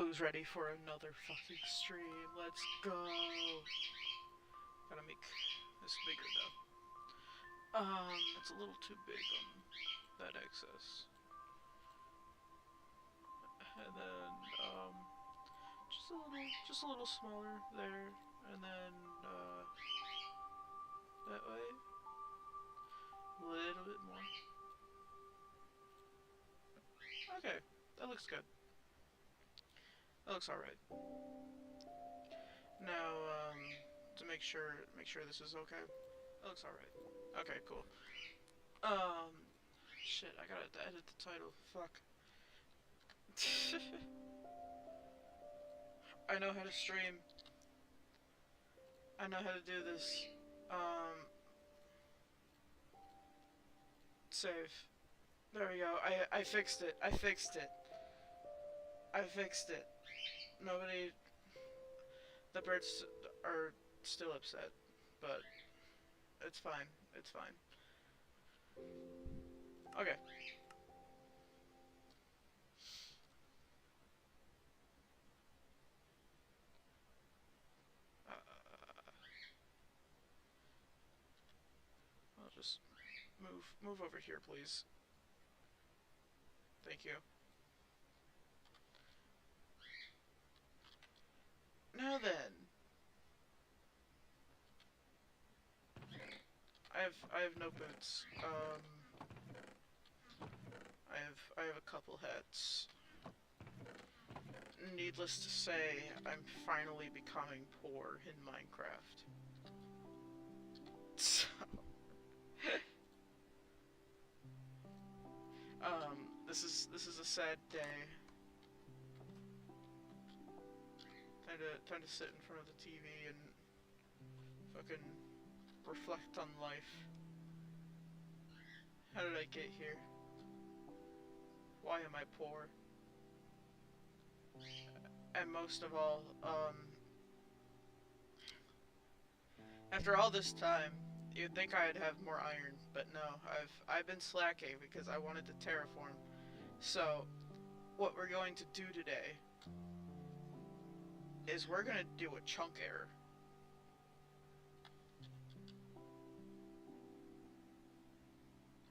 Who's ready for another fucking stream? Let's go. Gotta make this bigger though. It's a little too big on that excess. And then, just a little smaller there. And then, that way. A little bit more. Okay, that looks good. That looks alright. Now, to make sure this is okay. That looks alright. Okay, cool. Shit, I gotta edit the title. Fuck. I know how to stream. I know how to do this. Save. There we go. I fixed it. I fixed it. I fixed it. Nobody... The birds are still upset, but it's fine. It's fine. Okay. I'll just move over here, please. Thank you. Now then, I have no boots. I have a couple hats. Needless to say, I'm finally becoming poor in Minecraft. So, this is a sad day. Time to sit in front of the TV and fucking reflect on life. How did I get here? Why am I poor? And most of all, after all this time, you'd think I'd have more iron, but no, I've been slacking because I wanted to terraform. So, what we're going to do today is we're gonna do a chunk error.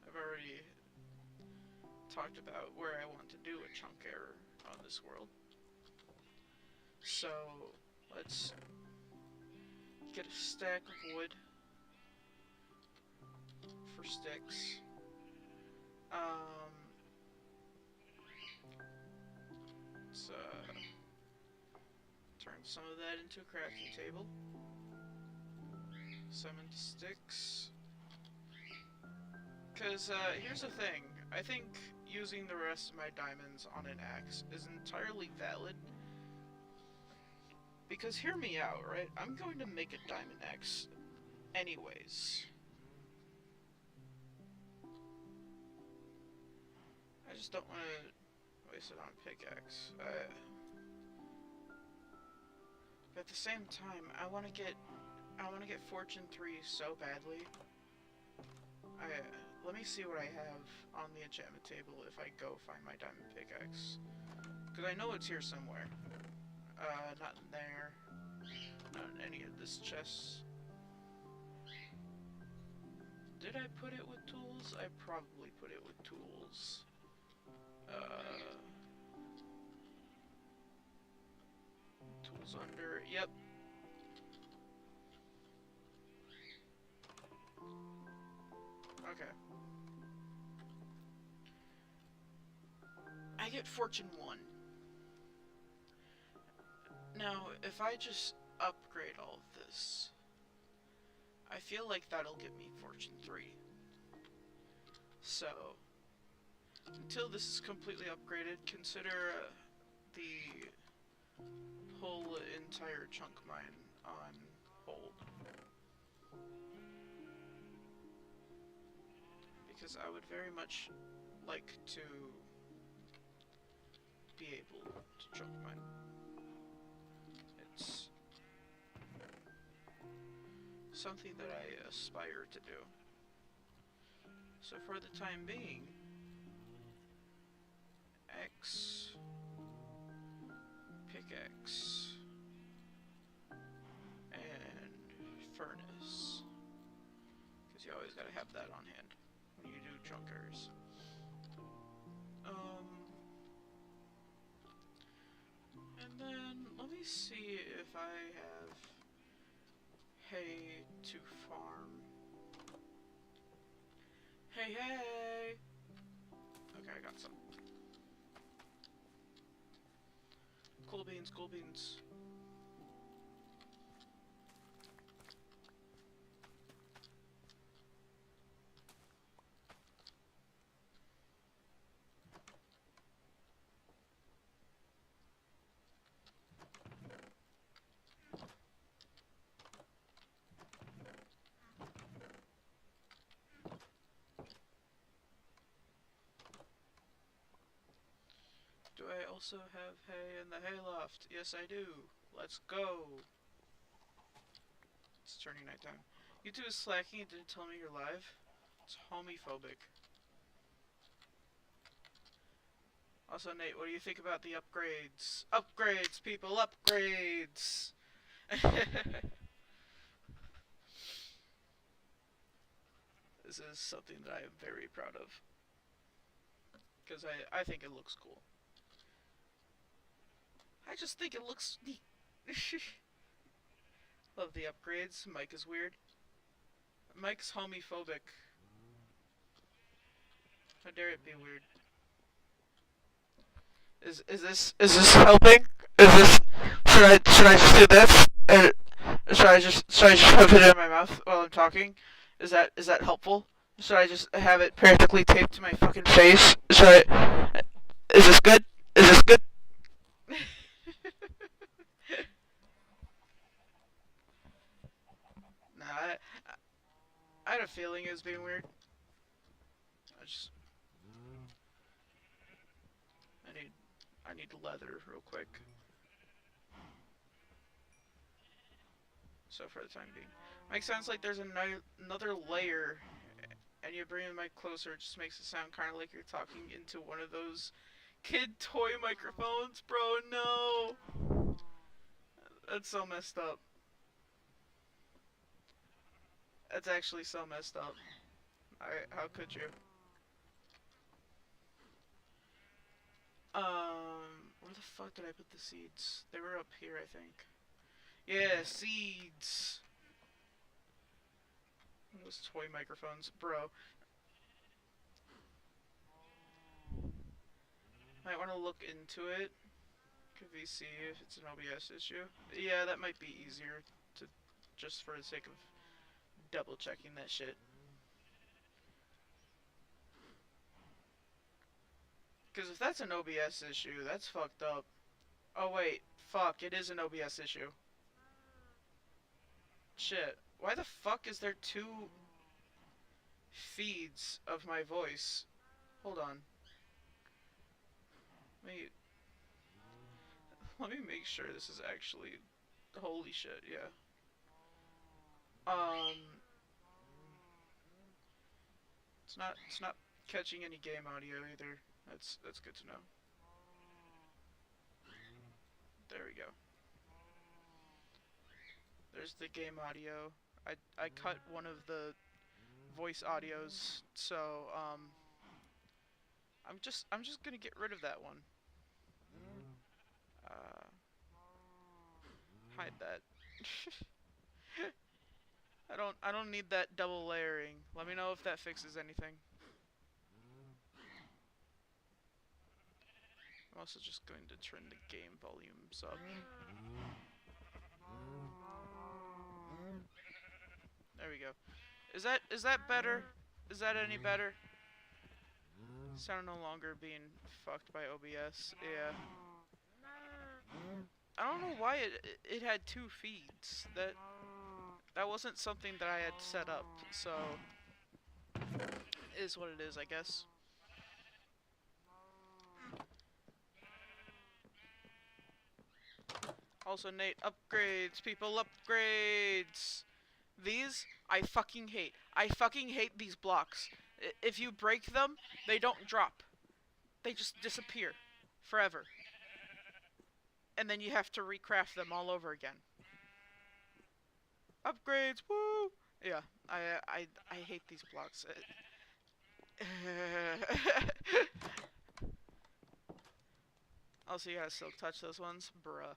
I've already talked about where I want to do a chunk error on this world. So, let's get a stack of wood for sticks. Let's turn some of that into a crafting table. Some into sticks. Because, here's the thing. I think using the rest of my diamonds on an axe is entirely valid. Because hear me out, right? I'm going to make a diamond axe anyways. I just don't want to waste it on a pickaxe. But at the same time, I want to get Fortune 3 so badly. Let me see what I have on the enchantment table if I go find my diamond pickaxe. Because I know it's here somewhere. Not in there. Not in any of this chests. Did I put it with tools? I probably put it with tools. Tools under, yep. Okay. I get Fortune 1. Now, if I just upgrade all of this, I feel like that'll get me Fortune 3. So, until this is completely upgraded, consider the whole entire chunk mine on hold. Because I would very much like to be able to chunk mine. It's something that I aspire to do. So for the time being, X X. And furnace. Because you always gotta have that on hand when you do junkers. And then let me see if I have hay to farm. Hey, hey! Okay, I got some. Cool beans, cool beans. Do I also have hay in the hayloft? Yes, I do. Let's go. It's turning nighttime. YouTube is slacking and didn't tell me you're live. It's homophobic. Also, Nate, what do you think about the upgrades? Upgrades, people, upgrades! This is something that I am very proud of. Because I think it looks cool. I just think it looks neat. Love the upgrades. Mike is weird. Mike's homophobic. How dare it be weird? Is this helping? Is this should I just do this? Should I just shove it in my mouth while I'm talking? Is that helpful? Should I just have it practically taped to my fucking face? Should I? Is this good? Is this good? Nah, I had a feeling it was being weird. I need leather real quick. So for the time being, Mike sounds like there's another layer, and you bring the mic closer. It just makes it sound kind of like you're talking into one of those kid toy microphones, bro. No, that's so messed up. That's actually so messed up. How could you? Where the fuck did I put the seeds? They were up here, I think. Yeah, seeds. Those toy microphones, bro. Might want to look into it. Could we see if it's an OBS issue? Yeah, that might be easier to, just for the sake of double checking that shit. Because if that's an OBS issue, that's fucked up. Oh wait, fuck, it is an OBS issue. Shit, why the fuck is there two feeds of my voice? Hold on. Let me make sure this is actually... Holy shit, yeah. It's not catching any game audio either. That's good to know. There we go. There's the game audio. I cut one of the voice audios, so I'm just gonna get rid of that one. Hide that. I don't need that double layering. Let me know if that fixes anything. I'm also just going to turn the game volumes up. There we go. Is that better? Is that any better? Sound no longer being fucked by OBS. Yeah. I don't know why it had two feeds. That wasn't something that I had set up. So it is what it is, I guess. Also, Nate, upgrades, people, upgrades. These, I fucking hate. I fucking hate these blocks. If you break them, they don't drop. They just disappear. Forever. and then you have to recraft them all over again. Upgrades, woo! Yeah, I hate these blocks. Also, you gotta still touch those ones, bruh.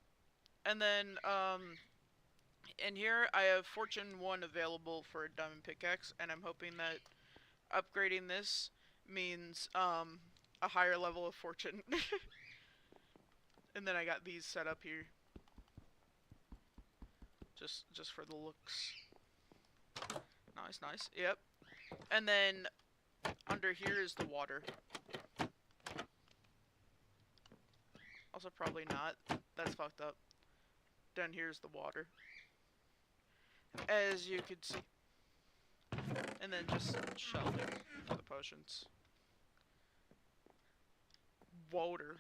And then, in here, I have Fortune 1 available for a diamond pickaxe, and I'm hoping that upgrading this means, a higher level of fortune. And then I got these set up here. Just for the looks. Nice, nice. Yep. And then under here is the water. Also probably not. That's fucked up. Down here's the water. As you could see. And then just shelving for the potions. Water.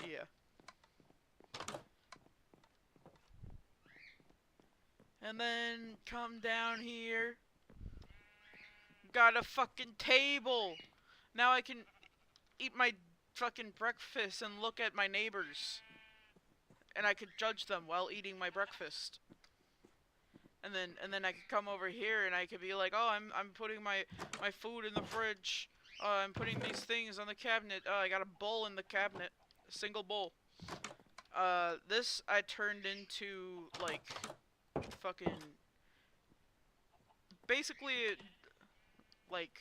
Yeah. And then come down here. Got a fucking table. Now I can eat my fucking breakfast and look at my neighbors. And I could judge them while eating my breakfast. And then I could come over here and I could be like, oh, I'm putting my food in the fridge. I'm putting these things on the cabinet. Oh, I got a bowl in the cabinet. A single bowl. This I turned into, like, fucking... basically, like,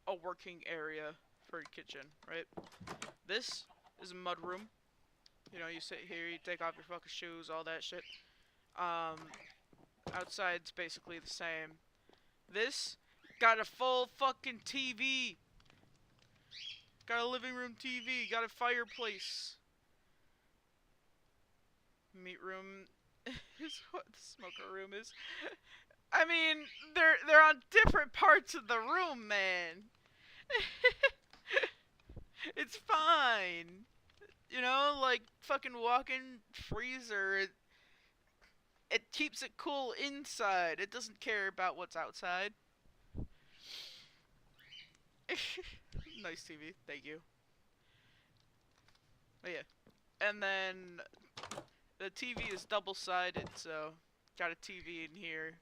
a working area for a kitchen, right? This is a mud room. You know, you sit here, you take off your fucking shoes, all that shit. Outside's basically the same. This got a full fucking TV. Got a living room TV. Got a fireplace. Meat room is what the smoker room is. I mean, they're on different parts of the room, man. It's fine. You know, like fucking walk-in freezer. It keeps it cool inside. It doesn't care about what's outside. Nice TV. Thank you. But yeah. And then the TV is double-sided, so got a TV in here.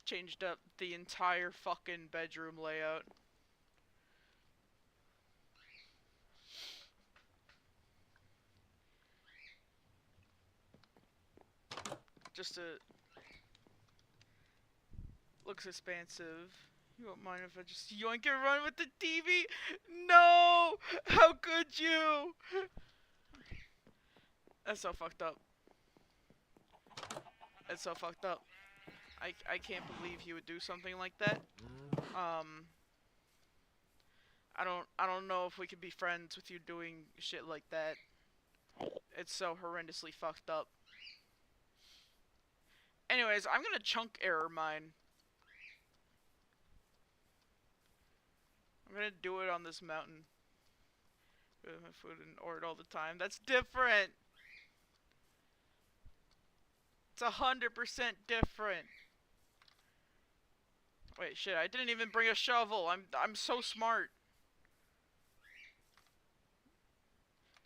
Changed up the entire fucking bedroom layout. Just looks expansive. You won't mind if I just yoink and run with the TV? No! How could you? That's so fucked up. That's so fucked up. I can't believe he would do something like that. I don't know if we could be friends with you doing shit like that. It's so horrendously fucked up. Anyways, I'm gonna chunk error mine. I'm gonna do it on this mountain. With my food in ord all the time. That's different! It's 100% different. Wait, shit, I didn't even bring a shovel. I'm so smart.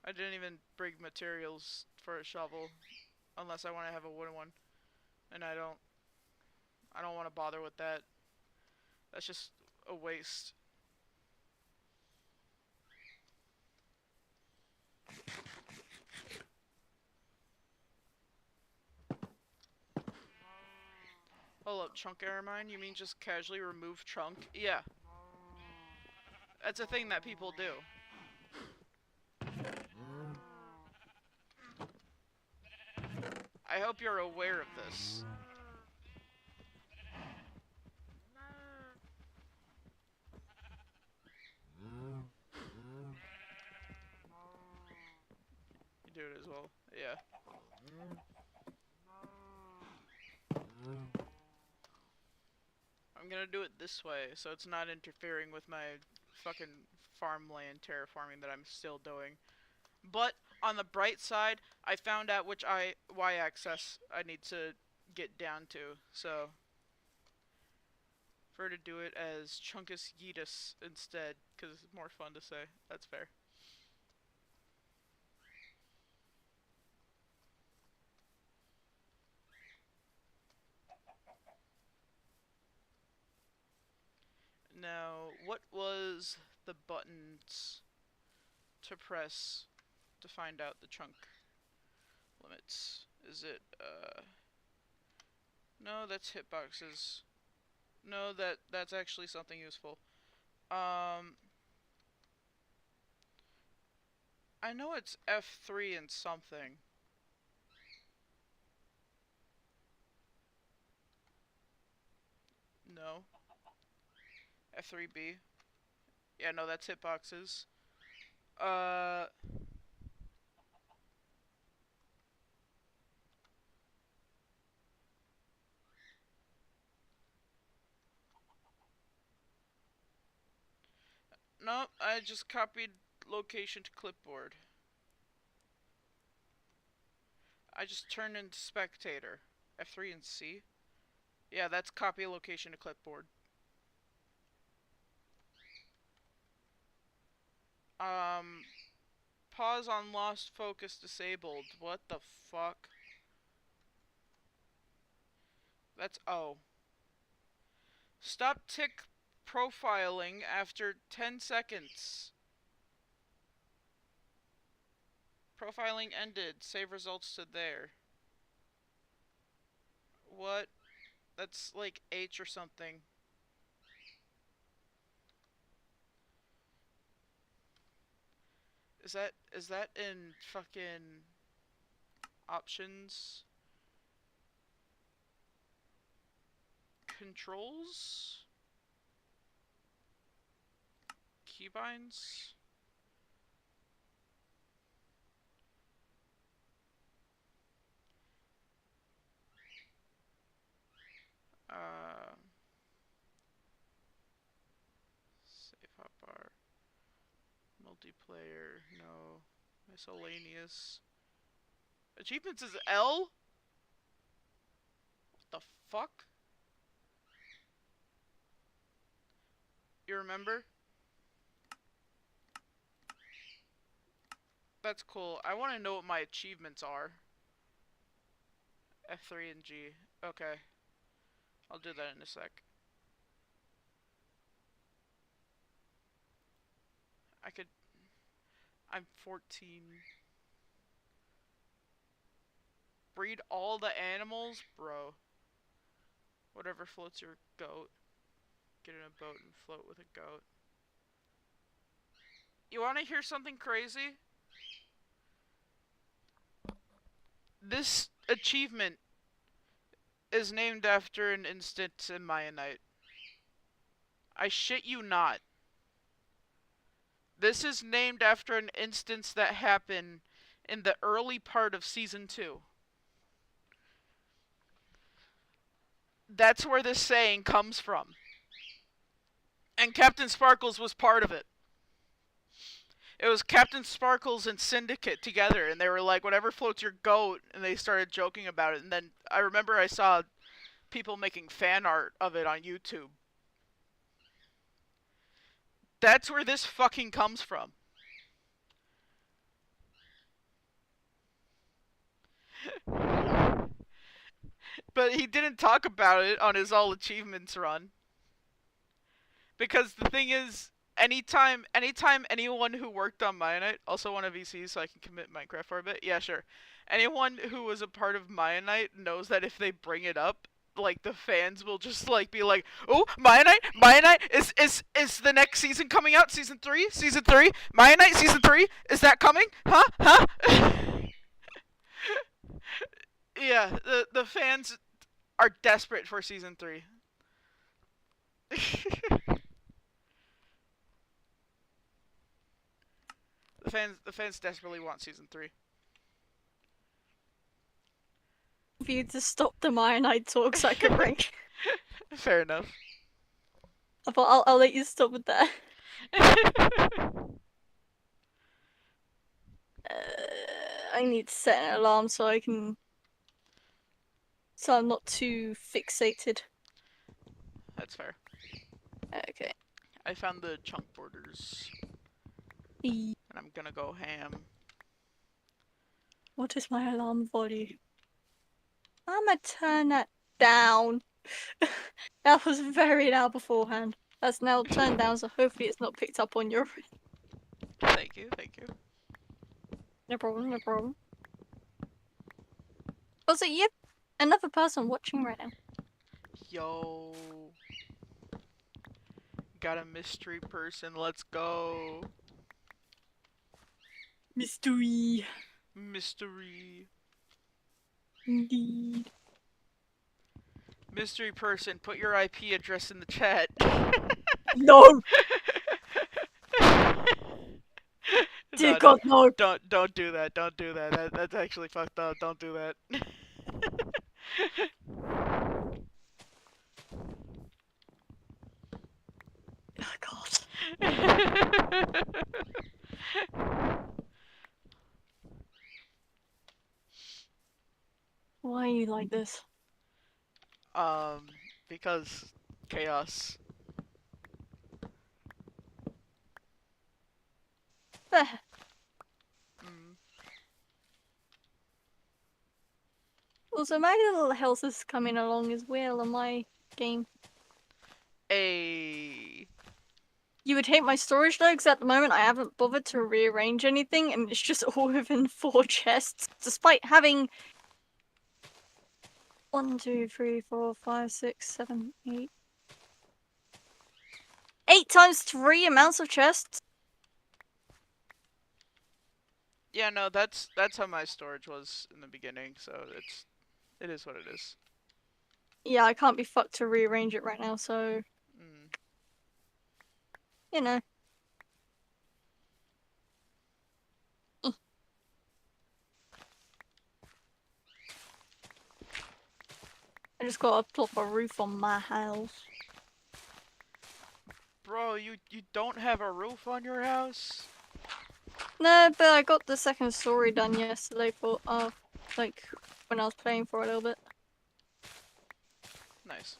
I didn't even bring materials for a shovel. Unless I want to have a wooden one. And I don't want to bother with that. That's just a waste. Hold up, chunk error mine? You mean just casually remove chunk? Yeah. That's a thing that people do. I hope you're aware of this. You do it as well. Yeah. I'm gonna do it this way, so it's not interfering with my fucking farmland terraforming that I'm still doing. But, on the bright side, I found out which y-axis I need to get down to, so... prefer to do it as Chunkus Yeetus instead, because it's more fun to say. That's fair. Now, what was the buttons to press to find out the chunk limits? Is it, no, that's hitboxes. No, that's actually something useful. I know it's F3 and something. No. F3B. Yeah, no, that's hitboxes. No, I just copied location to clipboard. I just turned into spectator. F3 and C? Yeah, that's copy location to clipboard. Pause on lost focus disabled. What the fuck? That's O. Stop tick profiling after 10 seconds. Profiling ended. Save results to there. What? That's like H or something. Is that in fucking options? Controls? Keybinds? Save hotbar. Multiplayer, no. Miscellaneous. Achievements is L? What the fuck? You remember? That's cool. I want to know what my achievements are. F3 and G. Okay. I'll do that in a sec. I could... I'm 14. Breed all the animals? Bro. Whatever floats your goat. Get in a boat and float with a goat. You want to hear something crazy? This achievement is named after an instance in Mayanite. I shit you not. This is named after an instance that happened in the early part of Season 2. That's where this saying comes from. And Captain Sparkles was part of it. It was Captain Sparkles and Syndicate together, and they were like, whatever floats your goat, and they started joking about it. And then I remember I saw people making fan art of it on YouTube. That's where this fucking comes from. But he didn't talk about it on his All Achievements run. Because the thing is, anytime anyone who worked on Mayanite, also want a VC so I can commit Minecraft for a bit, yeah, sure. Anyone who was a part of Mayanite knows that if they bring it up, like the fans will just like be like, "Oh, Mayanite is the next season coming out? Season 3? Season 3? Mayanite season 3? Is that coming? Huh? Huh?" Yeah, the fans are desperate for season 3. The fans desperately want season 3. For you to stop the Mayanite talk so I can bring. Fair enough. But I'll let you stop with that. I need to set an alarm so I'm not too fixated. That's fair. Okay. I found the chunk borders. And I'm gonna go ham. What is my alarm value? I'm gonna turn that down. That was very loud beforehand. That's now turned down, so hopefully it's not picked up on your. Thank you, thank you. No problem, no problem. Also, you have another person watching right now. Yo. Got a mystery person, let's go. Mystery. Mystery. Indeed. Mystery person, put your IP address in the chat. No! Dear No, God, no! don't do that. Don't do that. That's actually fucked up. Don't do that. Oh, God. Why are you like this? um, because chaos. There. Mm. Also, my little health is coming along as well on my game. A. You would hate my storage though, because at the moment I haven't bothered to rearrange anything, and it's just all within 4 chests, despite having 1, 2, 3, 4, 5, 6, 7, 8. 8 times 3 amounts of chests. Yeah, no, that's how my storage was in the beginning. So it is what it is. Yeah, I can't be fucked to rearrange it right now, so Mm. you know. I just gotta plop a roof on my house. Bro, you don't have a roof on your house? No, but I got the second story done yesterday for like when I was playing for a little bit. Nice.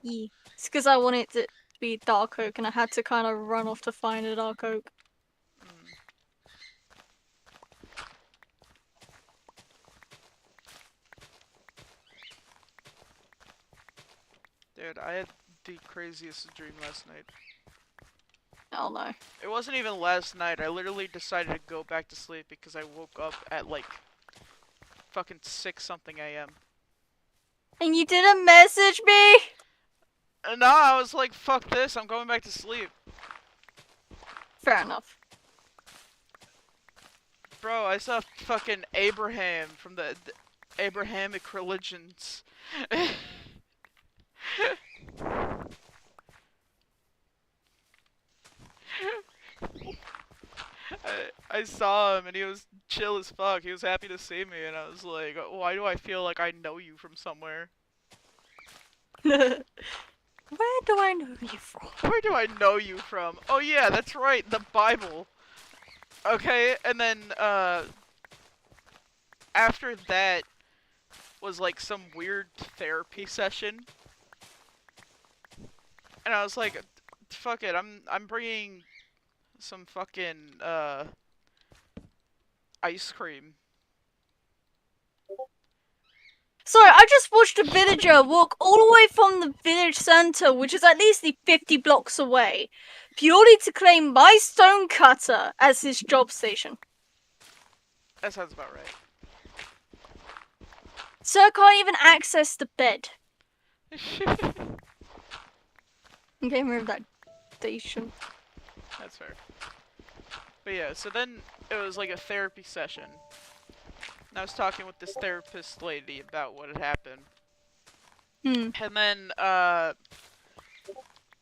Yeah. It's because I wanted it to be dark oak and I had to kind of run off to find a dark oak. Mm. Dude, I had the craziest dream last night. Oh no. It wasn't even last night. I literally decided to go back to sleep because I woke up at like fucking 6 something a.m. And you didn't message me? And now I was like, fuck this, I'm going back to sleep. Fair enough. Bro, I saw fucking Abraham from the Abrahamic religions. I saw him and he was chill as fuck. He was happy to see me and I was like, why do I feel like I know you from somewhere? Where do I know you from? Where do I know you from? Oh yeah, that's right, the Bible. Okay, and then after that was like some weird therapy session. And I was like, fuck it, I'm bringing some fucking ice cream. Sorry, I just watched a villager walk all the way from the village centre, which is at least 50 blocks away, purely to claim my stone cutter as his job station. That sounds about right. Sir can't even access the bed. Okay, move that station. That's fair. But yeah, so then it was like a therapy session. And I was talking with this therapist lady about what had happened. Hmm. And then,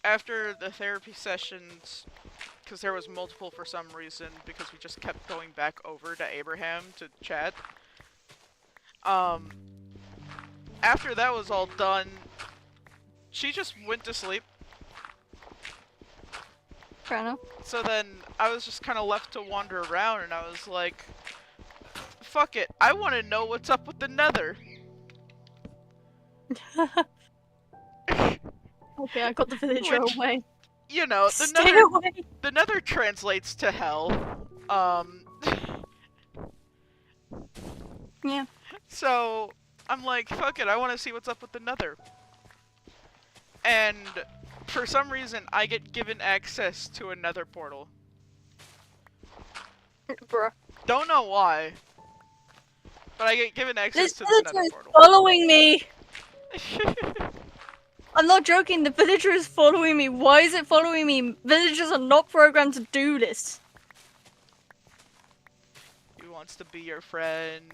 after the therapy sessions, because there was multiple for some reason, because we just kept going back over to Abraham to chat. After that was all done, she just went to sleep. Fair enough. So then I was just kind of left to wander around, and I was like, fuck it, I want to know what's up with the nether. Okay, I got the villager Which, away. you know, Stay away! the nether translates to hell. Yeah. So I'm like, fuck it, I want to see what's up with the nether. and for some reason I get given access to another portal. Bruh. Don't know why, but I get given access This to villager another is portal. following me! I'm not joking, the villager is following me. Why is it following me? Villagers are not programmed to do this. He wants to be your friend.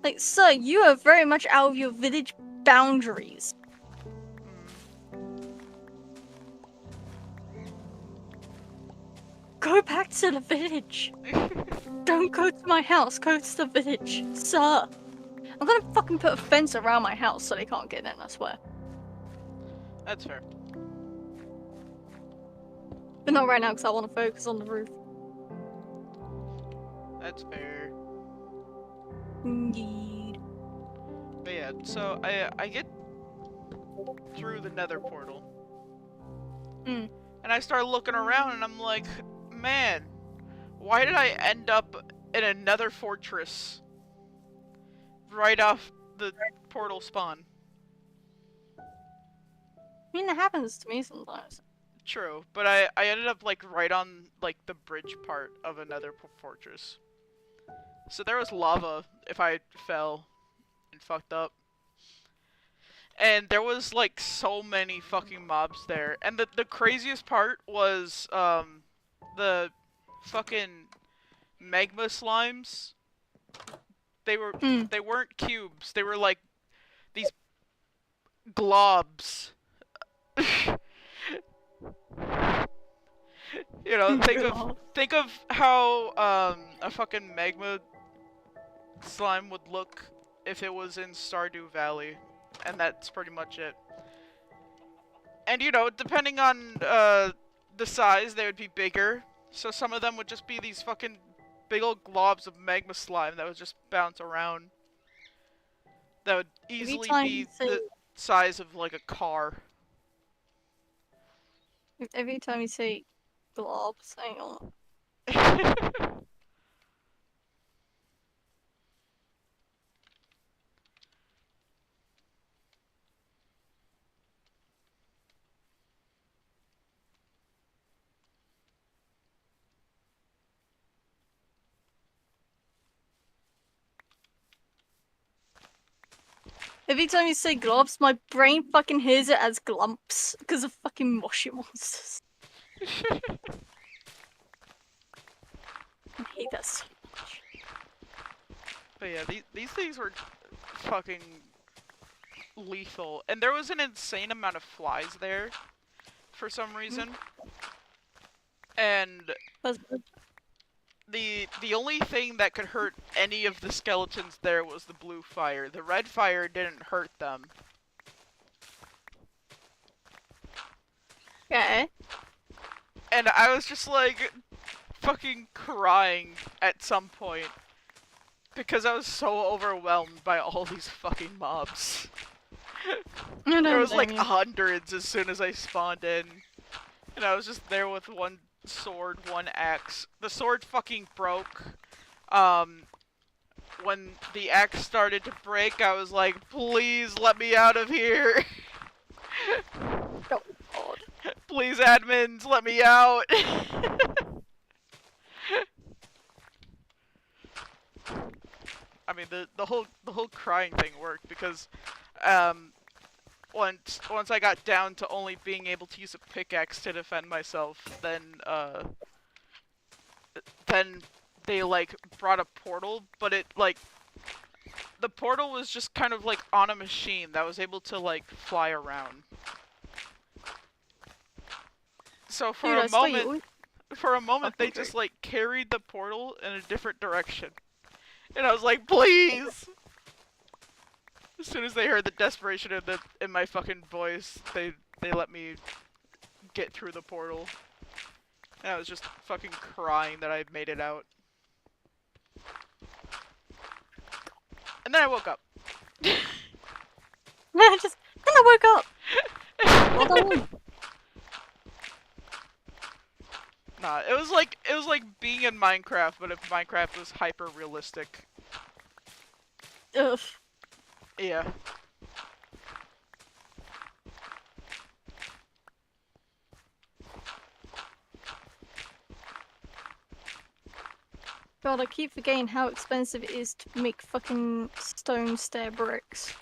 Like, sir, you are very much out of your village boundaries. Go back to the village. Don't go to my house, go to the village, sir. I'm gonna fucking put a fence around my house so they can't get in, I swear. That's fair. But not right now because I want to focus on the roof. That's fair. Indeed. But yeah, so I get through the nether portal. Mm. And I start looking around and I'm like, man, why did I end up in another fortress right off the portal spawn? I mean, it happens to me sometimes. True, but I ended up like right on like the bridge part of another fortress. So there was lava if I fell and fucked up. And there was like so many fucking mobs there. And the craziest part was the fucking magma slimes. They weren't cubes. They were like these globs. You know, think of how a fucking magma slime would look if it was in Stardew Valley, and that's pretty much it. And you know, depending on the size, they would be bigger. So some of them would just be these fucking big old globs of magma slime that would just bounce around. That would easily be the size of like a car. Every time you say globs, hang on. Every time you say globs, my brain fucking hears it as glumps because of fucking mushy monsters. I hate that so much. But yeah, these things were fucking lethal. And there was an insane amount of flies there for some reason. And the only thing that could hurt any of the skeletons there was the blue fire. The red fire didn't hurt them. Okay. And I was just like fucking crying at some point because I was so overwhelmed by all these fucking mobs. There was like hundreds as soon as I spawned in. And I was just there with one sword, one axe. The sword fucking broke. When the axe started to break, I was like, please let me out of here. Oh, God. Please, admins, let me out. I mean, the whole crying thing worked because once I got down to only being able to use a pickaxe to defend myself, then they like brought a portal, but it like the portal was just kind of like on a machine that was able to like fly around. So for a moment they just like carried the portal in a different direction. And I was like, please! As soon as they heard the desperation in my fucking voice, they let me get through the portal. And I was just fucking crying that I had made it out. And then I woke up. Then I woke up. Well done. Nah, it was like being in Minecraft, but if Minecraft was hyper realistic. Ugh. Yeah. God, I keep forgetting how expensive it is to make fucking stone stair bricks.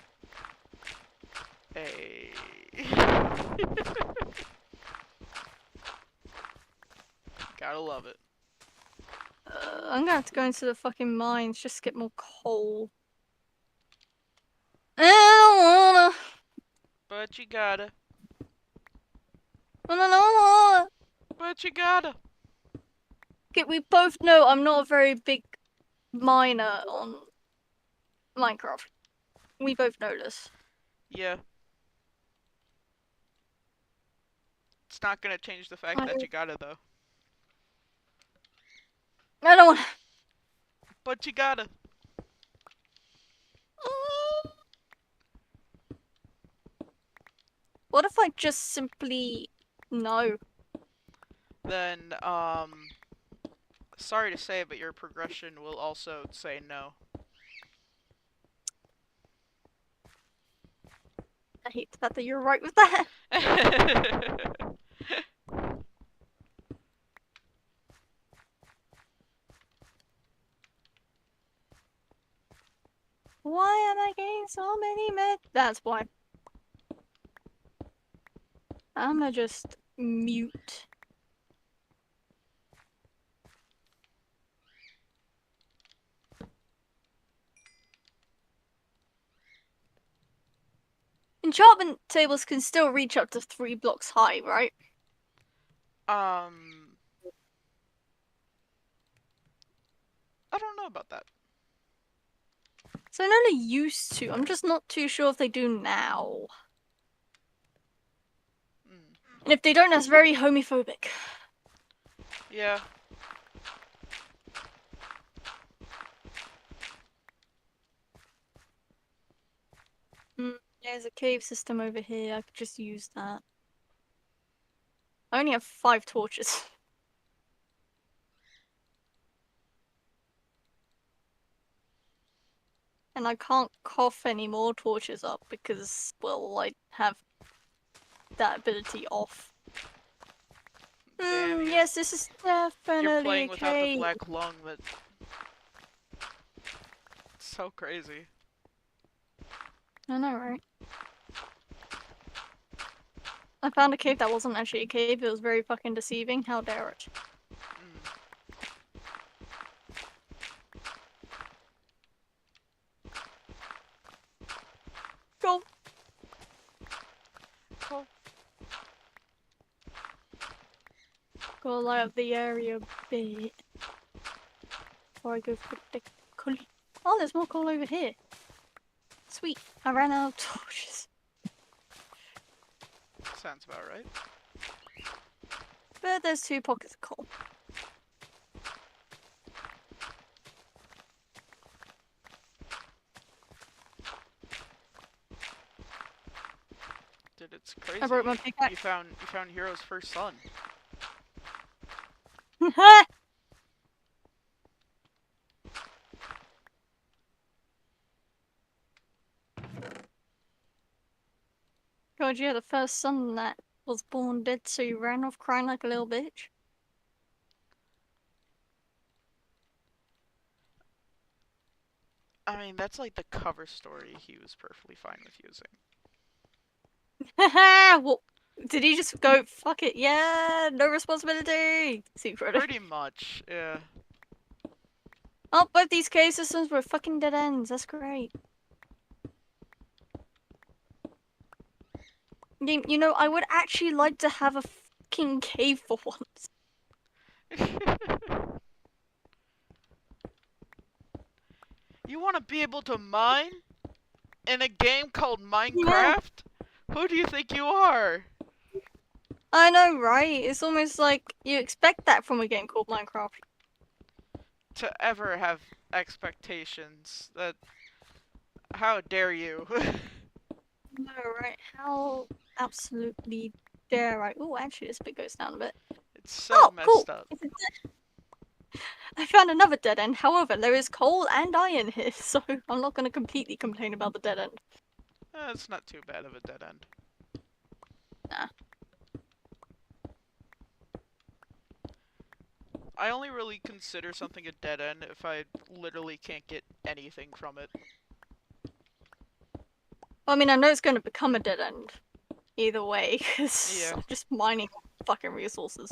Hey. Gotta love it. I'm gonna have to go into the fucking mines just to get more coal. I don't wanna. But you gotta. I don't wanna. But you gotta. Okay, we both know I'm not a very big miner on Minecraft. We both know this. Yeah. It's not gonna change the fact that you gotta, though. I don't wanna. But you gotta. What if I just simply no? Then, sorry to say, but your progression will also say no. I hate the fact that you're right with that. Why am I getting so many That's why. I'ma just mute. Enchantment tables can still reach up to 3 blocks high, right? I don't know about that. So I know they used to. I'm just not too sure if they do now. And if they don't, that's very homophobic. Yeah. There's a cave system over here. I could just use that. I only have 5 torches. And I can't cough any more torches up because, well, I have that ability off. Damn you. Yes, this is definitely You're playing a without the cave. black lung that... It's so crazy. I know, right? I found a cave that wasn't actually a cave. It was very fucking deceiving. How dare it? Go. Cool. Go light up the area a bit. Before I go for the coal. Oh, there's more coal over here. Sweet. I ran out of torches. Sounds about right. But there's 2 pockets of coal. Dude, it's crazy. I broke my pickaxe. You found Hero's first son. God, you had the first son that was born dead, so you ran off crying like a little bitch. I mean, that's like the cover story he was perfectly fine with using. Haha! Well, did he just go, fuck it, yeah, no responsibility? Secretly. Pretty much, yeah. Oh, both these cave systems were fucking dead ends. That's great. You know, I would actually like to have a fucking cave for once. You want to be able to mine in a game called Minecraft? Yeah. Who do you think you are? I know, right? It's almost like you expect that from a game called Minecraft. To ever have expectations that... How dare you? No, right? How absolutely dare I? Oh, actually, this bit goes down a bit. It's so Cool. messed up. I found another dead end. However, there is coal and iron here, so I'm not going to completely complain about the dead end. It's not too bad of a dead end. Nah. I only really consider something a dead end if I literally can't get anything from it. Well, I mean, I know it's going to become a dead end either way, because Yeah. I'm just mining fucking resources.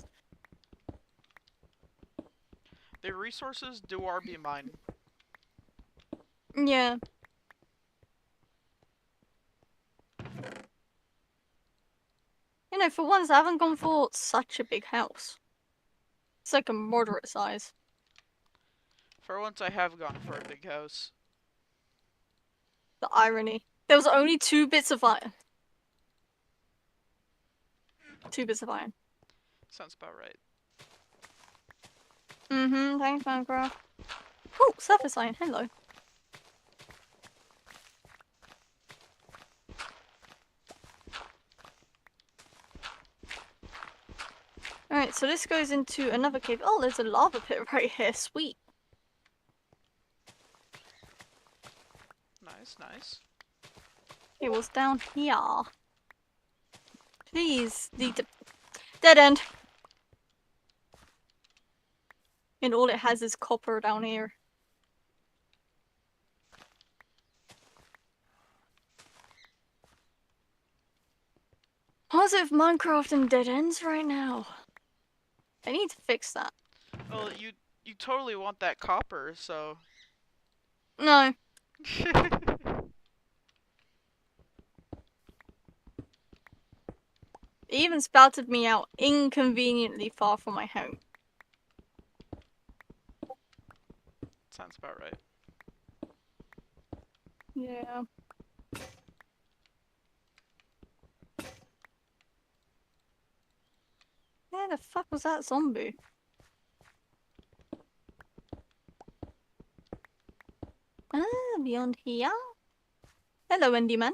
The resources do RB mine. Yeah. You know, for once, I haven't gone for such a big house. It's like a moderate size. For once, I have gone for a big house. The irony. There was only 2 bits of iron. 2 bits of iron. Sounds about right. Thanks, Minecraft. Oh, surface iron, hello. Alright, so this goes into another cave. Oh, there's a lava pit right here, sweet. Nice, nice. It was down here. Please, the dead end. And all it has is copper down here. How's it with Minecraft and dead ends right now? I need to fix that. Well, you totally want that copper, so... No. It even spouted me out inconveniently far from my home. Sounds about right. Yeah. Where the fuck was that zombie? Ah, beyond here. Hello, Endyman.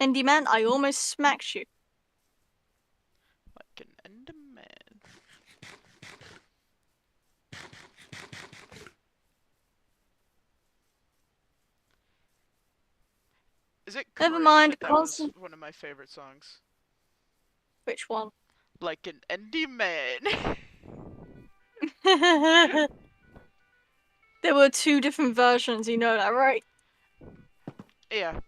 Endyman, I almost smacked you. Like an Enderman. Is it Never cringe mind, that was constant. one of my favorite songs? Which one? Like an Enderman. There were 2 different versions, you know that, right? Yeah,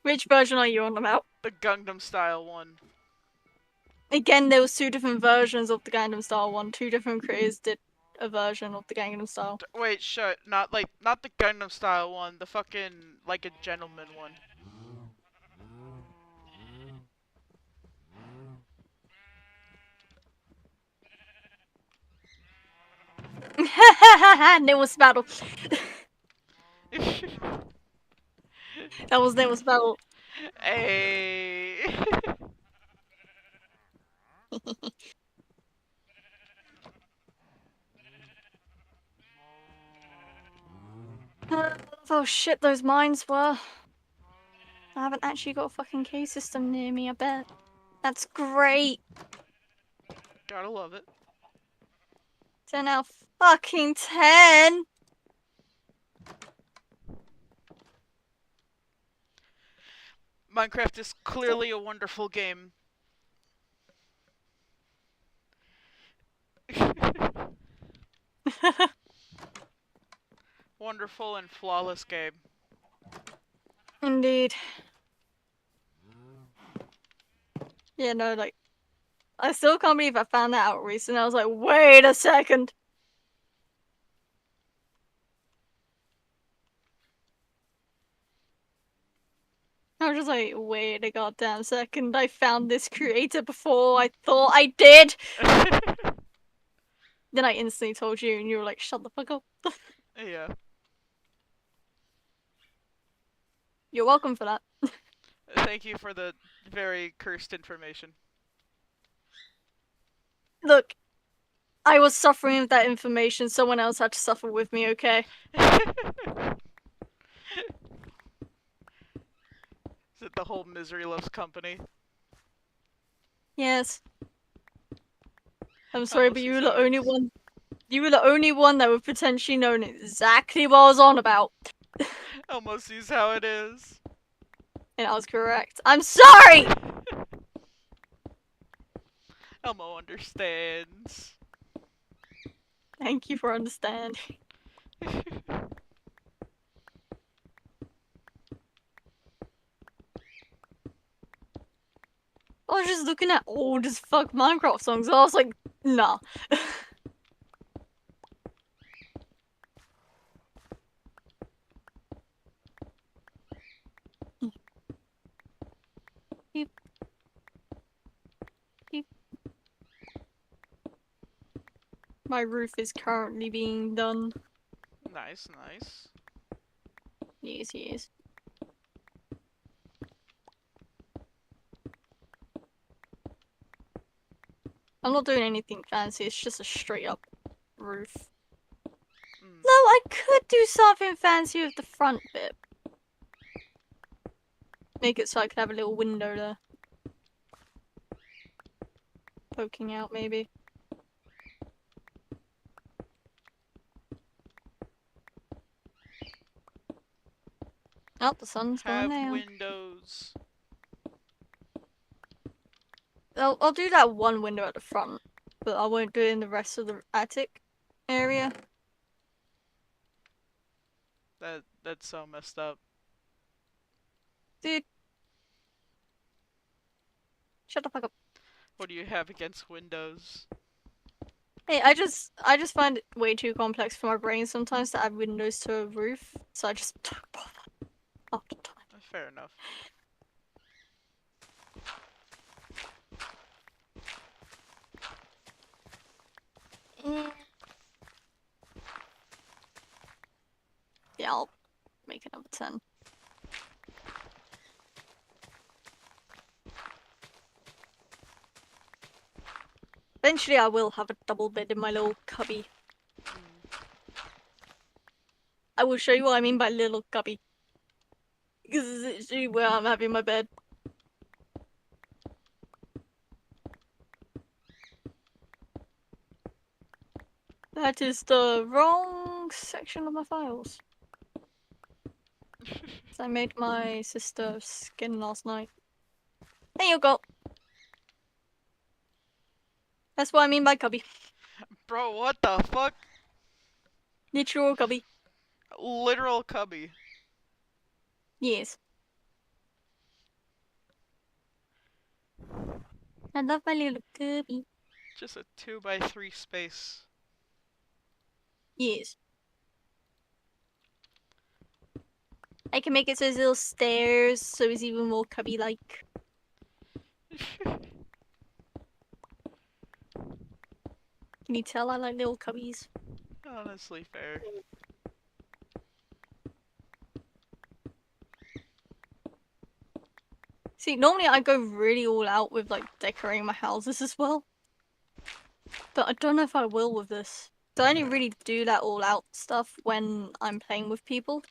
Which version are you on about? the Gangnam Style one. Again, there was 2 different versions of the Gangnam Style one. 2 different creators did a version of the Gangnam Style. Wait, shut. Not the Gangnam Style one. The fucking Like a Gentleman one. There was battle. That was there was battle. Hey. Oh shit, those mines were. I haven't actually got a fucking K system near me, I bet. That's great. Gotta love it. 10 out of fucking 10. Minecraft is clearly a wonderful game. Wonderful and flawless game. Indeed. Yeah, no, like, I still can't believe I found that out recently. I was like, wait a second. I was just like, wait a goddamn second. I found this creator before I thought I did. Then I instantly told you, and you were like, shut the fuck up. Yeah. You're welcome for that. Thank you for the very cursed information. Look, I was suffering with that information. Someone else had to suffer with me, okay? Is it the whole misery loves company? Yes. I'm sorry, but Almost you were how the it only is. one. You were the only one that would potentially know exactly what I was on about. Almost sees how it is. And I was correct. I'm sorry! Elmo understands. Thank you for understanding. I was just looking at old as fuck Minecraft songs. I was like, nah. Beep. Beep. My roof is currently being done. Nice, nice. Yes, yes. I'm not doing anything fancy, it's just a straight up roof. Mm. No, I could do something fancy with the front bit. Make it so I could have a little window there. Poking out, maybe. Oh, the sun's going Have down. windows. I'll do that one window at the front, but I won't do it in the rest of the attic area. That's so messed up. Dude. Shut the fuck up. What do you have against windows? Hey, I just find it way too complex for my brain sometimes to add windows to a roof, so I just don't bother after time. Fair enough. Yeah, I'll make another 10. Eventually I will have a double bed in my little cubby. I will show you what I mean by little cubby. Because it's literally where I'm having my bed. That is the wrong section of my files. So I made my sister skin last night. There you go. That's what I mean by cubby. Bro, what the fuck? Literal cubby. Literal cubby. Yes. I love my little cubby. Just a 2x3 space. Yes. I can make it so there's little stairs, so it's even more cubby-like. Can you tell I like little cubbies? Honestly, fair. See, normally I go really all out with like decorating my houses as well. But I don't know if I will with this. So I only really do that all out stuff when I'm playing with people.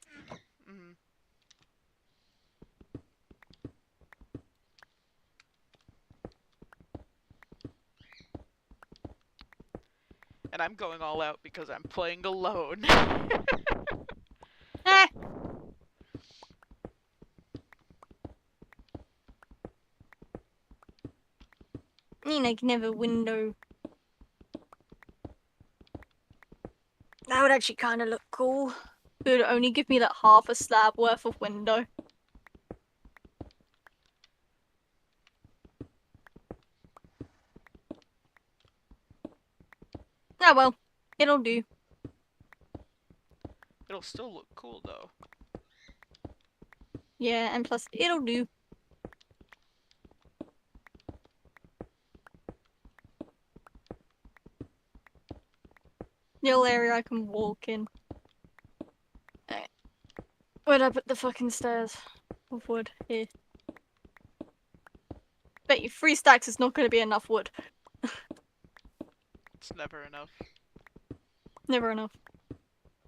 Mm. And I'm going all out because I'm playing alone. Ah! I can have a window. That would actually kind of look cool. It would only give me like half a slab worth of window. Ah well, it'll do. It'll still look cool though. Yeah, and plus it'll do. Little area I can walk in. Alright. Where'd I put the fucking stairs of wood? Here. Bet you 3 stacks is not going to be enough wood. It's never enough. Never enough.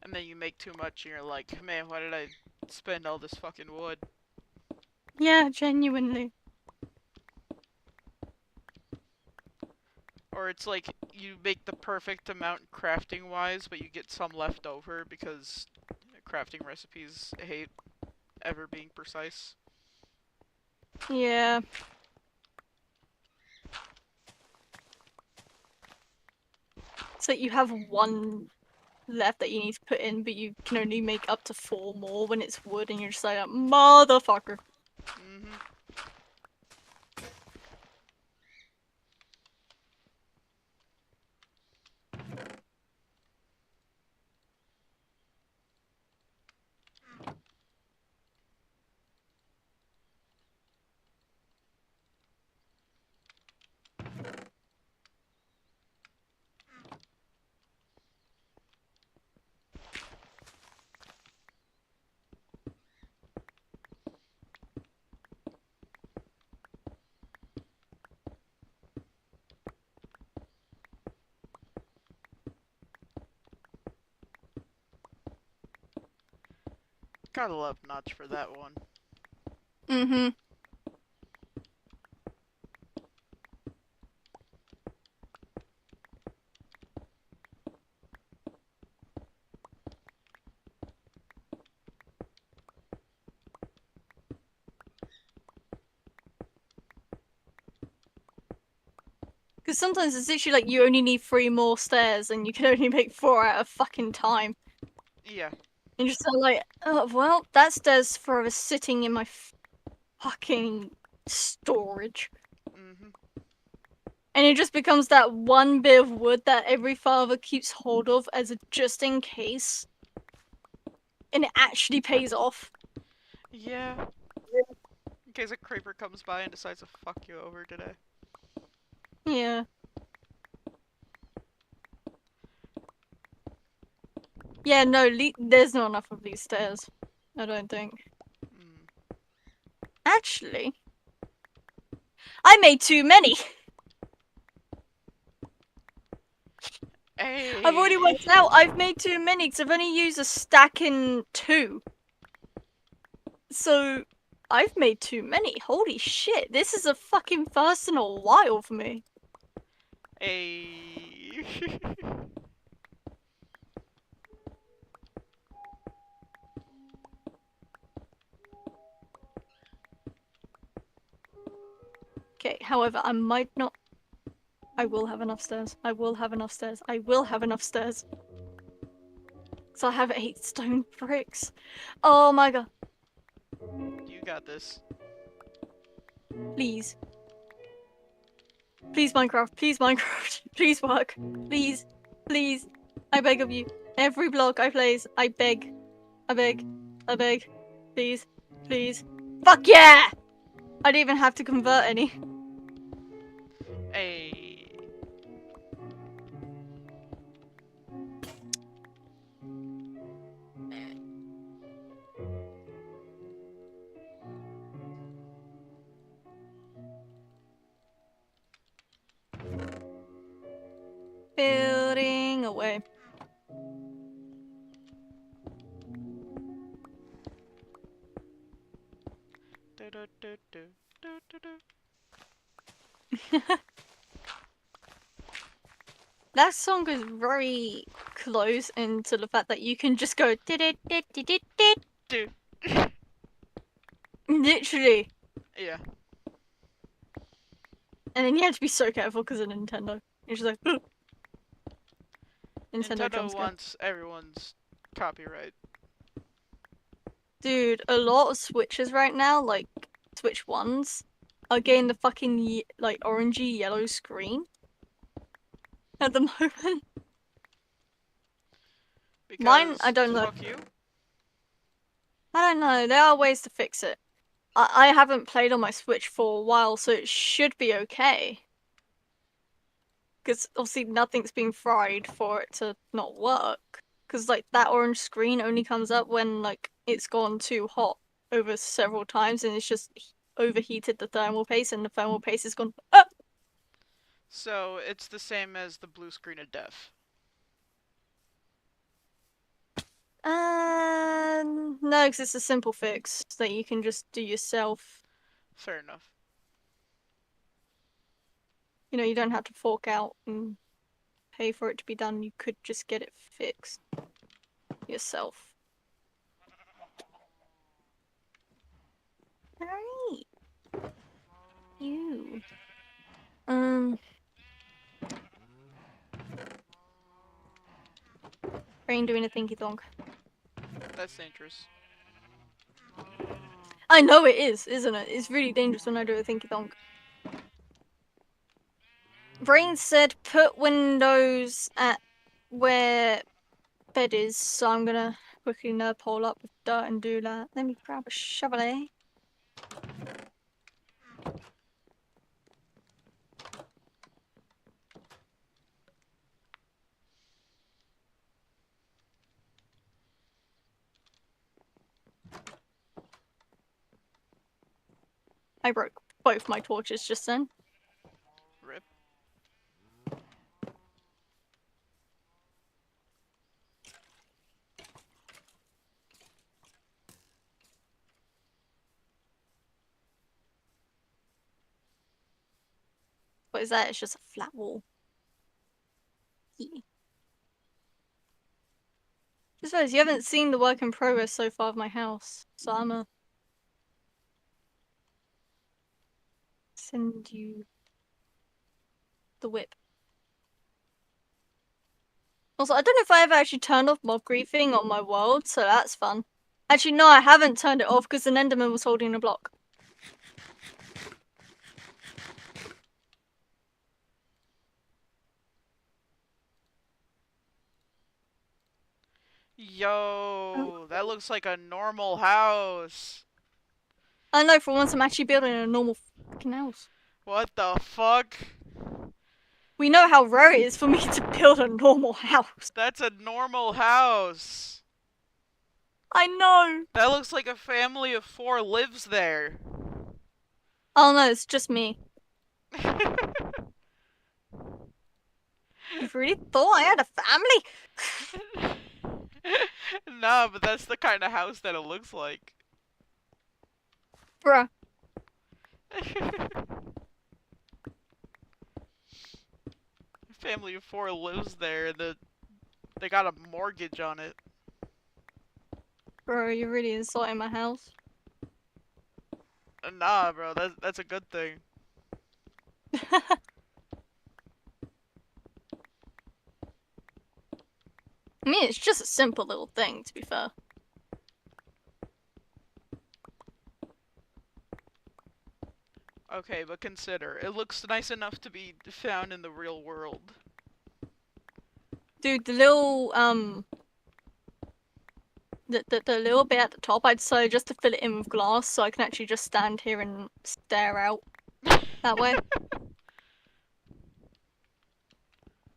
And then you make too much and you're like, man, why did I spend all this fucking wood? Yeah, genuinely. Or it's like, you make the perfect amount crafting wise, but you get some left over because crafting recipes hate ever being precise. Yeah. So you have one left that you need to put in, but you can only make up to 4 more when it's wood, and you're just like, motherfucker. Mm-hmm. Gotta love Notch for that one. Mm-hmm. Because sometimes it's literally like you only need 3 more stairs, and you can only make 4 at a fucking time. Yeah. And just like, oh, well, that stairs forever sitting in my fucking storage. Mm-hmm. And it just becomes that one bit of wood that every father keeps hold of as a just in case. And it actually pays off. Yeah. In case a creeper comes by and decides to fuck you over today. Yeah. Yeah, no, there's not enough of these stairs. I don't think. Mm. Actually, I made too many. I've already Hey. worked out I've made too many because I've only used a stack in 2. So, I've made too many. Holy shit, this is a fucking first in a while for me. Hey. Okay, however, I might not. I will have enough stairs. I will have enough stairs. I will have enough stairs. Because I have 8 stone bricks. Oh my god. You got this. Please. Please, Minecraft. Please, Minecraft. Please work. Please. Please. I beg of you. Every block I place, I beg. I beg. I beg. Please. Please. Fuck yeah! I didn't even have to convert any. Hey. Building away. Do, do, do, do, do, do, do. That song goes very close into the fact that you can just go did it did did did did. Do. Literally. Yeah. And then you have to be so careful because of Nintendo. You're just like Nintendo jump Nintendo scare. wants everyone's copyright. Dude, a lot of Switches right now, like Switch ones, are getting the fucking like orangey yellow screen at the moment. Mine, I Because don't know. fuck you. I don't know. There are ways to fix it. I haven't played on my Switch for a while, so it should be okay. Because obviously nothing's been fried for it to not work. Because like that orange screen only comes up when like it's gone too hot over several times, and it's just overheated the thermal paste, and the thermal paste has gone. Ah! So it's the same as the blue screen of death. No, because it's a simple fix that you can just do yourself. Fair enough. You know, you don't have to fork out and pay for it to be done. You could just get it fixed yourself. Alright. You. Brain doing a thinky thonk. That's dangerous. I know it is, isn't it? It's really dangerous when I do a thinky thonk. Brain said put windows at where bed is, so I'm gonna quickly nerd hole up with dirt and do that. Let me grab a shovel. I broke both my torches just then. Rip. What is that? It's just a flat wall. Yeah. Just realized you haven't seen the work in progress so far of my house, so I'm gonna send you the whip. Also, I don't know if I ever actually turned off mob griefing on my world, so that's fun. Actually, no, I haven't turned it off because an Enderman was holding a block. Yo, that looks like a normal house. I know, for once I'm actually building a normal fucking house. What the fuck? We know how rare it is for me to build a normal house. That's a normal house. I know. That looks like a family of 4 lives there. Oh no, it's just me. You really thought I had a family? Nah, but that's the kind of house that it looks like. Bruh. Family of 4 lives there. They got a mortgage on it. Bro, you're really insulting my house. Nah, bro, that's a good thing. I mean, it's just a simple little thing, to be fair. Okay, but consider, it looks nice enough to be found in the real world. Dude, the little, the little bit at the top, I decided just to fill it in with glass so I can actually just stand here and stare out that way.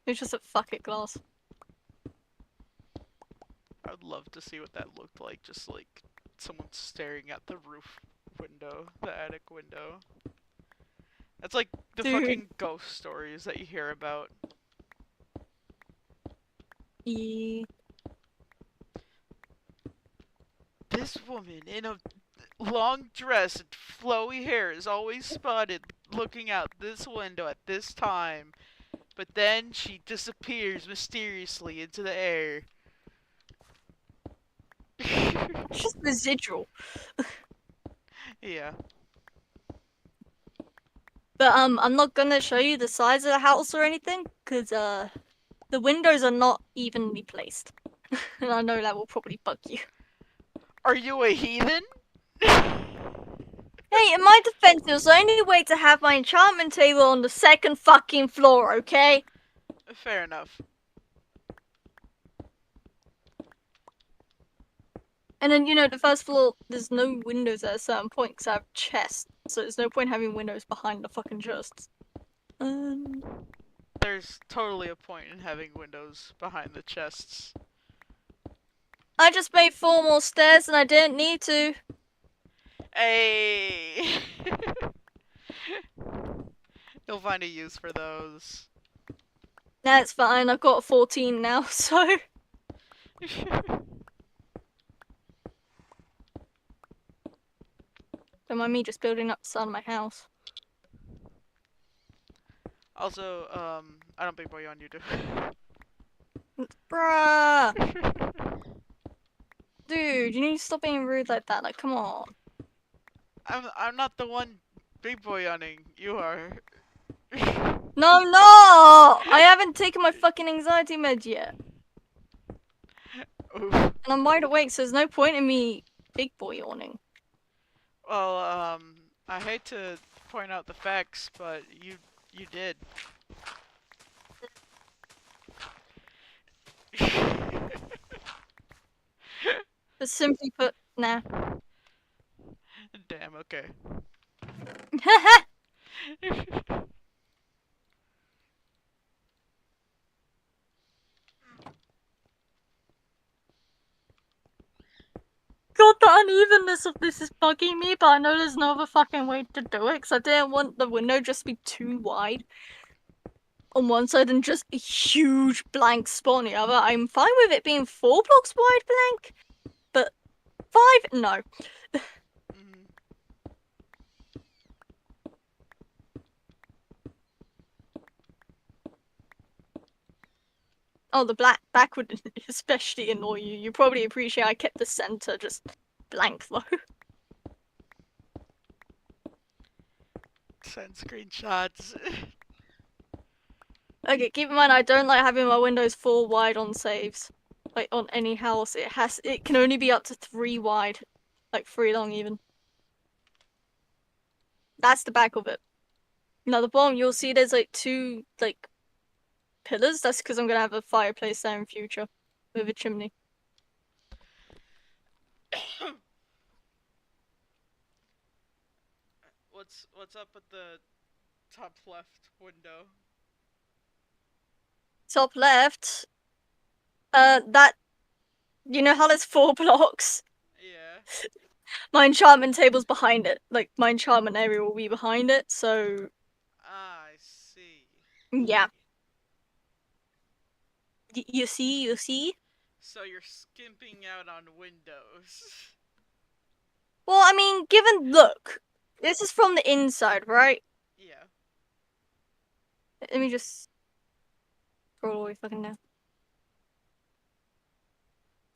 It's just a fuck it glass. I would love to see what that looked like, just like someone staring at the roof window, the attic window. That's like the Dude. fucking ghost stories that you hear about. Yeah. This woman in a long dress and flowy hair is always spotted looking out this window at this time, but then she disappears mysteriously into the air. It's just residual. Yeah. But, I'm not gonna show you the size of the house or anything, because, the windows are not evenly placed. And I know that will probably bug you. Are you a heathen? Hey, in my defense, it was the only way to have my enchantment table on the second fucking floor, okay? Fair enough. And then, you know, the first floor, there's no windows at a certain point because I have chests. So there's no point having windows behind the fucking chests. There's totally a point in having windows behind the chests. I just made 4 more stairs and I didn't need to. Hey! You'll find a use for those. That's fine, I've got 14 now, so... Don't mind me just building up the side of my house. Also, I don't big boy on you, Bruh! Dude, you need to stop being rude like that, like, come on. I'm not the one big boy yawning. You are. No, I'm not! I haven't taken my fucking anxiety meds yet. Oof. And I'm wide awake, so there's no point in me big boy yawning. Well, I hate to point out the facts, but you did. But simply put, nah. Damn. Okay. God, the unevenness of this is bugging me, but I know there's no other fucking way to do it, because I didn't want the window just to be too wide on one side and just a huge blank spot on the other. I'm fine with it being 4 blocks wide blank, but 5? No. Mm. Oh, the black back would especially annoy you. You probably appreciate I kept the center just blank though. Send screenshots. Okay, keep in mind I don't like having my windows 4 wide on saves. Like on any house, it can only be up to 3 wide. Like 3 long even. That's the back of it. Now the bottom you'll see there's like 2 like pillars. That's because I'm gonna have a fireplace there in future. With a chimney. What's up with the top left window? Top left, that you know how there's 4 blocks? Yeah. My enchantment table's behind it. Like, my enchantment area will be behind it, so Ah, I see. yeah. You see, you see? So you're skimping out on windows. Well, I mean, look, this is from the inside, right? Yeah. Let me just scroll all the way fucking down.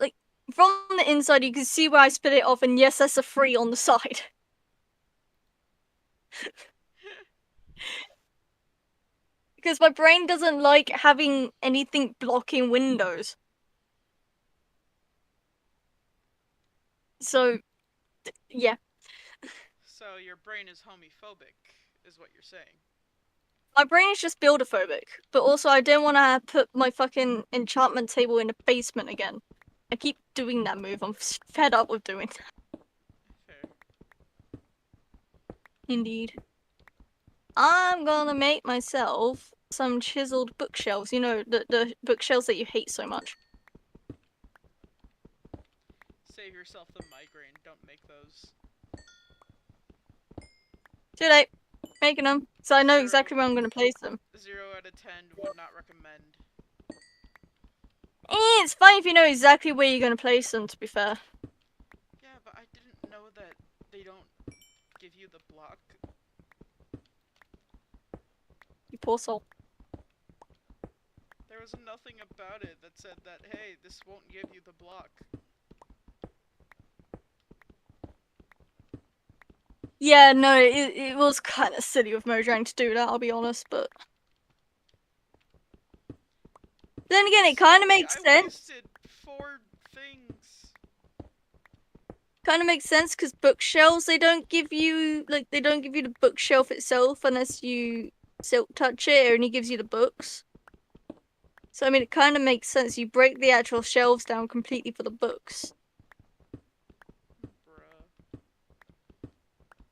Like, from the inside, you can see where I split it off, and yes, that's a 3 on the side. Because my brain doesn't like having anything blocking windows. So, yeah. So your brain is homophobic, is what you're saying. My brain is just buildophobic, but also I don't want to put my fucking enchantment table in the basement again. I keep doing that move. I'm fed up with doing that. Fair. Indeed. I'm gonna make myself some chiseled bookshelves. You know, the bookshelves that you hate so much. Save yourself the migraine. Don't make those. Too late. Making them. So I know Zero, exactly where I'm gonna place them. 0 out of 10 would not recommend. It's fine if you know exactly where you're gonna place them, to be fair. Yeah, but I didn't know that they don't give you the block. You poor soul. There was nothing about it that said that, hey, this won't give you the block. Yeah, no, it was kind of silly of Mojang to do that, I'll be honest, but... Then again, it kind of Silly, makes I sense. wasted 4 things. Kind of makes sense, because bookshelves, they don't give you the bookshelf itself unless you silk touch it, it only gives you the books. So, I mean, it kind of makes sense. You break the actual shelves down completely for the books. Bruh.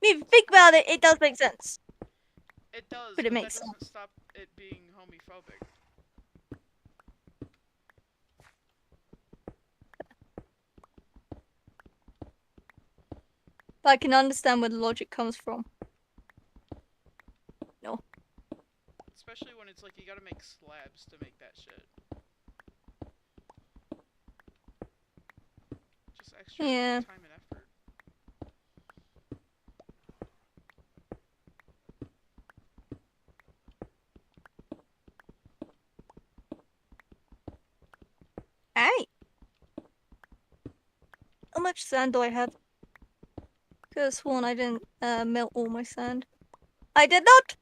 If you think about it, it does make sense. It does, But it but that makes sense. doesn't stop it being homophobic. But I can understand where the logic comes from. No. Especially when it's like you gotta make slabs to make that shit. Just extra Yeah. time and effort. Hey! How much sand do I have? Could have sworn I didn't melt all my sand. I did not!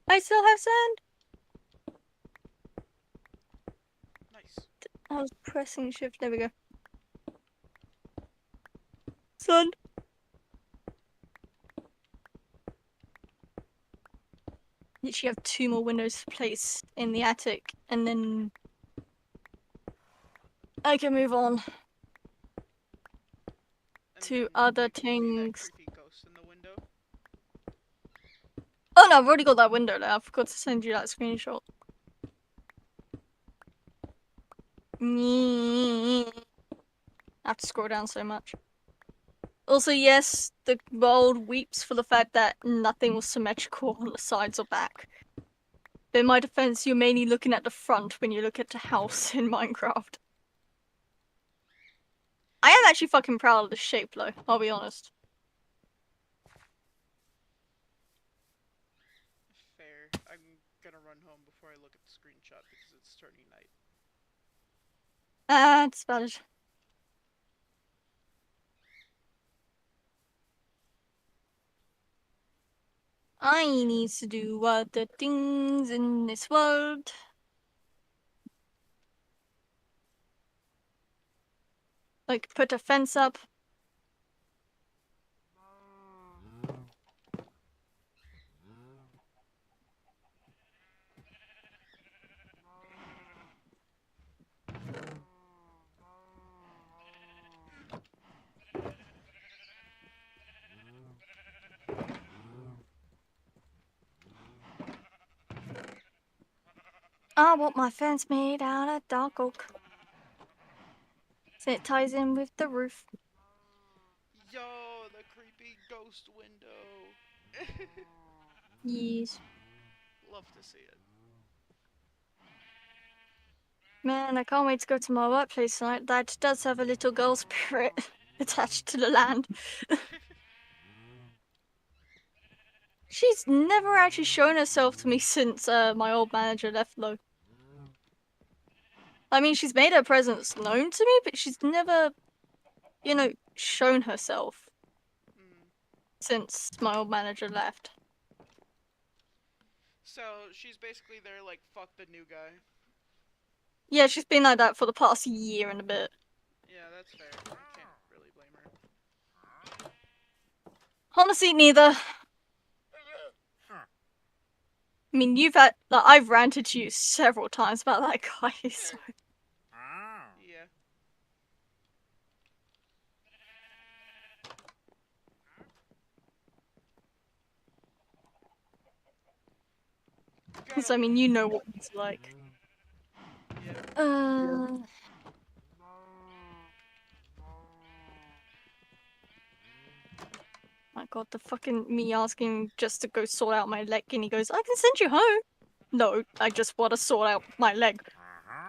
I still have sand. pressing shift. There we go. Son. Literally have 2 more windows to place in the attic, and then I can move on And to then other we can see that things. creepy ghost in the window. Oh no, I've already got that window there. I forgot to send you that screenshot. I have to scroll down so much. Also, yes, the world weeps for the fact that nothing was symmetrical on the sides or back. But in my defense, you're mainly looking at the front when you look at the house in Minecraft. I am actually fucking proud of the shape though, I'll be honest. Fair. I'm gonna run home before I look at the screenshot because it's turning night. That's valid. I need to do other things in this world. Like put a fence up. I want my fence made out of dark oak. So it ties in with the roof. Yo, the creepy ghost window. Yes. Love to see it. Man, I can't wait to go to my workplace tonight. That does have a little girl spirit attached to the land. She's never actually shown herself to me since my old manager left though. I mean, she's made her presence known to me, but she's never, you know, shown herself since my old manager left. So she's basically there like, fuck the new guy. Yeah, she's been like that for the past year and a bit. Yeah, that's fair. I can't really blame her. Honestly, neither. I mean, you've had, like, I've ranted to you several times about that guy, so. Yeah. Because, I mean, you know what he's like. Yeah. My god, the fucking me asking just to go sort out my leg, and he goes, I can send you home. No, I just want to sort out my leg.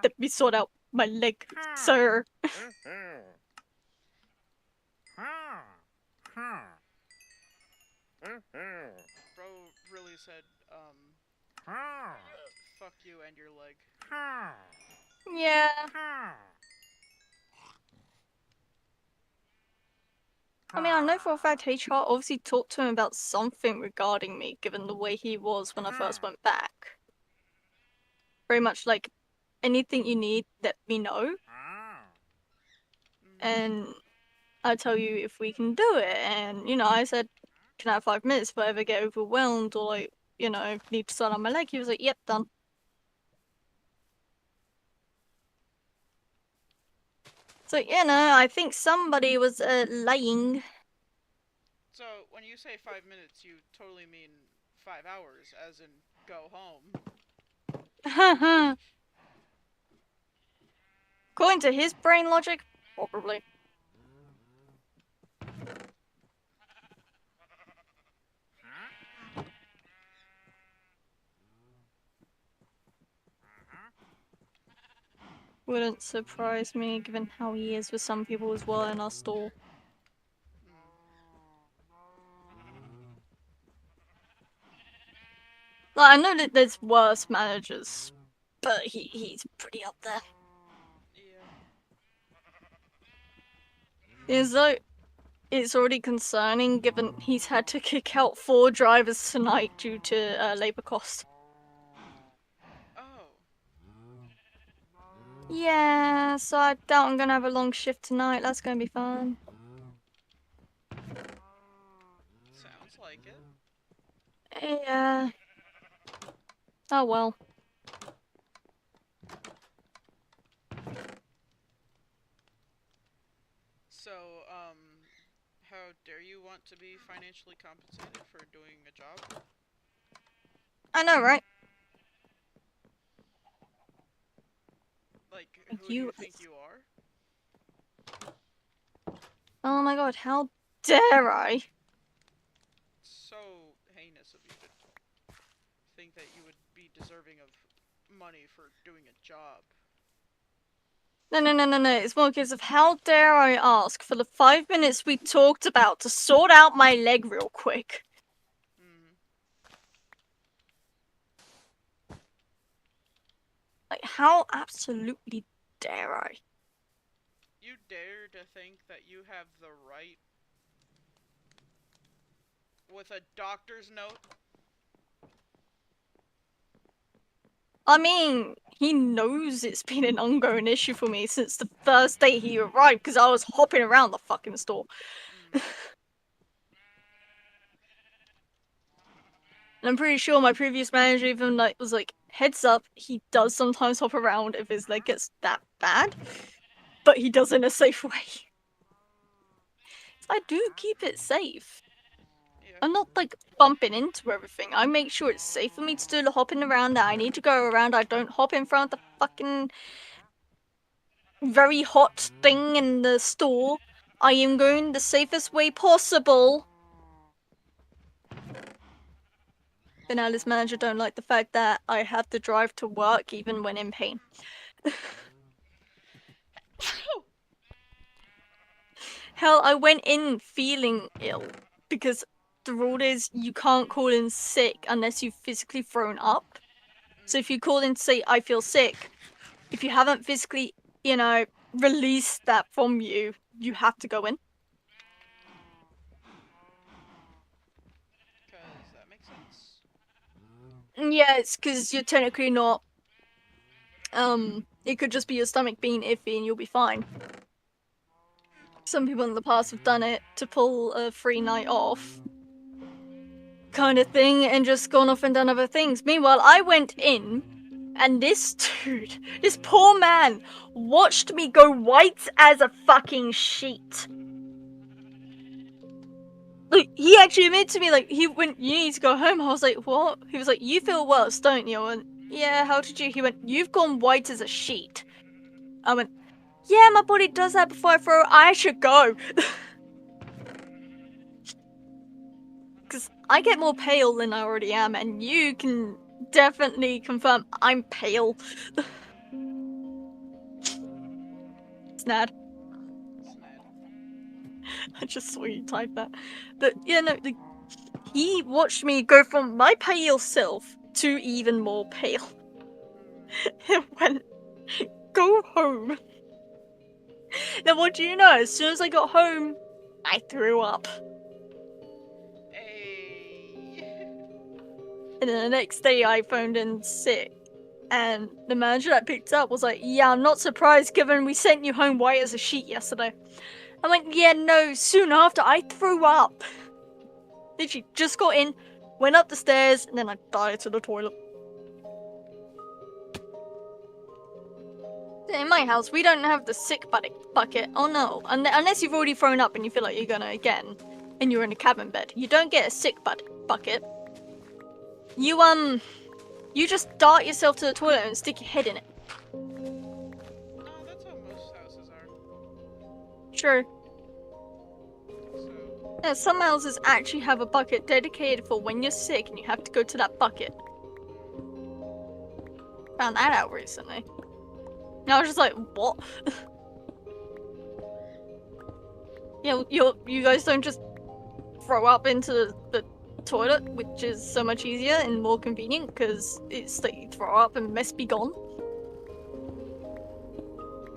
Let me sort out my leg, sir. Bro really said, fuck you and your leg. Yeah. I mean, I know for a fact HR obviously talked to him about something regarding me, given the way he was when I first went back. Very much like, anything you need, let me know. And I'll tell you if we can do it. And, you know, I said, can I have 5 minutes if I ever get overwhelmed or, like, you know, need to start on my leg? He was like, yep, done. So, you know, I think somebody was lying. So, when you say 5 minutes, you totally mean 5 hours, as in go home. According to his brain logic, probably. Wouldn't surprise me, given how he is with some people as well in our store. Like, I know that there's worse managers, but he's pretty up there. Is though it's already concerning, given he's had to kick out 4 drivers tonight due to labor costs. Oh. Yeah, so I doubt I'm gonna have a long shift tonight. That's gonna be fun. Sounds like it. Yeah. Oh well. So, how dare you want to be financially compensated for doing a job? I know, right? Like, who do you You. think you are? Oh my god, how dare I? So heinous of you to think that you would be deserving of money for doing a job. No, no, no, no, no. It's more a case of how dare I ask for the 5 minutes we talked about to sort out my leg real quick. Mm. Like, how absolutely dare I? You dare to think that you have the right with a doctor's note? I mean, he knows it's been an ongoing issue for me since the first day he arrived because I was hopping around the fucking store. Mm. And I'm pretty sure my previous manager even was like, heads up, he does sometimes hop around if his leg gets that bad, but he does it in a safe way. I do keep it safe. Yeah. I'm not like bumping into everything. I make sure it's safe for me to do the hopping around that I need to go around. I don't hop in front of the fucking very hot thing in the store. I am going the safest way possible. But now this manager don't like the fact that I have to drive to work even when in pain. Hell, I went in feeling ill because the rule is you can't call in sick unless you've physically thrown up. So if you call in to say, I feel sick, if you haven't physically, released that from you, you have to go in. Because that makes sense. Yeah, it's because you're technically not. It could just be your stomach being iffy and you'll be fine. Some people in the past have done it to pull a free night off kind of thing and just gone off and done other things. Meanwhile, I went in and this dude, this poor man, watched me go white as a fucking sheet. Like, he actually admitted to me, like, he went, you need to go home. I was like, what? He was like, you feel worse, don't you? I went, yeah, how did you? He went, you've gone white as a sheet. I went, yeah, my body does that before I throw. I should go. Because I get more pale than I already am, and you can definitely confirm I'm pale. Snad. Snad. I just saw you type that. But yeah, no, he watched me go from my pale self to even more pale. And went, go home. Now, what do you know? As soon as I got home, I threw up. Hey. And then the next day, I phoned in sick. And the manager that picked up was like, yeah, I'm not surprised given we sent you home white as a sheet yesterday. I went, yeah, no, soon after, I threw up. Literally, just got in, went up the stairs, and then I died to the toilet. In my house, we don't have the sick bucket. Oh no. Unless you've already thrown up and you feel like you're gonna again, and you're in a cabin bed. You don't get a sick bucket. You just dart yourself to the toilet and stick your head in it. No, that's how most houses are. Sure. So. Yeah, some houses actually have a bucket dedicated for when you're sick and you have to go to that bucket. Found that out recently. And I was just like, what? Yeah, you guys don't just throw up into the toilet, which is so much easier and more convenient because it's that you throw up and mess be gone.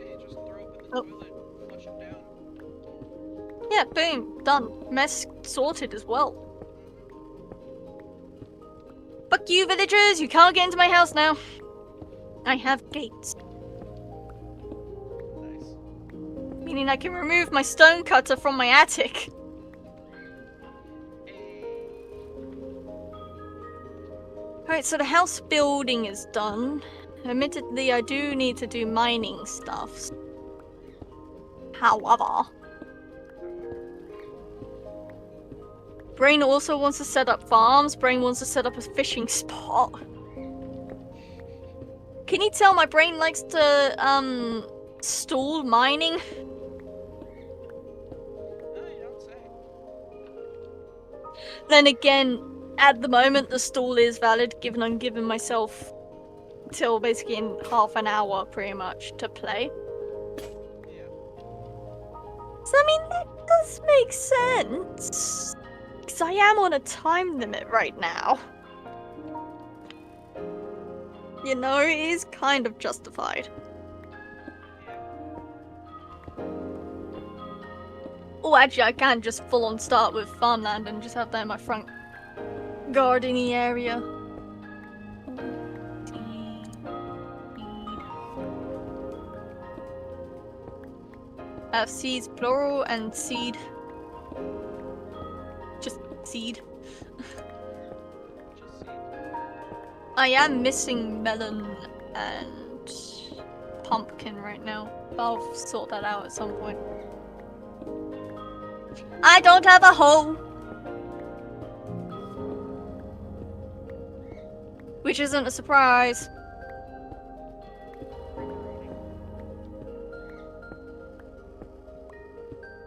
Hey, just throw up in the toilet, flush it down. Yeah, boom, done. Mess sorted as well. Fuck you, villagers! You can't get into my house now. I have gates. I can remove my stone cutter from my attic. Alright, so the house building is done. Admittedly, I do need to do mining stuff. However, Brain also wants to set up farms. Brain wants to set up a fishing spot. Can you tell my brain likes to, stall mining? No, you don't say. Then again, at the moment, the stall is valid, given I'm giving myself till basically in half an hour, pretty much, to play. Yeah. So, I mean, that does make sense. Because I am on a time limit right now. You know, it is kind of justified. Oh, actually, I can just full on start with farmland and just have that in my front gardening area. I have seeds plural and seed. Just seed. Just see. I am missing melon and pumpkin right now. But I'll sort that out at some point. I don't have a hoe! Which isn't a surprise.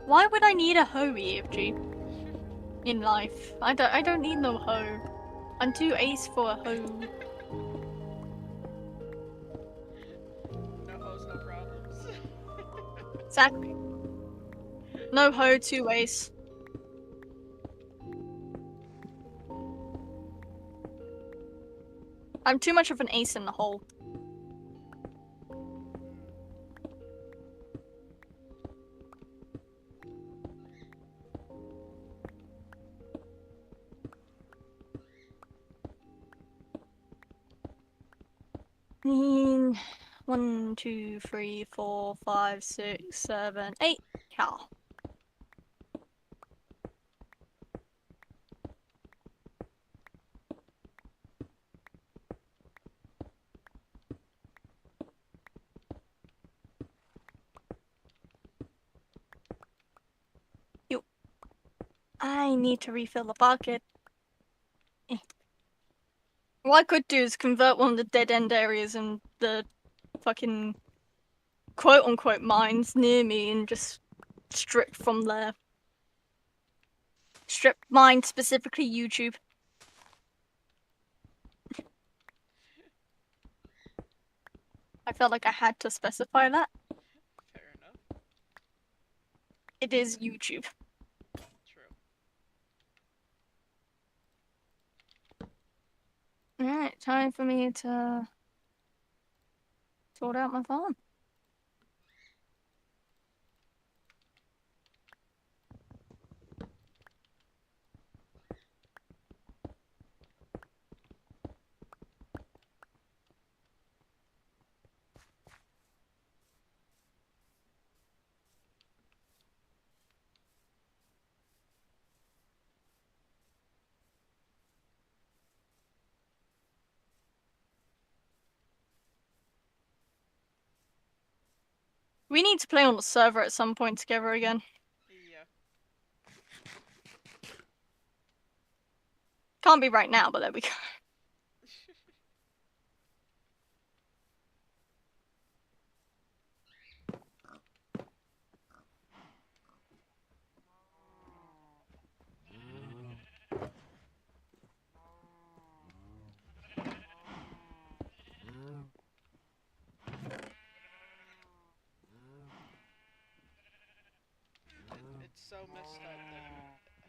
Why would I need a hoe, EFG? In life. I don't need no hoe. I'm too ace for a hoe. No hoes, no problems. Exactly. No hoe, two ace. I'm too much of an ace in the hole. One, two, three, 4, 5, 6, 7, 8 cow. I need to refill the bucket. What I could do is convert one of the dead end areas in the fucking quote unquote mines near me and just strip from there. Strip mine, specifically YouTube. I felt like I had to specify that. Fair enough. It is YouTube. True. Alright, time for me to sort out my farm. We need to play on the server at some point together again. Yeah. Can't be right now, but there we go. It's so messed up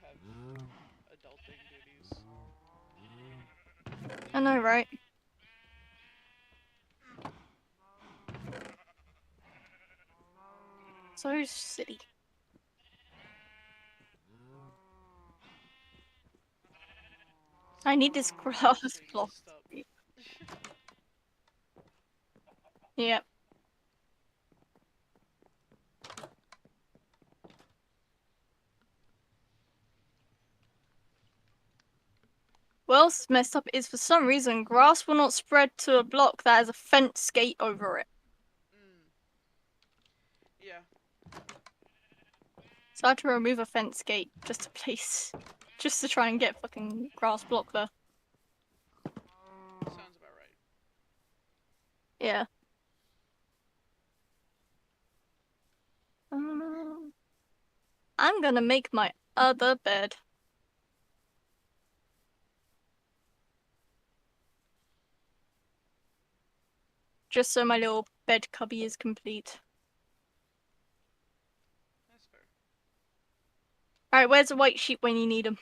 that we have adulting duties. I know, right? So city. I need this grass Just block. messed up. Yep. What else is messed up is for some reason grass will not spread to a block that has a fence gate over it. Yeah. So I had to remove a fence gate just to try and get fucking grass block there. Sounds about right. Yeah. I'm gonna make my other bed. Just so my little bed cubby is complete. That's fair. Alright, where's the white sheep when you need them?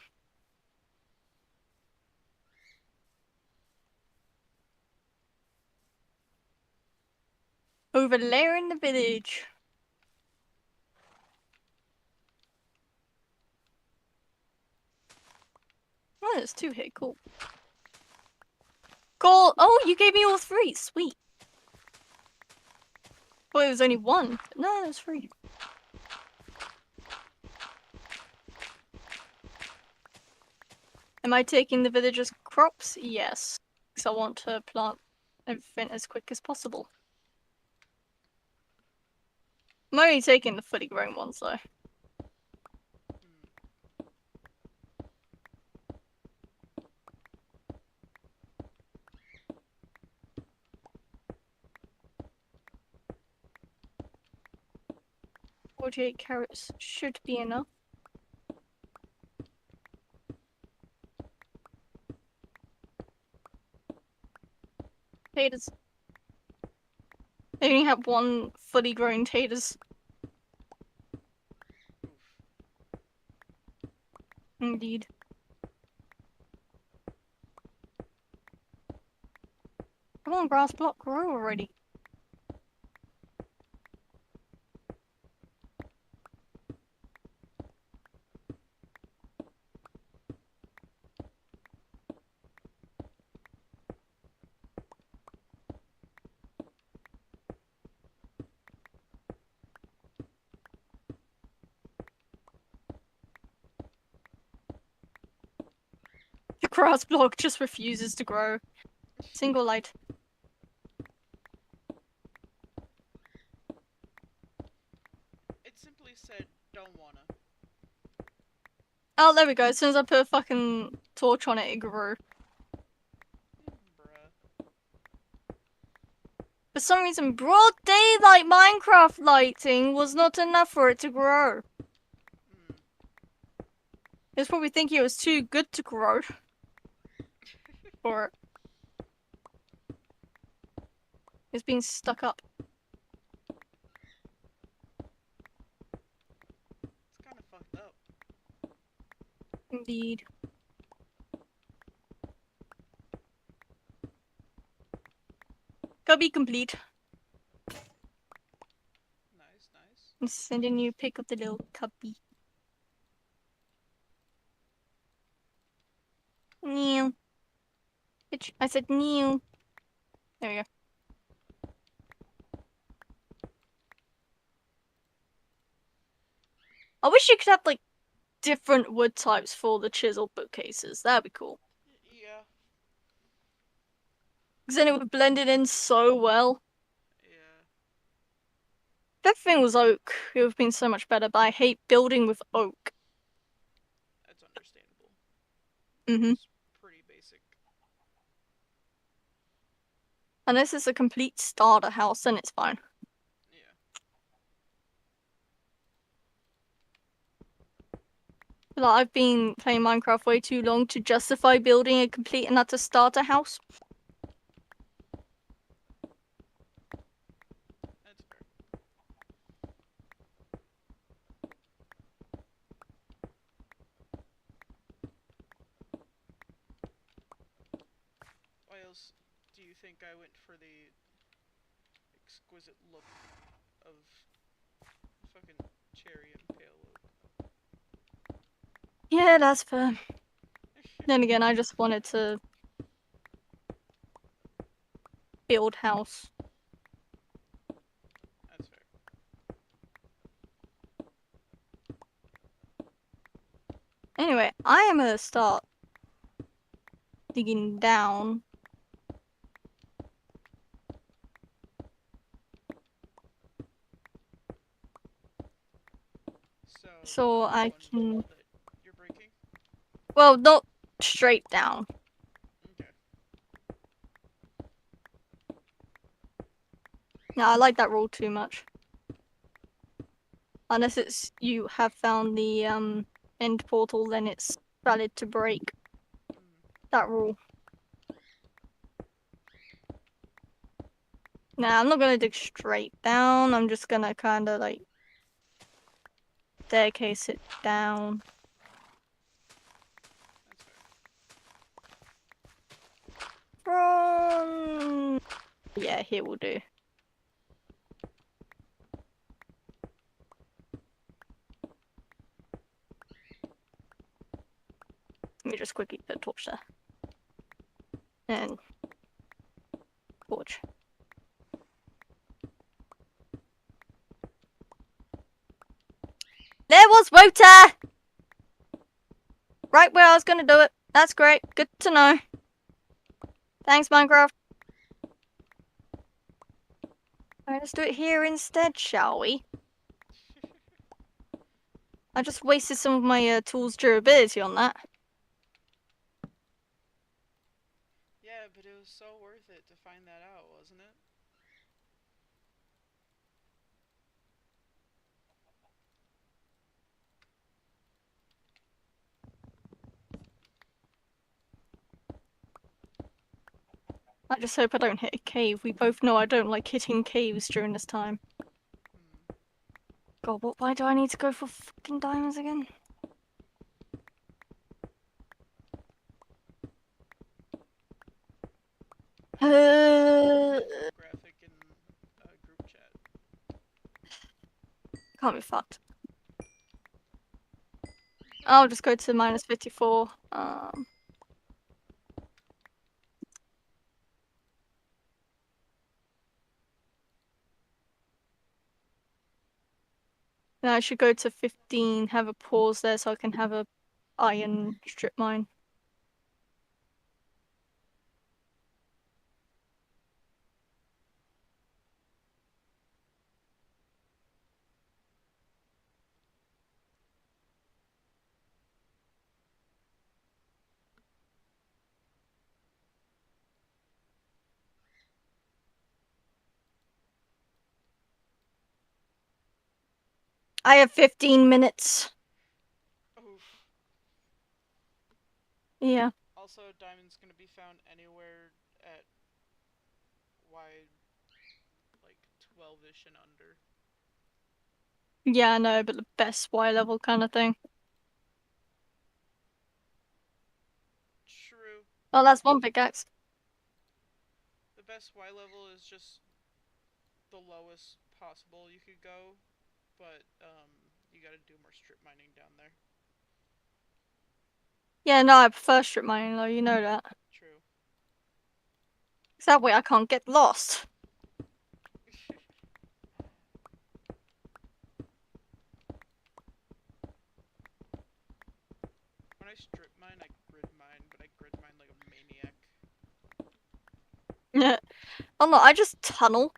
Over there in the village. Oh, there's 2 here, cool. Cool! Oh, you gave me all 3, sweet. Well, it was only 1, but no, there's 3. Am I taking the villagers' crops? Yes. Because I want to plant everything as quick as possible. I'm only taking the fully grown ones though. Mm. 48 carrots should be enough. Taters. They only have 1 fully grown taters. Indeed. Come on, grass block, grow already. The grass block just refuses to grow. Single light. It simply said, don't wanna. Oh, there we go. As soon as I put a fucking torch on it, it grew. Bruh. For some reason, broad daylight Minecraft lighting was not enough for it to grow. It was probably thinking it was too good to grow. For it. It's being stuck up. It's kinda fucked up. Indeed. Cubby complete. Nice, nice. I'm sending you a pic of the little cubby. New. Bitch, I said new. There we go. I wish you could have like different wood types for the chisel bookcases. That'd be cool. Yeah. Because then it would blend it in so well. Yeah. If everything was oak, it would have been so much better, but I hate building with oak. That's understandable. Mm-hmm. It's pretty basic. Unless it's a complete starter house, then it's fine. Yeah. Like, I've been playing Minecraft way too long to justify building a complete and utter starter house. That's fair. Why else do you think I went for the exquisite look of fucking cherry and pale oak? Yeah, that's fair. Then again, I just wanted to build house. That's fair. Anyway, I am gonna start digging down. So The I one can, that you're breaking? well, not straight down. Okay. No, I like that rule too much. Unless it's you have found the end portal, then it's valid to break that rule. Nah, I'm not gonna dig straight down. I'm just gonna kind of like staircase it down. That's fair. From yeah, here will do. Let me just quickly put a torch there. And torch. There was water! Right where I was gonna do it. That's great. Good to know. Thanks, Minecraft. Alright, let's do it here instead, shall we? I just wasted some of my tool's durability on that. Yeah, but it was so worth it to find that out, wasn't it? I just hope I don't hit a cave. We both know I don't like hitting caves during this time. God, why do I need to go for fucking diamonds again? Graphic in group chat. Can't be fucked. I'll just go to minus 54. Then I should go to 15, have a pause there so I can have a iron strip mine. I have 15 minutes. Oof. Yeah. Also, diamond's gonna be found anywhere at wide, like 12-ish and under. Yeah, I know, but the best Y level kind of thing. True. Oh, that's one pickaxe. The best Y level is just the lowest possible you could go, but you gotta do more strip mining down there. Yeah, no, I prefer strip mining though, you know that. True. Because that way I can't get lost. When I strip mine, I grid mine, but I grid mine like a maniac. Oh no, I just tunnel.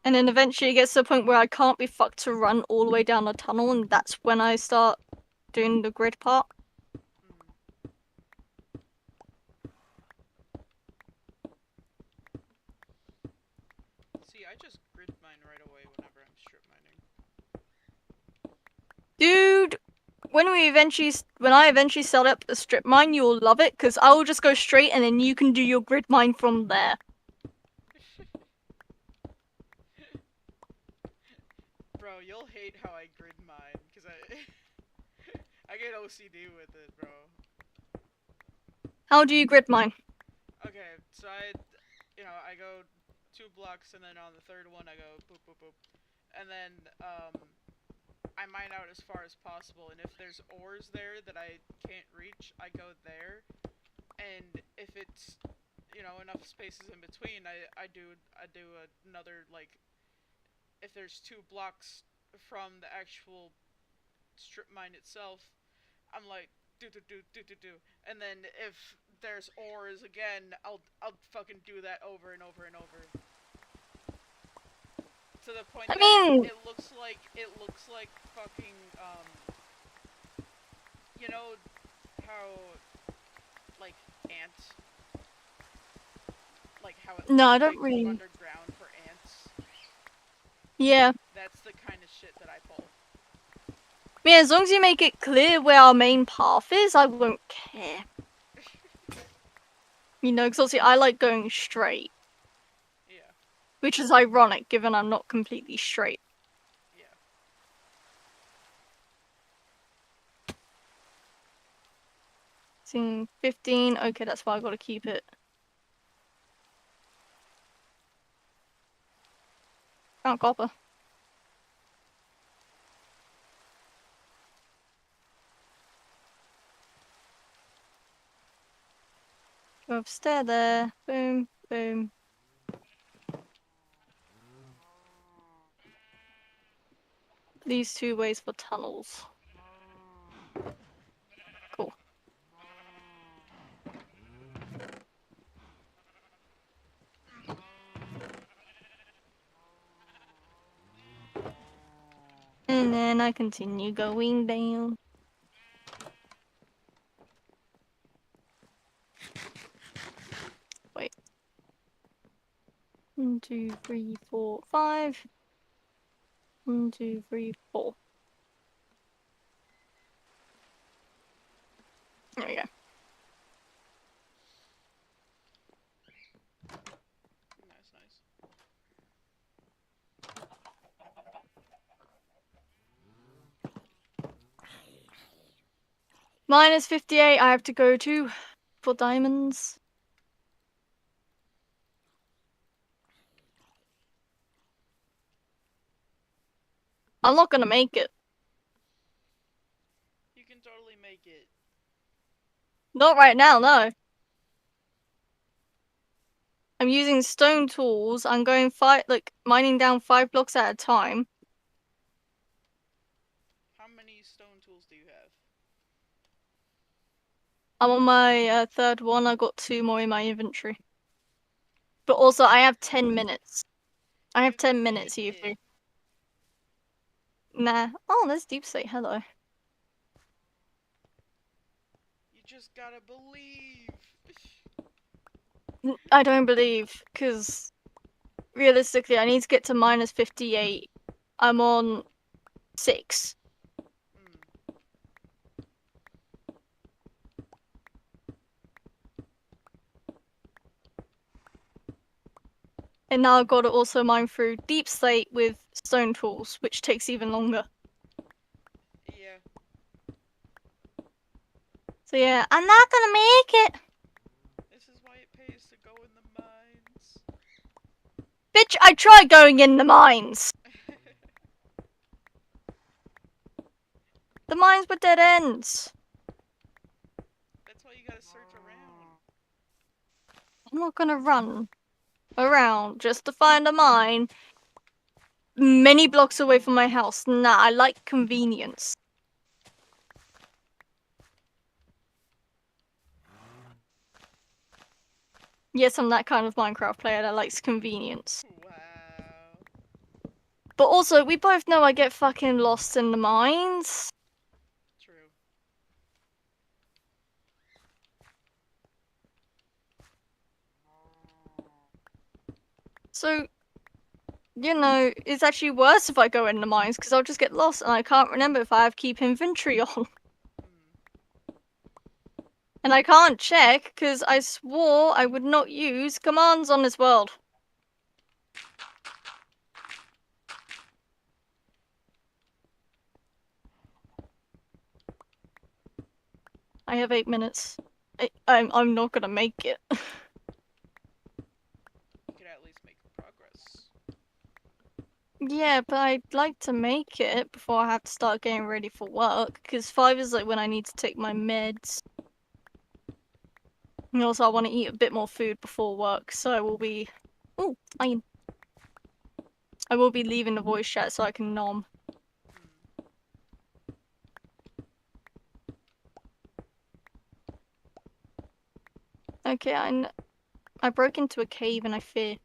And then eventually it gets to the point where I can't be fucked to run all the way down the tunnel, and that's when I start doing the grid part. See, I just grid mine right away whenever I'm strip mining. Dude, when I eventually set up a strip mine, you'll love it, because I will just go straight and then you can do your grid mine from there. Bro, you'll hate how I grid mine, because I get OCD with it, bro. How do you grid mine? Okay, so I go 2 blocks, and then on the third one I go boop boop boop, and then I mine out as far as possible. And if there's ores there that I can't reach, I go there. And if it's enough spaces in between, I do another, like, if there's 2 blocks from the actual strip mine itself, I'm like do do do do do do, and then if there's ores again, I'll fucking do that over and over and over. To the point I that mean, it looks like fucking you know how like ants, like how it no, looks I don't like really. underground for ants. Yeah. That's the kind of shit that I pull. Yeah, as long as you make it clear where our main path is, I won't care. You know, because obviously I like going straight. Yeah. Which is ironic, given I'm not completely straight. Yeah. Seeing 15, okay, that's why I gotta keep it. Oh, copper. Go upstairs there. Boom, boom. These 2 ways for tunnels. Cool. And then I continue going down. Wait. 1, 2, 3, 4, 5. 1, 2, 3, 4. There we go. Nice, nice. Minus 58, I have to go to for diamonds. I'm not gonna make it. You can totally make it. Not right now, no. I'm using stone tools. I'm going mining down 5 blocks at a time. How many stone tools do you have? I'm on my 3rd one. I got 2 more in my inventory. But also, I have 10 minutes. I have You 10 can minutes, make you it. Nah. Oh, there's Deep Slate. Hello. You just gotta believe. I don't believe, because realistically, I need to get to minus 58. I'm on 6. And now I've got to also mine through Deep Slate with stone tools, which takes even longer. Yeah. So yeah, I'm not gonna make it! This is why it pays to go in the mines. Bitch, I tried going in the mines! The mines were dead ends! That's why you gotta search around. I'm not gonna run around just to find a mine many blocks away from my house. Nah, I like convenience. Yes, I'm that kind of Minecraft player that likes convenience. Wow. But also, we both know I get fucking lost in the mines. True. So, you know, it's actually worse if I go in the mines, because I'll just get lost and I can't remember if I have keep inventory on. And I can't check, because I swore I would not use commands on this world. I have 8 minutes. I'm not gonna make it. You could at least make progress. Yeah, but I'd like to make it before I have to start getting ready for work, because 5 is like when I need to take my meds. And also, I want to eat a bit more food before work, so I will be... Ooh, I will be leaving the voice chat so I can nom. Okay, I broke into a cave and I fear.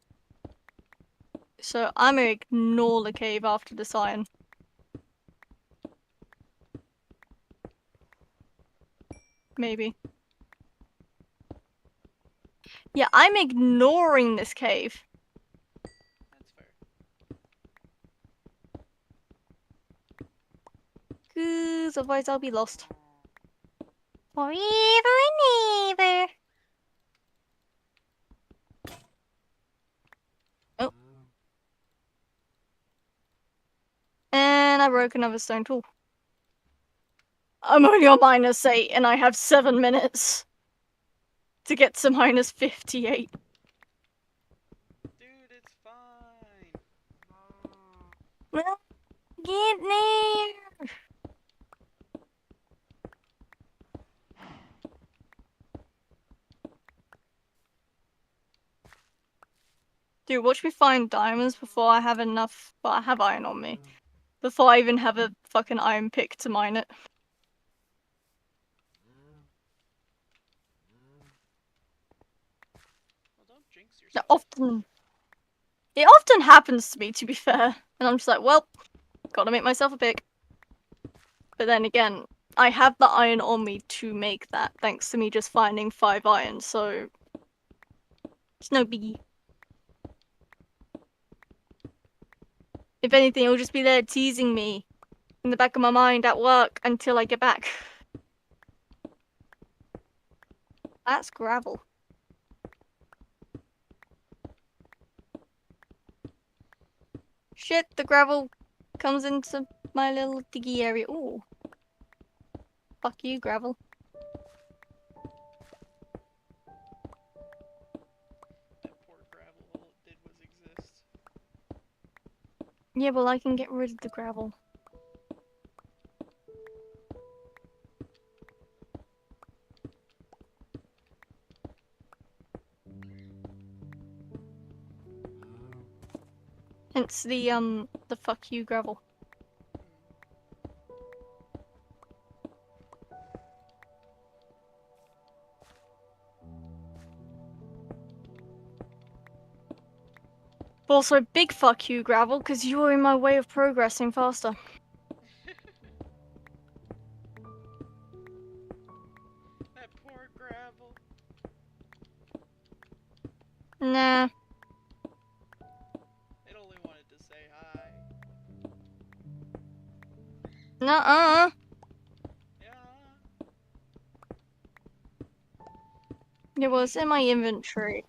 So I'm gonna ignore the cave after this iron. Maybe. Yeah, I'm ignoring this cave. That's fair. Cause otherwise I'll be lost. Forever and ever. Oh. And I broke another stone tool. I'm only on -8 and I have 7 minutes to get to -58. Dude, it's fine. Well, get there. Dude, watch me find diamonds before I have enough. Well, I have iron on me. Before I even have a fucking iron pick to mine it. Well, don't jinx It yourself. often happens to me, to be fair. And I'm just like, well, gotta make myself a pick. But then again, I have the iron on me to make that, thanks to me just finding 5 iron, so it's no biggie. If anything, it'll just be there teasing me in the back of my mind at work until I get back. That's gravel. Shit, the gravel comes into my little diggy area. Ooh. Fuck you, gravel. That poor gravel, all it did was exist. Yeah, well, I can get rid of the gravel. Hence the fuck you gravel. But also, big fuck you gravel, because you are in my way of progressing faster. That poor gravel. Nah. It only wanted to say hi. Nuh-uh. Yeah. It was in my inventory.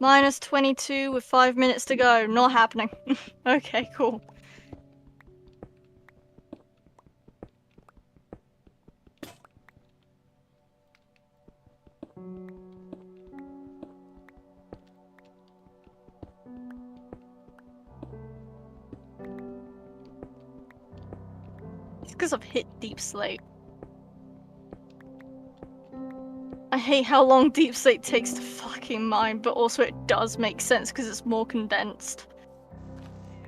-22 with 5 minutes to go. Not happening. Okay, cool. It's because I've hit deep slate. I hate how long deep slate takes to fucking mine, but also it does make sense because it's more condensed. Yeah.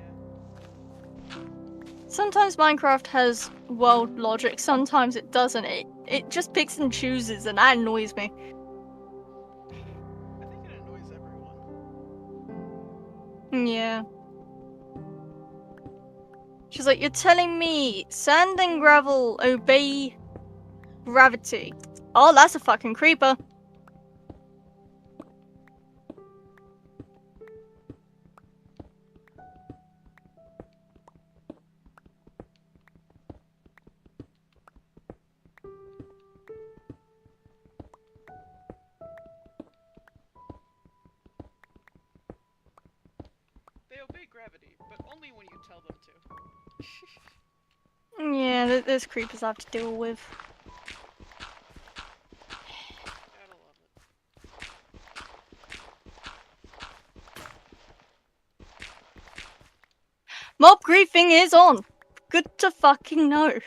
Sometimes Minecraft has world logic, sometimes it doesn't. It just picks and chooses, and that annoys me. I think it annoys everyone. Yeah. She's like, you're telling me sand and gravel obey gravity. Oh, that's a fucking creeper. They obey gravity, but only when you tell them to. Yeah, there's creepers I have to deal with. Gotta love it. Mob griefing is on. Good to fucking know.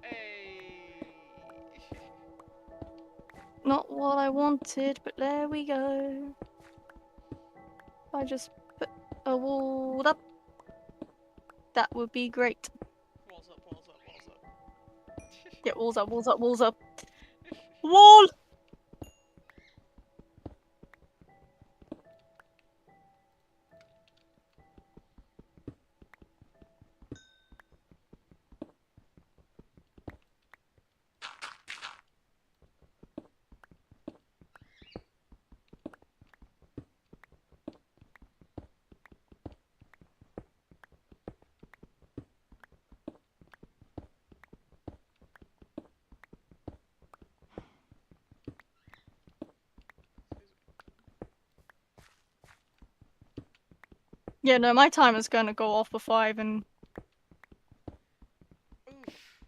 Hey. Not what I wanted, but there we go. I just put a wall up. That would be great. Walls up, walls up, walls up. Yeah, walls up, walls up, walls up. Wall! Yeah, no, my timer's gonna go off before I even. Oof.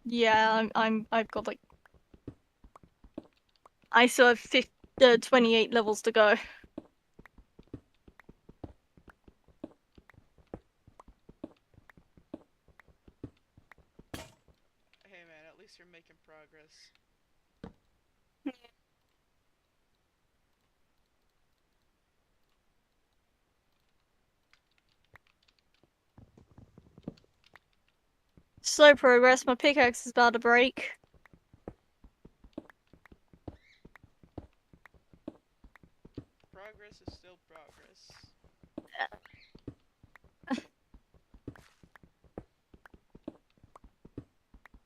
Yeah, I've got like. I still have 28 levels to go. Hey man, at least you're making progress. Slow progress, my pickaxe is about to break. Progress is still progress.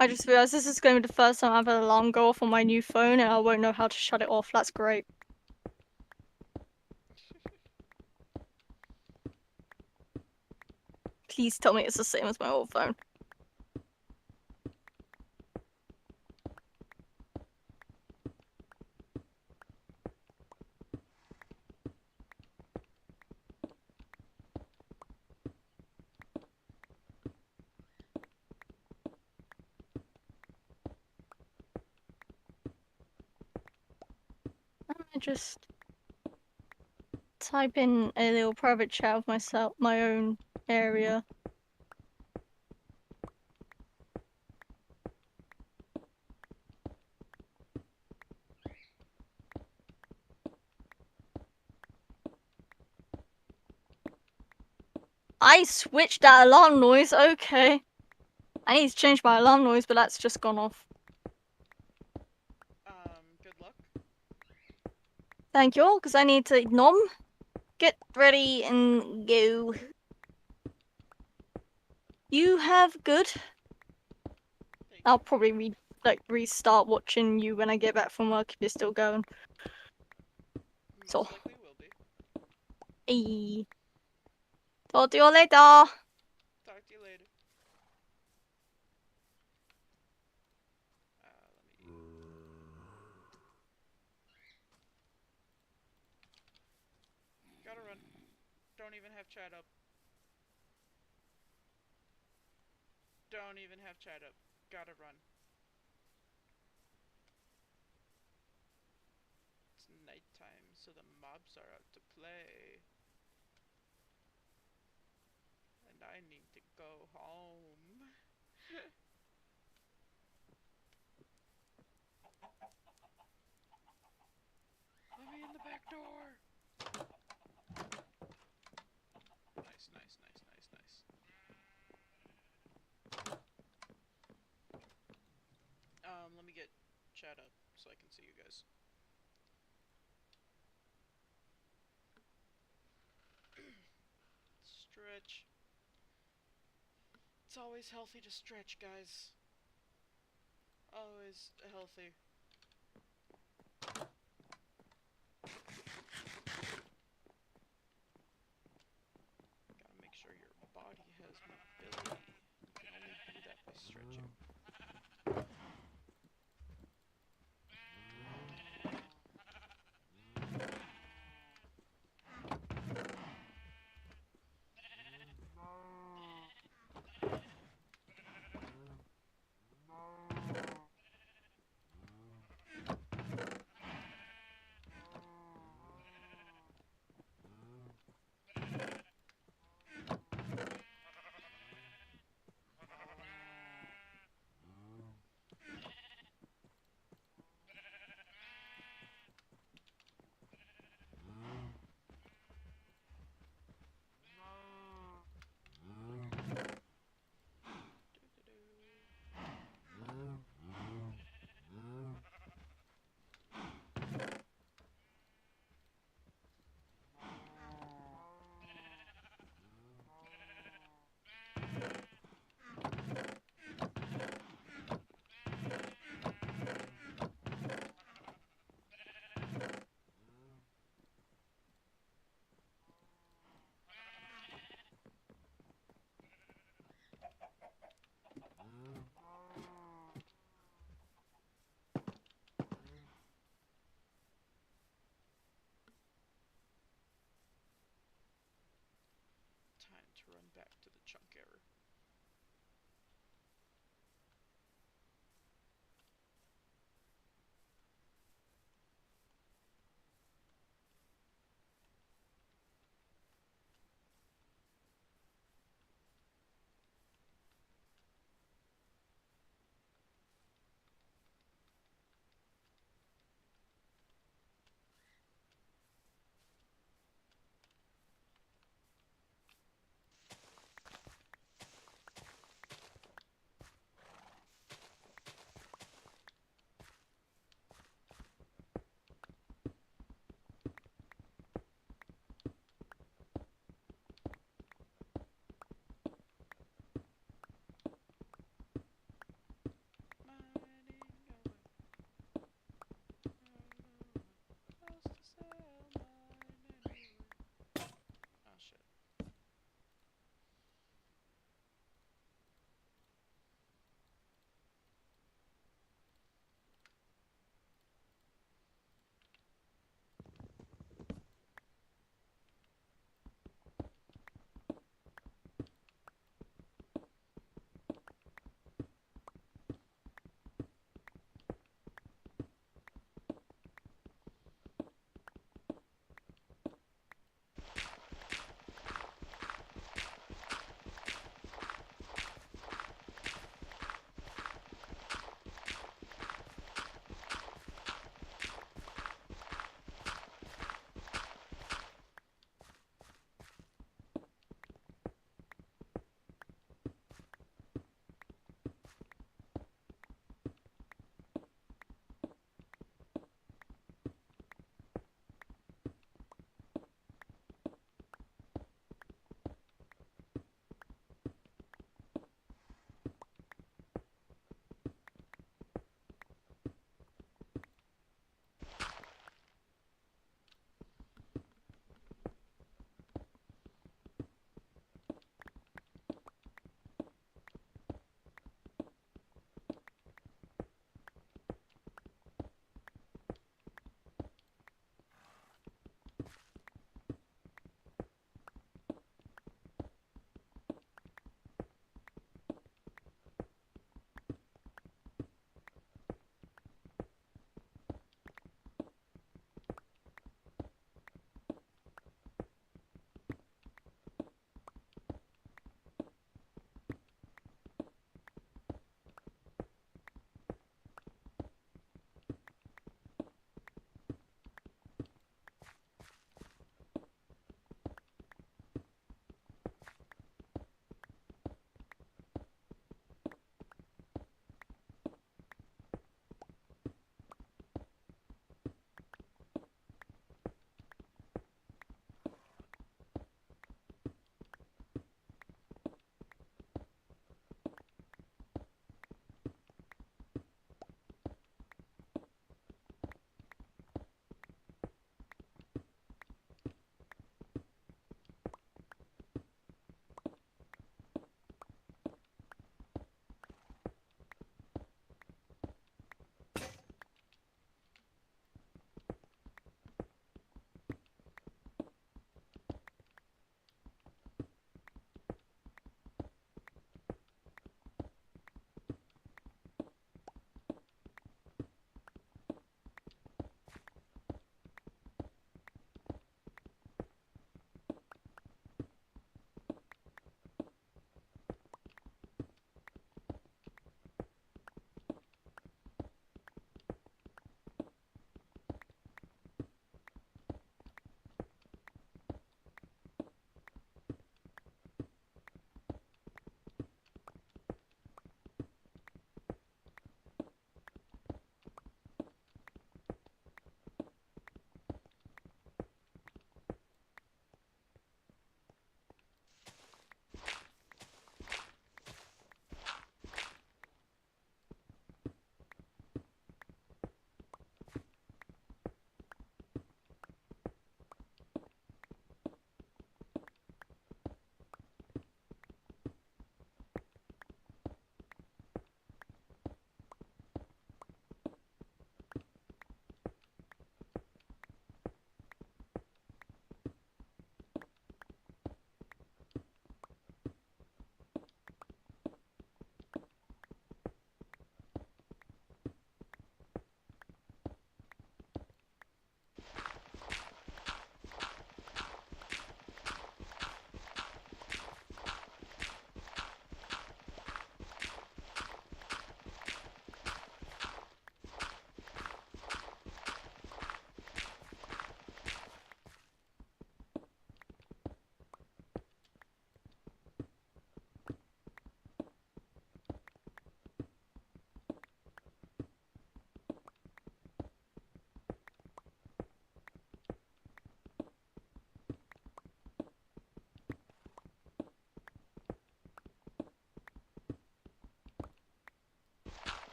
I just realized this is going to be the first time I've had an alarm go off on my new phone and I won't know how to shut it off. That's great. Please tell me it's the same as my old phone. I just type in a little private chat of myself, my own area. I switched that alarm noise, okay. I need to change my alarm noise, but that's just gone off. Good luck. Thank you all, because I need to nom, get ready, and go. You have good. Thank I'll you. probably restart watching you when I get back from work if you're still going. So, Most likely will be. hey. Talk to you all later. Talk to you later. Let me. Gotta run. Don't even have chat up. Don't even have chat up. Gotta run. It's nighttime, so the mobs are out to play. And I need to go home. Let me in the back door! Nice, nice, nice, nice, nice. Let me get chat up so I can see you guys. Stretch. It's always healthy to stretch, guys. Always healthy. Gotta make sure your body has mobility. You can only do that by stretching.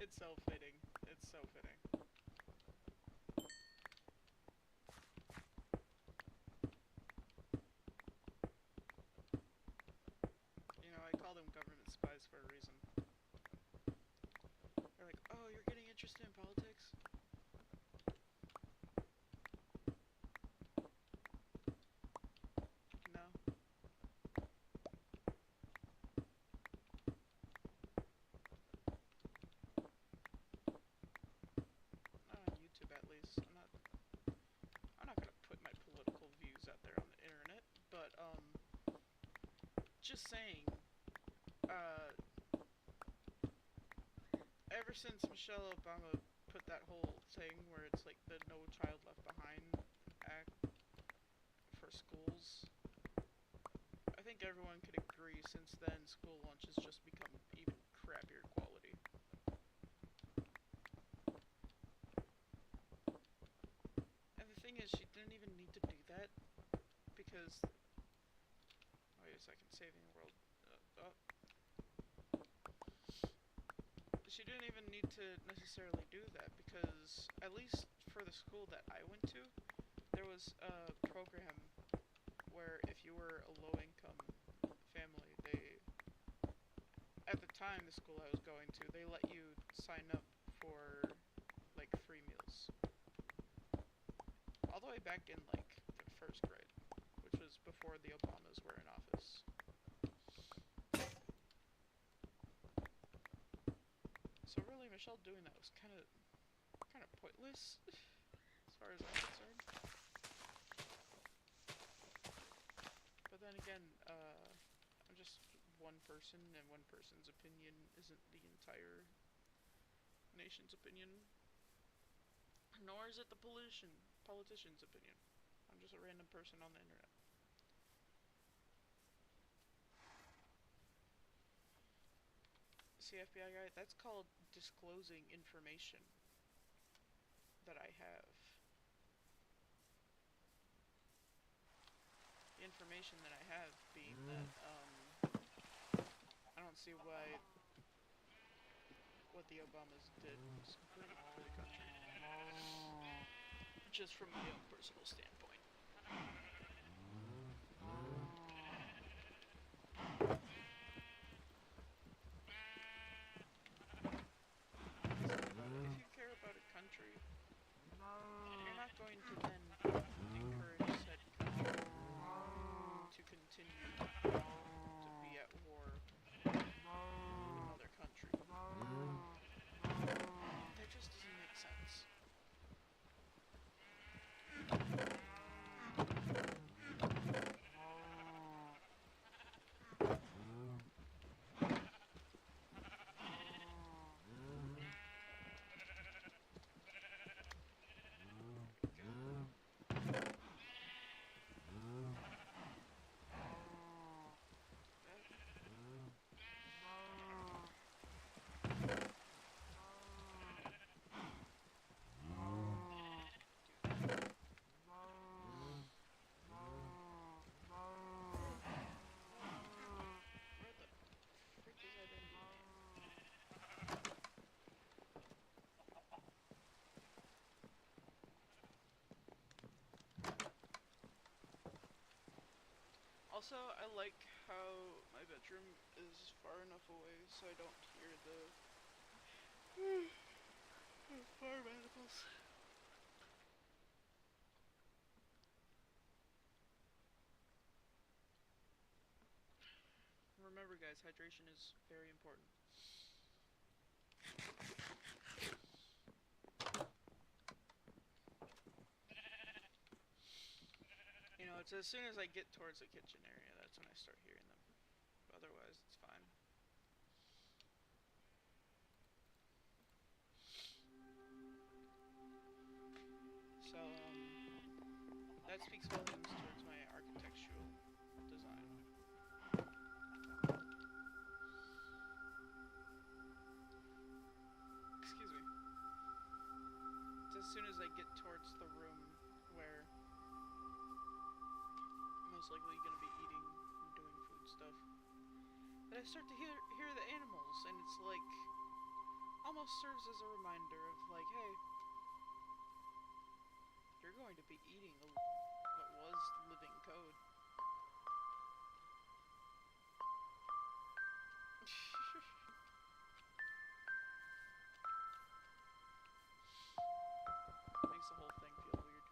It's so fitting. It's so fitting. You know, I call them government spies for a reason. They're like, oh, you're getting interested in politics? No. Not on YouTube, at least. I'm not gonna put my political views out there on the internet, but, just saying, ever since Michelle Obama put that whole thing where it's like the No Child Left Behind Act for schools, I think everyone could agree since then school lunch has just become even crappier quality. And the thing is, she didn't even need to do that because... Wait a second, saving the world. She didn't even need to necessarily do that because, at least for the school that I went to, there was a program where if you were a low-income family, at the time, the school I was going to, they let you sign up for, like, free meals. All the way back in, like, the first grade, which was before the Obamas were in office. So really, Michelle doing that was kind of pointless, as far as I'm concerned. But then again, I'm just one person, and one person's opinion isn't the entire nation's opinion. Nor is it the politician's opinion. I'm just a random person on the internet. See, FBI guy, that's called disclosing information that I have. The information that I have being that, I don't see what the Obamas did was great for the country. Just from my own personal standpoint. If you care about a country, you're not going to then encourage said country to continue to be at war with another country. That just doesn't make sense. Where the frick is that Indian man? Also, I like how my bedroom is far enough away so I don't hear the farm animals. Remember guys, hydration is very important. You know, it's as soon as I get towards the kitchen area, that's when I start hearing them. Otherwise, it's fine. So, that speaks volumes towards my architectural design. Excuse me. It's as soon as I get towards the room where I'm most likely going to be eating and doing food stuff, that I start to hear the animals, and it's like, oh almost serves as a reminder of like, hey, you're going to be eating what was living code. Makes the whole thing feel weird.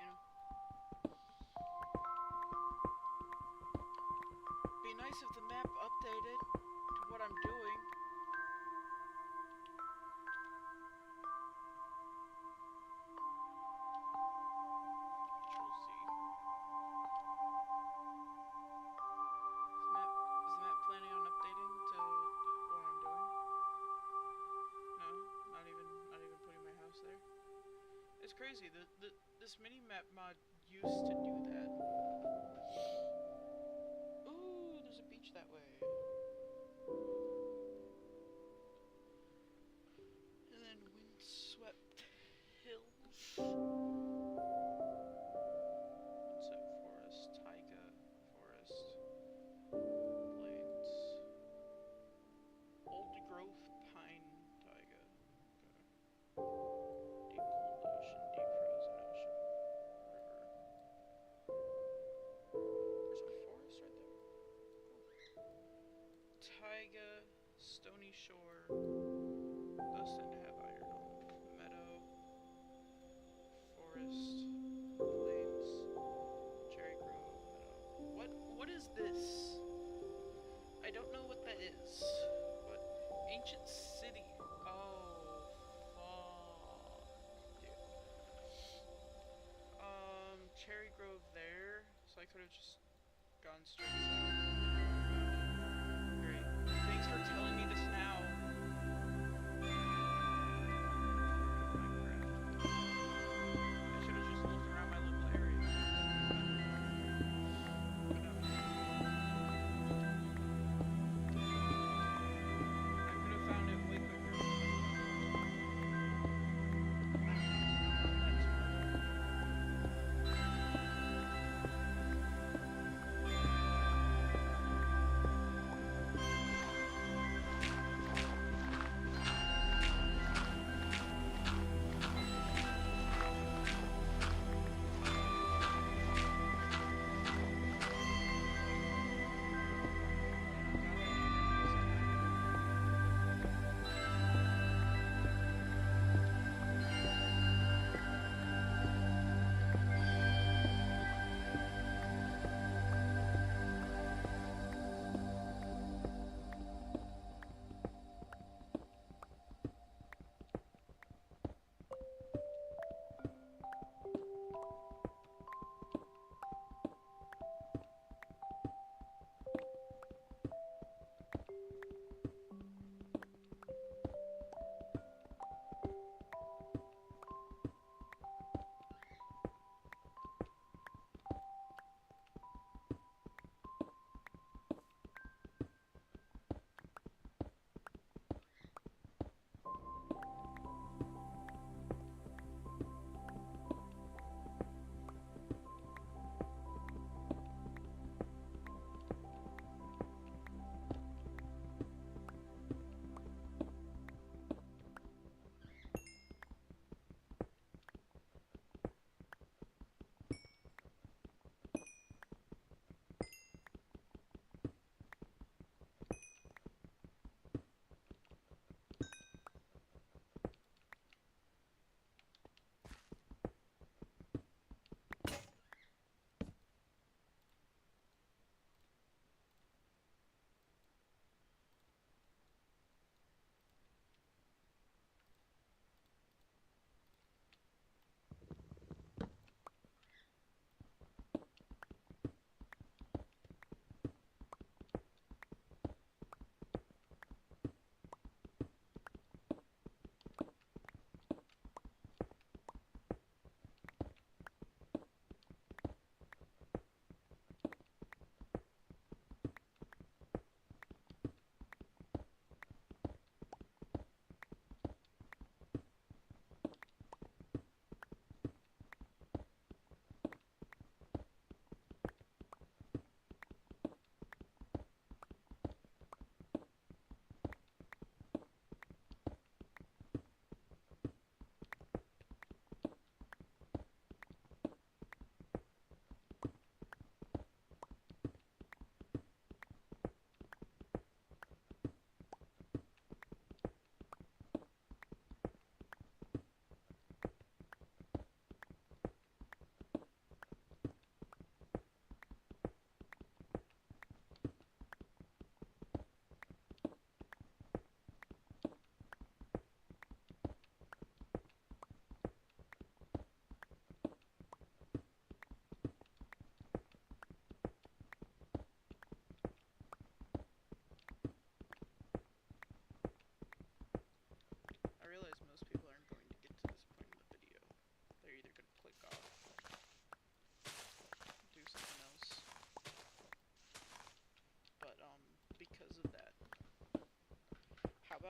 You know? Be nice if the map updated to what I'm doing. Control C. Is the map planning on updating to what I'm doing? No, not even putting my house there. It's crazy. This mini map mod used to do that. Ooh, there's a beach that way. And then windswept hills. Windswept forest, taiga forest, plains, old growth pine taiga. Okay. Deep cold ocean, deep frozen ocean, river. There's a forest right there. Cool. Taiga, stony shore. Those tend to have iron on them. Meadow, forest, plains, cherry grove, meadow. What is this? I don't know what that is. What? Ancient city. Oh, fuck. Dude. Cherry grove there. So I could have just gone straight south. Great. Thanks for telling me this now. I should have just looked around my local area. But no. I could have found it way quicker.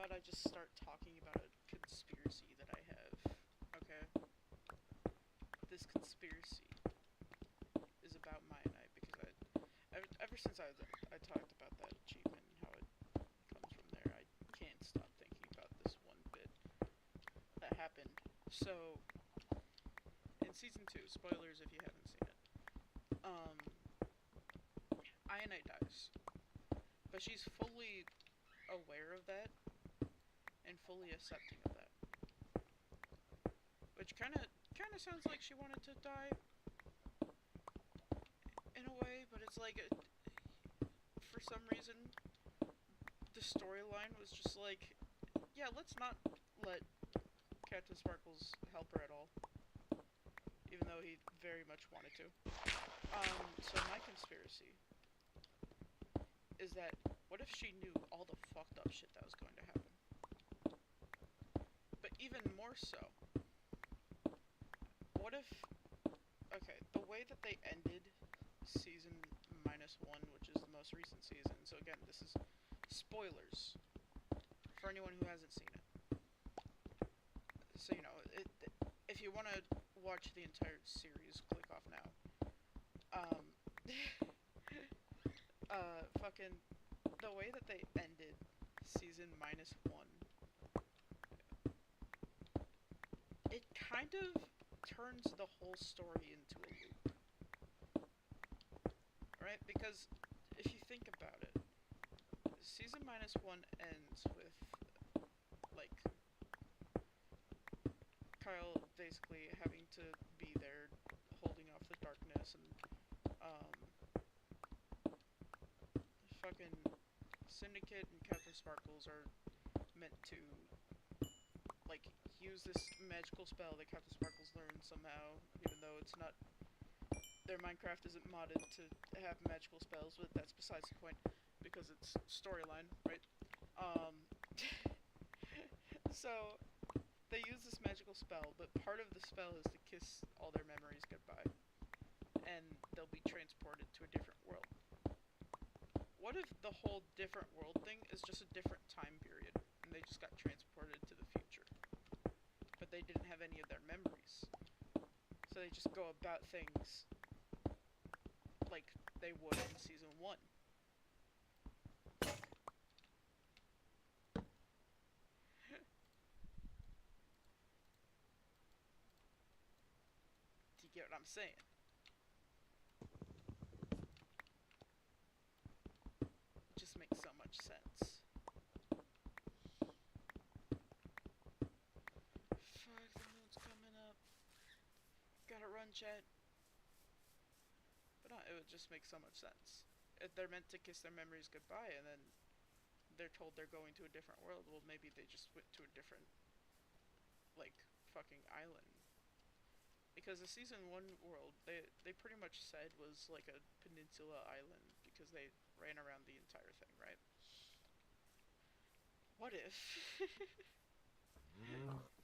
about I just start talking about a conspiracy that I have? Okay? This conspiracy is about Maya and I because ever since I talked about that achievement and how it comes from there, I can't stop thinking about this one bit that happened. So, in season 2, spoilers if you haven't seen it, Ionite dies. But she's fully aware of that and fully accepting of that. Which kinda sounds like she wanted to die in a way, but it's like for some reason the storyline was just like, yeah, let's not let Captain Sparkles help her at all. Even though he very much wanted to. So my conspiracy is that what if she knew all the fucked up shit that was going to happen? But even more so, what if, okay, the way that they ended season -1, which is the most recent season, so again, this is spoilers for anyone who hasn't seen it. So, you know, if you want to watch the entire series, click off now. Fucking, the way that they ended season -1, it kind of turns the whole story into a loop. Right? Because if you think about it, season -1 ends with, like, Kyle basically having to be there, holding off the darkness, and, fucking Syndicate and Captain Sparkles are meant to, like, use this magical spell that Captain Sparkles learned somehow, even though it's not, their Minecraft isn't modded to have magical spells, but that's besides the point, because it's storyline, right? So, they use this magical spell, but part of the spell is to kiss all their memories goodbye, and they'll be transported to a different world. What if the whole different world thing is just a different time period, and they just got transported to the future, but they didn't have any of their memories, so they just go about things like they would in season 1. Do you get what I'm saying? It just makes so much sense. Fuck, the moon's coming up. Gotta run, chat. But no, it would just make so much sense. If they're meant to kiss their memories goodbye, and then they're told they're going to a different world, well, maybe they just went to a different, like, fucking island. Because the season 1 world, they pretty much said was like a peninsula island, because they ran around the entire thing, right? What if...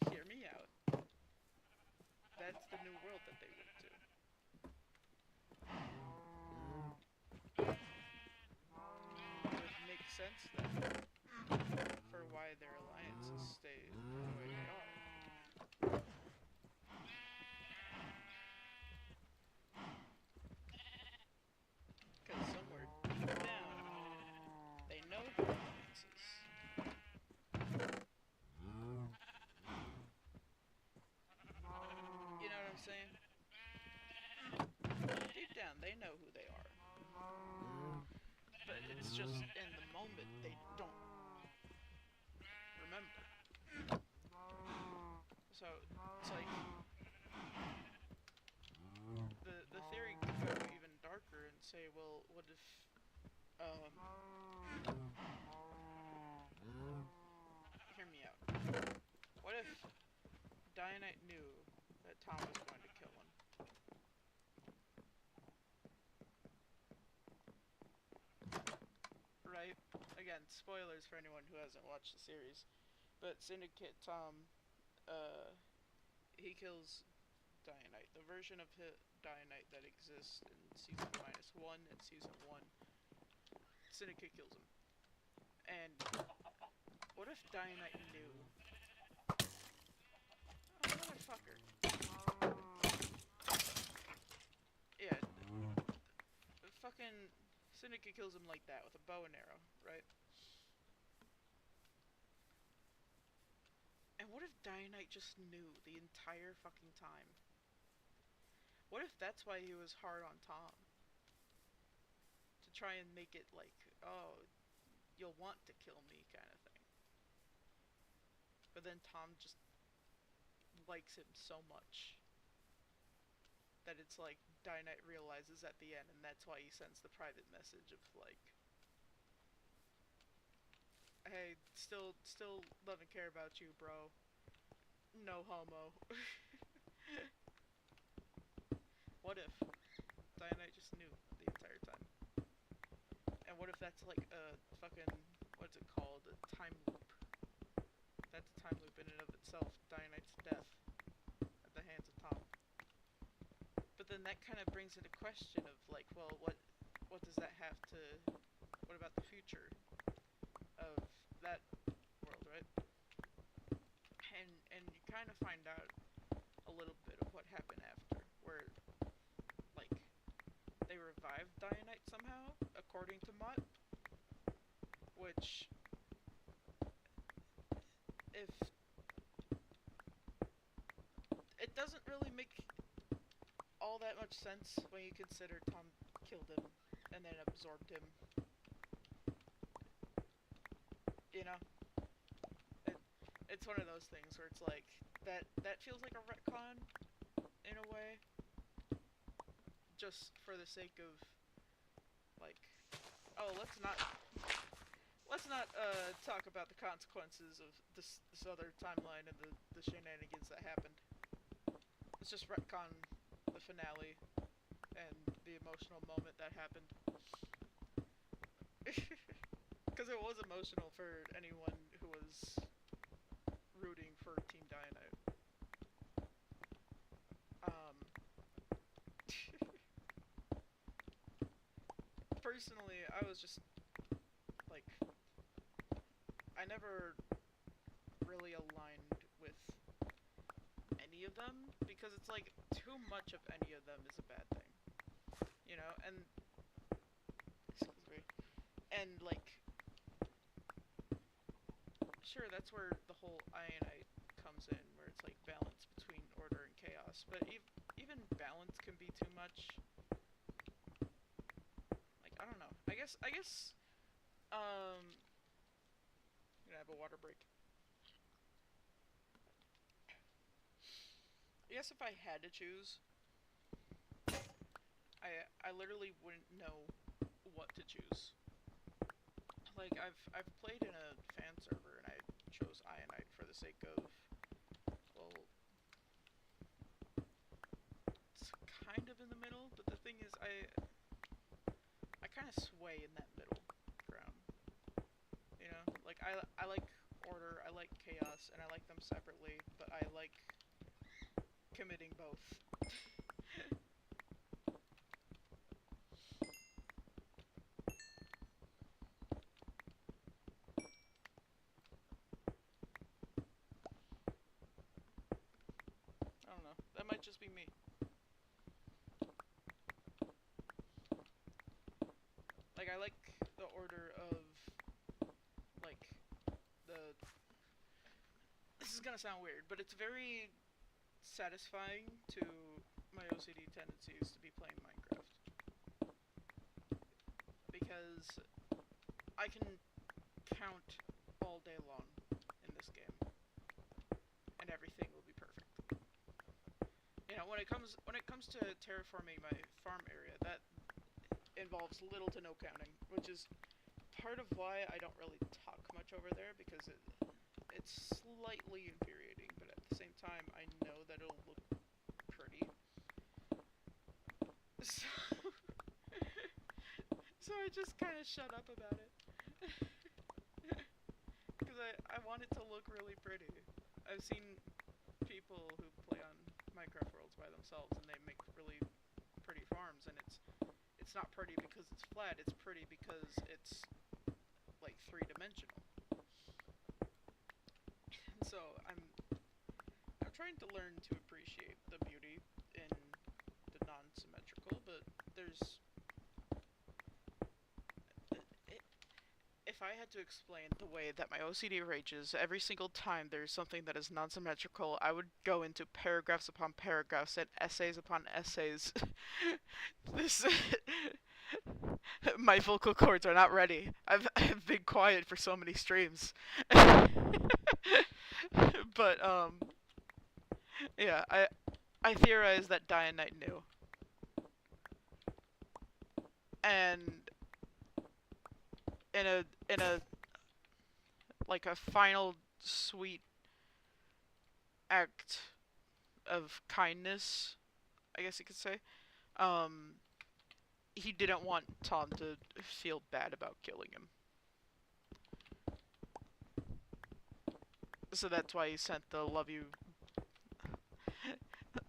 Hear me out. That's the new world that they went to. It would make sense then for why their alliances stay the way they are. Because somewhere deep down, they know their alliances. You know what I'm saying? Deep down, they know who they are. But it's just in the moment they don't remember. So it's like the theory could go even darker and say, well, what if hear me out. What if Dianite knew that Tom was going to kill him? Right? Again, spoilers for anyone who hasn't watched the series. But Syndicate Tom, he kills Dianite. The version of Dianite that exists in season -1 and season 1, Syndicate kills him. And What if Dionite knew? Oh, motherfucker. Yeah, fucking Syndicate kills him like that with a bow and arrow, right? And what if Dionite just knew the entire fucking time? What if that's why he was hard on Tom? To try and make it like, oh, you'll want to kill me kind of thing. But then Tom just likes him so much that it's like Dionite realizes at the end, and that's why he sends the private message of like, hey, still love and care about you, bro. No homo. What if Dionite just knew the entire time? And what if that's like a fucking, what's it called? A time loop. That's a time loop in and of itself. Dionite's death at the hands of Tom. But then that kind of brings into question of like, well, what does that have to? What about the future of that world, right? And you kind of find out a little bit of what happened after, where like they revived Dionite somehow, according to Mott, which if it doesn't really make all that much sense when you consider Tom killed him and then absorbed him. You know, it, it's one of those things where it's like that feels like a retcon in a way, just for the sake of like, oh, let's not talk about the consequences of this other timeline and the shenanigans that happened. Let's just retcon the finale and the emotional moment that happened. Because it was emotional for anyone who was rooting for Team Dionite. Personally, I was just like, I never really aligned with any of them because it's like too much of any of them is a bad thing, you know. And excuse me, and like, sure, that's where the whole Ionite comes in, where it's like balance between order and chaos. But even balance can be too much. Like, I don't know. I guess I'm gonna have a water break. I guess if I had to choose, I literally wouldn't know what to choose. Like I've played in a fan server and I chose Ionite for the sake of, well, it's kind of in the middle, but the thing is I kind of sway in that middle ground. You know, like I like order, I like chaos, and I like them separately, but I like committing both. I don't know. That might just be me. Like I like the order of like the. This is gonna sound weird, but it's very satisfying to my OCD tendencies to be playing Minecraft because I can count all day long in this game and everything will be perfect. You know, when it comes to terraforming my farm area, that involves little to no counting, which is part of why I don't really talk much over there because it's slightly infuriating, but at the same time I know that it'll look pretty. So, so I just kind of shut up about it. Because I want it to look really pretty. I've seen people who play on Minecraft worlds by themselves and they make really pretty farms, and it's not pretty because it's flat, it's pretty because it's like three-dimensional. trying to learn to appreciate the beauty in the non-symmetrical, but there's... If I had to explain the way that my OCD rages, every single time there's something that is non-symmetrical, I would go into paragraphs upon paragraphs and essays upon essays. This... My vocal cords are not ready. I've been quiet for so many streams. But, yeah, I theorize that Dianite knew. And in a like a final sweet act of kindness, I guess you could say, um, he didn't want Tom to feel bad about killing him. So that's why he sent the love you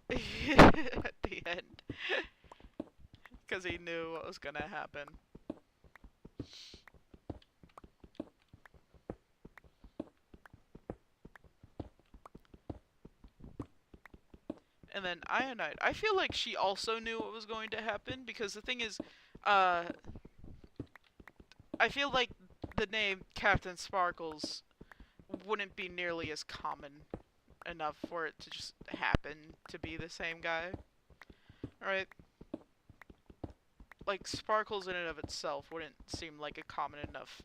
at the end. Because he knew what was gonna happen. And then Ionite, I feel like she also knew what was going to happen, because the thing is, I feel like the name Captain Sparkles wouldn't be nearly as common enough for it to just happen to be the same guy. Right? Like, Sparkles in and of itself wouldn't seem like a common enough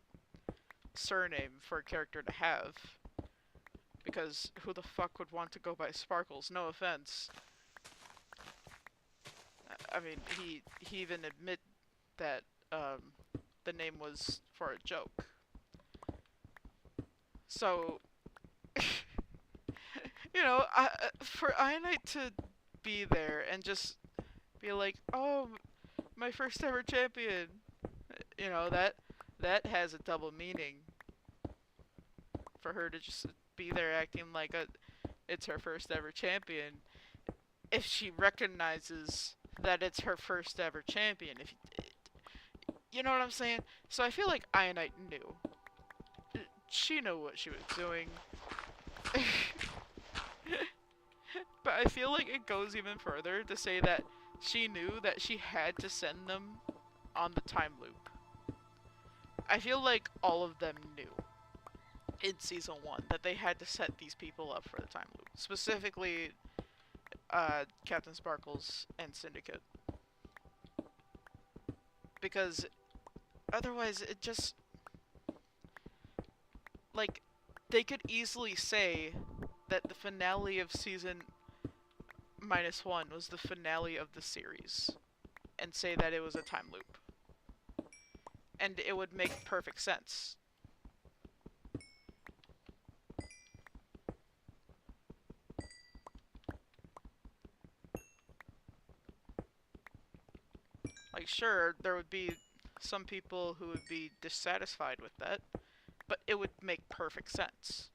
surname for a character to have. Because who the fuck would want to go by Sparkles? No offense. I mean, he even admit that the name was for a joke. So, you know, for Ionite to be there and just be like, oh, my first ever champion, you know, that has a double meaning. For her to just be there acting like it's her first ever champion, if she recognizes that it's her first ever champion, if you know what I'm saying? So I feel like Ionite knew. She knew what she was doing. But I feel like it goes even further to say that she knew that she had to send them on the time loop. I feel like all of them knew in Season 1 that they had to set these people up for the time loop. Specifically, Captain Sparkles and Syndicate. Because otherwise it just... Like, they could easily say that the finale of Season -1 was the finale of the series. And say that it was a time loop. And it would make perfect sense. Like, sure, there would be some people who would be dissatisfied with that, but it would make perfect sense.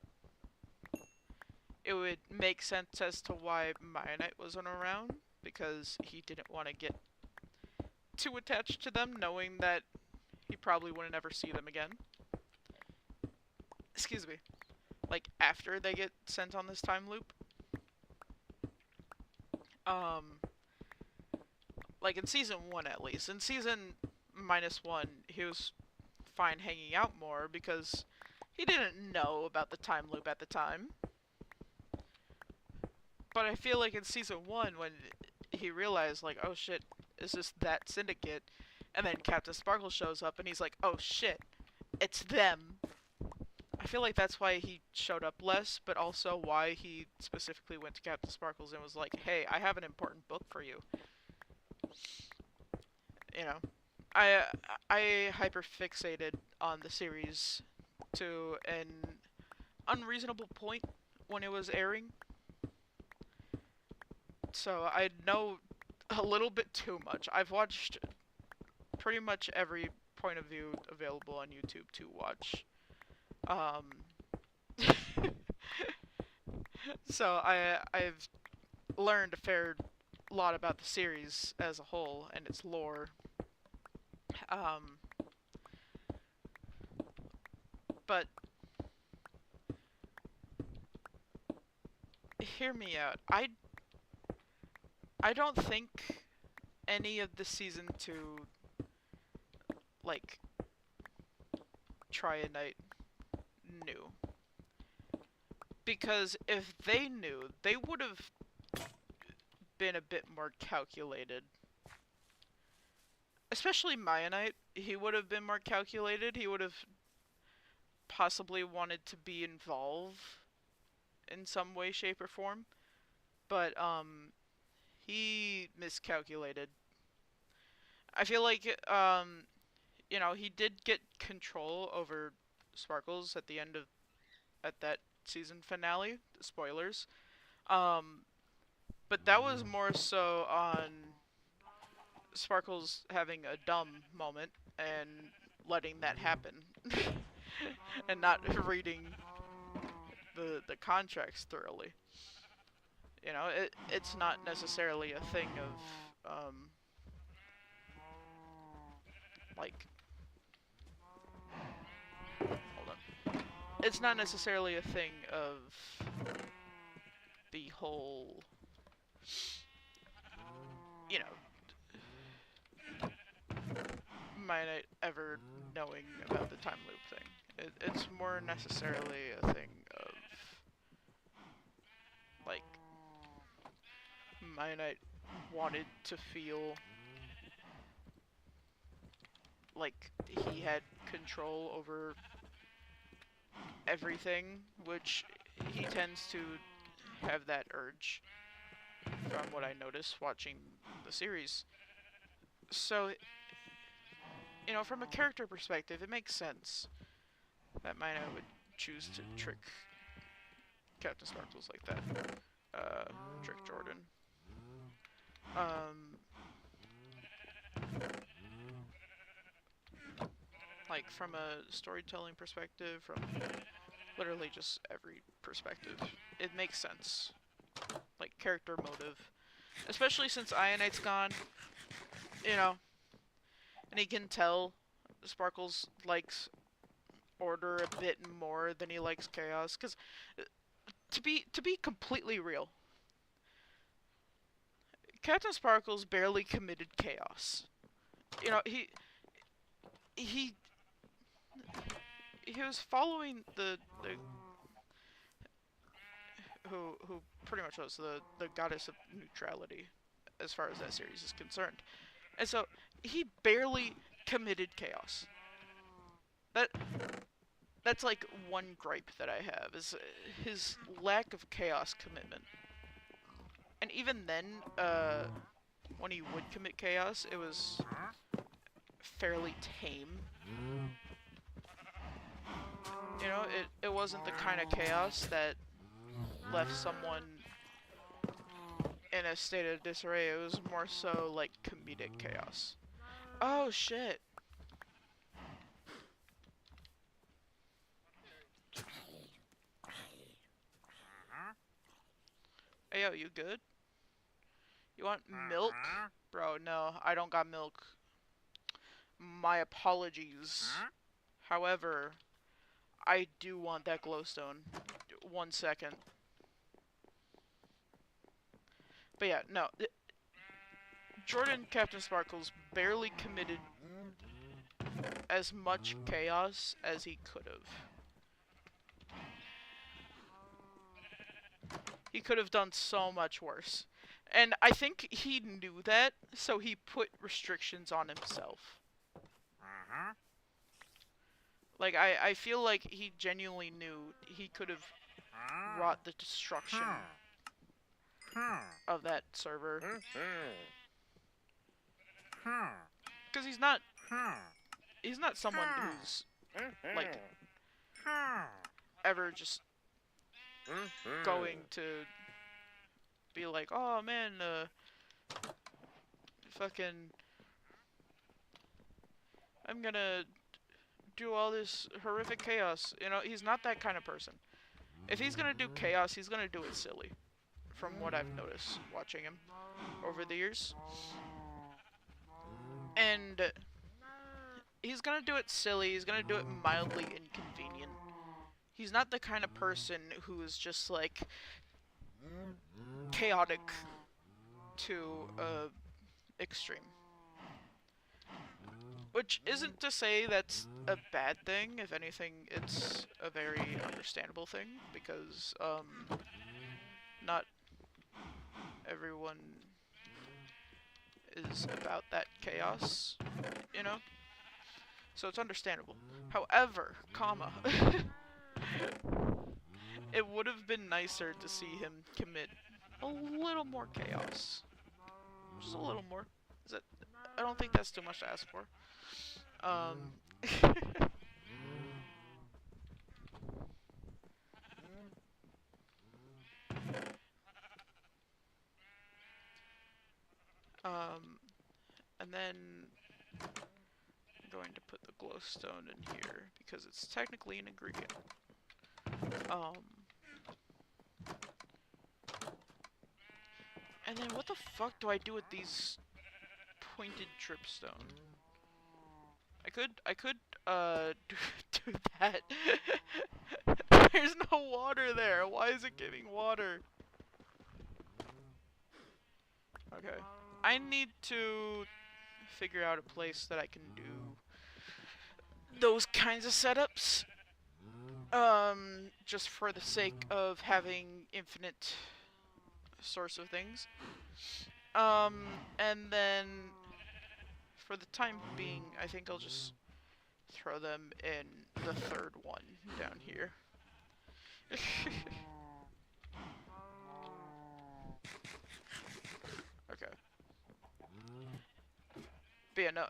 It would make sense as to why Mionite wasn't around, because he didn't want to get too attached to them, knowing that he probably wouldn't ever see them again. Excuse me. Like, after they get sent on this time loop. Like in Season 1 at least. In Season -1, he was fine hanging out more because he didn't know about the time loop at the time. But I feel like in Season 1, when he realized, like, oh shit, is this that syndicate? And then Captain Sparkle shows up and he's like, oh shit, it's them. I feel like that's why he showed up less, but also why he specifically went to Captain Sparkles and was like, hey, I have an important book for you. You know, I hyperfixated on the series to an unreasonable point when it was airing. So I know a little bit too much. I've watched pretty much every point of view available on YouTube to watch. So I've learned a fair lot about the series as a whole and its lore. But hear me out. I don't think any of the season 2 like Trianite knew. Because if they knew, they would have been a bit more calculated. Especially Mayanite, he would have been more calculated. He would have possibly wanted to be involved in some way, shape, or form. But, he miscalculated. I feel like, you know, he did get control over Sparkles at the end of, at that season finale. Spoilers. But that was more so on Sparkles having a dumb moment and letting that happen. And not reading the contracts thoroughly. You know, it's not necessarily a thing of like, hold on. It's not necessarily a thing of the whole, you know, might ever knowing about the time loop thing. It's more necessarily a thing of like, Mionite wanted to feel like he had control over everything, which he tends to have that urge from what I noticed watching the series. So, you know, from a character perspective, it makes sense that Mionite would choose to trick Captain Sparkles like that. Trick Jordan. Like, from a storytelling perspective, from literally just every perspective, it makes sense. Like, character motive. Especially since Ionite's gone, you know, and he can tell Sparkles likes order a bit more than he likes chaos. Because, to be completely real, Captain Sparkles barely committed chaos. You know, he he was following the who pretty much was the goddess of neutrality as far as that series is concerned. And so he barely committed chaos. That that's like one gripe that I have is his lack of chaos commitment. And even then, when he would commit chaos, it was fairly tame. You know, it wasn't the kind of chaos that left someone in a state of disarray. It was more so like comedic chaos. Oh shit. Hey yo, you good? You want milk? Bro, no, I don't got milk. My apologies. However, I do want that glowstone. 1 second. But yeah, no. Jordan Captain Sparkles barely committed as much chaos as he could have. He could have done so much worse. And I think he knew that, so he put restrictions on himself. Like, I feel like he genuinely knew he could have wrought the destruction of that server. Because he's not someone who's, like, ever just going to be like, oh man, fucking, I'm gonna do all this horrific chaos. You know, he's not that kind of person. If he's gonna do chaos, he's gonna do it silly. From what I've noticed watching him over the years. And he's gonna do it silly, he's gonna do it mildly inconvenient. He's not the kind of person who is just like, chaotic to extreme. Which isn't to say that's a bad thing. If anything, it's a very understandable thing because not everyone is about that chaos, you know? So it's understandable. However, comma, it would have been nicer to see him commit a little more chaos. Just a little more. Is that, I don't think that's too much to ask for. Um, um, and then I'm going to put the glowstone in here because it's technically an ingredient. And then what the fuck do I do with these pointed dripstone? I could, do that. There's no water there. Why is it giving water? Okay. I need to figure out a place that I can do those kinds of setups. Just for the sake of having infinite source of things. And then for the time being, I think I'll just throw them in the third one down here. Okay. But yeah, no,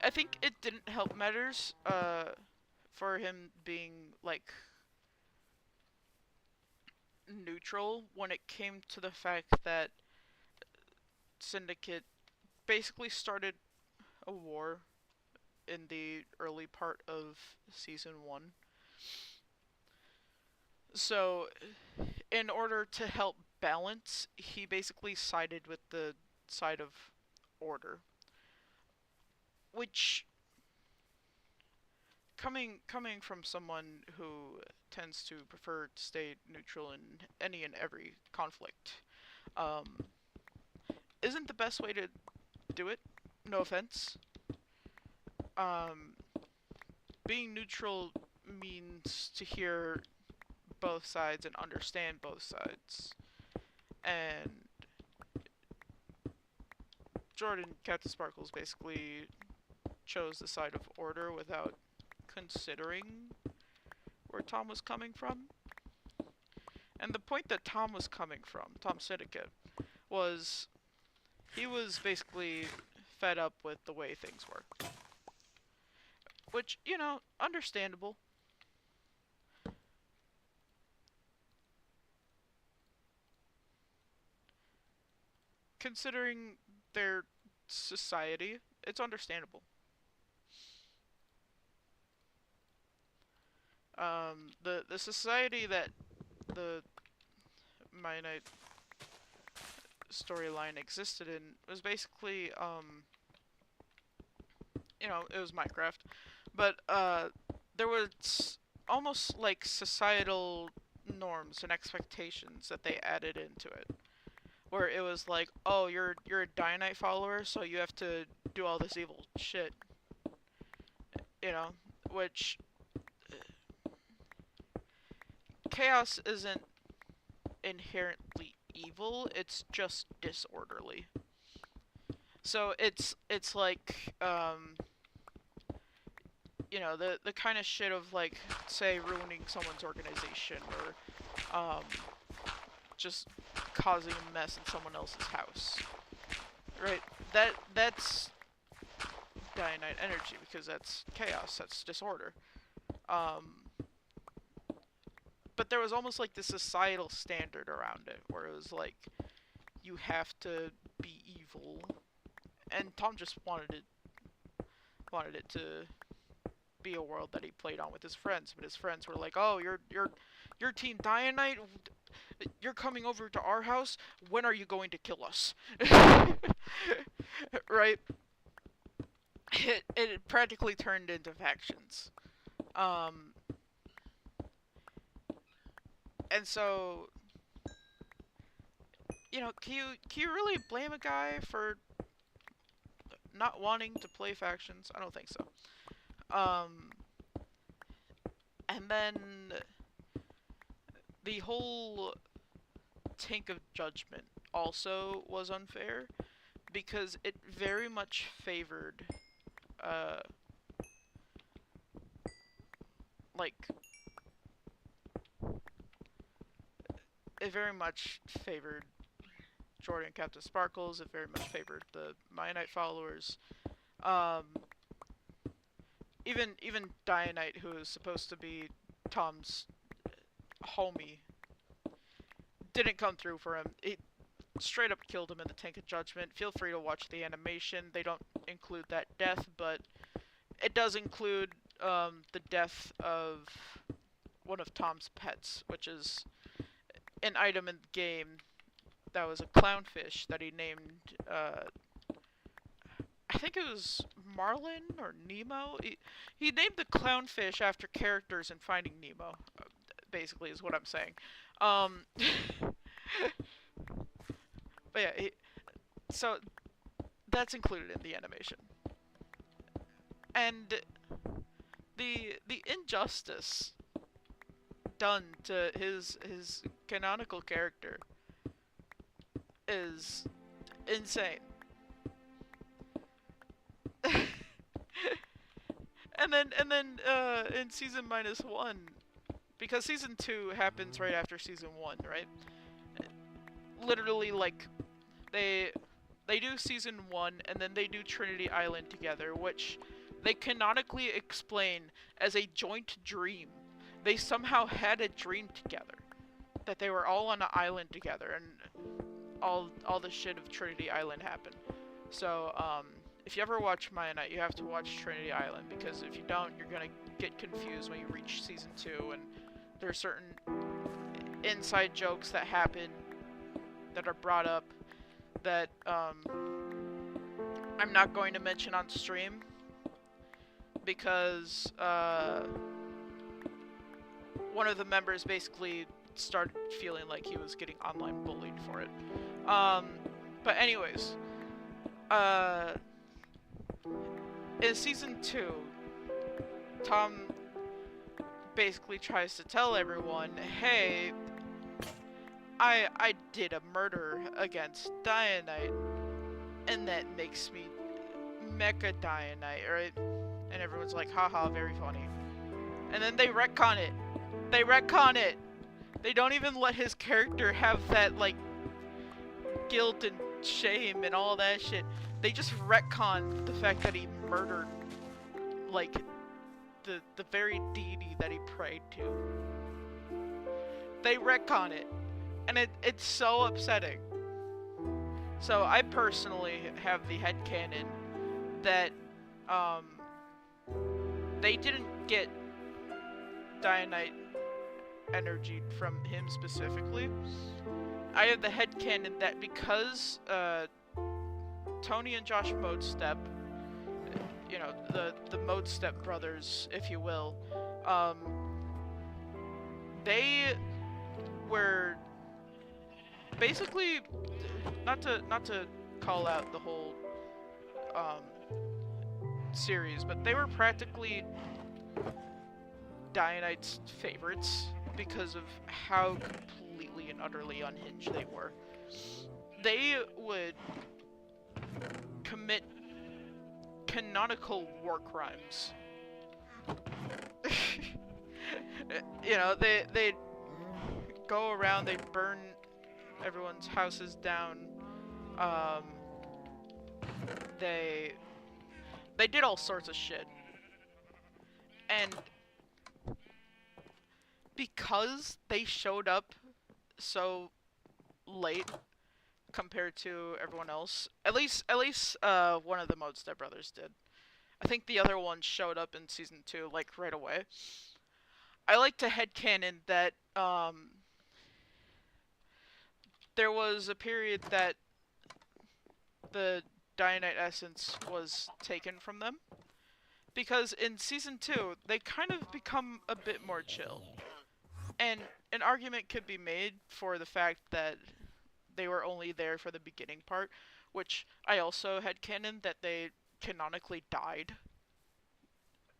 I think it didn't help matters, for him being, like, neutral when it came to the fact that Syndicate basically started a war in the early part of Season 1. So, in order to help balance, he basically sided with the side of order. Which, coming from someone who tends to prefer to stay neutral in any and every conflict, um, isn't the best way to do it. No offense. Um, being neutral means to hear both sides and understand both sides. And Jordan, Captain Sparkles, basically chose the side of order without considering where Tom was coming from. And the point that Tom was coming from, Tom Syndicate, was he was basically fed up with the way things were. Which, you know, understandable. Considering their society, it's understandable. The society that the Mionite storyline existed in was basically, you know, it was Minecraft, but, there was almost like societal norms and expectations that they added into it. Where it was like, oh, you're a Dianite follower, so you have to do all this evil shit. You know, which chaos isn't inherently evil, it's just disorderly. So it's like, you know, the kind of shit of, like, say ruining someone's organization or just causing a mess in someone else's house. Right? That's Dianite energy because that's chaos, that's disorder. But there was almost like this societal standard around it where it was like you have to be evil, and Tom just wanted it to be a world that he played on with his friends. But his friends were like, "Oh, you're Team Dianite. You're coming over to our house. When are you going to kill us?" Right? It practically turned into factions. Um, and so can you really blame a guy for not wanting to play factions? I don't think so. Um, and then the whole tank of judgment also was unfair because it very much favored, uh, like it very much favored Jordan Captain Sparkles. It very much favored the Mionite followers. Um, even Dianite, who is supposed to be Tom's homie, didn't come through for him. It straight up killed him in the Tank of Judgment. Feel free to watch the animation. They don't include that death, but it does include the death of one of Tom's pets, which is an item in the game that was a clownfish that he named. I think it was Marlin or Nemo. He named the clownfish after characters in Finding Nemo. Basically, is what I'm saying. Um, but yeah, so that's included in the animation, and the injustice done to his canonical character is insane. and then in season -1, because season 2 happens right after season 1, right? Literally, like, they they do season 1 and then they do Trinity Island together, which they canonically explain as a joint dream. They somehow had a dream together, that they were all on an island together, and all the shit of Trinity Island happened. So if you ever watch Maya Knight, you have to watch Trinity Island, because if you don't, you're gonna get confused when you reach season 2, and there are certain inside jokes that happen that are brought up that I'm not going to mention on stream, because one of the members basically started feeling like he was getting online bullied for it. But anyways, in season 2, Tom basically tries to tell everyone, hey, I did a murder against Dianite, and that makes me Mecha Dianite, right? And everyone's like, haha, very funny. And then they retcon it. They retcon it! They don't even let his character have that, like, guilt and shame and all that shit. They just retcon the fact that he murdered, like, the very deity that he prayed to. They retcon it. And it's so upsetting. So I personally have the headcanon that they didn't get Dianite energy from him specifically. I have the headcanon that because Tony and Josh Modestep, you know, the Modestep brothers, if you will, they were basically, not to call out the whole series, but they were practically Dianite's favorites because of how completely and utterly unhinged they were. They would commit canonical war crimes. You know, they'd go around, they'd burn everyone's houses down. They did all sorts of shit. And because they showed up so late compared to everyone else, at least one of the Modestep brothers did. I think the other one showed up in season 2, like, right away. I like to headcanon that there was a period that the Dianite essence was taken from them, because in season 2 they kind of become a bit more chill, and an argument could be made for the fact that they were only there for the beginning part, which I also had canon that they canonically died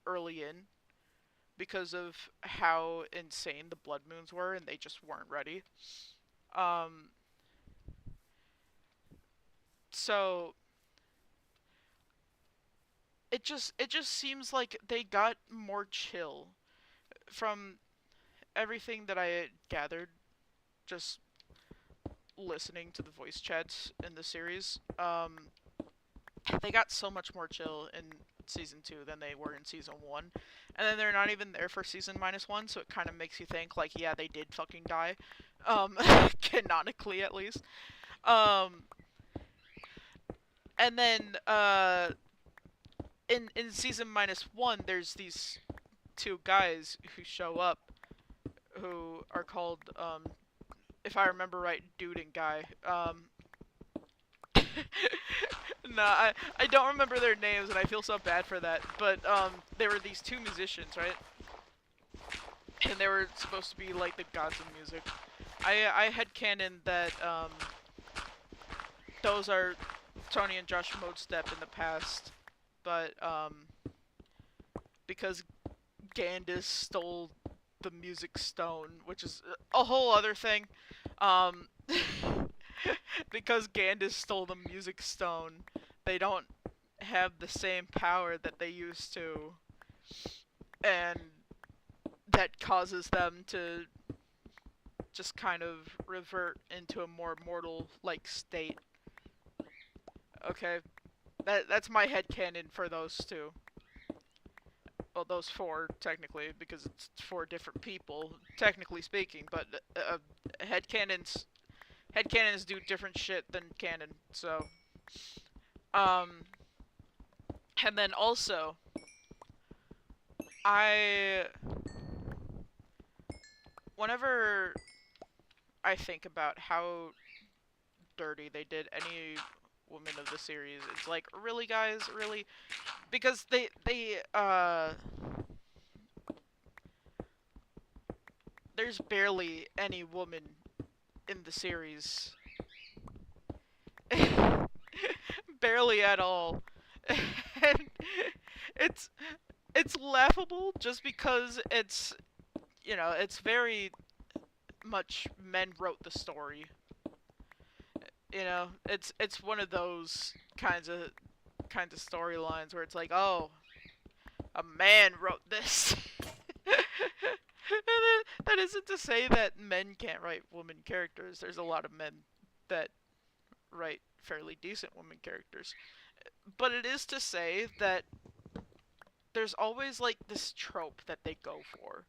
early in because of how insane the blood moons were and they just weren't ready. Um, so it just seems like they got more chill from everything that I had gathered just listening to the voice chats in the series. They got so much more chill in season 2 than they were in season 1. And then they're not even there for season -1, so it kind of makes you think like, yeah, they did fucking die. Canonically at least. Um and then in season -1 there's these two guys who show up who are called if I remember right, dude and guy. No, I don't remember their names, and I feel so bad for that. But they were these two musicians, right? And they were supposed to be like the gods of music. I had canon that those are Tony and Josh Modestep in the past, but because Gandis stole the music stone, which is a whole other thing. Um, because Gandis stole the music stone, they don't have the same power that they used to, and that causes them to just kind of revert into a more mortal-like state. Okay, that's my headcanon for those two. Well, those four, technically, because it's four different people, technically speaking, but headcanons headcanons do different shit than canon, so um and then also I whenever I think about how dirty they did any woman of the series, it's like, really, guys, really? Because they there's barely any woman in the series. Barely at all. And it's it's laughable just because it's, it's very much men wrote the story. It's one of those kinds of storylines where it's like, oh, a man wrote this. That isn't to say that men can't write women characters. There's a lot of men that write fairly decent women characters. But it is to say that there's always like this trope that they go for,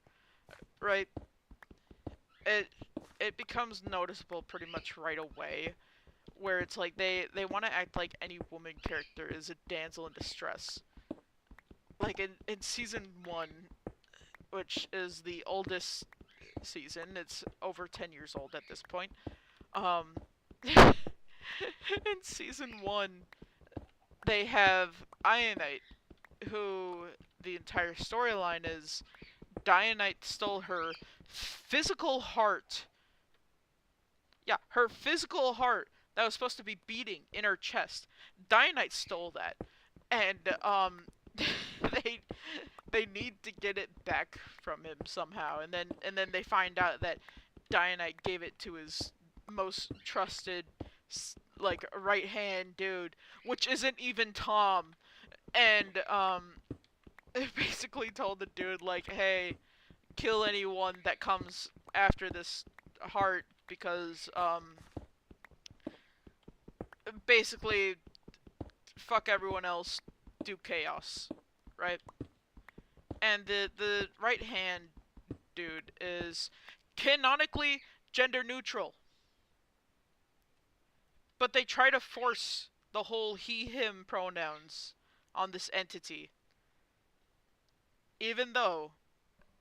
right? It it becomes noticeable pretty much right away, where it's like they want to act like any woman character is a damsel in distress. Like in season 1, which is the oldest season, it's over 10 years old at this point. Um in season 1, they have Ionite, who the entire storyline is Dianite stole her physical heart. Yeah, her physical heart that was supposed to be beating in her chest. Dianite stole that, and they they need to get it back from him somehow. And then they find out that Dianite gave it to his most trusted, like, right hand dude, which isn't even Tom. And it basically told the dude, like, hey, kill anyone that comes after this heart, because basically fuck everyone else, do chaos, right? And the right hand dude is canonically gender neutral, but they try to force the whole he him pronouns on this entity, even though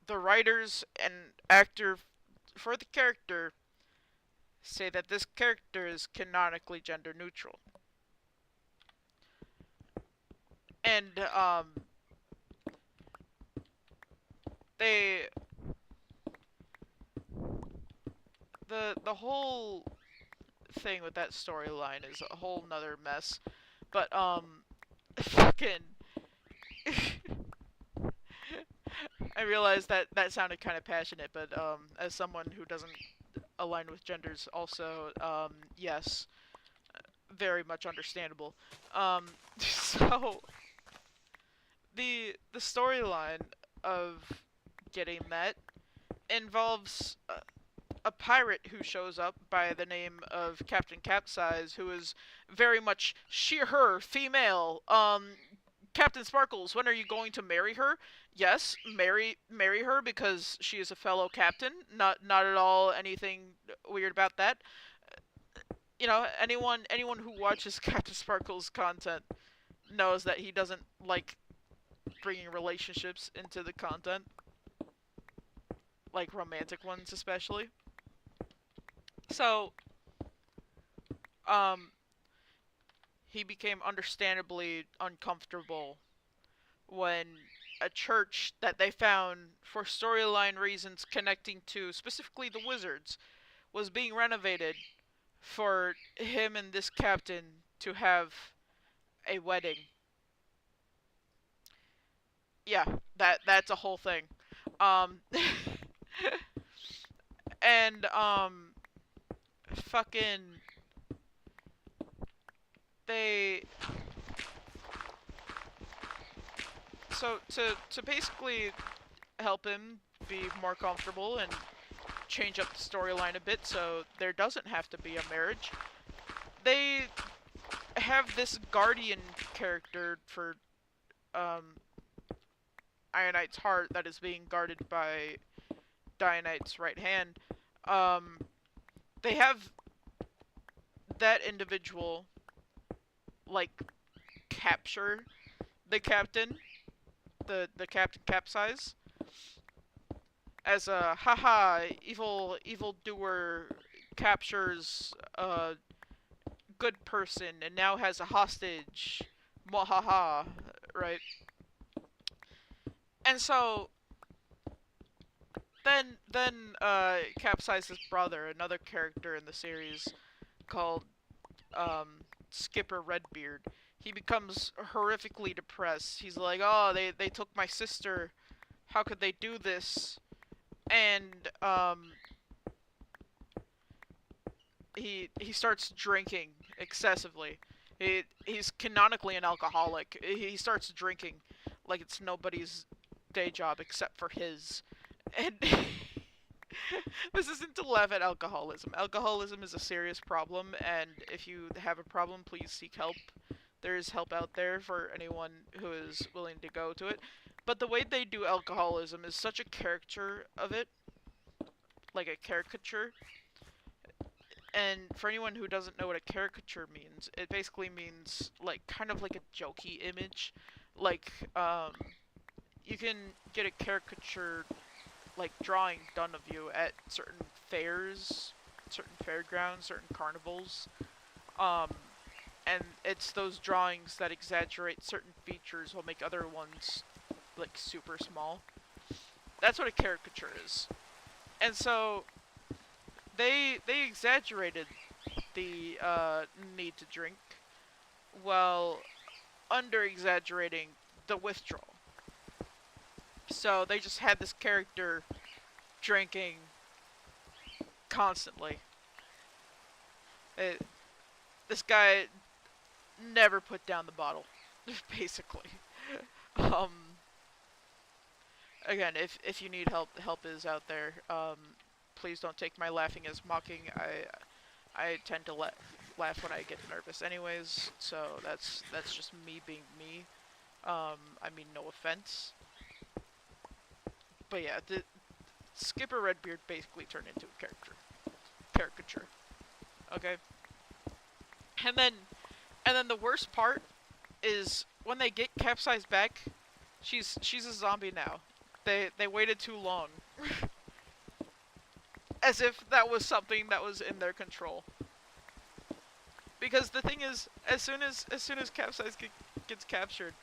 the writers and actor for the character say that this character is canonically gender neutral. And they the whole thing with that storyline is a whole nother mess. But fucking, I realized that that sounded kind of passionate, but as someone who doesn't align with genders, also yes, very much understandable. So the storyline of getting that involves a pirate who shows up by the name of Captain Capsize, who is very much her female. Captain Sparkles, when are you going to marry her? Yes, marry her because she is a fellow captain. Not at all anything weird about that. You know, anyone who watches Captain Sparkles content knows that he doesn't like bringing relationships into the content, like romantic ones especially. So, um, he became understandably uncomfortable when a church that they found for storyline reasons connecting to specifically the wizards was being renovated for him and this captain to have a wedding. Yeah, that's a whole thing. Um and fucking they so to basically help him be more comfortable and change up the storyline a bit so there doesn't have to be a marriage. They have this guardian character for um, Ionite's heart that is being guarded by Dionite's right hand. Um, they have that individual like capture the captain, the captain capsize, as a haha evil doer captures a good person and now has a hostage. Mwahaha, right? And so then Capsize's brother, another character in the series called Skipper Redbeard, he becomes horrifically depressed. He's like, "Oh, they took my sister. How could they do this?" And he starts drinking excessively. He's canonically an alcoholic. He starts drinking like it's nobody's day job except for his. And this isn't to laugh at alcoholism. Alcoholism is a serious problem, and if you have a problem, please seek help. There is help out there for anyone who is willing to go to it. But the way they do alcoholism is such a caricature of it, like a caricature. And for anyone who doesn't know what a caricature means, it basically means like kind of like a jokey image. Like you can get a caricature like drawing done of you at certain fairs, certain fairgrounds, certain carnivals. Um, and it's those drawings that exaggerate certain features while make other ones like super small. That's what a caricature is. And so they exaggerated the need to drink while under exaggerating the withdrawal. So they just had this character drinking constantly. This guy never put down the bottle, basically. Um, again, if you need help, help is out there. Please don't take my laughing as mocking. I tend to laugh when I get nervous, anyways. So that's just me being me. I mean, no offense. But yeah, the Skipper Redbeard basically turned into a caricature. Okay, and then the worst part is when they get capsized back, she's a zombie now. They waited too long, as if that was something that was in their control. Because the thing is, as soon as capsize gets captured,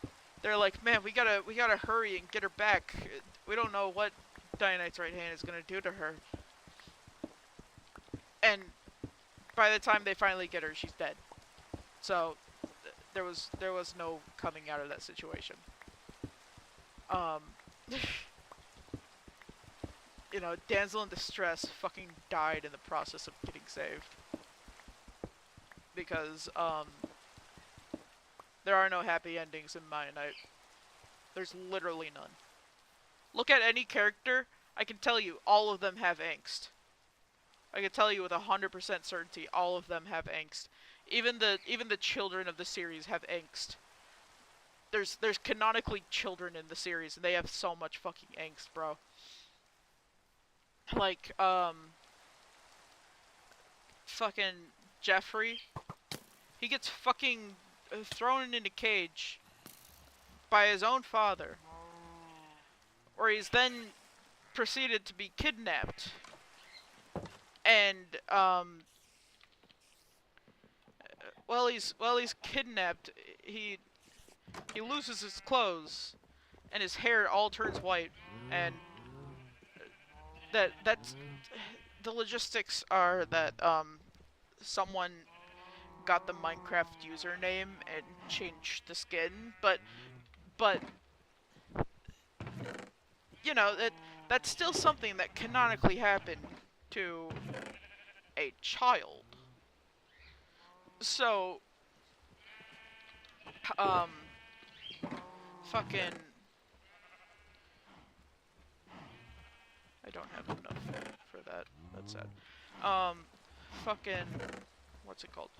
they're like, man, we gotta hurry and get her back. We don't know what Dionite's right hand is gonna do to her. And by the time they finally get her, she's dead. So there was no coming out of that situation. Um, you know, damsel in distress fucking died in the process of getting saved because there are no happy endings in Maya Knight. There's literally none. Look at any character, I can tell you all of them have angst. I can tell you with 100% certainty all of them have angst. Even the children of the series have angst. There's canonically children in the series and they have so much fucking angst, bro. Like fucking Jeffrey, he gets fucking thrown in a cage by his own father, where he's then proceeded to be kidnapped, and while he's kidnapped, he loses his clothes, and his hair all turns white, and that's the logistics are that someone got the Minecraft username and changed the skin, but you know that's still something that canonically happened to a child. So um fucking I don't have enough for that. That's sad. Fucking what's it called?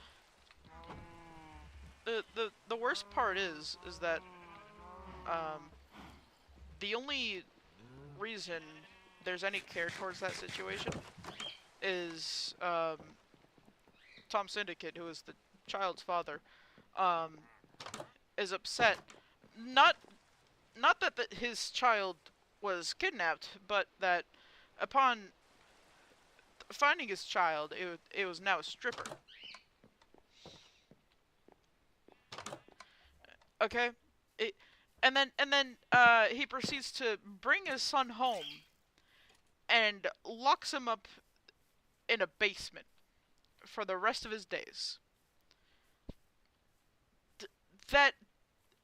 The worst part is that the only reason there's any care towards that situation is Tom Syndicate, who is the child's father, is upset. Not that his child was kidnapped, but that upon finding his child, it was now a stripper. Okay, and then he proceeds to bring his son home and locks him up in a basement for the rest of his days. That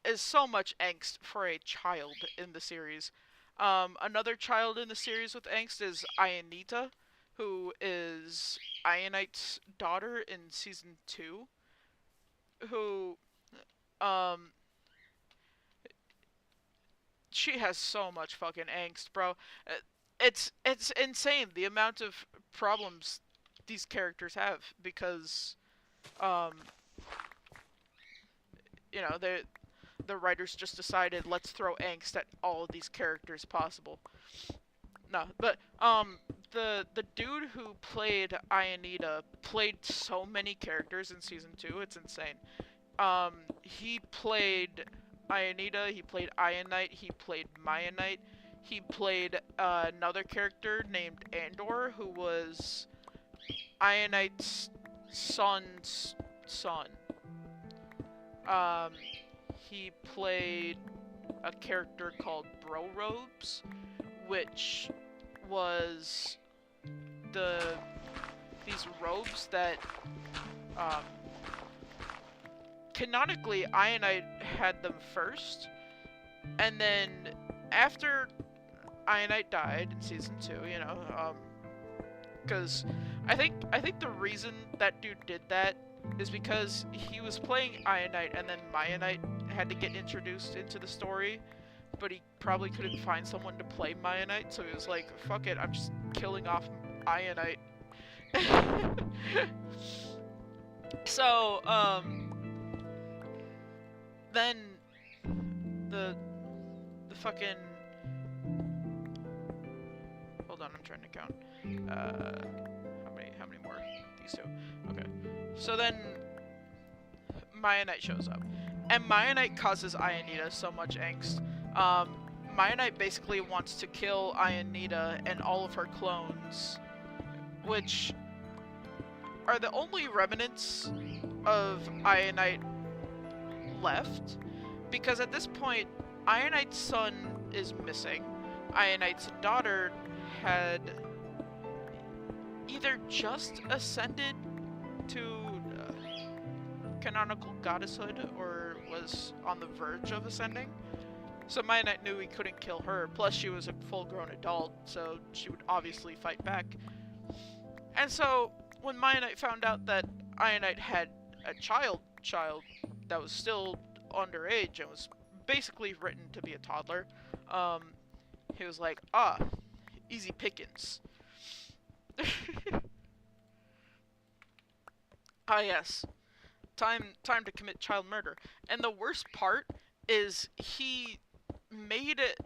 is so much angst for a child in the series. Another child in the series with angst is Ayanita, who is Ionite's daughter in season 2, who, she has so much fucking angst, bro. It's insane the amount of problems these characters have because, um, you know, the writers just decided let's throw angst at all of these characters possible. No, but the dude who played Ayanita played so many characters in season 2, it's insane. He played Ayanita, he played Ionite, he played Mayanite, he played another character named Andor, who was Ionite's son's son. He played a character called Bro Robes, which was these robes that canonically Ionite had them first, and then after Ionite died in season 2, you know, because I think the reason that dude did that is because he was playing Ionite and then Mayanite had to get introduced into the story, but he probably couldn't find someone to play Mayanite, so he was like, fuck it, I'm just killing off Ionite. So, then the fucking, hold on, I'm trying to count. How many more? These two. Okay. So then Mayanite shows up. And Mayanite causes Ayanita so much angst. Mayanite basically wants to kill Ayanita and all of her clones, which are the only remnants of Ayanite left, because at this point, Ayanite's son is missing. Ayanite's daughter had either just ascended to canonical goddesshood, or was on the verge of ascending. So Maya Knight knew he couldn't kill her, plus she was a full-grown adult, so she would obviously fight back. And so, when Maya Knight found out that Iron Knight had a child that was still underage and was basically written to be a toddler, he was like, easy pickings. Yes. Time to commit child murder. And the worst part is he made it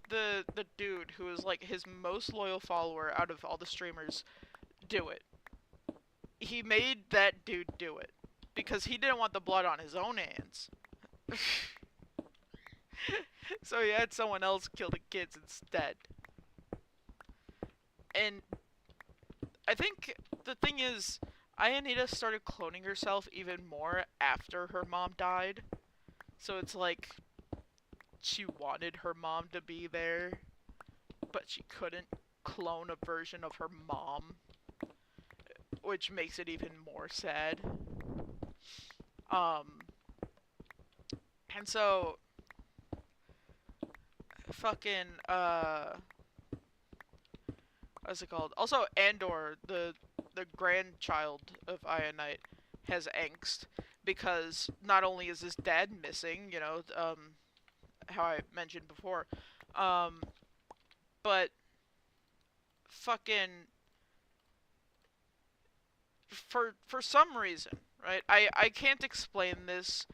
the dude who was like his most loyal follower out of all the streamers do it. He made that dude do it because he didn't want the blood on his own hands. So he had someone else kill the kids instead. And I think the thing is, Ayanita started cloning herself even more after her mom died. So it's like she wanted her mom to be there, but she couldn't clone a version of her mom, which makes it even more sad. And so fucking what's it called? Also, Andor, the grandchild of Iron Knight, has angst because not only is his dad missing, you know, how I mentioned before, but fucking for some reason, right? I can't explain this,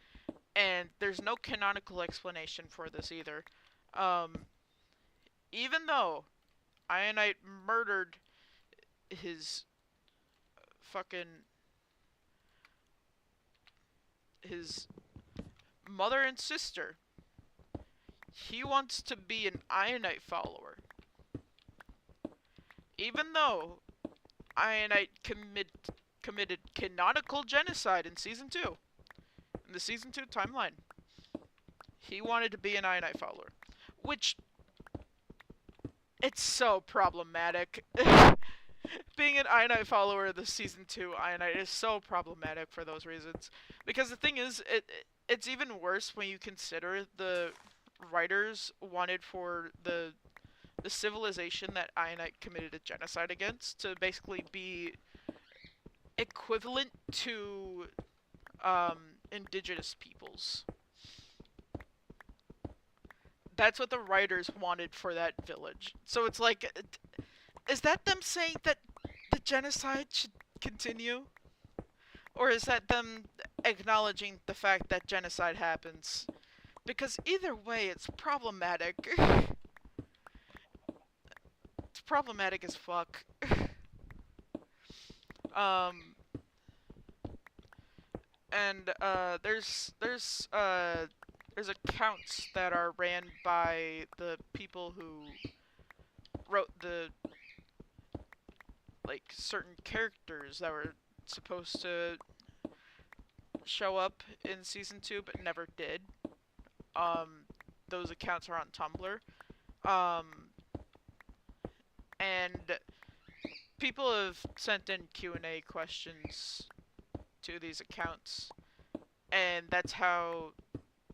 and there's no canonical explanation for this either. Even though Iron Knight murdered his fucking his mother and sister, he wants to be an Iron Knight follower. Even though Iron Knight committed canonical genocide in Season 2, in the Season 2 timeline, he wanted to be an Iron Knight follower. Which, it's so problematic. Being an Iron Knight follower of the Season 2 Iron Knight is so problematic for those reasons. Because the thing is, it's even worse when you consider the writers wanted for the civilization that Iron Knight committed a genocide against to basically be equivalent to indigenous peoples. That's what the writers wanted for that village. So it's like, is that them saying that the genocide should continue? Or is that them acknowledging the fact that genocide happens? Because either way, it's problematic. It's problematic as fuck. And there's accounts that are ran by the people who wrote the like certain characters that were supposed to show up in Season 2 but never did. Those accounts are on Tumblr. And people have sent in Q&A questions to these accounts, and that's how,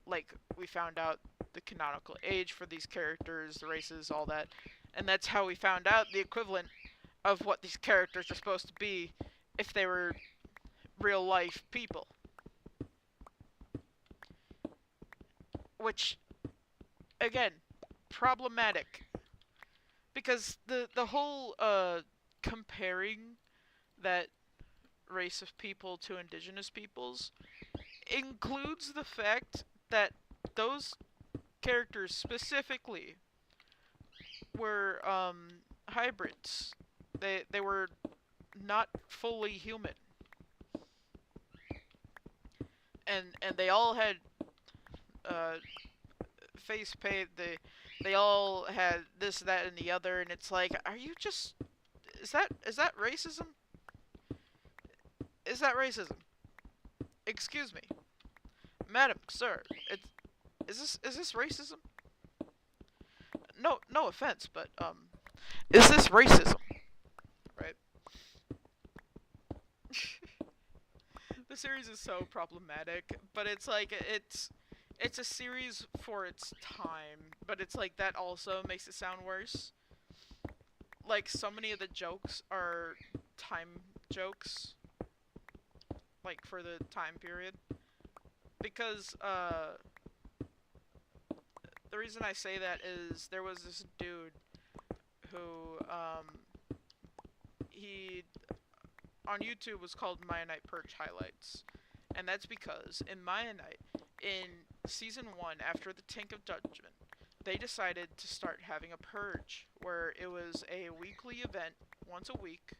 like, we found out the canonical age for these characters, the races, all that, and that's how we found out the equivalent of what these characters are supposed to be if they were real-life people. Which, again, problematic. Because the whole, comparing that race of people to indigenous peoples includes the fact that those characters specifically were, hybrids. They were not fully human. And they all had, face paint, they all had this, that, and the other, and it's like, are you just... Is that racism? Is that racism? Excuse me. Madam, sir, is this racism? No offense, but, is this racism? Right? series is so problematic, but it's like it's a series for its time, but it's like that also makes it sound worse. Like so many of the jokes are time jokes, like for the time period. Because the reason I say that is there was this dude who he on YouTube was called Maya Knight Purge Highlights. And that's because in Maya Knight, in season 1, after the Tank of Judgment, they decided to start having a purge where it was a weekly event once a week.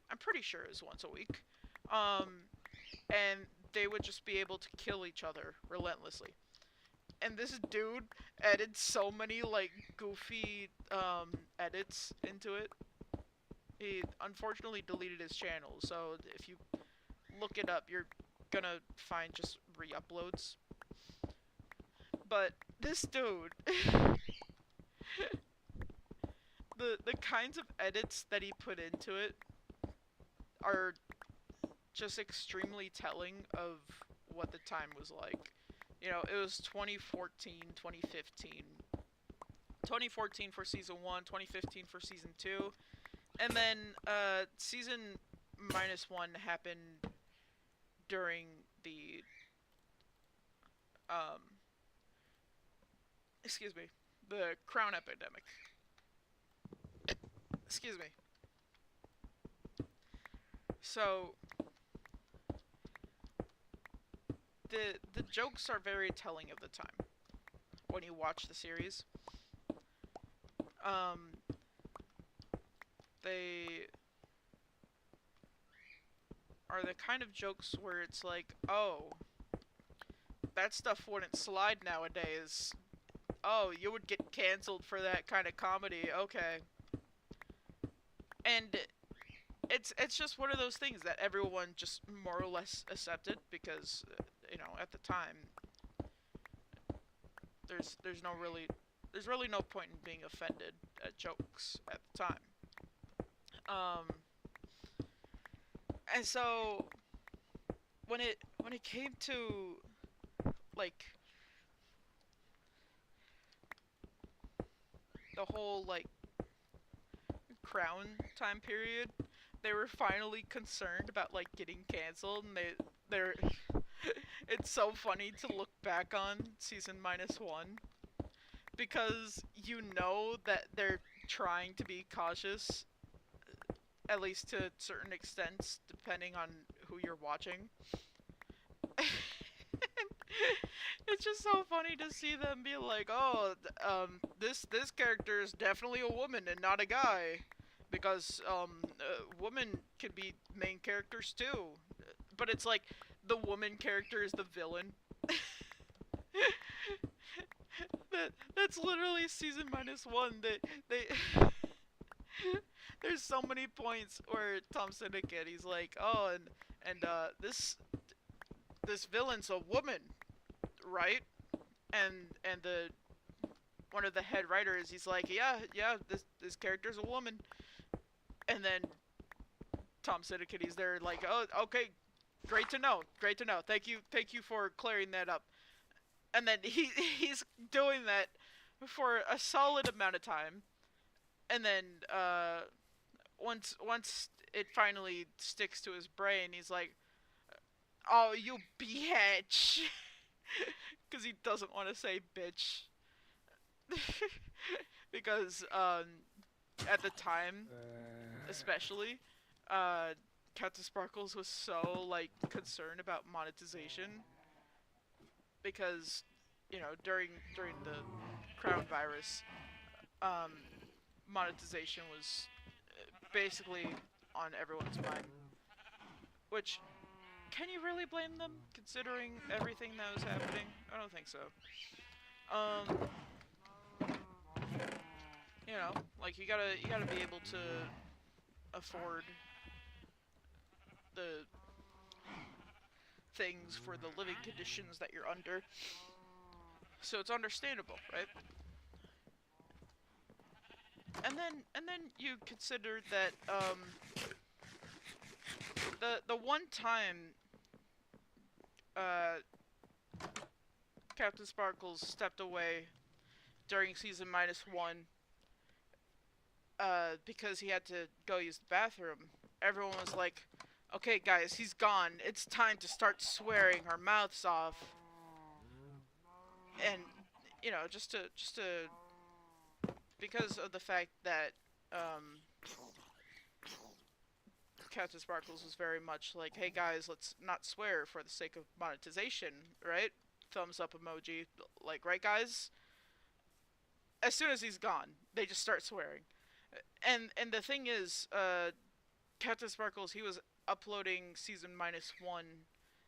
I'm pretty sure it was once a week. And they would just be able to kill each other relentlessly. And this dude added so many like goofy edits into it. He unfortunately deleted his channel, so if you look it up, you're gonna find just re-uploads. But this dude, the kinds of edits that he put into it are just extremely telling of what the time was like. You know, it was 2014, 2015. 2014 for season 1, 2015 for season 2, and then season -1 happened during the um excuse me, the crown epidemic. Excuse me. So the jokes are very telling of the time when you watch the series. Um they are the kind of jokes where it's like, "Oh, that stuff wouldn't slide nowadays. Oh, you would get canceled for that kind of comedy. Okay." And it's just one of those things that everyone just more or less accepted because you know, at the time there's really no point in being offended at jokes at the time. Um and so when it came to like the whole like crown time period, they were finally concerned about like getting canceled, and they're it's so funny to look back on season -1 because you know that they're trying to be cautious, at least to certain extents depending on who you're watching. It's just so funny to see them be like, "Oh, this character is definitely a woman and not a guy, because women can be main characters too." But it's like the woman character is the villain. That's literally season -1. They there's so many points where Tom Syndicate, he's like, "Oh, and this villain's a woman, right?" And the one of the head writers, he's like, "Yeah, this character's a woman." And then Tom Syndicate, he's there like, "Oh, okay, great to know, great to know. Thank you for clearing that up." And then he's doing that for a solid amount of time, and then once it finally sticks to his brain, he's like, "Oh, you bitch," because he doesn't want to say bitch. Because at the time, especially, Captain Sparkles was so like concerned about monetization because, you know, during the crown virus, um, monetization was basically on everyone's mind. Which, can you really blame them considering everything that was happening? I don't think so. Um, you know, like you gotta be able to afford the things for the living conditions that you're under. So it's understandable, right? And then you consider that the one time uh, Captain Sparkles stepped away during season -1 because he had to go use the bathroom. Everyone was like, okay, guys, he's gone. It's time to start swearing our mouths off. And, just to, because of the fact that, Captain Sparkles was very much like, hey guys, let's not swear for the sake of monetization, right? Thumbs up emoji, like, right guys? As soon as he's gone, they just start swearing. And the thing is, Captain Sparkles, he was uploading season -1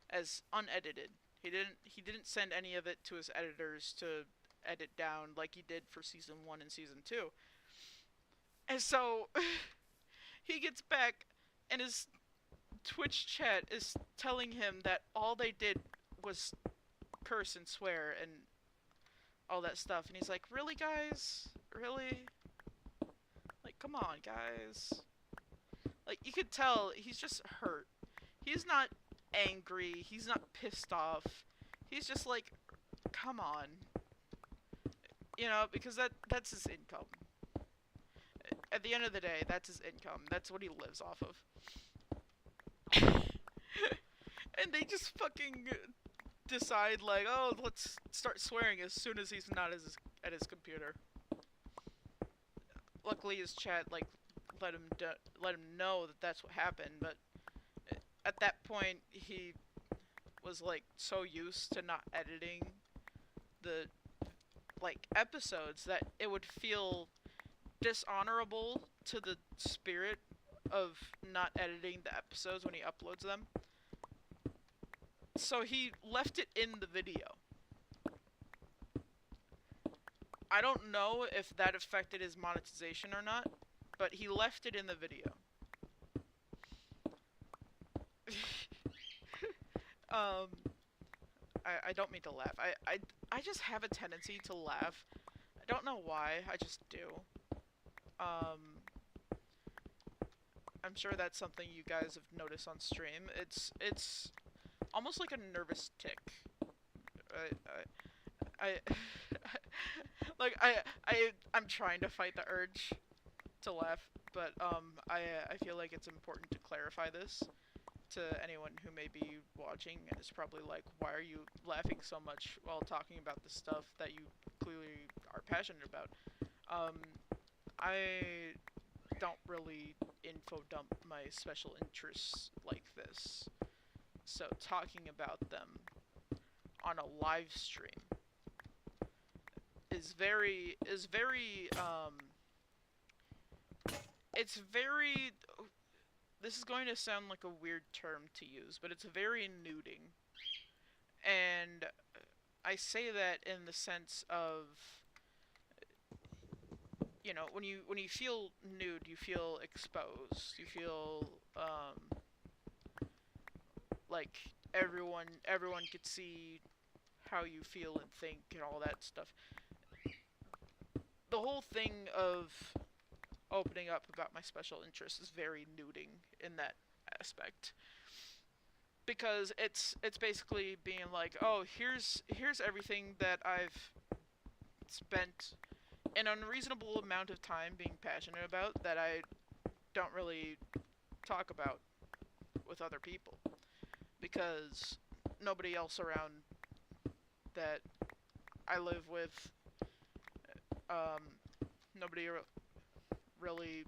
as unedited. He didn't send any of it to his editors to edit down like he did for season 1 and season 2. And so he gets back and his Twitch chat is telling him that all they did was curse and swear and all that stuff, and he's like, really guys? Really? Like, come on guys. Like, you could tell he's just hurt. He's not angry, he's not pissed off. He's just like, come on. Because that's his income. At the end of the day, that's his income. That's what he lives off of. And they just fucking decide, like, oh, let's start swearing as soon as he's not at his computer. Luckily, his chat, like, let him know that that's what happened, but at that point, he was, like, so used to not editing the, like, episodes that it would feel dishonorable to the spirit of not editing the episodes when he uploads them. So he left it in the video. I don't know if that affected his monetization or not, but he left it in the video. I don't mean to laugh. I just have a tendency to laugh. I don't know why, I just do. I'm sure that's something you guys have noticed on stream. It's almost like a nervous tick. I like I'm trying to fight the urge to laugh, but I feel like it's important to clarify this to anyone who may be watching and is probably like, why are you laughing so much while talking about the stuff that you clearly are passionate about? I don't really info dump my special interests like this, so talking about them on a live stream is very it's very, this is going to sound like a weird term to use, but it's very nuding. And I say that in the sense of, when you feel nude, you feel exposed. You feel like everyone could see how you feel and think and all that stuff. The whole thing of opening up about my special interests is very nuding in that aspect, because it's basically being like, oh, here's everything that I've spent an unreasonable amount of time being passionate about that I don't really talk about with other people, because nobody else around that I live with, nobody really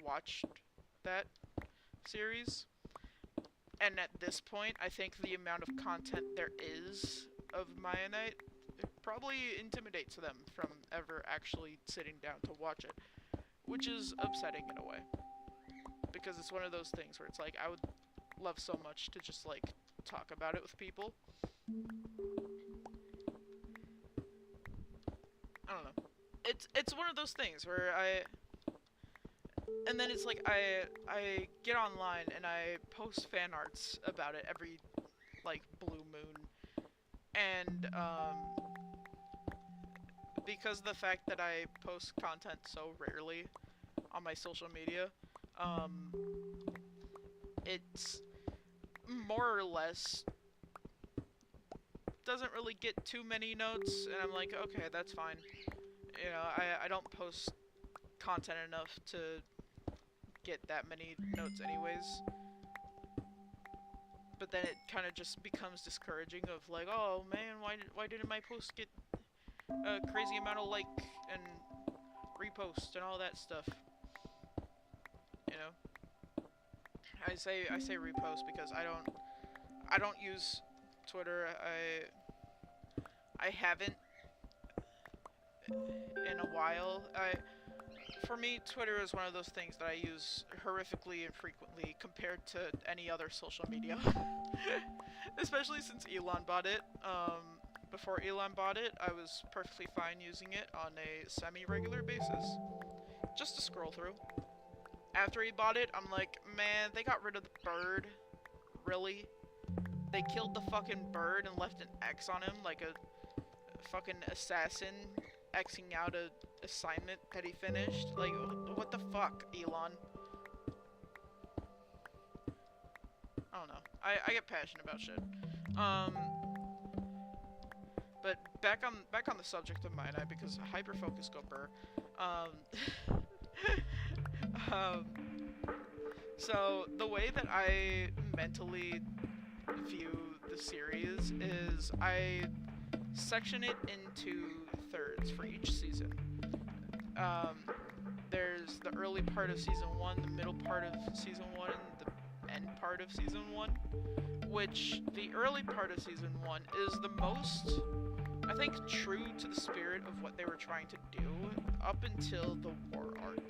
watched that series. And at this point, I think the amount of content there is of Mayanite probably intimidates them from ever actually sitting down to watch it, which is upsetting in a way, because it's one of those things where it's like, I would love so much to just, like, talk about it with people. I don't know. It's one of those things where and then it's like I get online and I post fan arts about it every, like, blue moon, and because of the fact that I post content so rarely on my social media, it's more or less doesn't really get too many notes, and I'm like, okay, that's fine. You know, I don't post content enough to get that many notes anyways. But then it kind of just becomes discouraging of like, oh man, why didn't my post get a crazy amount of like and repost and all that stuff? You know, I say repost because I don't use Twitter. I haven't in a while. For me, Twitter is one of those things that I use horrifically infrequently compared to any other social media. Especially since Elon bought it. Before Elon bought it, I was perfectly fine using it on a semi-regular basis. Just to scroll through. After he bought it, I'm like, man, they got rid of the bird. Really? They killed the fucking bird and left an X on him like a fucking assassin Xing out a assignment that he finished. Like, what the fuck, Elon? I don't know. I get passionate about shit. But back on the subject of Mine Eye, because hyperfocus go burr. So the way that I mentally view the series is I section it into thirds for each season. There's the early part of season 1, the middle part of season 1, and the end part of season 1. Which, the early part of season 1 is the most, I think, true to the spirit of what they were trying to do up until the war arc.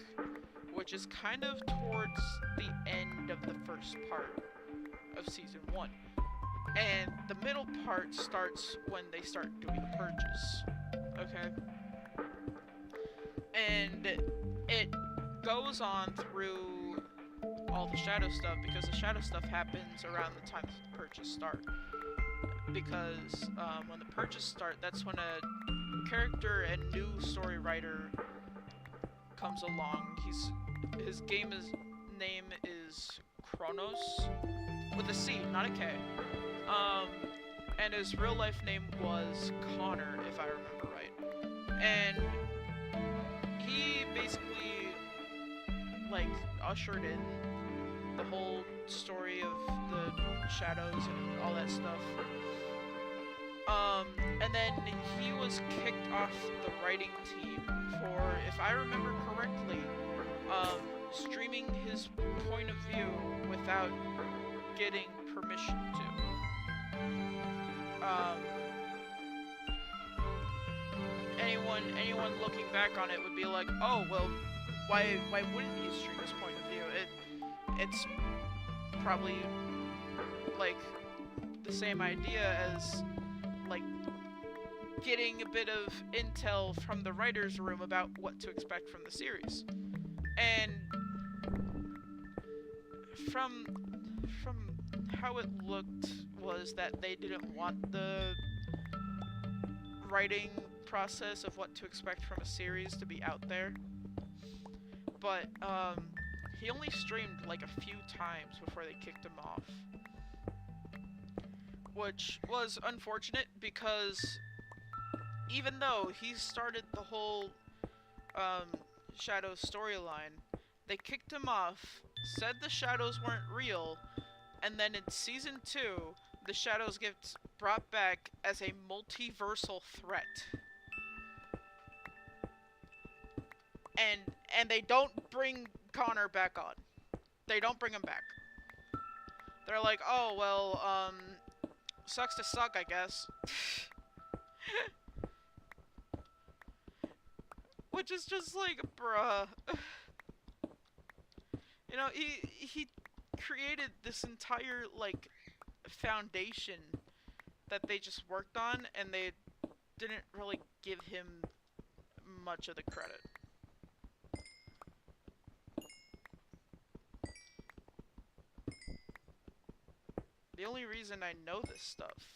Which is kind of towards the end of the first part of season 1. And the middle part starts when they start doing the purges. Okay? And it goes on through all the shadow stuff, because the shadow stuff happens around the time the purges start. Because when the purges start, that's when a character and new story writer comes along. His name is Kronos, with a C, not a K. And his real life name was Connor, if I remember right. And he basically, like, ushered in the whole story of the shadows and all that stuff. And then he was kicked off the writing team for, if I remember correctly, streaming his point of view without getting permission to. Anyone looking back on it would be like, oh, well, why wouldn't he stream his point of view? It's probably, like, the same idea as, like, getting a bit of intel from the writer's room about what to expect from the series. And from how it looked was that they didn't want the writing process of what to expect from a series to be out there. But he only streamed like a few times before they kicked him off. Which was unfortunate because even though he started the whole Shadow storyline, they kicked him off, said the Shadows weren't real, and then in Season 2, the Shadows get brought back as a multiversal threat. And they don't bring Connor back on. They don't bring him back. They're like, oh, well, sucks to suck, I guess. Which is just like, bruh. You know, he created this entire, like, foundation that they just worked on, and they didn't really give him much of the credit. The only reason I know this stuff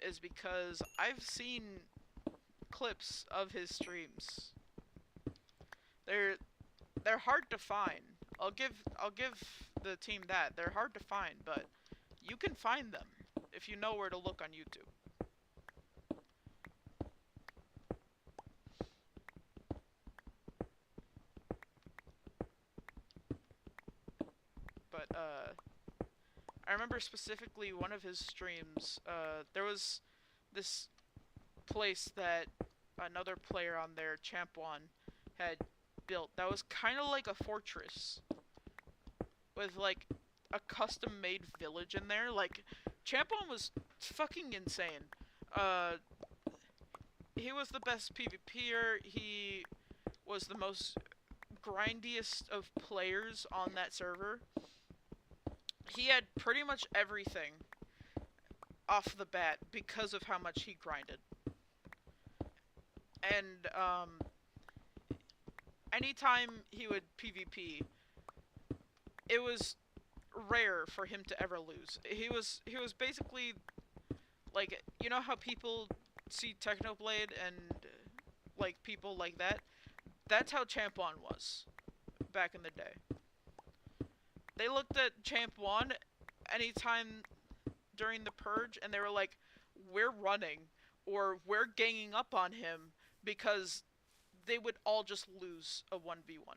is because I've seen clips of his streams. They're hard to find. I'll give the team that. They're hard to find, but you can find them if you know where to look on YouTube. But I remember specifically one of his streams. There was this place that another player on there, Champ1, had built that was kind of like a fortress with like a custom-made village in there. Like Champ1 was fucking insane. Uh, he was the best PvPer. He was the most grindiest of players on that server. He had pretty much everything off the bat because of how much he grinded. And anytime he would PvP, it was rare for him to ever lose. He was basically like, you know how people see Technoblade and like people like that? That's how Champ1 was back in the day. They looked at Champ1 anytime during the purge and they were like, we're running or we're ganging up on him, because they would all just lose a 1v1.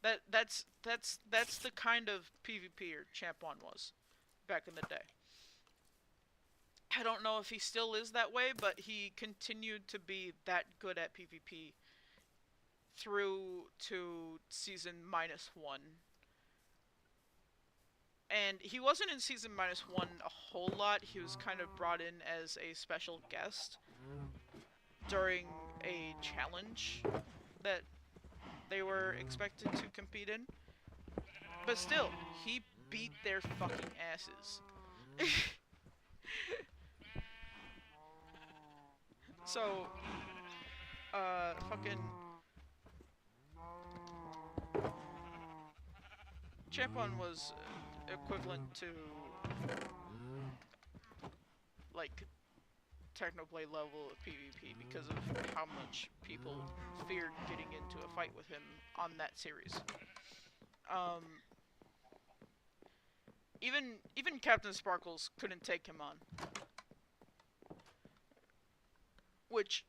That's the kind of PvPer Champ1 was back in the day. I don't know if he still is that way, but he continued to be that good at PvP through to season -1. And he wasn't in season -1 a whole lot. He was kind of brought in as a special guest during a challenge that they were expected to compete in. But still, he beat their fucking asses. So, fucking Champ1 was equivalent to like Technoblade level of PvP because of how much people feared getting into a fight with him on that series. Even Captain Sparkles couldn't take him on, which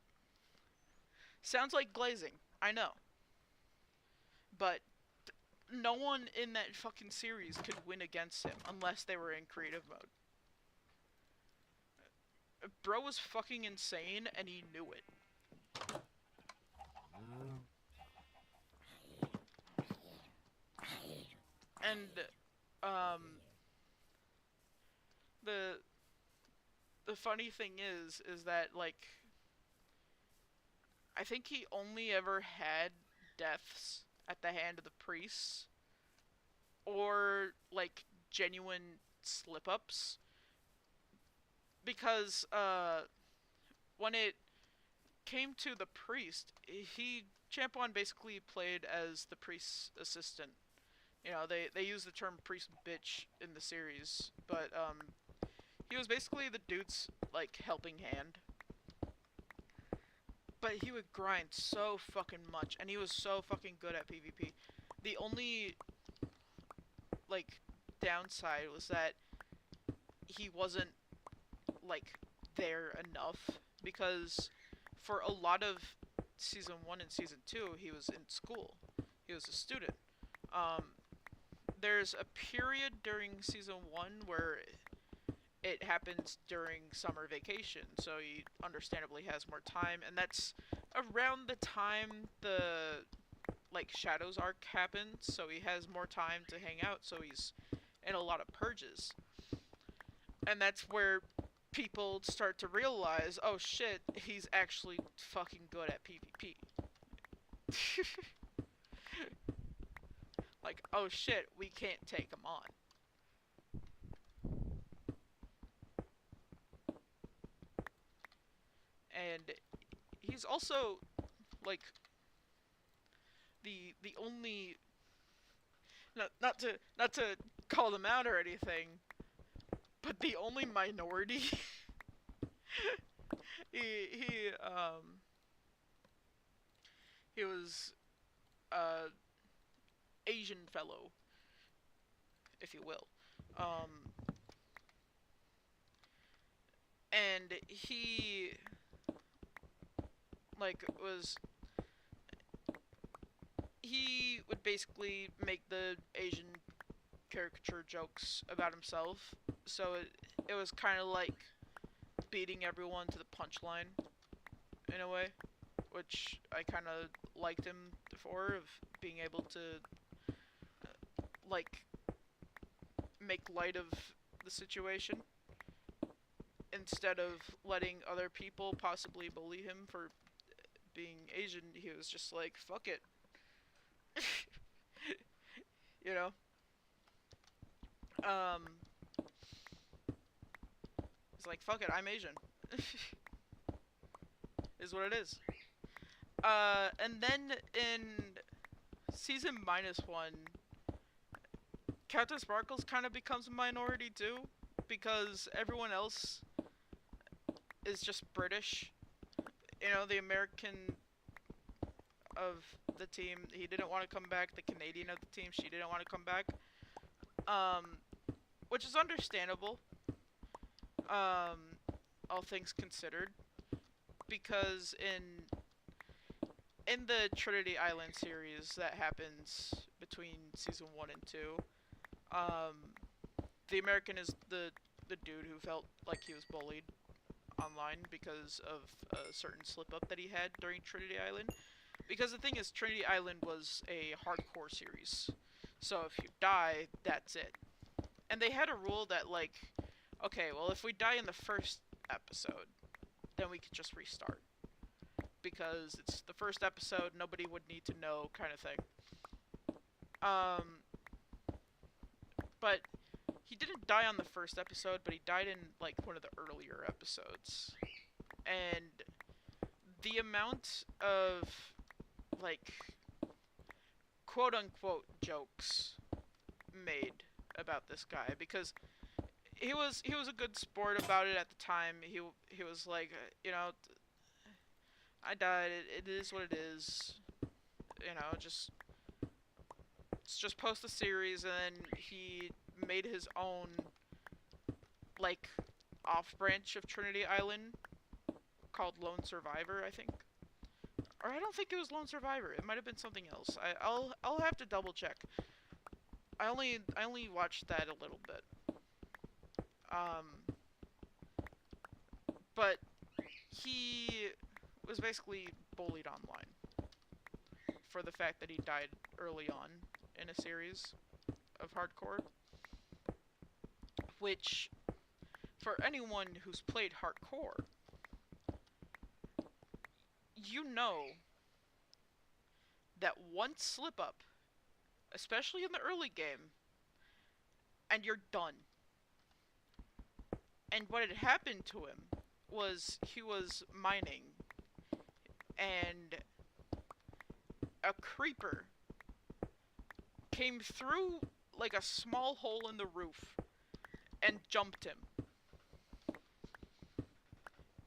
sounds like glazing, I know, but no one in that fucking series could win against him unless they were in creative mode. Bro was fucking insane and he knew it. And the funny thing is that like I think he only ever had deaths at the hand of the priests or like genuine slip ups, because when it came to the priest, Champ1 basically played as the priest's assistant. You know, they use the term priest bitch in the series, but he was basically the dude's like helping hand. But he would grind so fucking much, and he was so fucking good at PvP. The only like downside was that he wasn't like there enough, because for a lot of season 1 and season 2 he was in school. He was a student. There's a period during season 1 where it happens during summer vacation, so he understandably has more time, and that's around the time the like Shadows arc happens, so he has more time to hang out, so he's in a lot of purges. And that's where people start to realize, oh shit, he's actually fucking good at PvP. Like, oh shit, we can't take him on. And he's also like the only, not to call them out or anything, but the only minority he he was Asian fellow, if you will. and he like was he would basically make the Asian caricature jokes about himself. So it was kind of like beating everyone to the punchline in a way, which I kind of liked him for, of being able to like make light of the situation instead of letting other people possibly bully him for being Asian. He was just like, fuck it. You know? Um, he's like, fuck it, I'm Asian. Is what it is. And then in season -1, Captain Sparkles kind of becomes a minority too, because everyone else is just British. You know, the American of the team, he didn't want to come back. The Canadian of the team, she didn't want to come back. Um, which is understandable. Um, all things considered, because in the Trinity Island series that happens between season 1 and 2, the American is the dude who felt like he was bullied online because of a certain slip up that he had during Trinity Island. Because the thing is, Trinity Island was a hardcore series, so if you die, that's it. And they had a rule that, like, okay, well, if we die in the first episode, then we could just restart, because it's the first episode, nobody would need to know, kind of thing. Um, but he didn't die on the first episode, but he died in like one of the earlier episodes, and the amount of like quote unquote jokes made about this guy, because he was a good sport about it at the time. He was like, you know, I died. It is what it is. You know, just post the series, and then he made his own like off branch of Trinity Island called Lone Survivor, I think. Or I don't think it was Lone Survivor. It might have been something else. I'll have to double check. I only watched that a little bit. Um, but he was basically bullied online for the fact that he died early on in a series of hardcore, which, for anyone who's played hardcore, you know that one slip up, especially in the early game, and you're done. And what had happened to him was he was mining, and a creeper came through like a small hole in the roof and jumped him.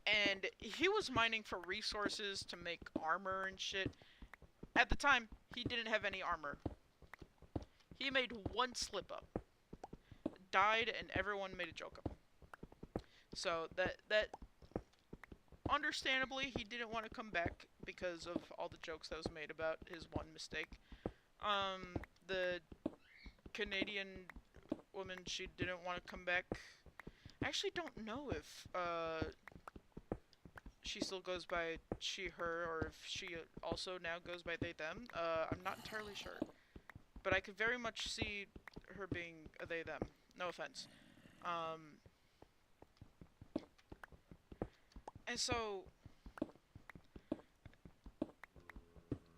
And he was mining for resources to make armor and shit. At the time, he didn't have any armor. He made one slip up, died, and everyone made a joke of him. So that understandably, he didn't want to come back because of all the jokes that was made about his one mistake. The Canadian woman, she didn't want to come back. I actually don't know if she still goes by she, her, or if she also now goes by they, them. I'm not entirely sure. But I could very much see her being a they, them. No offense. And so,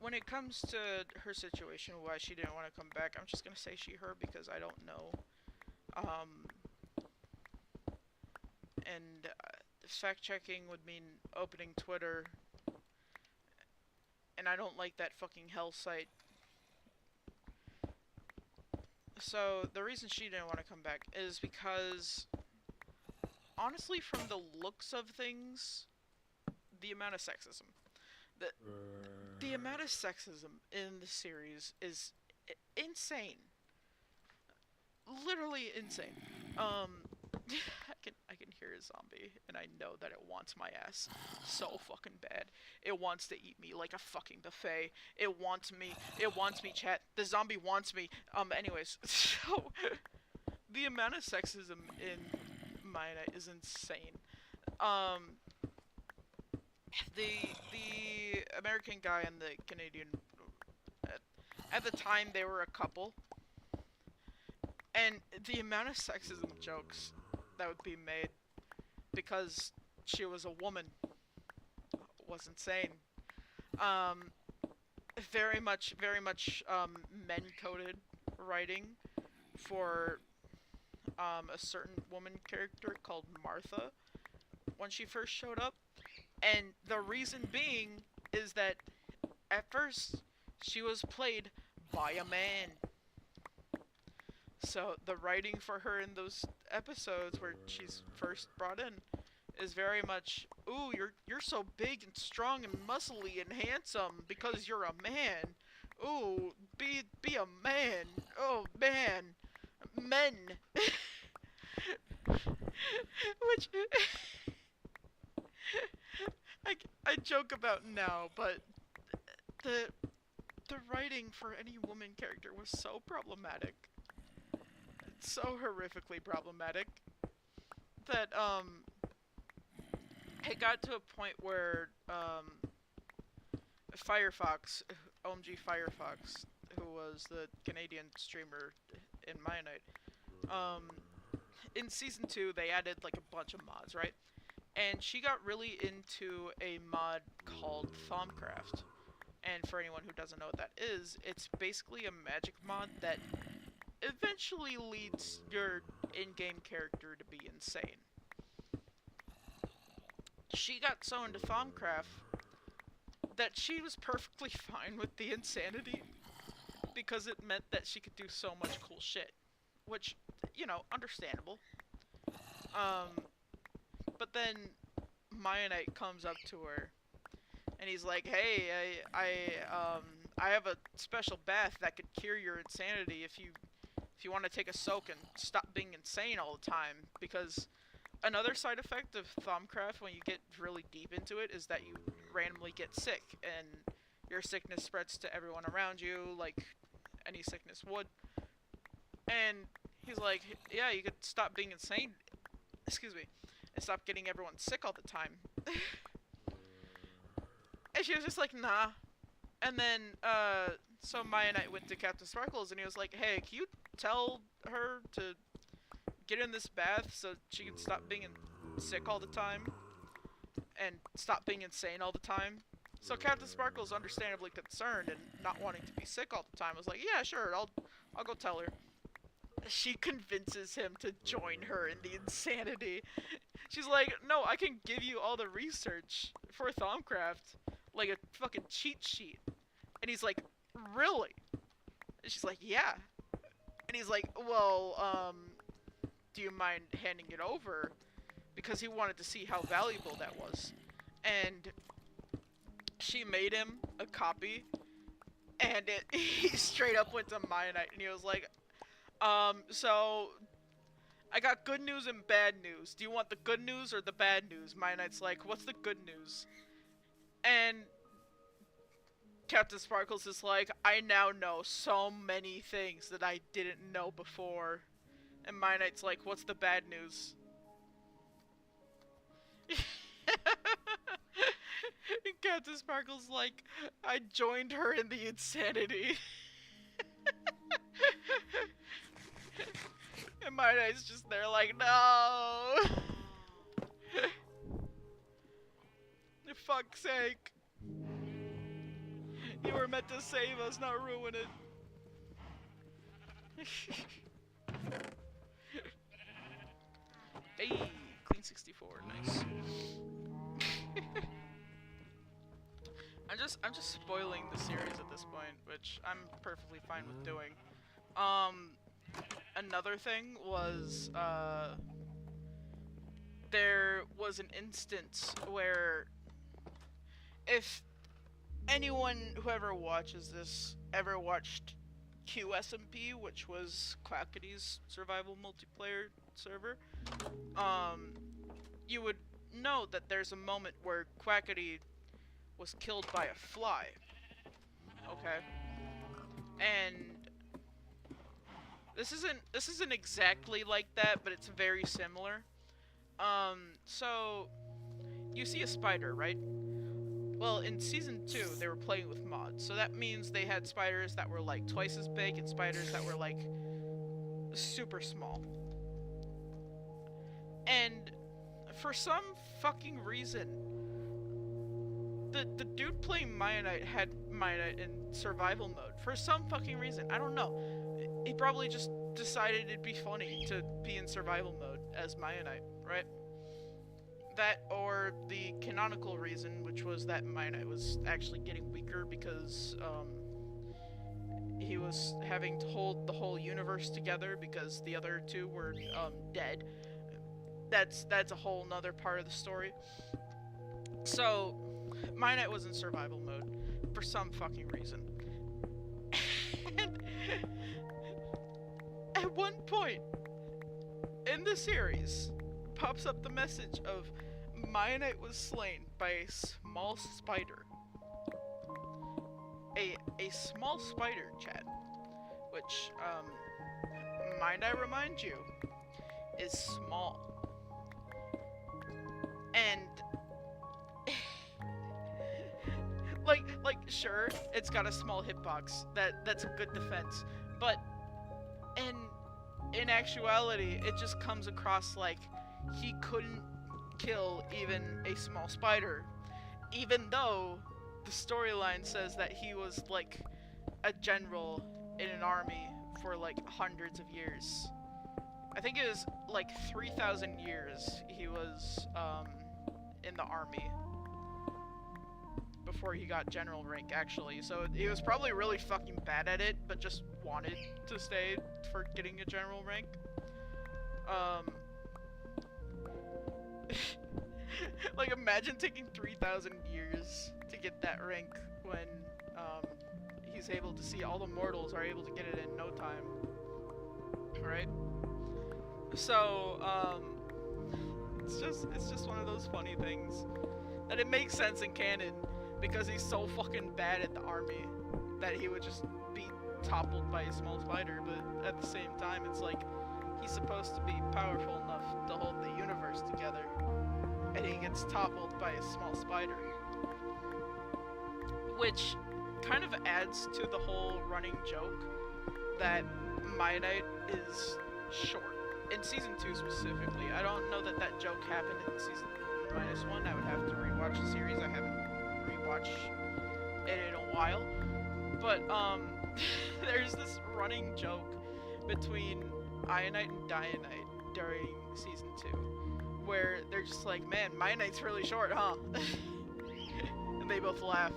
when it comes to her situation, why she didn't want to come back, I'm just gonna say she, her, because I don't know. And fact checking would mean opening Twitter, and I don't like that fucking hell site. So the reason she didn't want to come back is because, honestly, from the looks of things, the amount of sexism, the amount of sexism in the series is insane. Literally insane. I can hear hear a zombie, and I know that it wants my ass so fucking bad. It wants to eat me like a fucking buffet. It wants me. It wants me, chat. The zombie wants me. Anyways, so the amount of sexism in Mina is insane. Um, the American guy and the Canadian, at the time they were a couple, and the amount of sexism jokes that would be made because she was a woman was insane. Um, very much men-coded writing for a certain woman character called Martha when she first showed up, and the reason being is that at first she was played by a man. So the writing for her in those episodes where she's first brought in is very much, ooh, you're so big and strong and muscly and handsome because you're a man. Ooh, be a man. Oh man, men. Which I joke about now, but the the writing for any woman character was so problematic, so horrifically problematic that it got to a point where Firefox, OMG Firefox, who was the Canadian streamer in my night, in season 2 they added like a bunch of mods, right? And she got really into a mod called Thaumcraft. And for anyone who doesn't know what that is, it's basically a magic mod that eventually leads your in-game character to be insane. She got so into Thaumcraft that she was perfectly fine with the insanity because it meant that she could do so much cool shit. Which, you know, understandable. But then Maya Knight comes up to her and he's like, "Hey, I have a special bath that could cure your insanity if you want to take a soak and stop being insane all the time." Because another side effect of Thaumcraft when you get really deep into it is that you randomly get sick and your sickness spreads to everyone around you like any sickness would. And he's like, "Yeah, you could stop being insane, excuse me, and stop getting everyone sick all the time." And she was just like, "Nah." And then, so Maya and I went to Captain Sparkles, and he was like, "Hey, can you tell her to get in this bath so she can stop being sick all the time and stop being insane all the time?" So Captain Sparkles, understandably concerned and not wanting to be sick all the time, was like, "Yeah, sure, I'll go tell her." She convinces him to join her in the insanity. She's like, "No, I can give you all the research for Thaumcraft, like a fucking cheat sheet." And he's like, "Really?" And she's like, "Yeah." And he's like, "Well, do you mind handing it over?" Because he wanted to see how valuable that was. And she made him a copy, and he straight up went to Maya Knight, and he was like, "So I got good news and bad news. Do you want the good news or the bad news?" Maya Knight's like, "What's the good news?" And Captain Sparkles is like, "I now know so many things that I didn't know before." And Maya Knight's like, "What's the bad news?" And Captain Sparkles like, "I joined her in the insanity." And Maya Knight's just there like, "No." For fuck's sake. You were meant to save us, not ruin it. Hey, clean 64, nice. I'm just spoiling the series at this point, which I'm perfectly fine with doing. Another thing was, there was an instance where if anyone who ever watches this ever watched QSMP, which was Quackity's survival multiplayer server, you would know that there's a moment where Quackity was killed by a fly. Okay? And this isn't exactly like that, but it's very similar. So you see a spider, right? Well, in season 2, they were playing with mods, so that means they had spiders that were like twice as big and spiders that were like super small. And for some fucking reason, the dude playing Mionite had Mionite in survival mode. For some fucking reason, I don't know. He probably just decided it'd be funny to be in survival mode as Mionite, right? That or the canonical reason, which was that Mionite was actually getting weaker because he was having to hold the whole universe together because the other two were dead. That's a whole nother part of the story. So Mionite was in survival mode for some fucking reason. And at one point in the series pops up the message of Mionite was slain by a small spider. A small spider, chat. Which, might I remind you, is small. And like sure, it's got a small hitbox. That's a good defense. But in actuality, it just comes across like he couldn't kill even a small spider, even though the storyline says that he was like a general in an army for like hundreds of years. I think it was like 3,000 years he was in the army before he got general rank, actually. So he was probably really fucking bad at it, but just wanted to stay for getting a general rank. Like, imagine taking 3,000 years to get that rank when he's able to see all the mortals are able to get it in no time. Right? So, it's just one of those funny things. And it makes sense in canon, because he's so fucking bad at the army that he would just be toppled by a small spider, but at the same time, it's like, he's supposed to be powerful enough to hold the universe together, and he gets toppled by a small spider. Which kind of adds to the whole running joke that Mionite is short. In Season 2 specifically. I don't know that that joke happened in Season -1. I would have to rewatch the series. I haven't rewatched it in a while. But, there's this running joke between Ionite and Dionite during Season 2. Where they're just like, man, Mionite's really short, huh? And they both laugh.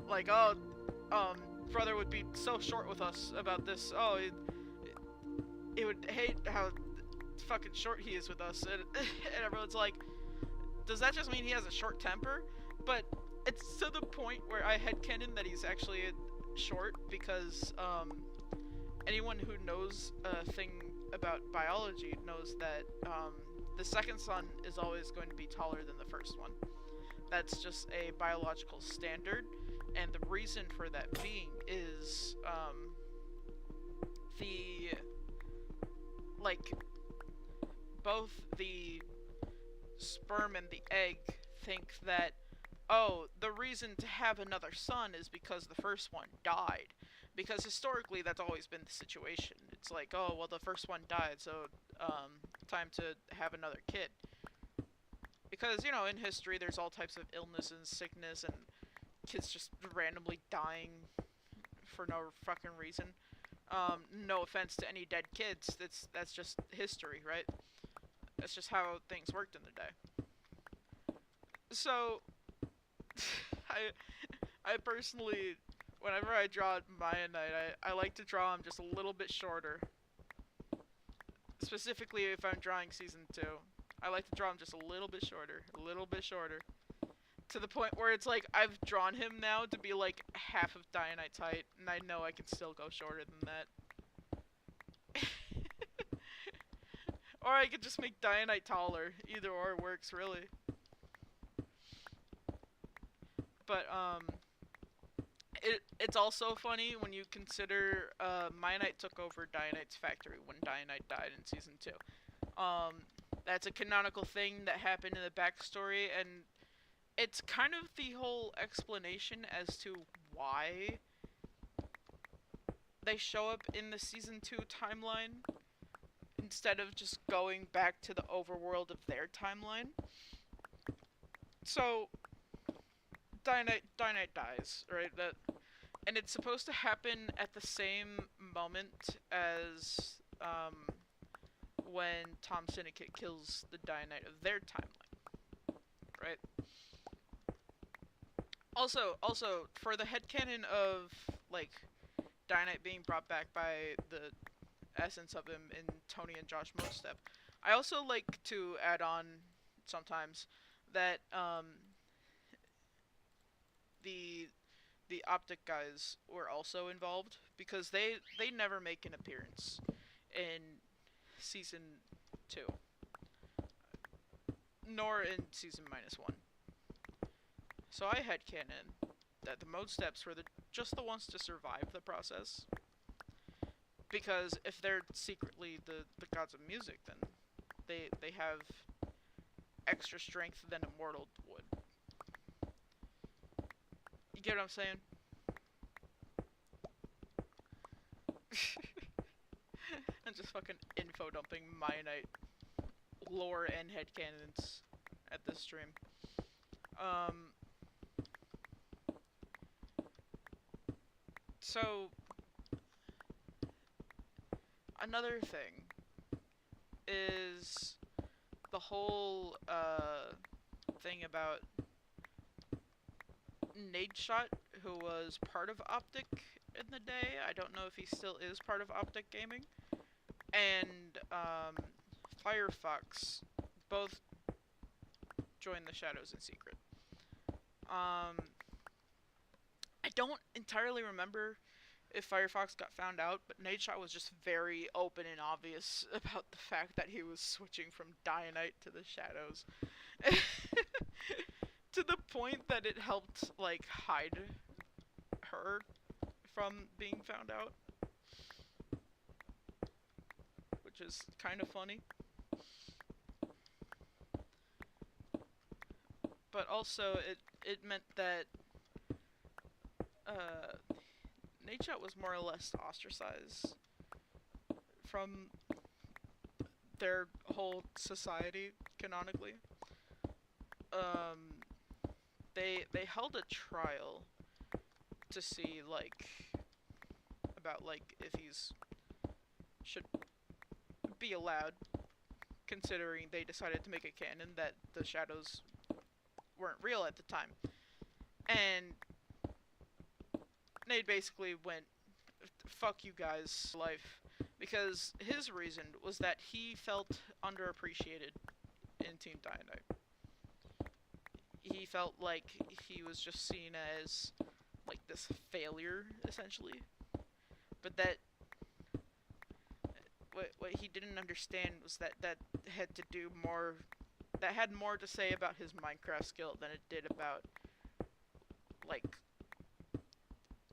Like, oh, brother would be so short with us about this. Oh, he would hate how fucking short he is with us. And everyone's like, does that just mean he has a short temper? But it's to the point where I headcanon that he's actually short because anyone who knows a thing about biology knows that the second son is always going to be taller than the first one. That's just a biological standard, and the reason for that being is both the sperm and the egg think that, oh, the reason to have another son is because the first one died. Because historically, that's always been the situation. It's like, oh, well, the first one died, so time to have another kid. Because, you know, in history, there's all types of illness and sickness, and kids just randomly dying for no fucking reason. No offense to any dead kids, that's just history, right? That's just how things worked in the day. So, I personally, whenever I draw Mionite, I like to draw him just a little bit shorter. Specifically if I'm drawing Season 2. I like to draw him just a little bit shorter. To the point where it's like, I've drawn him now to be like half of Dionite's height, and I know I can still go shorter than that. Or I could just make Dianite taller. Either or works, really. But, it's also funny when you consider, Mionite took over Dianite's factory when Dianite died in Season 2. That's a canonical thing that happened in the backstory, and it's kind of the whole explanation as to why they show up in the Season 2 timeline instead of just going back to the overworld of their timeline. So, Dianite dies, right? And it's supposed to happen at the same moment as, when Tom Syndicate kills the Dianite of their timeline, right? Also, for the headcanon of, like, Dianite being brought back by the essence of him in Tony and Josh Mostep, I also like to add on sometimes that, the optic guys were also involved, because they never make an appearance in Season 2, nor in Season -1. So I headcanon that the mode steps were just the ones to survive the process. Because if they're secretly the gods of music, then they have extra strength than a mortal would. You get what I'm saying? I'm just fucking info dumping Mionite lore and headcanons at this stream. So, another thing is the whole, thing about Nadeshot, who was part of Optic in the day. I don't know if he still is part of Optic Gaming. And, Firefox both joined the Shadows in secret. I don't entirely remember if Firefox got found out, but Nadeshot was just very open and obvious about the fact that he was switching from Dianite to the Shadows. To the point that it helped, like, hide her from being found out. Which is kind of funny. But also, it meant that, Nadeshot was more or less ostracized from their whole society, canonically. They held a trial to see, like, about, like, if he's should be allowed, considering they decided to make a canon that the Shadows weren't real at the time. And Nate basically went, fuck you guys, life. Because his reason was that he felt underappreciated in Team Dynamite. He felt like he was just seen as, like, this failure, essentially. But that what he didn't understand was that had to do more, that had more to say about his Minecraft skill than it did about, like,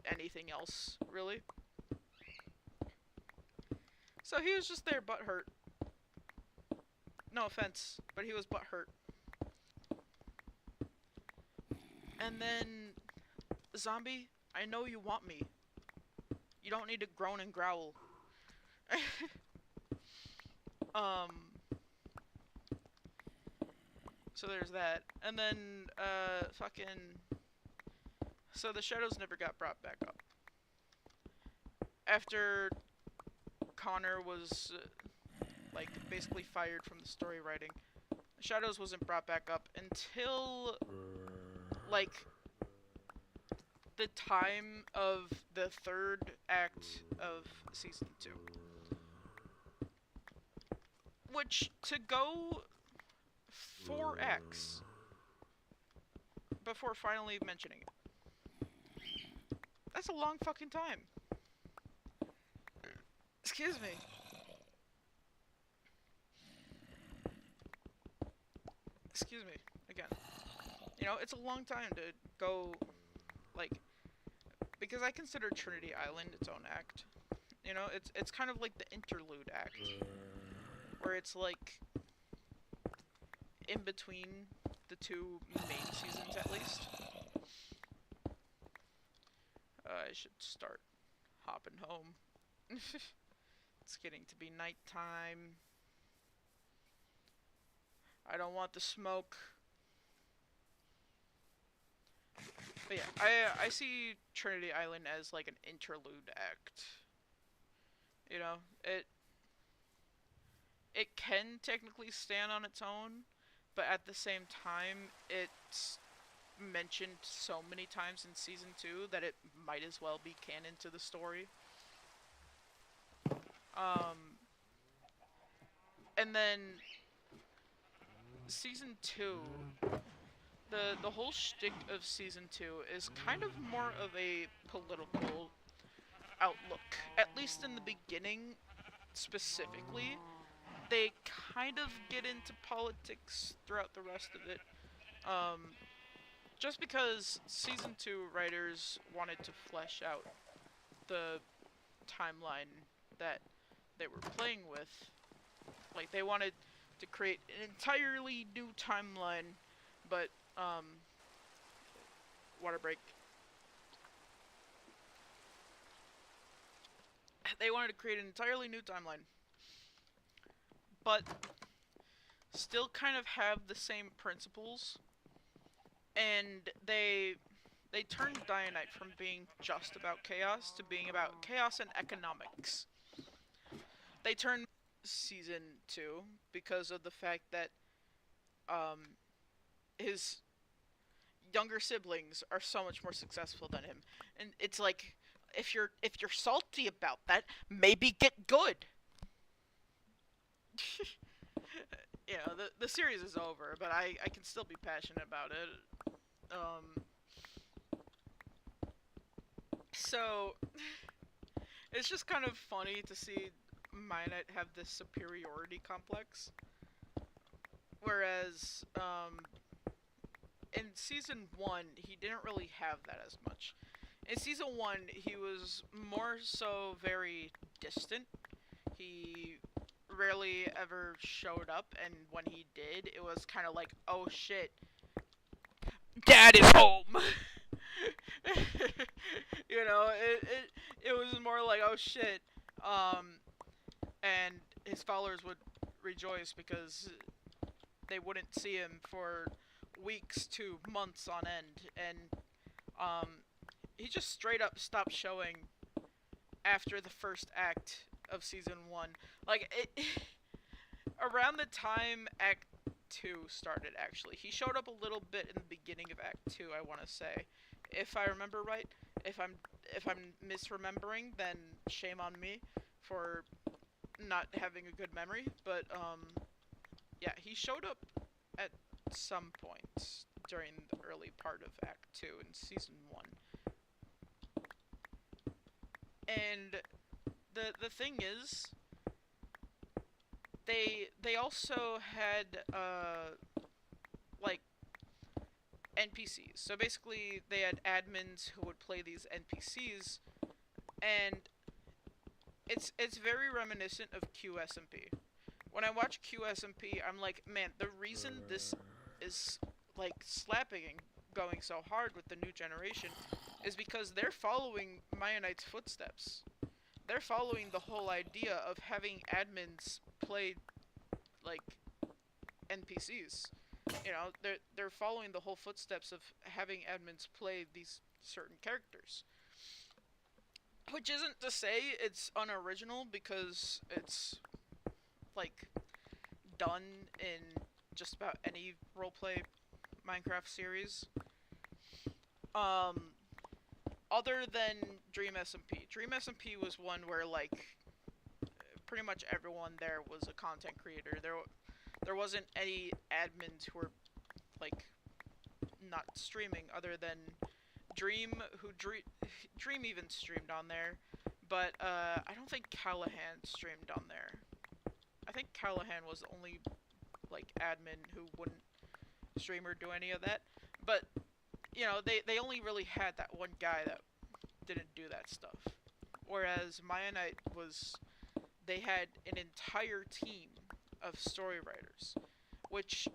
anything else, really. So he was just there butthurt. No offense, but he was butthurt. And then, Zombie, I know you want me. You don't need to groan and growl. So there's that. And then, fucking... So the Shadows never got brought back up. After Connor was, like, basically fired from the story writing, the Shadows wasn't brought back up until, like, the time of the third act of Season 2. Which, to go 4 acts before finally mentioning it, that's a long fucking time. Excuse me. excuse me, again. You know, it's a long time to go, like, because I consider Trinity Island its own act. You know, it's kind of like the interlude act, where it's like in between the two main seasons at least. I should start hopping home. It's getting to be nighttime. I don't want the smoke. But yeah, I see Trinity Island as like an interlude act. You know, it can technically stand on its own, but at the same time, it's mentioned so many times in season 2 that it might as well be canon to the story. Um, and then season 2, the whole shtick of season 2 is kind of more of a political outlook. At least in the beginning, specifically, they kind of get into politics throughout the rest of it. Um, just because season 2 writers wanted to flesh out the timeline that they were playing with. Like, they wanted to create an entirely new timeline, but, water break. They wanted to create an entirely new timeline, but still kind of have the same principles, and they turned Dionite from being just about chaos to being about chaos and economics. They turned season 2 because of the fact that um, his younger siblings are so much more successful than him, and it's like if you're salty about that, maybe get good. You know, the series is over, but I can still be passionate about it. Um, so it's just kind of funny to see Minot have this superiority complex, whereas in season 1 he didn't really have that as much. In season 1 he was more so very distant. He rarely ever showed up, and when he did, it was kind of like, oh shit, Dad is home. You know, it was more like, oh shit, and his followers would rejoice because they wouldn't see him for weeks to months on end, and um, he just straight up stopped showing after the first act of season 1. Like, it around the time Act 2 started, actually. He showed up a little bit in the beginning of Act 2, I want to say. If I remember right. If I'm misremembering, then shame on me for not having a good memory, but yeah, he showed up at some point during the early part of Act 2 in season 1. And the thing is, they also had like NPCs. So basically, they had admins who would play these NPCs, and it's very reminiscent of QSMP. When I watch QSMP, I'm like, man, the reason this is like slapping and going so hard with the new generation is because they're following Mayonite's footsteps. They're following the whole idea of having admins play like NPCs. You know, they're following the whole footsteps of having admins play these certain characters. Which isn't to say it's unoriginal, because it's like done in just about any roleplay Minecraft series. Um, Other than Dream SMP. Dream SMP was one where like pretty much everyone there was a content creator. There wasn't any admins who were like not streaming, other than Dream, who Dream even streamed on there, but I don't think Callahan streamed on there. I think Callahan was the only like admin who wouldn't streamer do any of that. But, you know, they only really had that one guy that didn't do that stuff. Whereas Maya Knight they had an entire team of story writers, which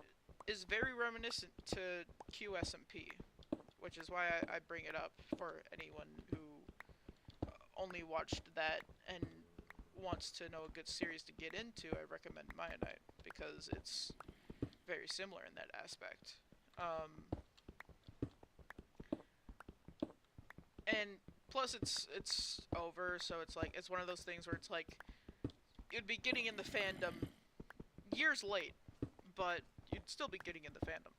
is very reminiscent to QSMP, which is why I bring it up for anyone who only watched that and wants to know a good series to get into. I recommend Maya Knight because it's very similar in that aspect. And plus it's over, so it's like it's one of those things where it's like you'd be getting in the fandom years late, but you'd still be getting in the fandom.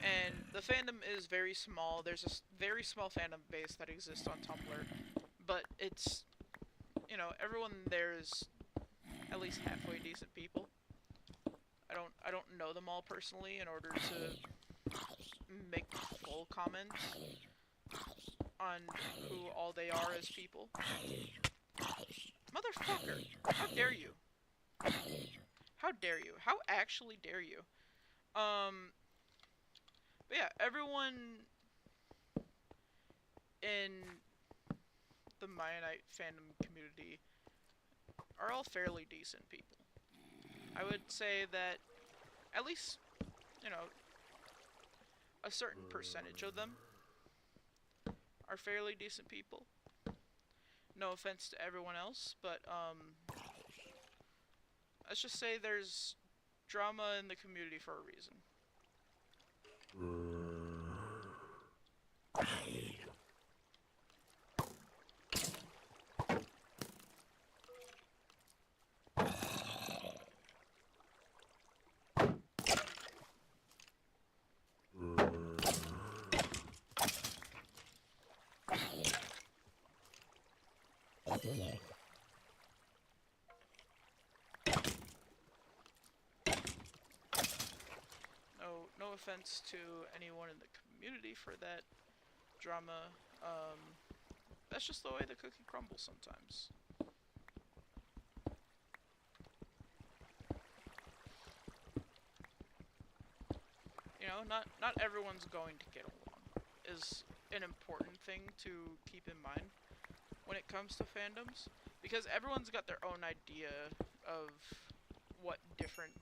And the fandom is very small. There's a very small fandom base that exists on Tumblr, but it's, you know, everyone there is at least halfway decent people. I don't know them all personally in order to make full comments on who all they are as people. Motherfucker! How dare you? How dare you? How actually dare you? But yeah, everyone in the Maya Knight fandom community are all fairly decent people. I would say that at least, you know, a certain percentage of them are fairly decent people. No offense to everyone else, but let's just say there's drama in the community for a reason. No offense to anyone in the community for that drama. That's just the way the cookie crumbles sometimes. You know, not everyone's going to get along is an important thing to keep in mind when it comes to fandoms, because everyone's got their own idea of what different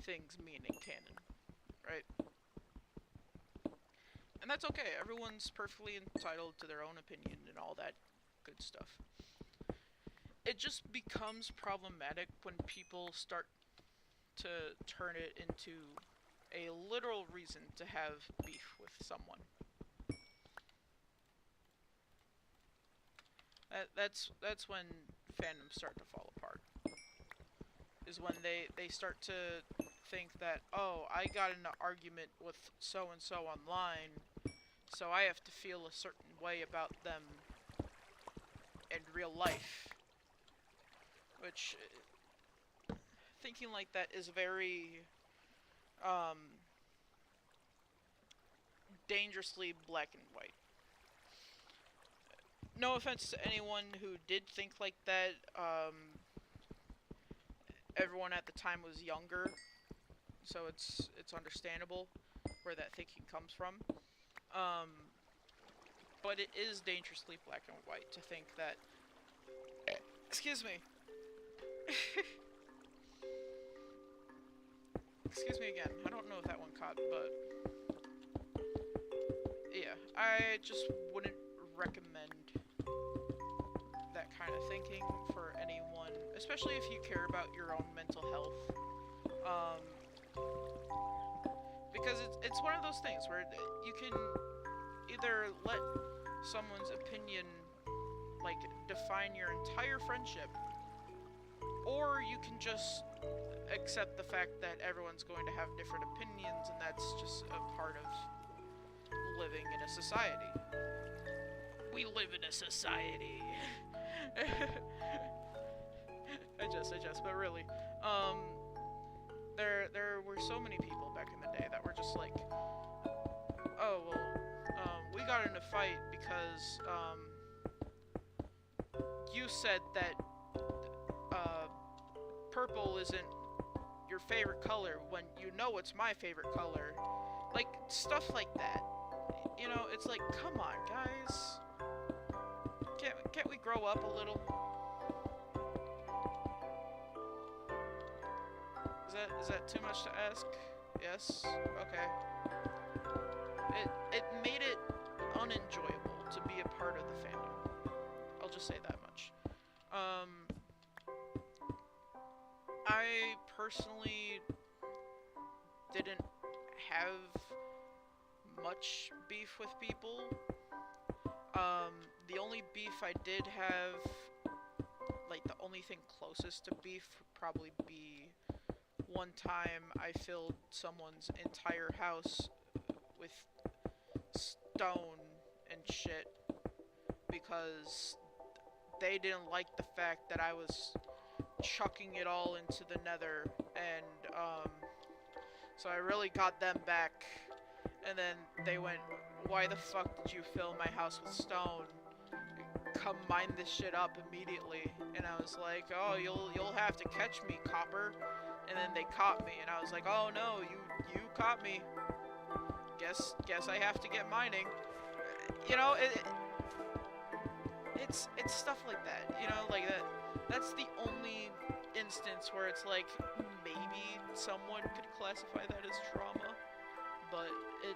things mean in canon, right? And that's okay. Everyone's perfectly entitled to their own opinion and all that good stuff. It just becomes problematic when people start to turn it into a literal reason to have beef with someone. That's when fandoms start to fall apart. Is when they start to think that, oh, I got in an argument with so-and-so online, so I have to feel a certain way about them in real life. Which, thinking like that is very, dangerously black and white. No offense to anyone who did think like that. Everyone at the time was younger, so it's understandable where that thinking comes from. But it is dangerously black and white to think that. Excuse me. Excuse me again. I don't know if that one caught, but yeah, I just wouldn't recommend that kind of thinking for anyone, especially if you care about your own mental health. Because it's one of those things where you can either let someone's opinion like define your entire friendship, or you can just accept the fact that everyone's going to have different opinions, and that's just a part of living in a society. We live in a society. I just, but really, there were so many people back in the day that were just like, oh, well, we got in a fight because, you said that, purple isn't your favorite color when you know it's my favorite color, Like, stuff like that. You know, it's like, come on, guys. Can't we grow up a little? Is that too much to ask? Yes? Okay. It made it unenjoyable to be a part of the fandom. I'll just say that much. Um, I personally didn't have much beef with people. The only beef I did have, like the only thing closest to beef would probably be one time I filled someone's entire house with stone and shit because they didn't like the fact that I was chucking it all into the nether, and so I really got them back. And then they went, "Why the fuck did you fill my house with stone? Come mine this shit up immediately." And I was like, "Oh, you'll have to catch me, copper." And then they caught me, and I was like, "Oh no, you caught me. Guess I have to get mining." You know, it's stuff like that. You know, like that. That's the only instance where it's like maybe someone could classify that as trauma, but it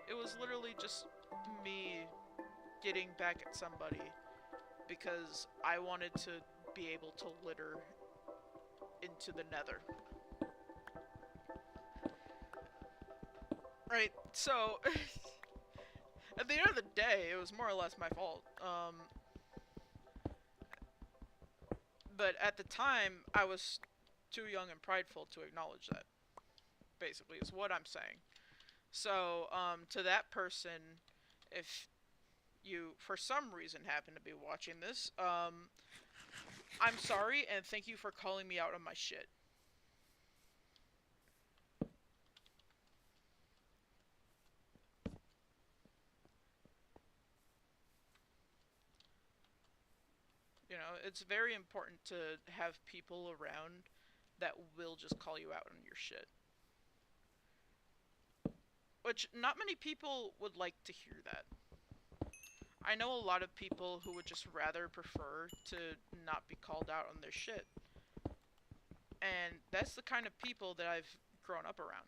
it was literally just me getting back at somebody because I wanted to be able to litter into the nether. Right, so at the end of the day, it was more or less my fault. But at the time, I was too young and prideful to acknowledge that, basically, is what I'm saying. So, to that person, if you, for some reason, happen to be watching this, I'm sorry, and thank you for calling me out on my shit. You know, it's very important to have people around that will just call you out on your shit. Which, not many people would like to hear that. I know a lot of people who would just rather prefer to not be called out on their shit. And that's the kind of people that I've grown up around.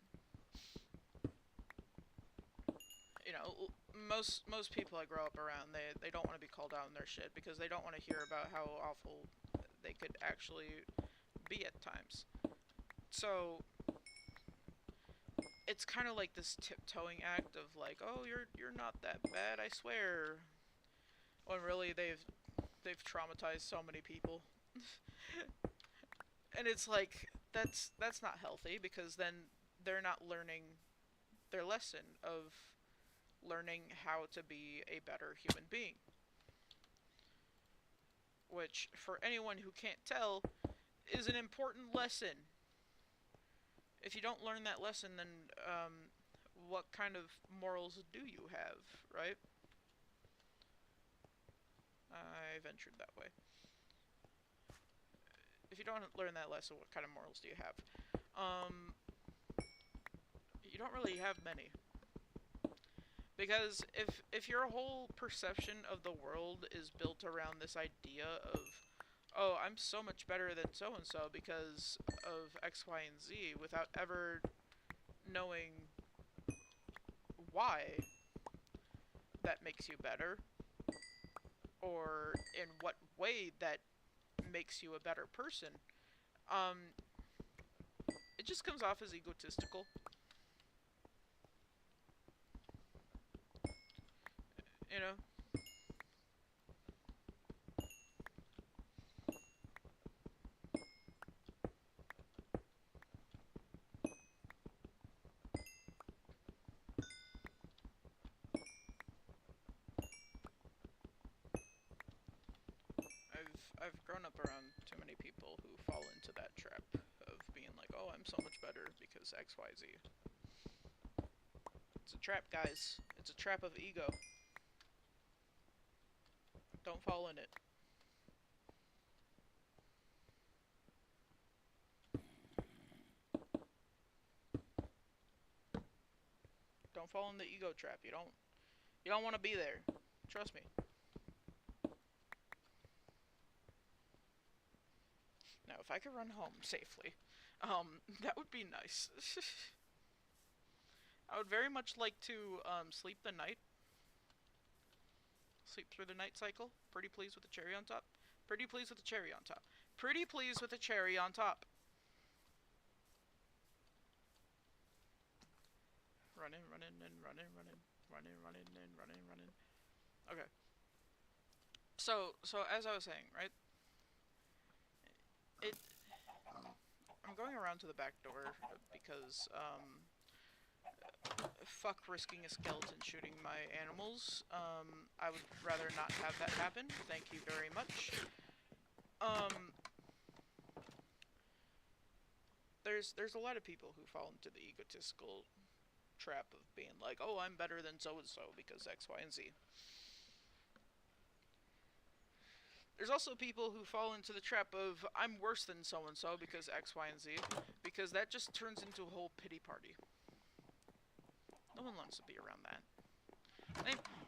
You know, most people I grow up around, they don't want to be called out on their shit because they don't want to hear about how awful they could actually be at times. So it's kind of like this tiptoeing act of like, oh, you're not that bad, I swear. When really they've traumatized so many people. And it's like that's not healthy because then they're not learning their lesson of learning how to be a better human being. Which, for anyone who can't tell, is an important lesson. If you don't learn that lesson, then what kind of morals do you have, right? I ventured that way. If you don't learn that lesson, what kind of morals do you have? You don't really have many. Because if your whole perception of the world is built around this idea of, oh, I'm so much better than so and so because of X, Y, and Z, without ever knowing why that makes you better, or in what way that makes you a better person, um, it just comes off as egotistical. You know, I've grown up around too many people who fall into that trap of being like, oh, I'm so much better because X, Y, Z. It's a trap, guys. It's a trap of ego. Don't fall in it. Don't fall in the ego trap. You don't want to be there. Trust me. Now, if I could run home safely, that would be nice. I would very much like to sleep the night. Sleep through the night cycle. Pretty pleased with the cherry on top. Pretty pleased with the cherry on top. Pretty pleased with the cherry on top. Running, running, and running, running, running, running, and running, running. Okay. So as I was saying, right? I'm going around to the back door because fuck risking a skeleton shooting my animals. I would rather not have that happen. Thank you very much. There's a lot of people who fall into the egotistical trap of being like, oh, I'm better than so-and-so because X, Y, and Z. There's also people who fall into the trap of, I'm worse than so-and-so because X, Y, and Z, because that just turns into a whole pity party. No one wants to be around that.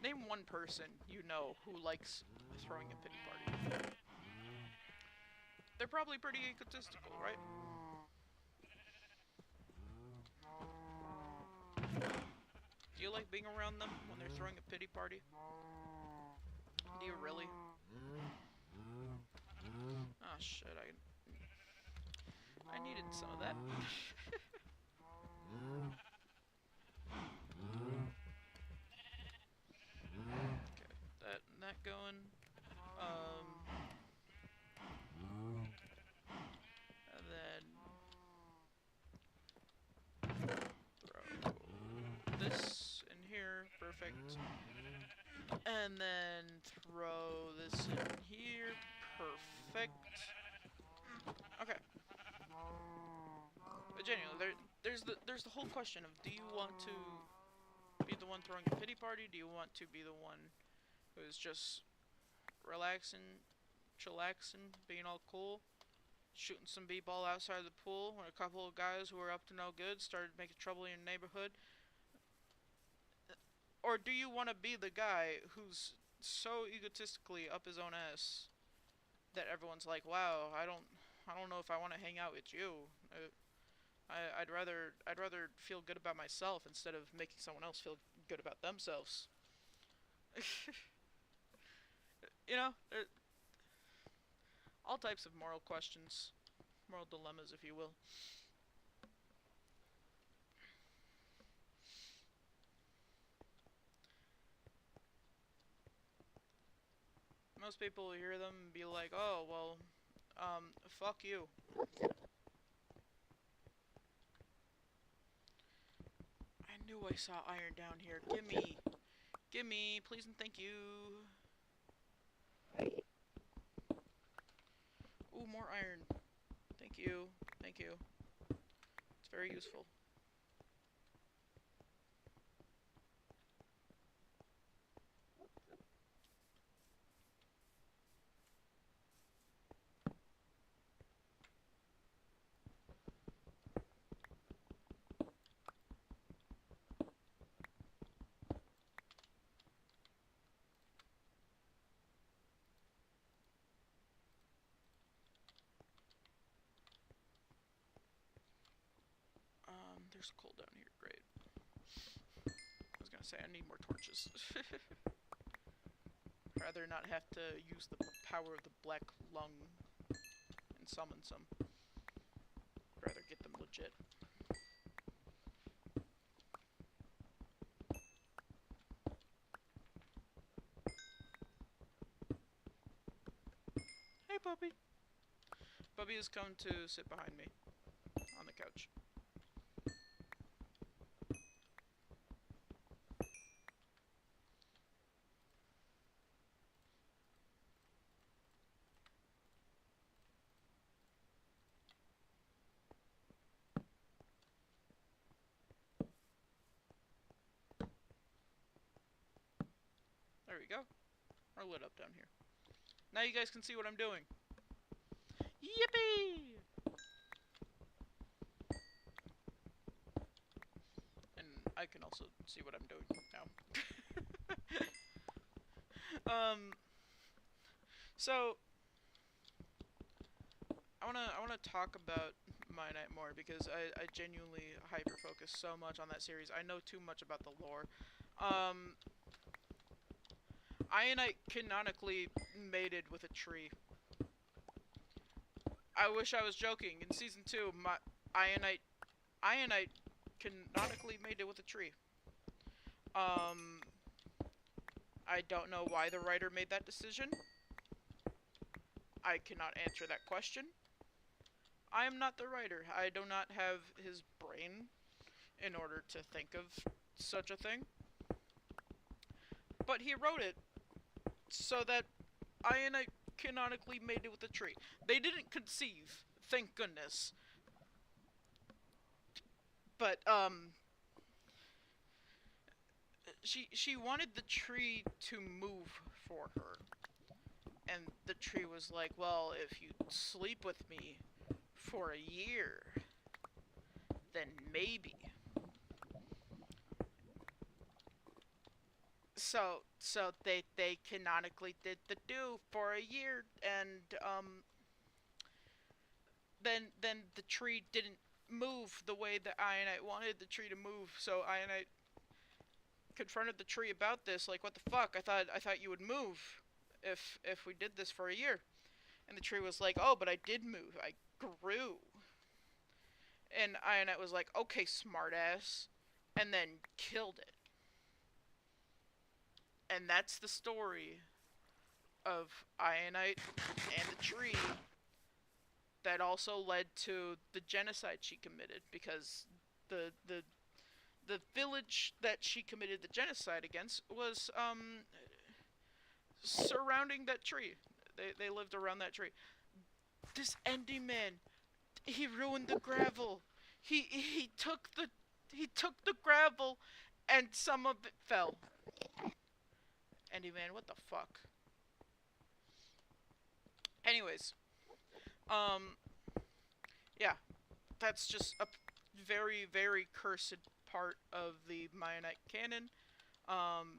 Name one person you know who likes throwing a pity party. They're probably pretty egotistical, right? Do you like being around them when they're throwing a pity party? Do you really? Oh shit, I needed some of that. Okay, that going. And then throw this in here, perfect. And then throw this in here, perfect. Okay. But genuinely, there's the whole question of, do you want to be the one throwing a pity party? Do you want to be the one who's just relaxing, chillaxing, being all cool, shooting some b-ball outside the pool when a couple of guys who were up to no good started making trouble in your neighborhood? Or do you want to be the guy who's so egotistically up his own ass that everyone's like, wow, I don't know if I want to hang out with you. I'd rather feel good about myself instead of making someone else feel good about themselves. You know, all types of moral questions, moral dilemmas, if you will. Most people hear them and be like, oh, well, fuck you. I knew I saw iron down here. Gimme. Gimme, please and thank you. Ooh, more iron. Thank you. Thank you. It's very useful. There's coal down here. Great. I was gonna say I need more torches. Rather not have to use the power of the black lung and summon some. Rather get them legit. Hey, puppy. Puppy has come to sit behind me on the couch. There we go. We're lit up down here. Now you guys can see what I'm doing. Yippee! And I can also see what I'm doing now. So I wanna talk about My Night more because I genuinely hyper focus so much on that series. I know too much about the lore. Um, Ionite canonically mated with a tree. I wish I was joking. In season 2, my Ionite canonically mated with a tree. Um, I don't know why the writer made that decision. I cannot answer that question. I am not the writer. I do not have his brain in order to think of such a thing. But he wrote it so that Ionite canonically mated with a tree. They didn't conceive, thank goodness. But she wanted the tree to move for her. And the tree was like, well, if you sleep with me for a year, then maybe. So they canonically did the do for a year, and then the tree didn't move the way that Ionite wanted the tree to move. So Ionite confronted the tree about this, like, what the fuck? I thought you would move if we did this for a year. And the tree was like, oh, but I did move. I grew. And Ionite was like, okay, smartass, and then killed it. And that's the story of Ionite and the tree that also led to the genocide she committed, because the village that she committed the genocide against was surrounding that tree. They lived around that tree. This ending man, he ruined the gravel. He took the gravel, and some of it fell. Endy man, what the fuck? Anyways, um, yeah, that's just a very, very cursed part of the Mayanite canon. Um,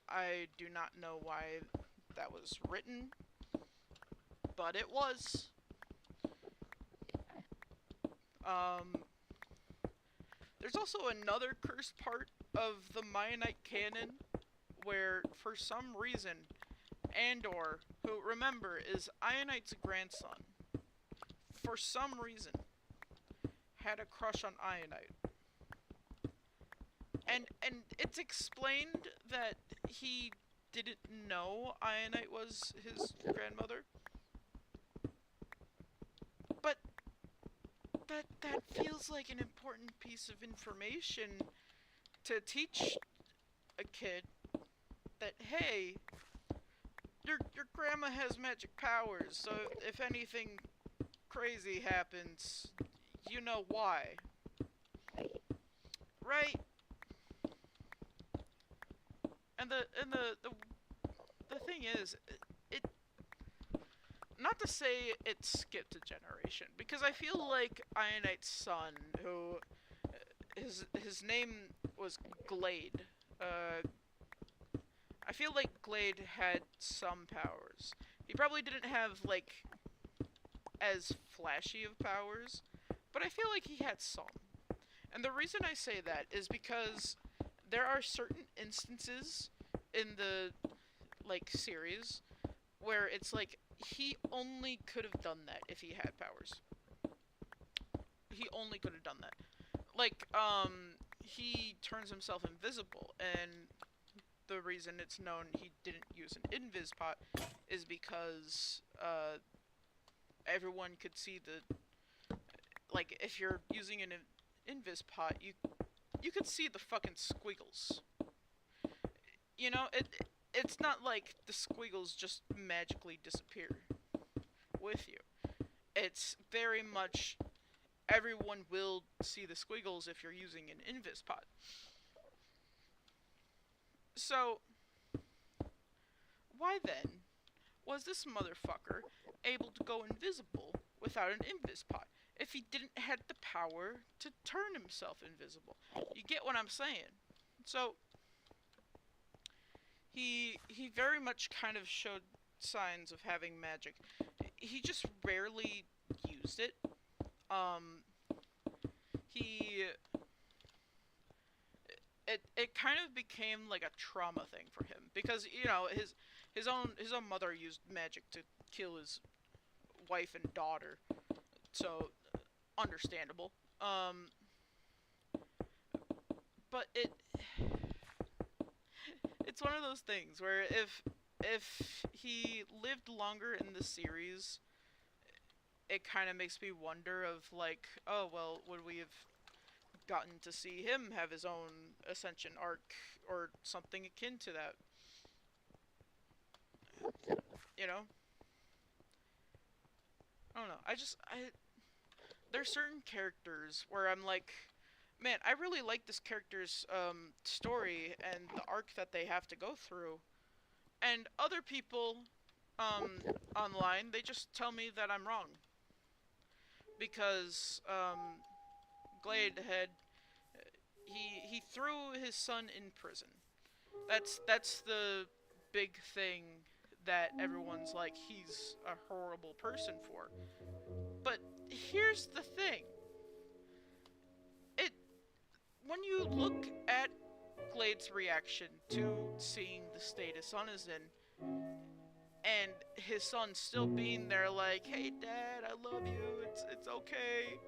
I do not know why that was written, but it was. Um, there's also another cursed part of the Mayanite canon where, for some reason, Andor, who, remember, is Ionite's grandson, for some reason, had a crush on Ionite. And it's explained that he didn't know Ionite was his grandmother. But that feels like an important piece of information to teach a kid that, hey, your grandma has magic powers, so if anything crazy happens, you know why. Right? And the thing is, it not to say it skipped a generation, because I feel like Ionite's son, who his name was Glade. I feel like Glade had some powers. He probably didn't have like as flashy of powers, but I feel like he had some. And the reason I say that is because there are certain instances in the like series where it's like he only could have done that if he had powers. He only could have done that. Like he turns himself invisible, and the reason it's known he didn't use an invis pot is because everyone could see the, like, if you're using an invis pot, you could see the fucking squiggles. You know, it's not like the squiggles just magically disappear with you. It's very much everyone will see the squiggles if you're using an invis pot. So, why then was this motherfucker able to go invisible without an invis pot? if he didn't have the power to turn himself invisible. You get what I'm saying? So he very much kind of showed signs of having magic. He just rarely used it. Um, he it kind of became like a trauma thing for him because his own mother used magic to kill his wife and daughter, so understandable. Um, but it's one of those things where if he lived longer in the series, it kind of makes me wonder of like, oh well, would we have gotten to see him have his own ascension arc or something akin to that? You know, I don't know. I there's certain characters where I'm like, man, I really like this character's story and the arc that they have to go through, and other people um online, they just tell me that I'm wrong because Glade had he threw his son in prison. That's the big thing that everyone's like he's a horrible person for. But here's the thing. It when you look at Glade's reaction to seeing the state his son is in, and his son still being there like, "Hey, Dad, I love you. It's okay."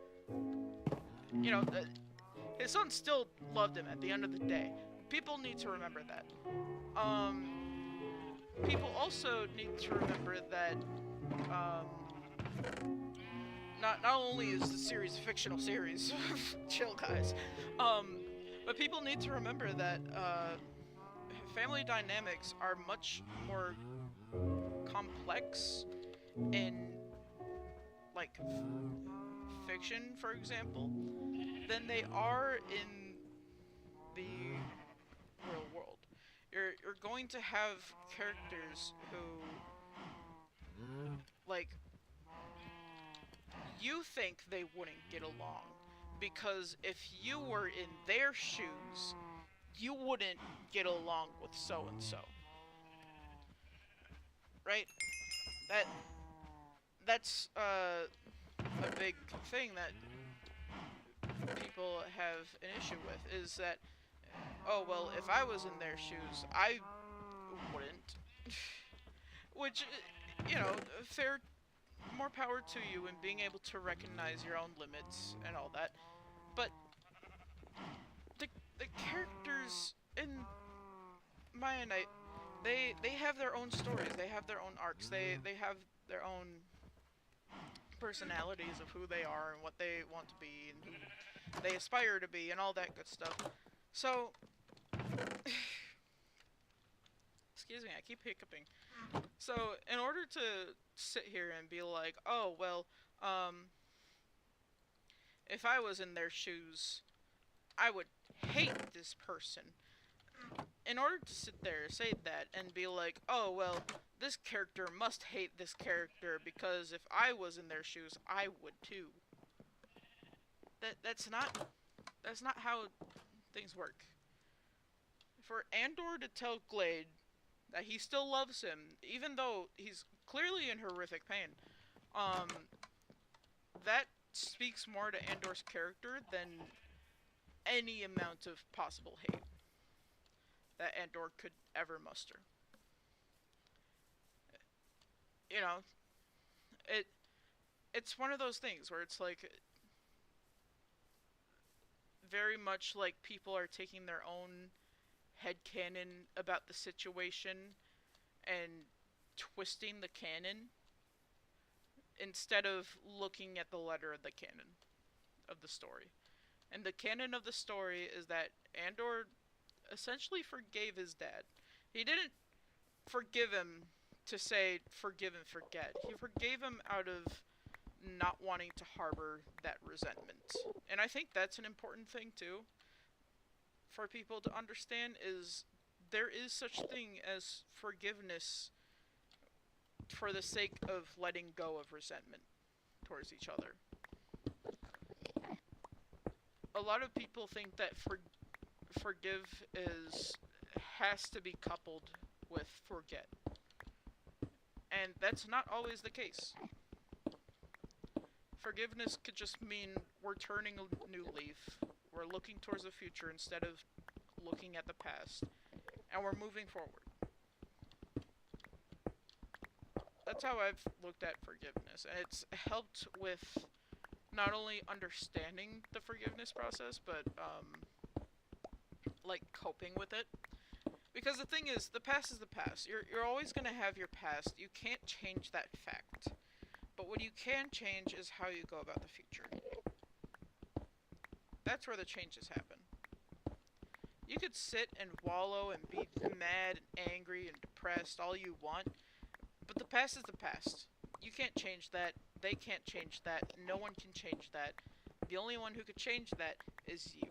You know, his son still loved him at the end of the day. People need to remember that. People also need to remember that not only is the series a fictional series, chill guys, but people need to remember that family dynamics are much more complex in like fiction, for example, than they are in the real world. You're going to have characters who like you think they wouldn't get along because if you were in their shoes, you wouldn't get along with so and so. Right? That that's a big thing that people have an issue with is that, oh well, if I was in their shoes, I wouldn't. Which, fair, more power to you in being able to recognize your own limits and all that. But the the characters in Maya Knight, they have their own stories, they have their own arcs, they have their own personalities of who they are and what they want to be and who they aspire to be and all that good stuff. So, excuse me, I keep hiccuping. So, in order to sit here and be like, oh, well, um, if I was in their shoes, I would hate this person. In order to sit there, say that, and be like, oh, well, this character must hate this character because if I was in their shoes, I would too. That's not how things work. For Andor to tell Glade that he still loves him, even though he's clearly in horrific pain, um, that speaks more to Andor's character than any amount of possible hate that Andor could ever muster. You know, it it's one of those things where it's like very much like people are taking their own headcanon about the situation and twisting the canon instead of looking at the letter of the canon of the story. And the canon of the story is that Andor essentially forgave his dad. He didn't forgive him to say forgive and forget. He forgave him out of not wanting to harbor that resentment. And I think that's an important thing too for people to understand is there is such thing as forgiveness for the sake of letting go of resentment towards each other. a lot of people think that forgive has to be coupled with forget, and that's not always the case. Forgiveness could just mean we're turning a new leaf, we're looking towards the future instead of looking at the past, and we're moving forward. That's how I've looked at forgiveness, and it's helped with not only understanding the forgiveness process, but like coping with it. Because the thing is, the past is the past. You're always gonna have your past. You can't change that fact. But what you can change is how you go about the future. That's where the changes happen. You could sit and wallow and be mad and angry and depressed all you want, but the past is the past. You can't change that. They can't change that. No one can change that. The only one who could change that is you.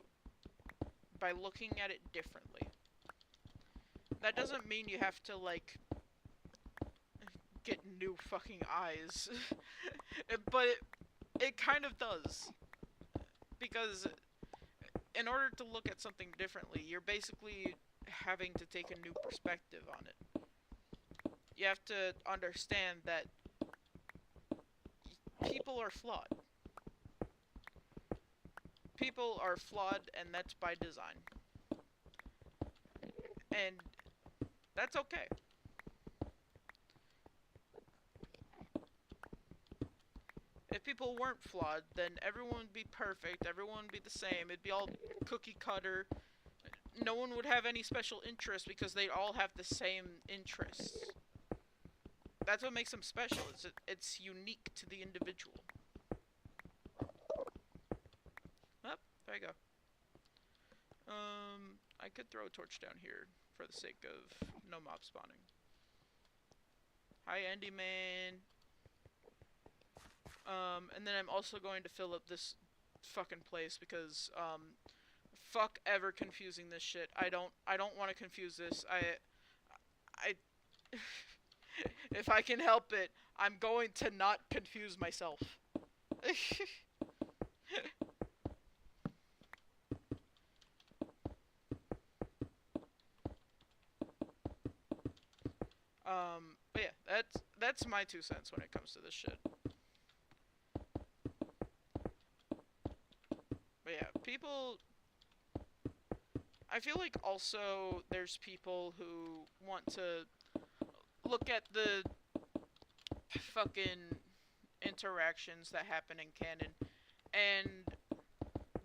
By looking at it differently. That doesn't mean you have to, like, get new fucking eyes. But it kind of does. Because in order to look at something differently, you're basically having to take a new perspective on it. You have to understand that people are flawed. People are flawed, and that's by design. And that's okay. If people weren't flawed, then everyone would be perfect, everyone would be the same, it'd be all cookie cutter. No one would have any special interest because they all have the same interests. That's what makes them special. It's unique to the individual. Oh, there you go. I could throw a torch down here for the sake of no mob spawning. Hi, Andy Man. And then I'm also going to fill up this fucking place because fuck ever confusing this shit. I don't want to confuse this. I if I can help it, I'm going to not confuse myself. But yeah, that's my 2 cents when it comes to this shit. But yeah, people. I feel like also there's people who want to look at the fucking interactions that happen in canon, and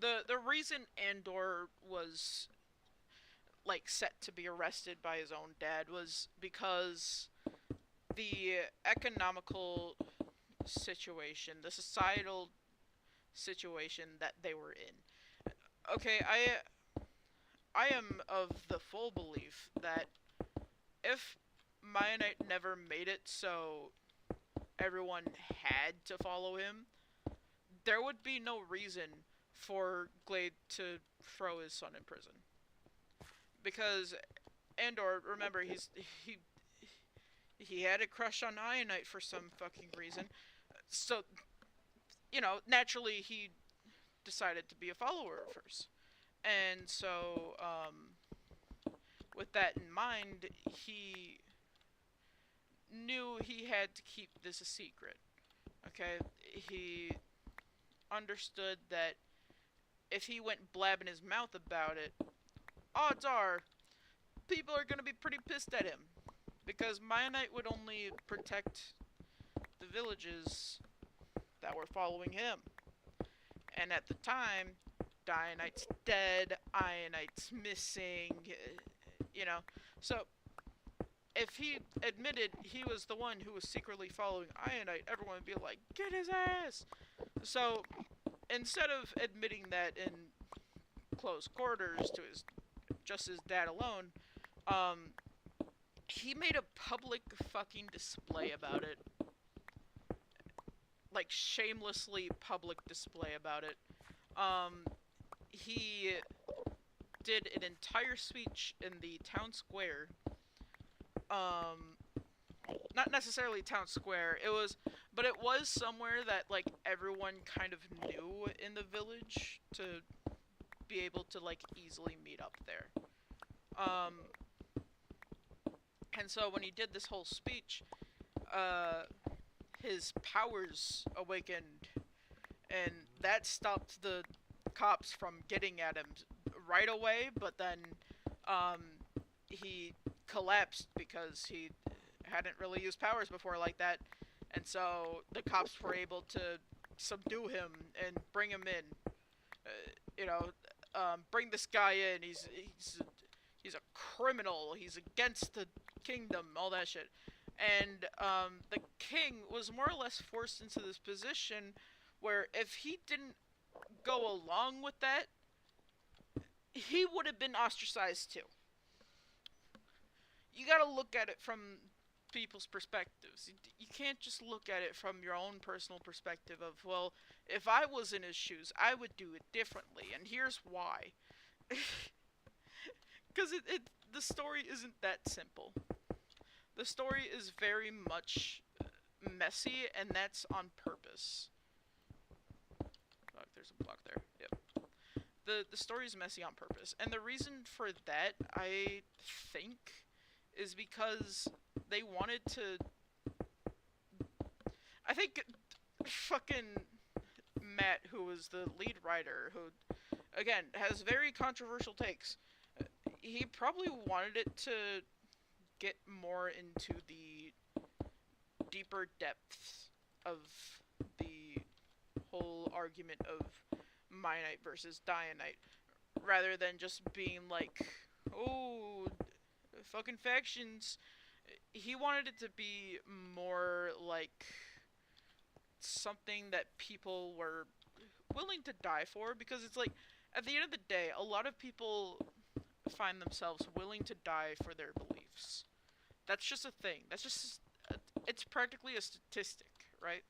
the reason Andor was like set to be arrested by his own dad was because the economical situation, the societal situation that they were in. Okay, I am of the full belief that if Myonite never made it so everyone had to follow him, there would be no reason for Glade to throw his son in prison. Because Andor, remember, he had a crush on Ionite for some fucking reason. So, naturally he decided to be a follower of hers. And so, with that in mind, he knew he had to keep this a secret. Okay? He understood that if he went blabbing his mouth about it, odds are people are gonna be pretty pissed at him. Because Myonite would only protect the villages that were following him. And at the time, Dionyte's dead, Ionite's missing, So, if he admitted he was the one who was secretly following Ionite, everyone would be like, get his ass! So, instead of admitting that in close quarters to just his dad alone, he made a public fucking display about it. Like, shamelessly public display about it. He did an entire speech in the town square. Not necessarily town square, but it was somewhere that, like, everyone kind of knew in the village to be able to, like, easily meet up there. Um, and so when he did this whole speech, his powers awakened, and that stopped the cops from getting at him right away, but then, he collapsed because he hadn't really used powers before like that, and so the cops were able to subdue him and bring him in. You know, bring this guy in. He's a criminal. He's against the kingdom. All that shit. And the king was more or less forced into this position where if he didn't go along with that, he would have been ostracized too. You gotta look at it from people's perspectives. You can't just look at it from your own personal perspective of, well, if I was in his shoes, I would do it differently, and here's why. Because the story isn't that simple. The story is very much messy, and that's on purpose. Fuck, there's a block there. Yep. The story is messy on purpose, and the reason for that, I think, is because they wanted to... I think fucking Matt, who was the lead writer, who, again, has very controversial takes, he probably wanted it to get more into the deeper depths of the whole argument of Mionite versus Dionite, rather than just being like, oh, fucking factions. He wanted it to be more like something that people were willing to die for, because it's like, at the end of the day, a lot of people find themselves willing to die for their beliefs. That's just a thing. That's just... it's practically a statistic, right?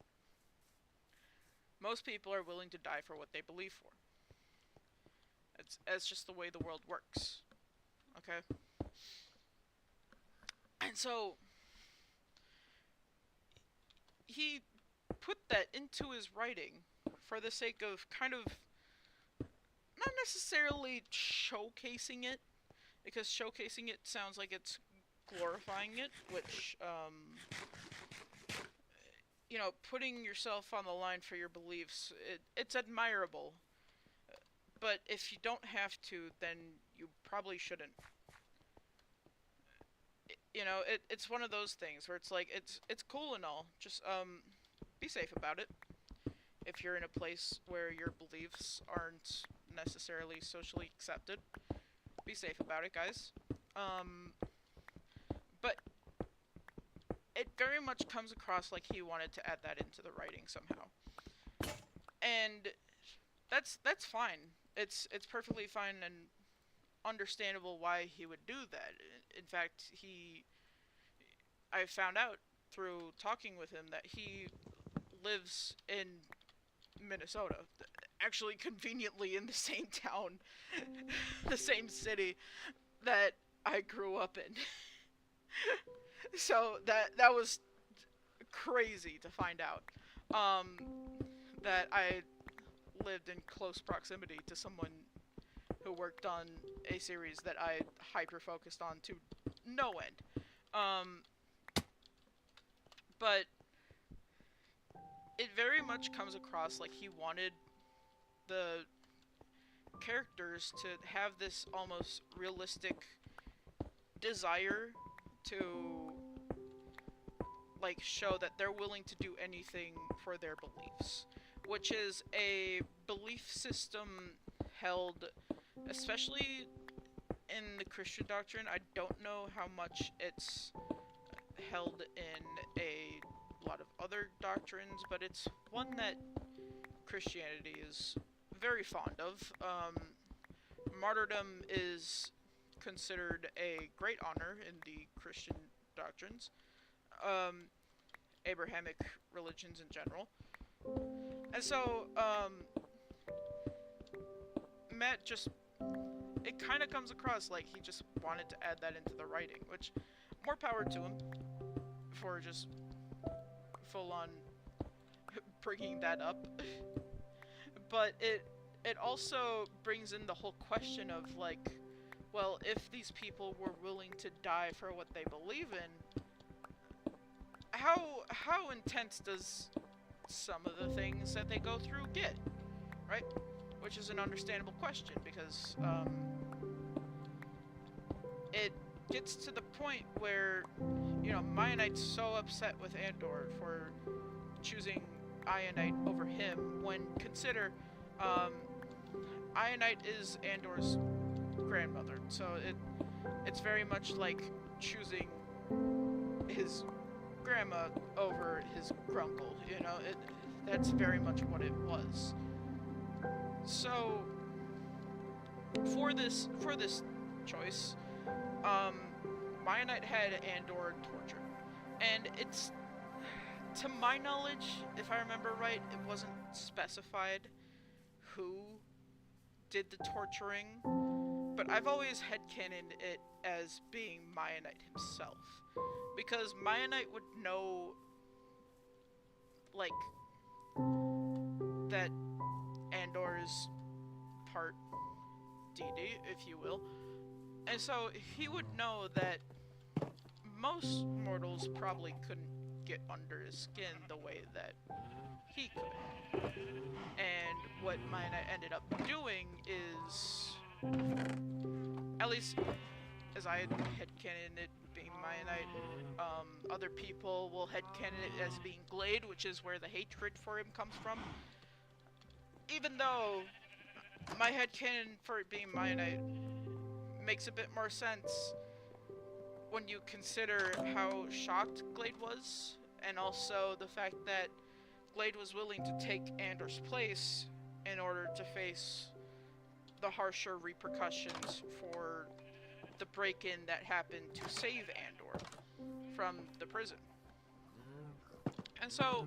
Most people are willing to die for what they believe for. It's just the way the world works. Okay? And so... he put that into his writing for the sake of kind of... not necessarily showcasing it, because showcasing it sounds like it's glorifying it, which, you know, putting yourself on the line for your beliefs, it's admirable. But if you don't have to, then you probably shouldn't. You know, it's one of those things where it's like, it's cool and all, just, be safe about it. If you're in a place where your beliefs aren't necessarily socially accepted, be safe about it, guys. But it very much comes across like he wanted to add that into the writing somehow. And that's fine. It's perfectly fine and understandable why he would do that. In fact, I found out through talking with him that he lives in Minnesota. Actually, conveniently in the same town, the same city that I grew up in. So that was crazy to find out. That I lived in close proximity to someone who worked on a series that I hyper-focused on to no end. But it very much comes across like he wanted the characters to have this almost realistic desire to, like, show that they're willing to do anything for their beliefs, which is a belief system held, especially in the Christian doctrine. I don't know how much it's held in a lot of other doctrines, but it's one that Christianity is very fond of. Martyrdom is considered a great honor in the Christian doctrines, Abrahamic religions in general. And so, Matt just, it kind of comes across like he just wanted to add that into the writing, which, more power to him for just full on bringing that up. But it also brings in the whole question of, like, well, if these people were willing to die for what they believe in, how intense does some of the things that they go through get, right? Which is an understandable question, because it gets to the point where, Maya Knight's so upset with Andor for choosing Aya Knight over him, when consider Aya Knight is Andor's grandmother, so it's very much like choosing his grandma over his grunkle, that's very much what it was. So for this choice, Maya Knight had Andor tortured, and it's, to my knowledge, if I remember right, it wasn't specified who did the torturing, but I've always headcanoned it as being Maya Knight himself, because Maya Knight would know, like, that Andor is part DD, if you will, and so he would know that most mortals probably couldn't get under his skin the way that he could. And what Maya Knight ended up doing is, at least as I headcanon it being Maya Knight, other people will headcanon it as being Glade, which is where the hatred for him comes from. Even though my headcanon for it being Maya Knight makes a bit more sense when you consider how shocked Glade was, and also the fact that Glade was willing to take Andor's place in order to face the harsher repercussions for the break-in that happened to save Andor from the prison. And so,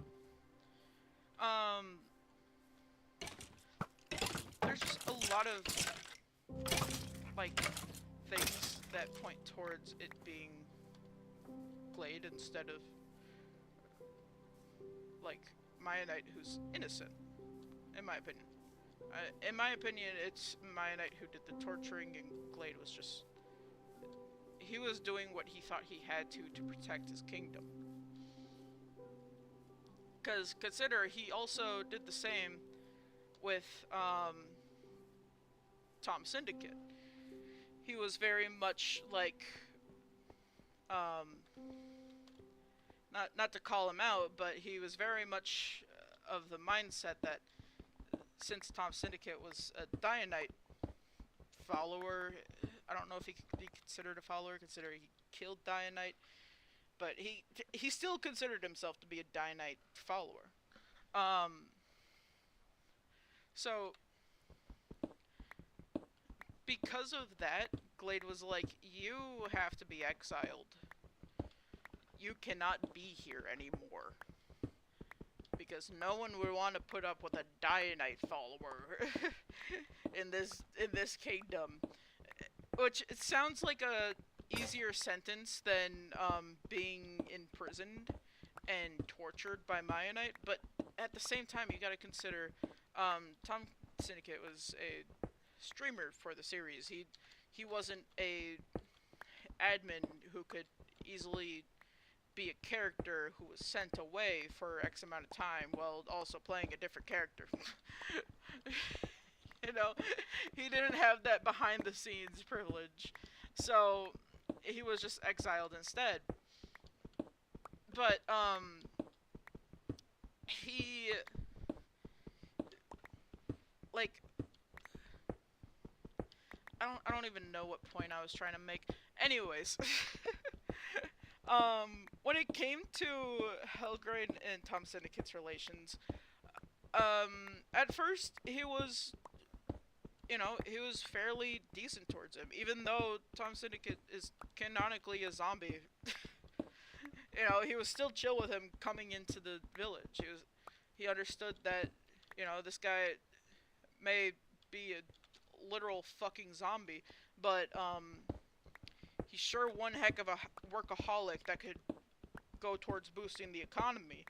there's just a lot of, like, things that point towards it being Glade instead of, like, Maya Knight, who's innocent, in my opinion. In my opinion, it's Maya Knight who did the torturing, and Glade was just... he was doing what he thought he had to protect his kingdom. Because, consider, he also did the same with, Tom Syndicate. He was very much like, not to call him out, but he was very much of the mindset that since Tom Syndicate was a Dianite follower, I don't know if he could be considered a follower, considering he killed Dianite, but he still considered himself to be a Dianite follower. So because of that, Glade was like, you have to be exiled. You cannot be here anymore. Because no one would want to put up with a Dianite follower in this kingdom. Which, it sounds like a easier sentence than being imprisoned and tortured by Maya Knight, but at the same time you gotta consider Tom Syndicate was a streamer for the series. He wasn't a admin who could easily be a character who was sent away for X amount of time while also playing a different character. He didn't have that behind the scenes privilege, so he was just exiled instead. But he, like, I don't even know what point I was trying to make. Anyways, when it came to Helgrade and Tom Syndicate's relations, at first he was, he was fairly decent towards him, even though Tom Syndicate is canonically a zombie. He was still chill with him coming into the village. He understood that, this guy may be a literal fucking zombie, but, he's sure one heck of a workaholic that could go towards boosting the economy.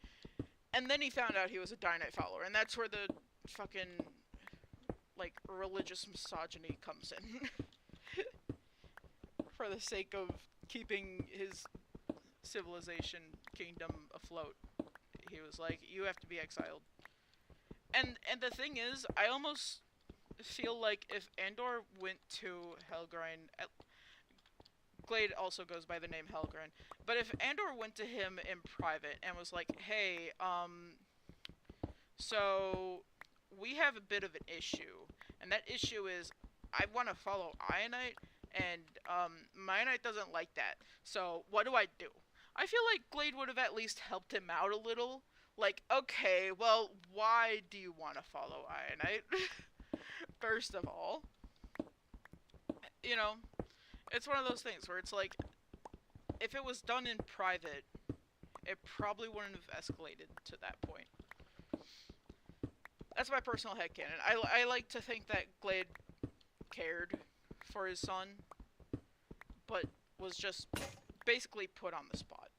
And then he found out he was a Dynite follower, and that's where the fucking like religious misogyny comes in for the sake of keeping his civilization kingdom afloat. He was like, you have to be exiled. And the thing is, I almost feel like if Andor went to Helgrind, Glade also goes by the name Helgrind, but if Andor went to him in private and was like, hey, so we have a bit of an issue, and that issue is I want to follow Ionite, and Ionite doesn't like that. So what do I do? I feel like Glade would have at least helped him out a little. Like, okay, well, why do you want to follow Ionite? First of all, you know, it's one of those things where it's like, if it was done in private, it probably wouldn't have escalated to that point. That's my personal headcanon. I like to think that Glade cared for his son, but was just basically put on the spot.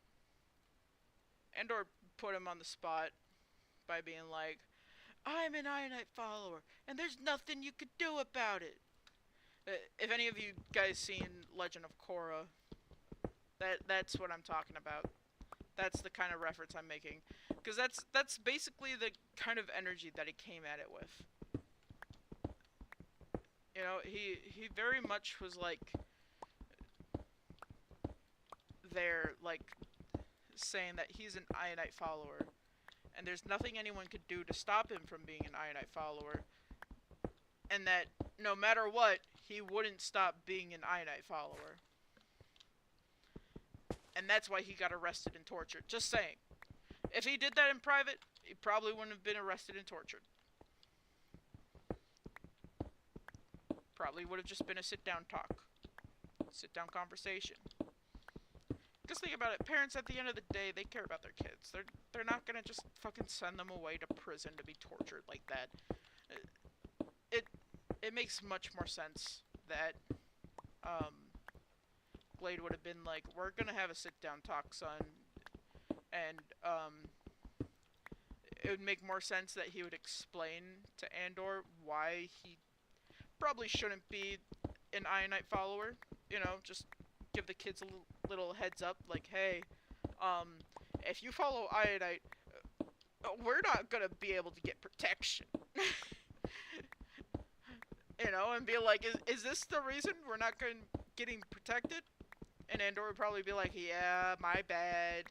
Andor put him on the spot by being like, I'm an Ionite follower, and there's nothing you could do about it. If any of you guys seen Legend of Korra, that's what I'm talking about. That's the kind of reference I'm making, because that's basically the kind of energy that he came at it with. You know, he very much was like there, like saying that he's an Ionite follower, and there's nothing anyone could do to stop him from being an Ionite follower, and that no matter what, he wouldn't stop being an Ionite follower. And that's why he got arrested and tortured. Just saying. If he did that in private, he probably wouldn't have been arrested and tortured. Probably would have just been a sit-down talk. Sit-down conversation. Because think about it, parents at the end of the day, they care about their kids. They're not gonna just fucking send them away to prison to be tortured like that. It makes much more sense that Glade would have been like, we're gonna have a sit-down talk, son, and it would make more sense that he would explain to Andor why he probably shouldn't be an Ionite follower. You know, just give the kids a little heads up, like, hey, if you follow Ionite, we're not gonna be able to get protection. You know, and be like, is this the reason we're not getting protected? And Andor would probably be like, yeah, my bad.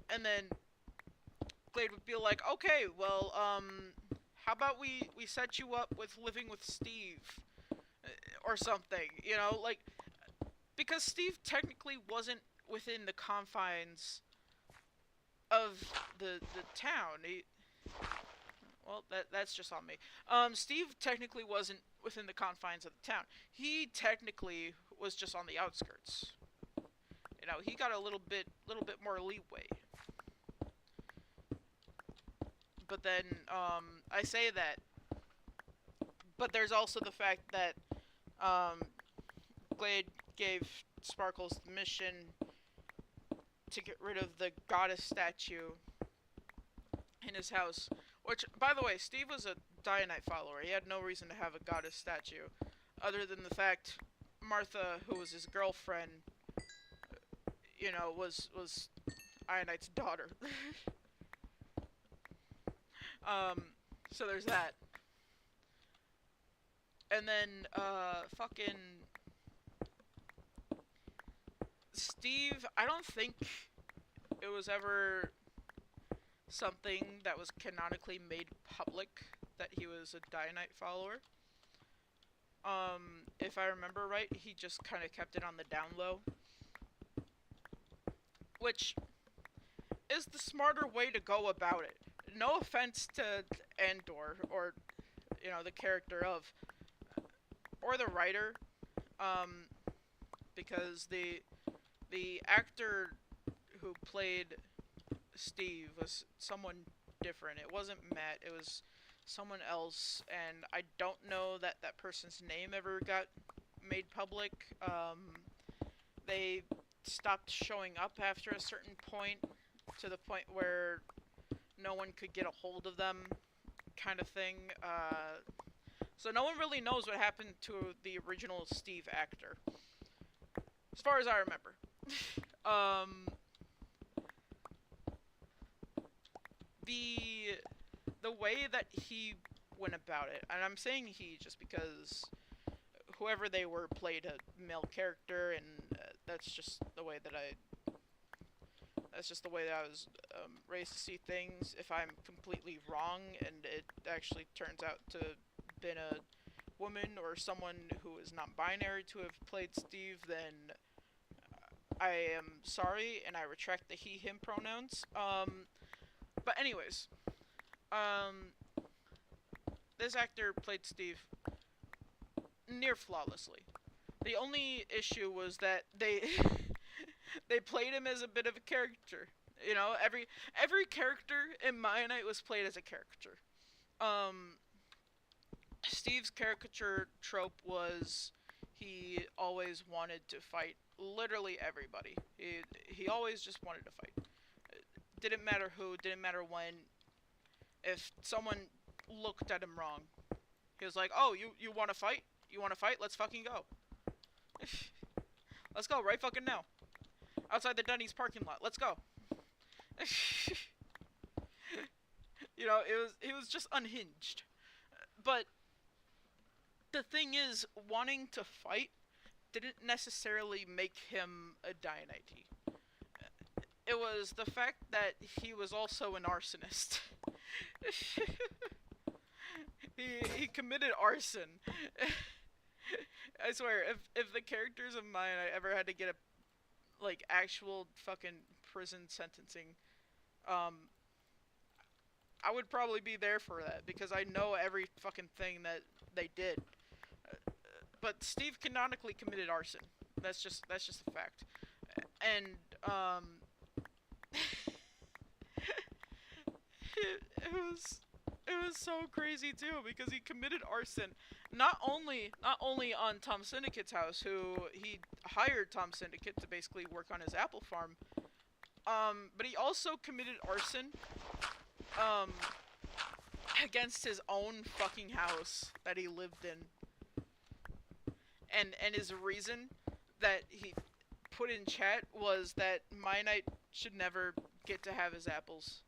And then Glade would be like, okay, well, how about we set you up with living with Steve? Or something, you know, like, because Steve technically wasn't within the confines of the town. Well, that's just on me. Steve technically wasn't within the confines of the town. He technically was just on the outskirts. You know, he got a little bit more leeway. But then, I say that, but there's also the fact that, Glade gave Sparkles the mission to get rid of the goddess statue in his house. Which, by the way, Steve was a Dianite follower. He had no reason to have a goddess statue, other than the fact Martha, who was his girlfriend, you know, was Ionite's daughter. So there's that. And then, fucking Steve, I don't think it was ever something that was canonically made public that he was a Dianite follower. If I remember right, he just kind of kept it on the down low. Which is the smarter way to go about it. No offense to Andor, or, you know, the character of, or the writer, because the actor who played Steve was someone different. It wasn't Matt, it was someone else, and I don't know that that person's name ever got made public. They stopped showing up after a certain point, to the point where no one could get a hold of them, kind of thing. So no one really knows what happened to the original Steve actor, as far as I remember. um, the way that he went about it, and I'm saying he just because whoever they were played a male character, and that's just the way that I was raised to see things. If I'm completely wrong and it actually turns out to been a woman or someone who is non-binary to have played Steve, then I am sorry and I retract the he/him pronouns. But anyways, um, this actor played Steve near flawlessly. The only issue was that they they played him as a bit of a character. You know, every character in My Night was played as a caricature. Um, Steve's caricature trope was he always wanted to fight literally everybody. He always just wanted to fight. Didn't matter who, didn't matter when. If someone looked at him wrong, he was like, "Oh, you want to fight? You want to fight? Let's fucking go. Let's go right fucking now. Outside the Denny's parking lot. Let's go." You know, it was just unhinged. But the thing is, wanting to fight didn't necessarily make him a Dianite. It was the fact that he was also an arsonist. He committed arson. I swear, if the characters of mine I ever had to get a like actual fucking prison sentencing, um, I would probably be there for that because I know every fucking thing that they did. But Steve canonically committed arson. That's just a fact. And it was so crazy too because he committed arson not only on Tom Syndicate's house, who he hired Tom Syndicate to basically work on his apple farm, but he also committed arson um against his own fucking house that he lived in. And his reason that he put in chat was that My Knight should never get to have his apples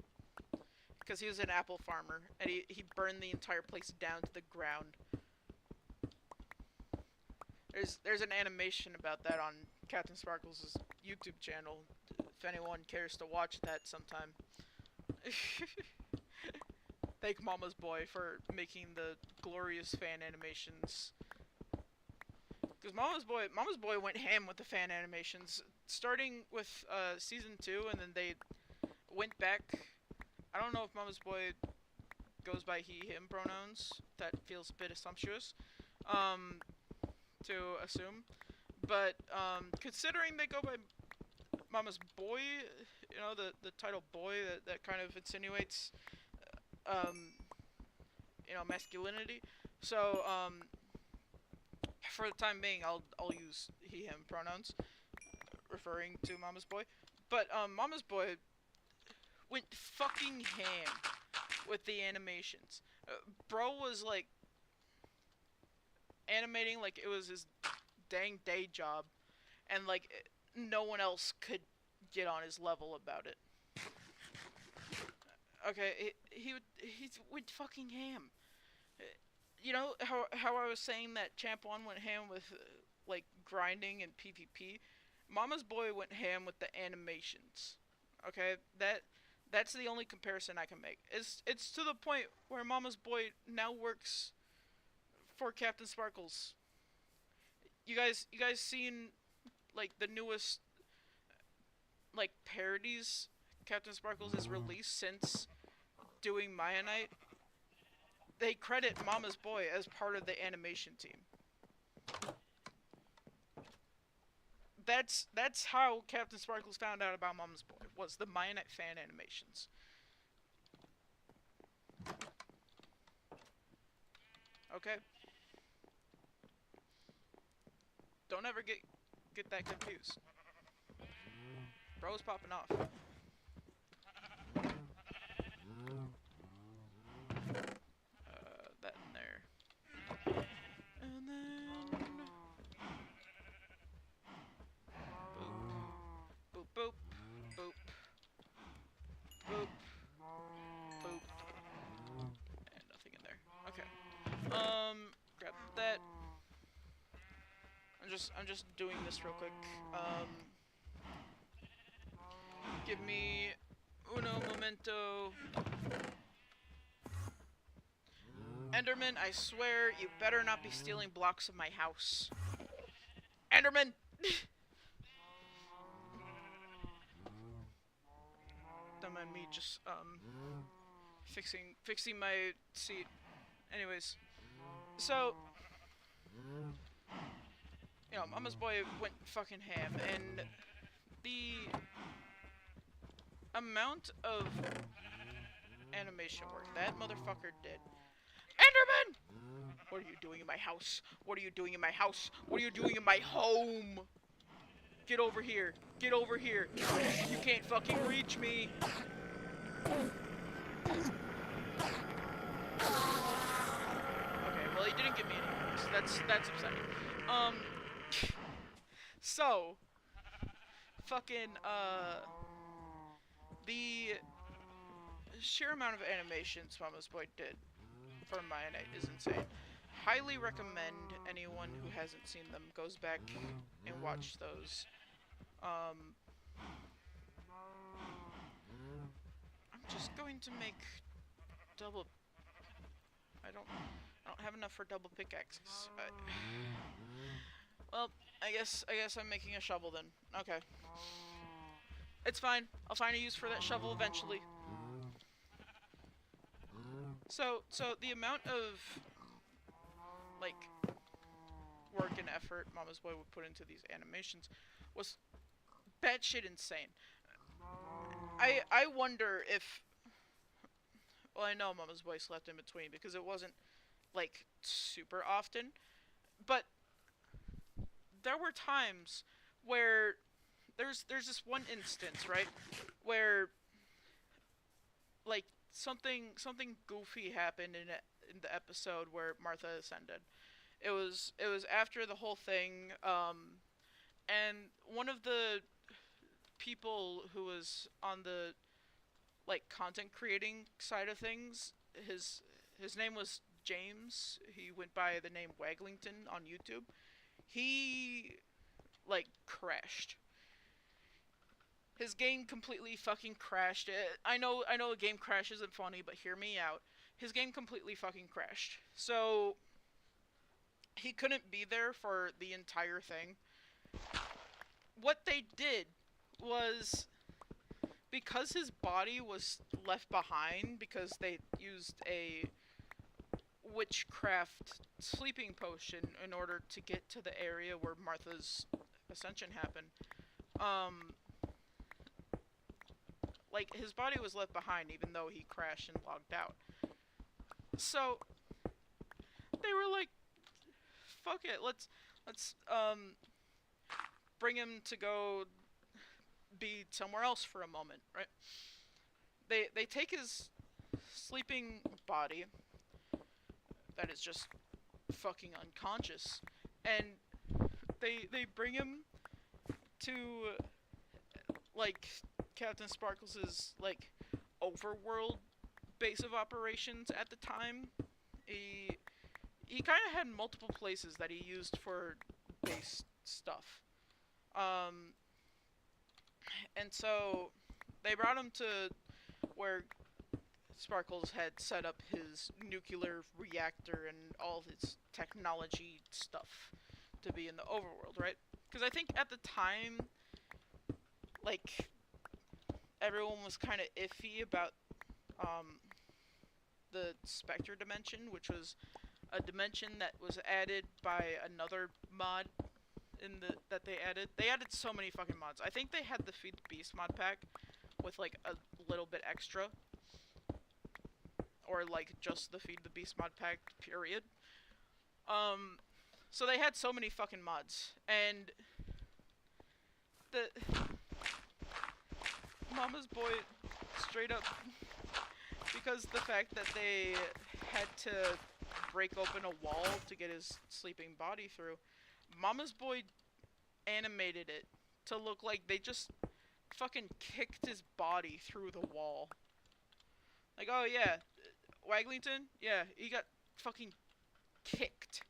because he was an apple farmer and he burned the entire place down to the ground. There's an animation about that on Captain Sparkles' YouTube channel if anyone cares to watch that sometime. Thank Mama's Boy for making the glorious fan animations. Because Mama's Boy went ham with the fan animations, starting with season 2, and then they went back. I don't know if Mama's Boy goes by he/him pronouns. That feels a bit assumptuous, to assume. But considering they go by Mama's Boy, you know, the title boy that kind of insinuates, you know, masculinity. So for the time being, I'll use he/him pronouns, referring to Mama's Boy. But Mama's Boy went fucking ham with the animations. Bro was like animating like it was his dang day job, and like no one else could get on his level about it. Okay, he went fucking ham. You know how I was saying that Champ 1 went ham with like grinding and PvP? Mama's Boy went ham with the animations. Okay, that's the only comparison I can make. It's to the point where Mama's Boy now works for Captain Sparkles. You guys seen like the newest like parodies Captain Sparkles has released since doing Maya Night? They credit Mama's Boy as part of the animation team. That's how Captain Sparkles found out about Mama's Boy, was the Maya Night fan animations. Okay? Don't ever get that confused. Bro's popping off. That in there. I'm just doing this real quick. Give me uno momento. Enderman, I swear you better not be stealing blocks of my house. Enderman! Don't mind me just fixing my seat. Anyways, so you know, Mama's boy went fucking ham, and the amount of animation work that motherfucker did. Enderman! What are you doing in my house? What are you doing in my house? What are you doing in my home? Get over here. Get over here. You can't fucking reach me. Okay, well he didn't give me any points. That's upsetting. So fucking the sheer amount of animations Mama's Boy did for Maya is insane. Highly recommend anyone who hasn't seen them goes back and watch those. I'm just going to make double. I don't have enough for double pickaxes. Well, I guess I'm making a shovel then. Okay. It's fine. I'll find a use for that shovel eventually. So the amount of like work and effort Mama's Boy would put into these animations was batshit insane. I wonder if, well, I know Mama's Boy slept in between because it wasn't like super often, but there were times where there's this one instance, right, where like something goofy happened in the episode where Martha ascended. It was after the whole thing, and one of the people who was on the like content creating side of things, his name was James. He went by the name Waglington on YouTube. He like crashed. His game completely fucking crashed. I know a game crash isn't funny, but hear me out. His game completely fucking crashed. So he couldn't be there for the entire thing. What they did was, because his body was left behind because they used a witchcraft sleeping potion in order to get to the area where Martha's ascension happened. Like, his body was left behind even though he crashed and logged out. So they were like, fuck it, let's bring him to go be somewhere else for a moment, right? They take his sleeping body that is just fucking unconscious, and they bring him to like Captain Sparkles's like overworld base of operations at the time. He kind of had multiple places that he used for base stuff. And so they brought him to where Sparkles had set up his nuclear reactor and all his technology stuff to be in the overworld, right? Because I think at the time, like, everyone was kind of iffy about the Spectre dimension, which was a dimension that was added by another mod that they added. They added so many fucking mods. I think they had the Feed the Beast mod pack with like a little bit extra, or like just the Feed the Beast mod pack period. So they had so many fucking mods, and the Mama's Boy straight up, because the fact that they had to break open a wall to get his sleeping body through, Mama's Boy animated it to look like they just fucking kicked his body through the wall. Like, oh yeah, Waglington? Yeah, he got fucking kicked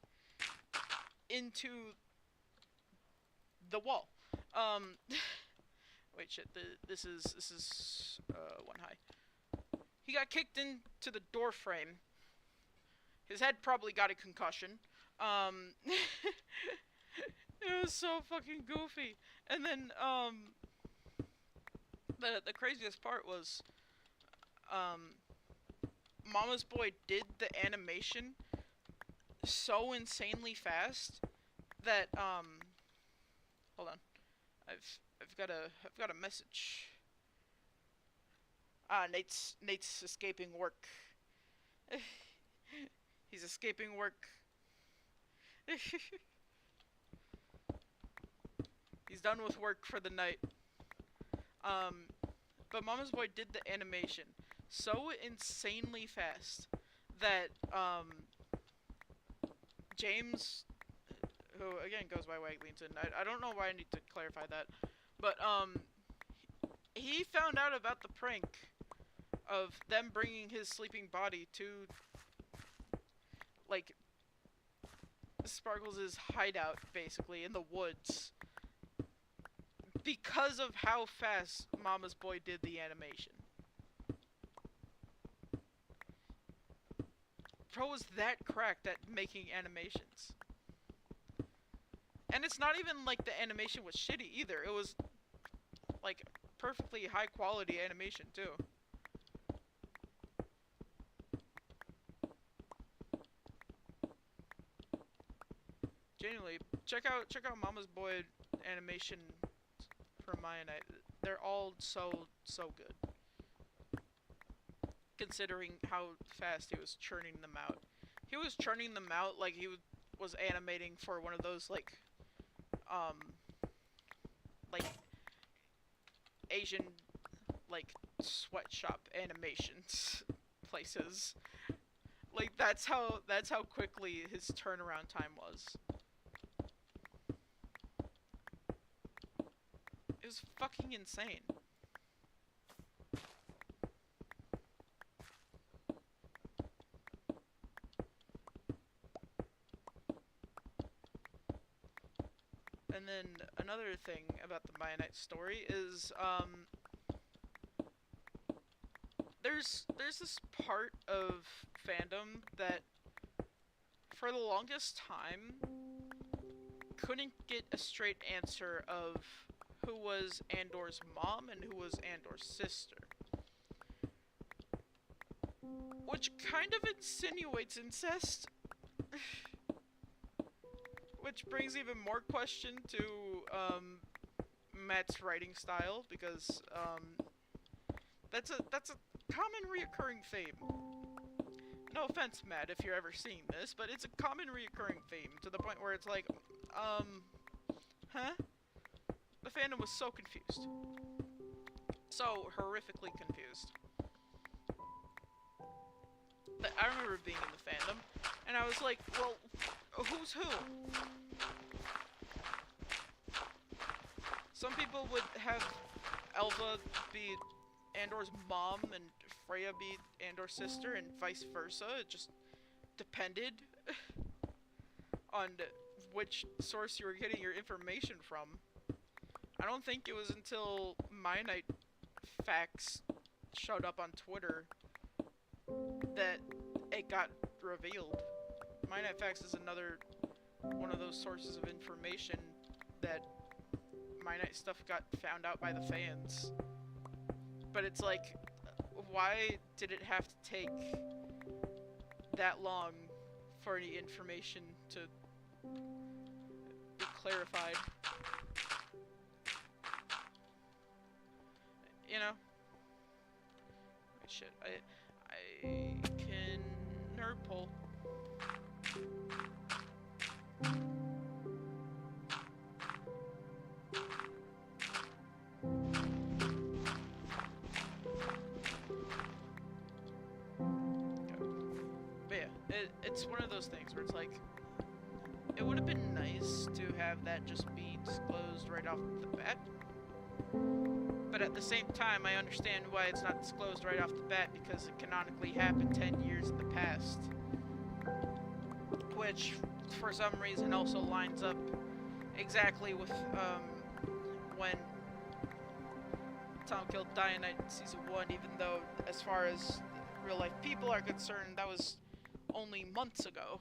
into the wall. Wait, shit. This is one high. He got kicked into the door frame. His head probably got a concussion. It was so fucking goofy. And then the craziest part was Mama's Boy did the animation so insanely fast that hold on. I've got a message. Nate's escaping work. He's escaping work. He's done with work for the night. But Mama's Boy did the animation so insanely fast that James, who again goes by Waglington, I don't know why I need to clarify that, but he found out about the prank of them bringing his sleeping body to, like, Sparkles' hideout, basically, in the woods, because of how fast Mama's Boy did the animation. Pro was that cracked at making animations. And it's not even like the animation was shitty either. It was, like, perfectly high quality animation too. Genuinely, check out Mama's Boy animation for Mionite. They're all so good. Considering how fast he was churning them out. He was churning them out like he was animating for one of those, like Asian, like, sweatshop animations places. Like, that's how quickly his turnaround time was. It was fucking insane. And then another thing about the Mionite story is, there's this part of fandom that, for the longest time, couldn't get a straight answer of who was Andor's mom and who was Andor's sister. Which kind of insinuates incest. Which brings even more question to Matt's writing style, because that's a common reoccurring theme. No offense, Matt, if you're ever seeing this, but it's a common reoccurring theme to the point where it's like, huh? The fandom was so confused. So horrifically confused. That I remember being in the fandom, and I was like, well, who's who? Some people would have Elva be Andor's mom and Freya be Andor's sister, and vice versa. It just depended on which source you were getting your information from. I don't think it was until Mionite Facts showed up on Twitter that it got revealed. Mionite Facts is another one of those sources of information that Mionite stuff got found out by the fans. But it's like, why did it have to take that long for any information to be clarified? You know? Wait, shit. I can nerd pull. But yeah, it's one of those things where it's like, it would have been nice to have that just be disclosed right off the bat. But at the same time, I understand why it's not disclosed right off the bat, because it canonically happened 10 years in the past. Which, for some reason, also lines up exactly with when Tom killed Dianite in season 1, even though as far as real life people are concerned, that was only months ago.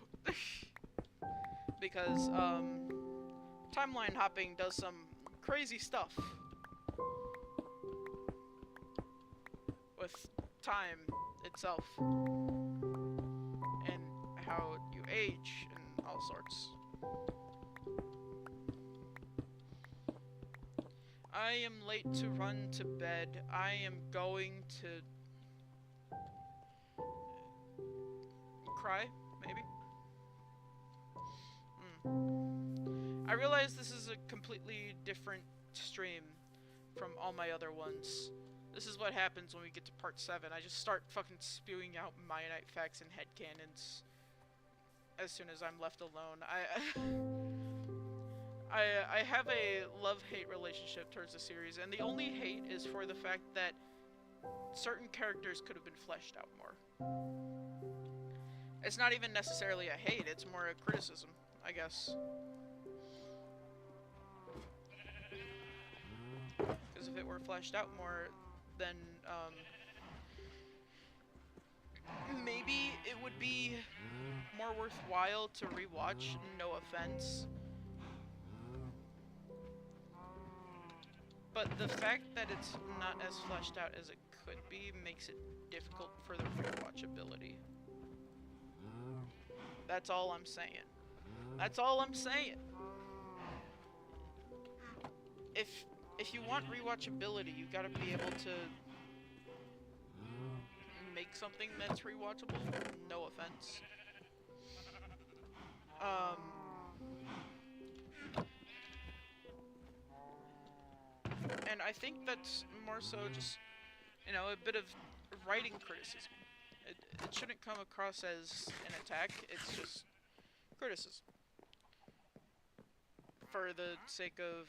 Because timeline hopping does some crazy stuff with time itself and how you age and all sorts. I am late to run to bed. I am going to cry, maybe? I realize this is a completely different stream from all my other ones. This is what happens when we get to part 7. I just start fucking spewing out Mionite facts and headcanons as soon as I'm left alone. I have a love-hate relationship towards the series, and the only hate is for the fact that certain characters could have been fleshed out more. It's not even necessarily a hate, it's more a criticism, I guess. Because if it were fleshed out more, then maybe it would be more worthwhile to rewatch, no offense. But the fact that it's not as fleshed out as it could be makes it difficult for the rewatchability. That's all I'm saying. That's all I'm saying. If you want rewatchability, you gotta be able to make something that's rewatchable. No offense. And I think that's more so just, you know, a bit of writing criticism. It shouldn't come across as an attack, it's just criticism. For the sake of,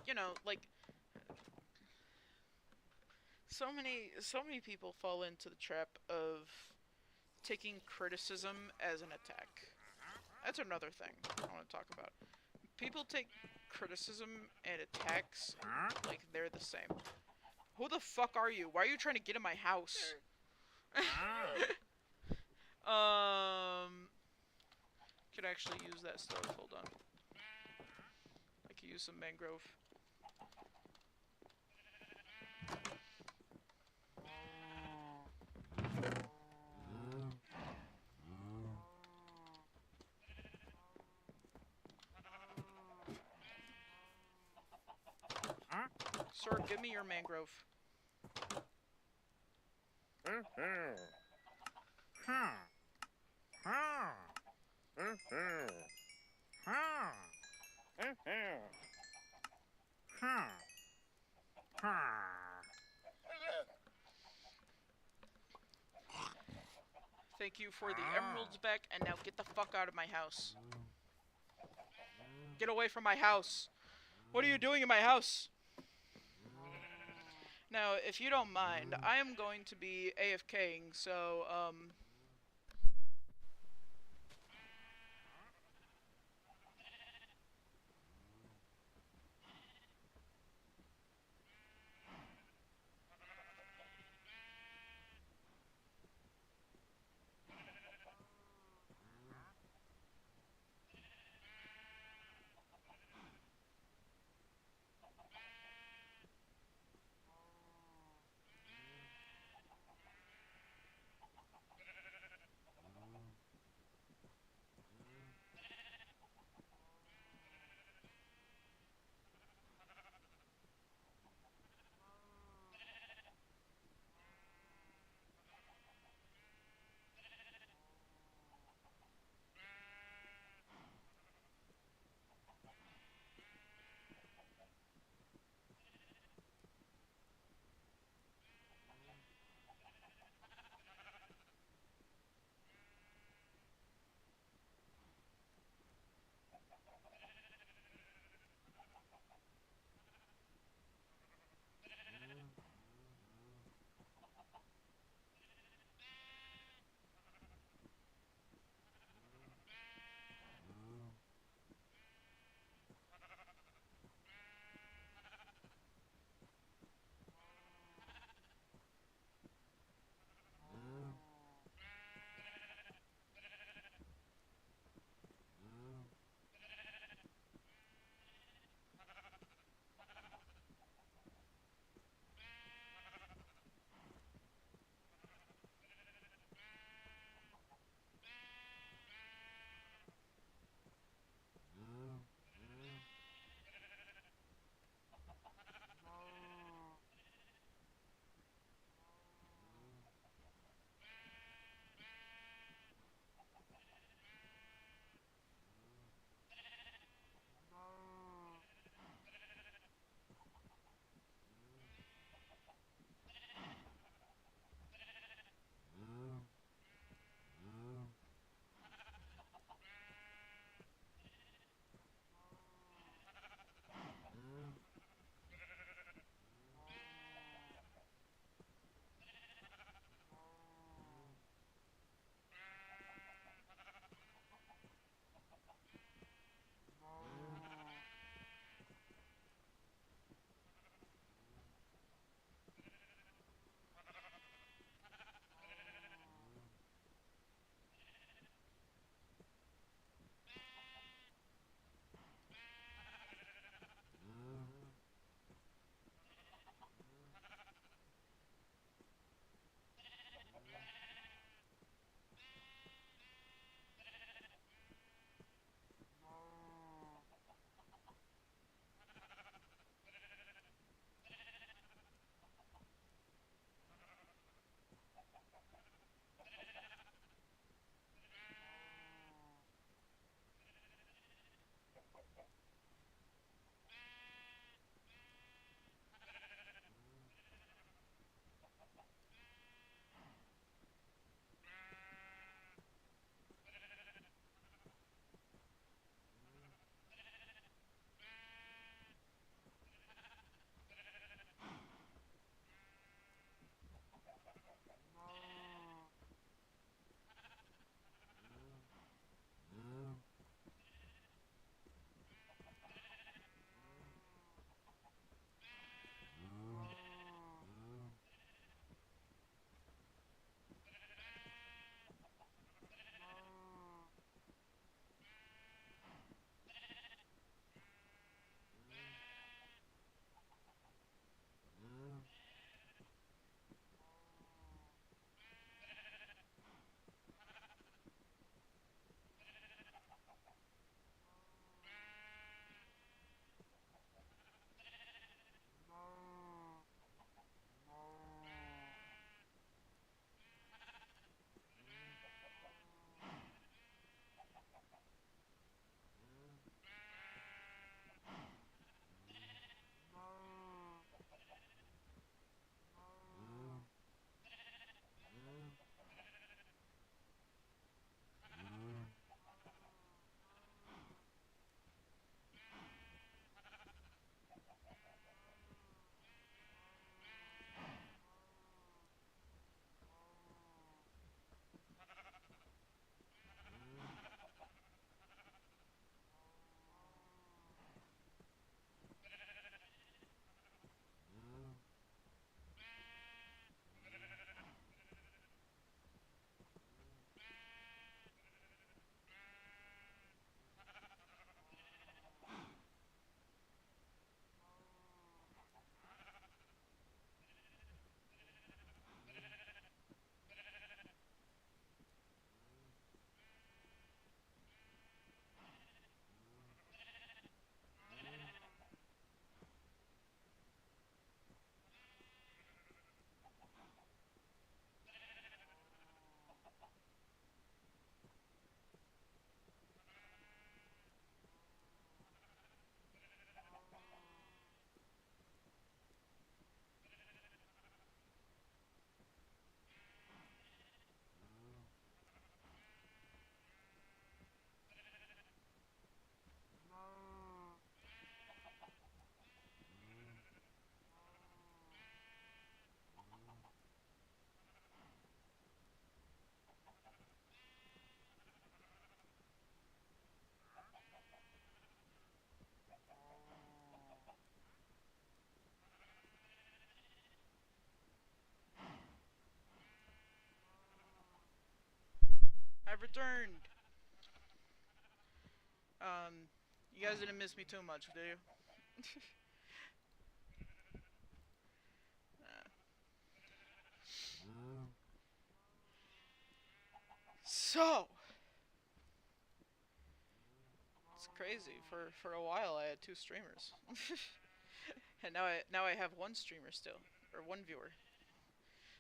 you know, like, so many people fall into the trap of taking criticism as an attack. That's another thing I want to talk about. People take criticism and attacks like they're the same. Who the fuck are you? Why are you trying to get in my house? Could actually use that stove. Hold on. I could use some mangrove. Sir, give me your mangrove. Thank you for the emeralds back, and now get the fuck out of my house. Get away from my house. What are you doing in my house? Now, if you don't mind, I am going to be AFKing, so, I've returned. You guys didn't miss me too much, do you? Uh, so it's crazy. For a while, I had 2 streamers, and now I have 1 streamer still, or 1 viewer.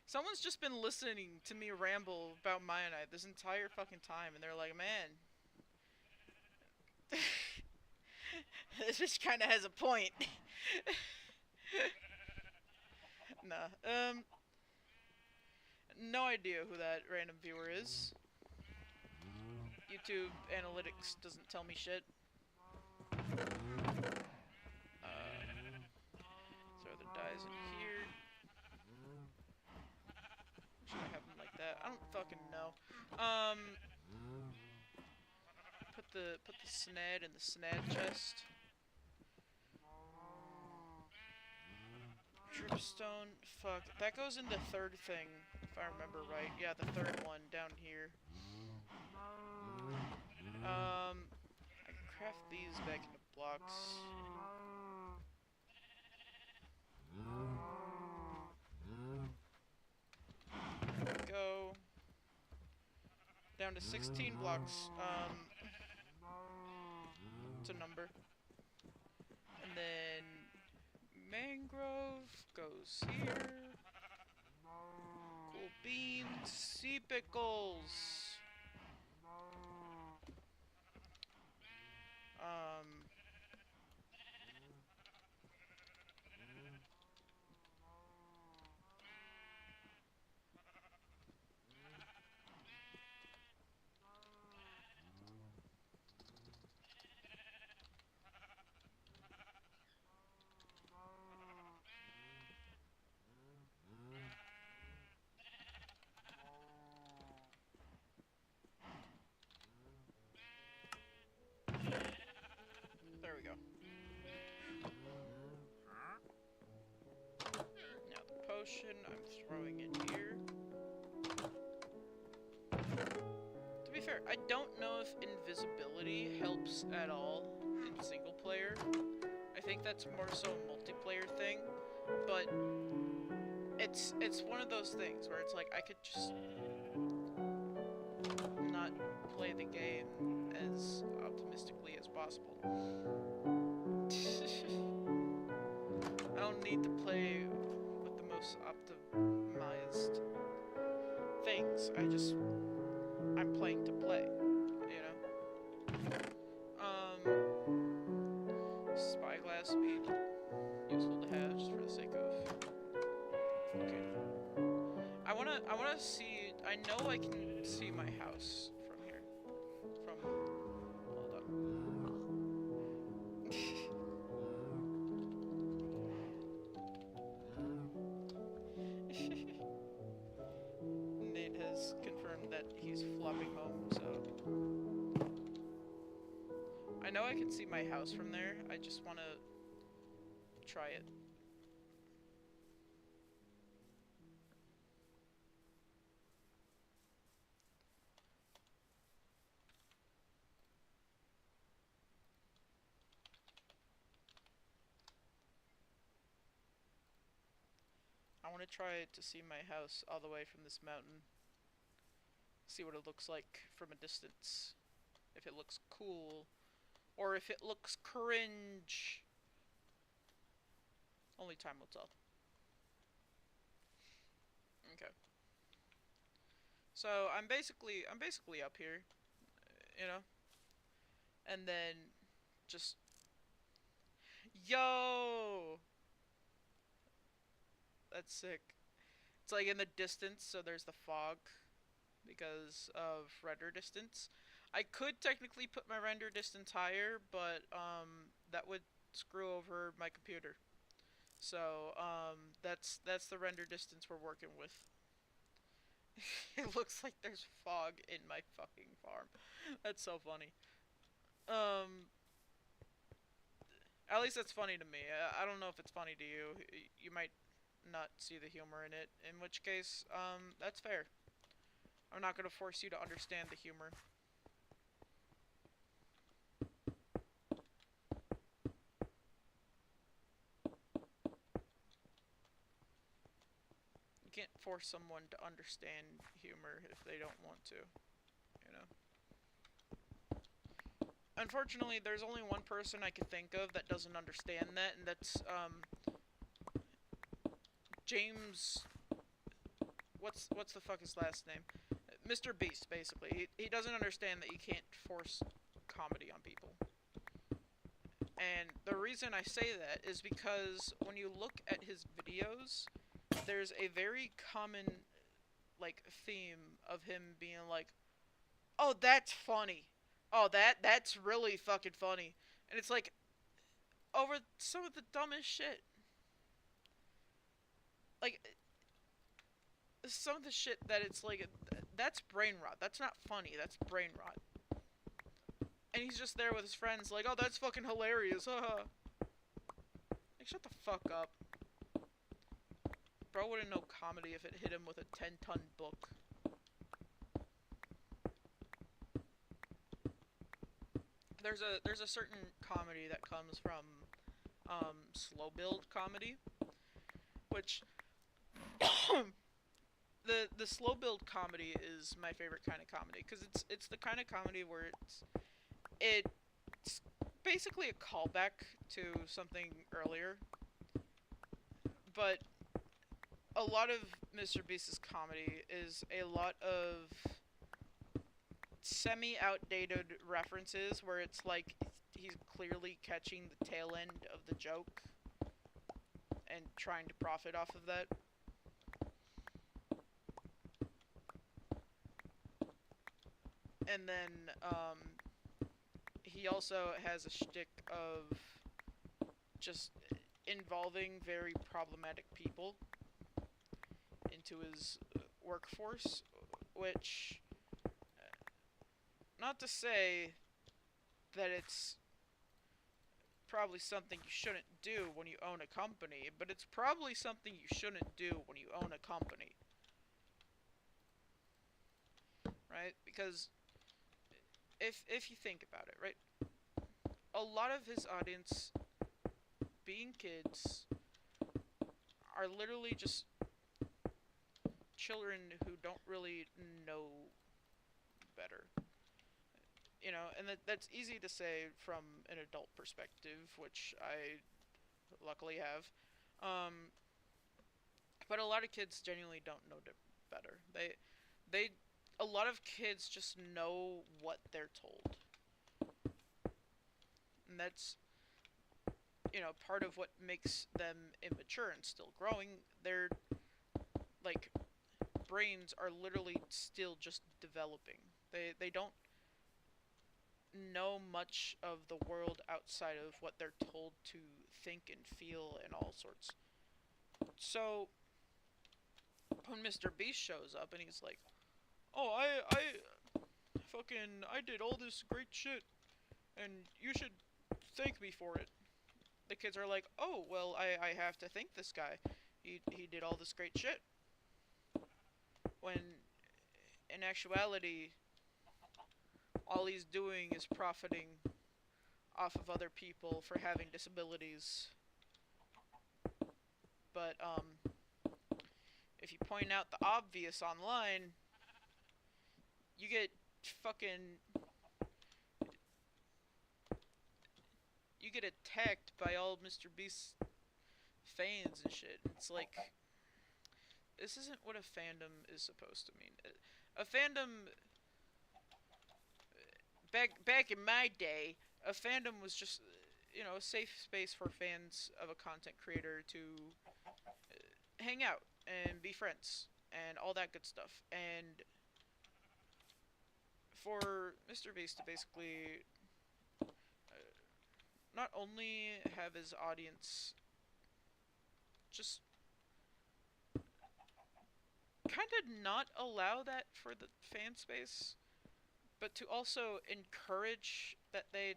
Someone's just been listening to me ramble about Maya Knight this entire fucking time, and they're like, man, this just kind of has a point. Nah, no idea who that random viewer is. YouTube analytics doesn't tell me shit. Throw the dies in here. Should I have them like that? I don't fucking know. Put the sned in the sned chest. Dripstone. Fuck. That goes in the 3rd thing, if I remember right. Yeah, the 3rd one down here. I can craft these back into blocks. There we go. Down to 16 blocks. It's a number. And then mangrove goes here. Cool beans, sea pickles. There we go. Now the potion I'm throwing in here. To be fair, I don't know if invisibility helps at all in single player. I think that's more so a multiplayer thing, but it's one of those things where it's like I could just not play the game as optimistically as possible. I don't need to play with the most optimized things. I'm playing to play, you know? Spyglass would be useful to have just for the sake of... Okay. I wanna see... I know I can see my house from here. Hold up. Nate has confirmed that he's flopping home, so... I know I can see my house from there, I just want to try it. I want to try to see my house all the way from this mountain. See what it looks like from a distance. If it looks cool. Or if it looks cringe. Only time will tell. Okay. So I'm basically up here, you know? And then just... Yo! That's sick. It's like in the distance, so there's the fog because of render distance. I could technically put my render distance higher, but that would screw over my computer. So that's the render distance we're working with. It looks like there's fog in my fucking farm. That's so funny. At least that's funny to me. I don't know if it's funny to you. You might not see the humor in it, in which case, that's fair. I'm not gonna force you to understand the humor. You can't force someone to understand humor if they don't want to, you know? Unfortunately, there's only one person I can think of that doesn't understand that, and that's, James... What's the fuck his last name? Mr. Beast, basically. He doesn't understand that you can't force comedy on people. And the reason I say that is because when you look at his videos, there's a very common, like, theme of him being like, oh, that's funny. Oh, that's really fucking funny. And it's like, over some of the dumbest shit. Like, some of the shit that it's like, that's brain rot. That's not funny. That's brain rot. And he's just there with his friends like, oh, that's fucking hilarious. Haha. Like, shut the fuck up. Bro wouldn't know comedy if it hit him with a 10-ton book. There's a certain comedy that comes from slow build comedy, which the slow build comedy is my favorite kind of comedy because it's the kind of comedy where it's basically a callback to something earlier, but a lot of Mr. Beast's comedy is a lot of semi-outdated references where it's like he's clearly catching the tail end of the joke and trying to profit off of that. And then he also has a shtick of just involving very problematic people into his workforce, which, not to say that it's probably something you shouldn't do when you own a company, but it's probably something you shouldn't do when you own a company. Right? Because if you think about it, right? A lot of his audience, being kids, are literally just children who don't really know better. You know, and that's easy to say from an adult perspective, which I luckily have. Um, but a lot of kids genuinely don't know better. They, a lot of kids just know what they're told, and that's, you know, part of what makes them immature and still growing. Their, like, brains are literally still just developing. They don't know much of the world outside of what they're told to think and feel and all sorts. So when Mr. Beast shows up and he's like, "Oh, I did all this great shit, and you should thank me for it." The kids are like, "Oh, well, I have to thank this guy. He did all this great shit." When in actuality, all he's doing is profiting off of other people for having disabilities. But if you point out the obvious online, you get fucking, you get attacked by all Mr. Beast's fans and shit. It's like, this isn't what a fandom is supposed to mean. A fandom, back in my day, a fandom was just, you know, a safe space for fans of a content creator to hang out and be friends and all that good stuff. And for Mr. Beast to basically not only have his audience just kind of not allow that for the fan space, but to also encourage that they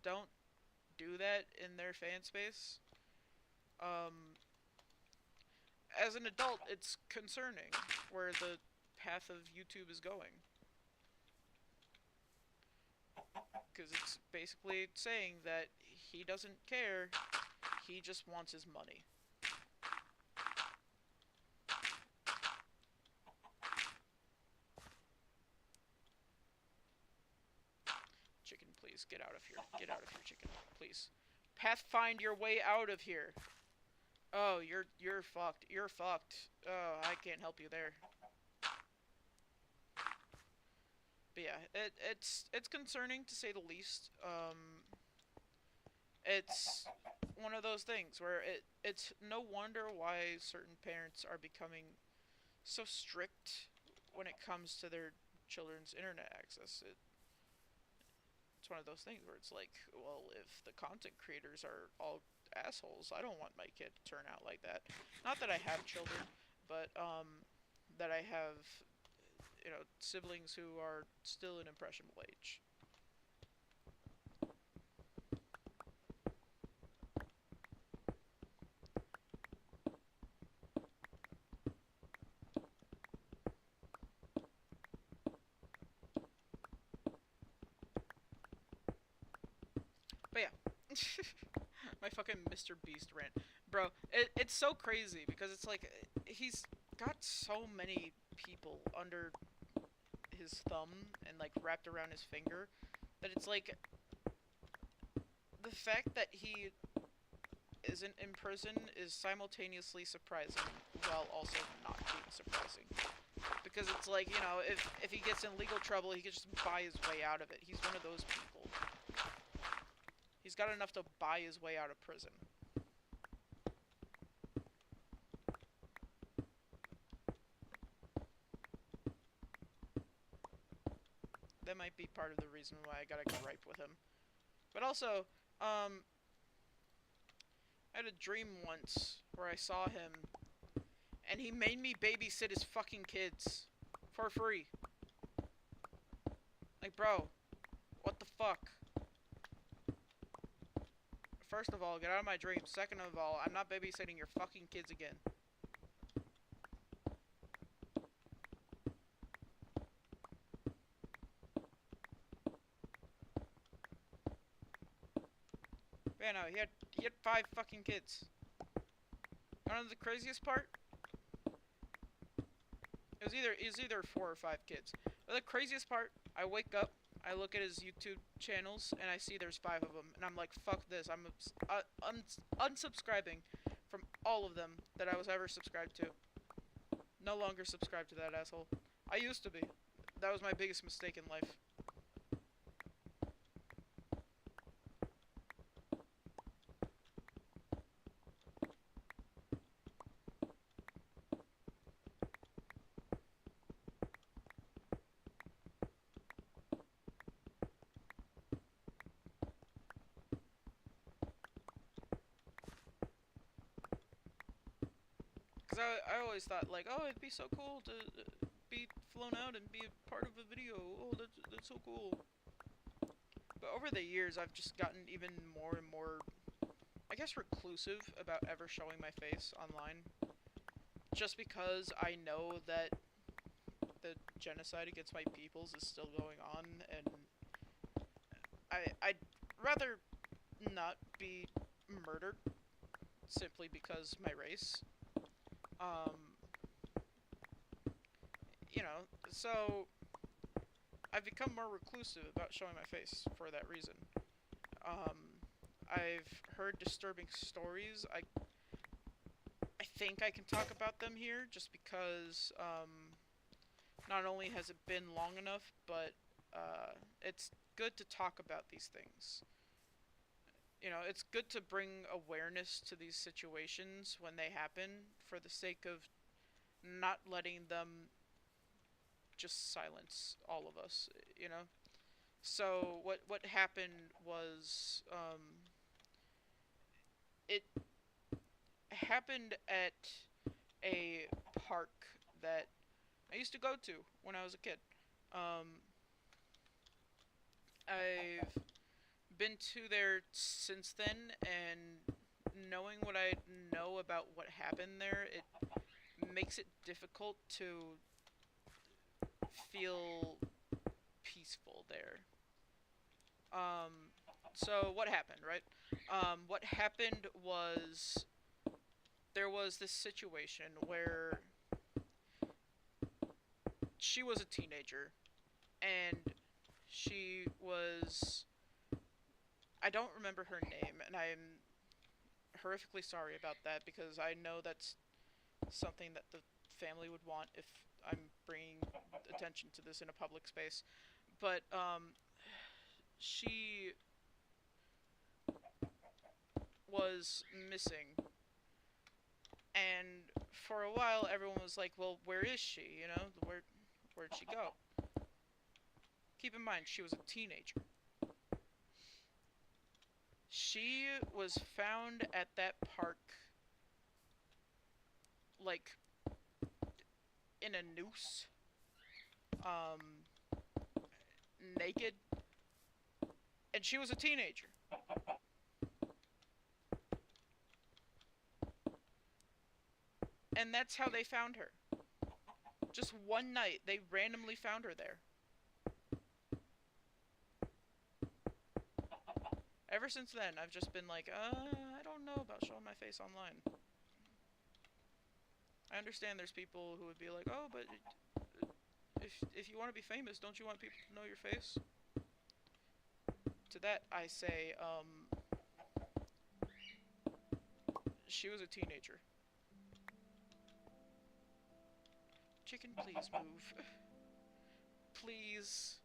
don't do that in their fan space. As an adult, it's concerning where the path of YouTube is going. Because it's basically saying that he doesn't care, he just wants his money. Chicken, please, get out of here. Get out of here, chicken. Please. Pathfind your way out of here. Oh, you're fucked. You're fucked. Oh, I can't help you there. But yeah, it's concerning to say the least. It's one of those things where it's no wonder why certain parents are becoming so strict when it comes to their children's internet access. It's one of those things where it's like, well, if the content creators are all assholes, I don't want my kid to turn out like that. Not that I have children, but that I have, siblings who are still in impressionable age. But yeah, my fucking Mr. Beast rant, bro. It's so crazy because it's like he's got so many people under his thumb and like wrapped around his finger that it's like the fact that he isn't in prison is simultaneously surprising while also not being surprising. Because it's like, if he gets in legal trouble, he can just buy his way out of it. He's one of those people. He's got enough to buy his way out of prison. That might be part of the reason why I got a gripe with him. But also, I had a dream once where I saw him, and he made me babysit his fucking kids for free. Like, bro, what the fuck? First of all, get out of my dream. Second of all, I'm not babysitting your fucking kids again. Yeah, no, he had 5 fucking kids. You know the craziest part? It was either 4 or 5 kids. But the craziest part, I wake up, I look at his YouTube channels, and I see there's 5 of them, and I'm like, fuck this. I'm unsubscribing from all of them that I was ever subscribed to. No longer subscribed to that asshole. I used to be. That was my biggest mistake in life. Because I always thought, like, oh, it'd be so cool to be flown out and be a part of a video. Oh, that's so cool. But over the years, I've just gotten even more and more, I guess, reclusive about ever showing my face online. Just because I know that the genocide against my peoples is still going on, and I'd rather not be murdered simply because my race. Um, so I've become more reclusive about showing my face for that reason. I've heard disturbing stories. I think I can talk about them here just because not only has it been long enough, but it's good to talk about these things. It's good to bring awareness to these situations when they happen for the sake of not letting them just silence all of us, So what happened was it happened at a park that I used to go to when I was a kid. I've been to there since then, and knowing what I know about what happened there, it makes it difficult to feel peaceful there. So what happened, right? What happened was there was this situation where she was a teenager and she was, I don't remember her name, and I'm horrifically sorry about that because I know that's something that the family would want if I'm bringing attention to this in a public space. But she was missing, and for a while everyone was like, "Well, where is she? You know, where'd she go?" Keep in mind, she was a teenager. She was found at that park, like, in a noose, um, naked, and she was a teenager. And that's how they found her. Just one night, they randomly found her there. Ever since then, I've just been like, I don't know about showing my face online. I understand there's people who would be like, oh, but if you want to be famous, don't you want people to know your face? To that, I say, she was a teenager. Chicken, please move. Please.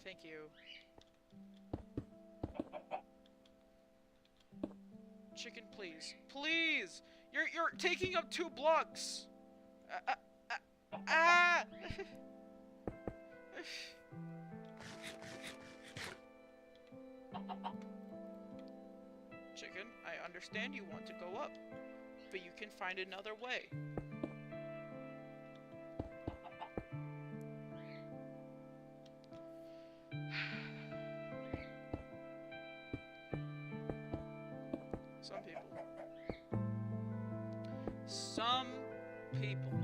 Thank you. Chicken, please. Please! You're taking up 2 blocks! Ah! Chicken, I understand you want to go up, but you can find another way. Some people. Some people.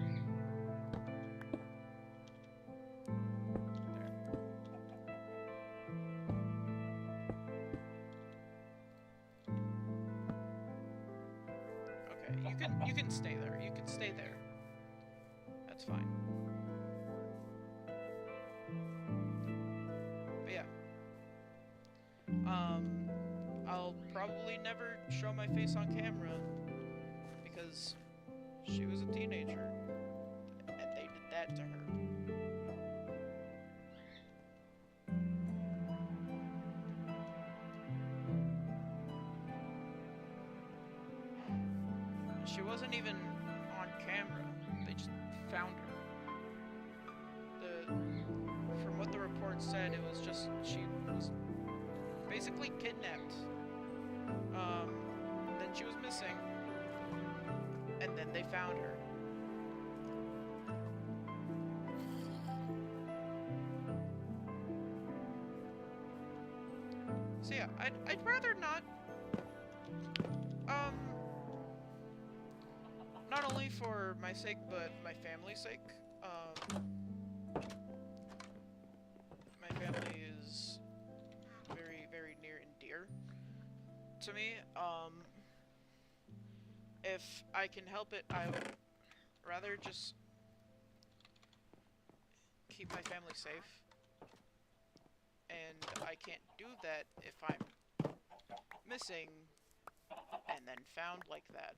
Okay, you can stay there. You can stay there. That's fine. But yeah. I'll probably never show my face on camera because she was a teenager and they did that to her. She wasn't even on camera. They just found her. From what the report said, it was just she was basically kidnapped. Then she was missing, and then they found her. So yeah, I'd rather not. Not only for my sake, but my family's sake. My family is very, very near and dear to me. If I can help it, I would rather just keep my family safe. And I can't do that if I'm missing and then found like that.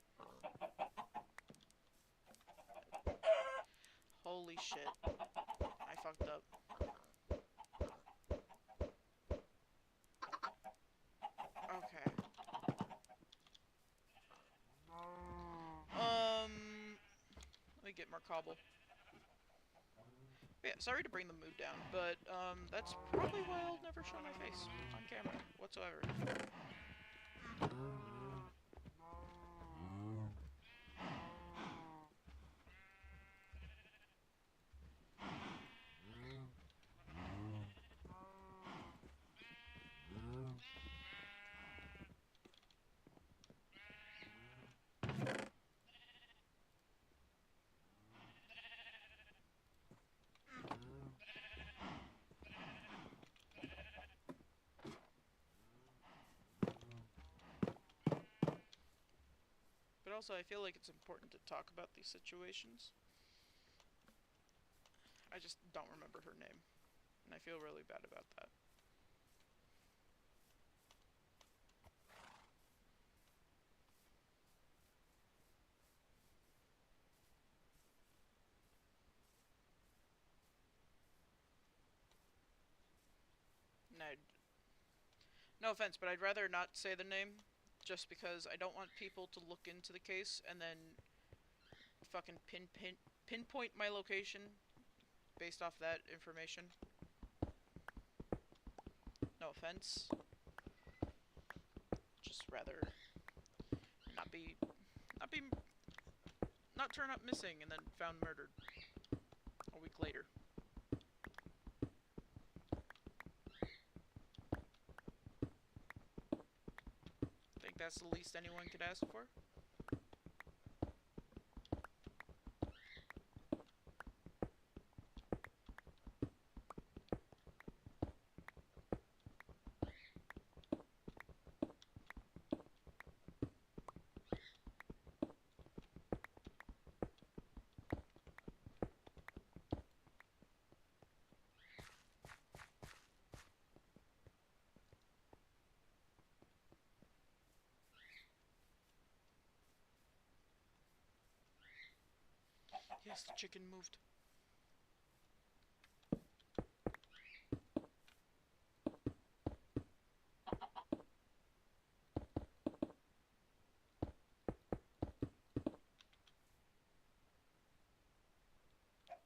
Holy shit. I fucked up. Okay. Let me get more cobble. Yeah, sorry to bring the mood down, but that's probably why I'll never show my face on camera whatsoever. also, I feel like it's important to talk about these situations. I just don't remember her name, and I feel really bad about that. And no offense, but I'd rather not say the name, just because I don't want people to look into the case and then fucking pinpoint my location based off that information. No offense. Just rather not be not be not turn up missing and then found murdered a week later. Think that's the least anyone could ask for? Yes, the chicken moved.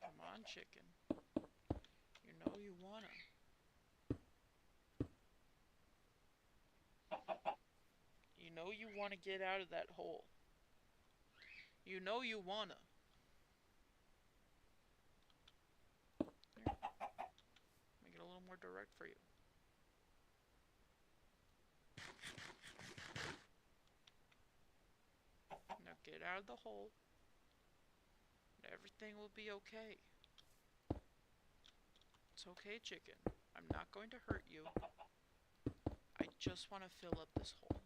Come on, chicken. You know you wanna. You know you wanna get out of that hole. You know you wanna. Here. Make it a little more direct for you. Now get out of the hole. And everything will be okay. It's okay, chicken. I'm not going to hurt you. I just want to fill up this hole.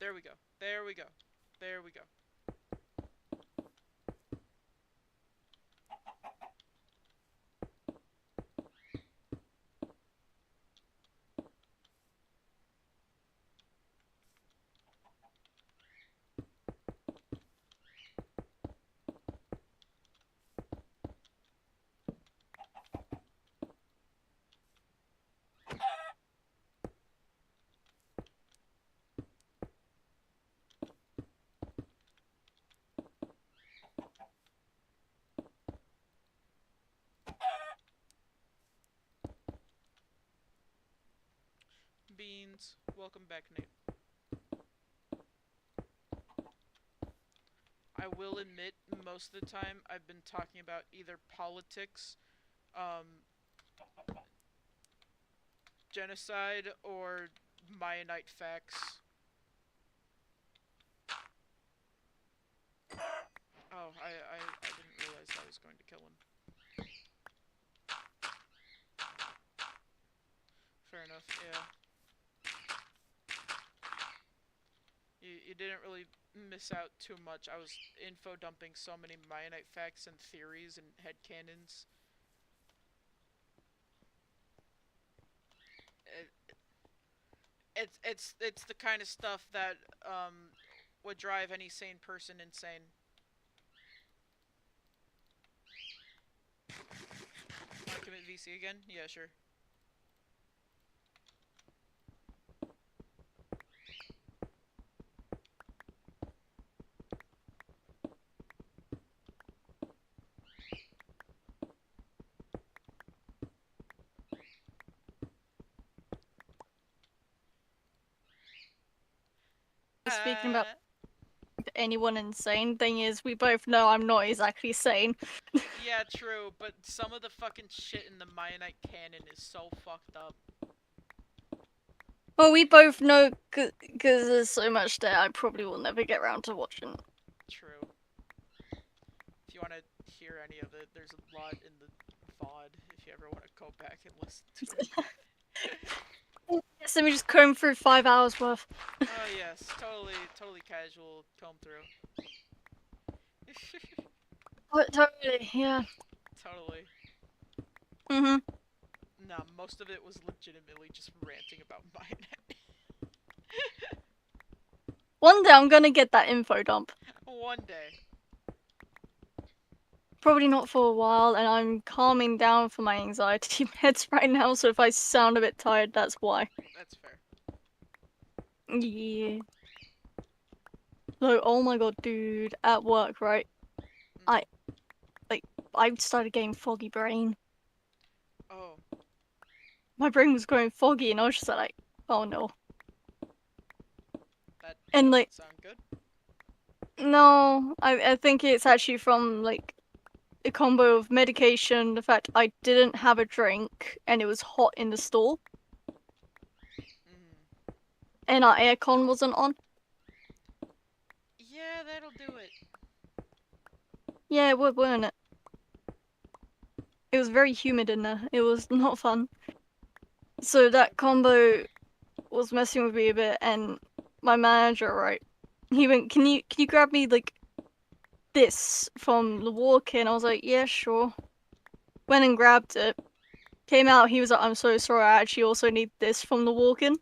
There we go. There we go. There we go. Beans. Welcome back, Nate. I will admit, most of the time I've been talking about either politics, genocide, or Mayanite facts. Oh, I didn't realize I was going to kill him. Fair enough, yeah. You didn't really miss out too much. I was info dumping so many Mayanite facts and theories and headcanons. It's the kind of stuff that would drive any sane person insane. Wanna commit VC again? Yeah, sure. Speaking about anyone insane, thing is, we both know I'm not exactly sane. Yeah, true, but some of the fucking shit in the Mayanite canon is so fucked up. Well, we both know, because there's so much there, I probably will never get around to watching. True. If you want to hear any of it, there's a lot in the VOD if you ever want to go back and listen to it. Yes, let me just comb through 5 hours worth. Oh yes, totally casual comb through. Oh, totally, yeah. Totally. Mhm. Nah, most of it was legitimately just ranting about mine. One day I'm gonna get that info dump. One day. Probably not for a while, and I'm calming down for my anxiety meds right now, so if I sound a bit tired, that's why. That's fair. Yeah. So, oh my god, dude, at work, right? I, Mm. like, I started getting foggy brain. Oh, My brain was going foggy, and I was just like, oh no. that And, like, doesn't sound good. no, I think it's actually from, like, a combo of medication, the fact I didn't have a drink, and it was hot in the store, Mm. and our aircon wasn't on. Yeah, that'll do it. Yeah, it would, wouldn't it? It was very humid in there. It was not fun. So that combo was messing with me a bit, and my manager, right? He went, "Can you grab me like this from the walk-in?" I was like, "Yeah, sure." Went and grabbed it. Came out. He was like, "I'm so sorry. I actually also need this from the walk-in."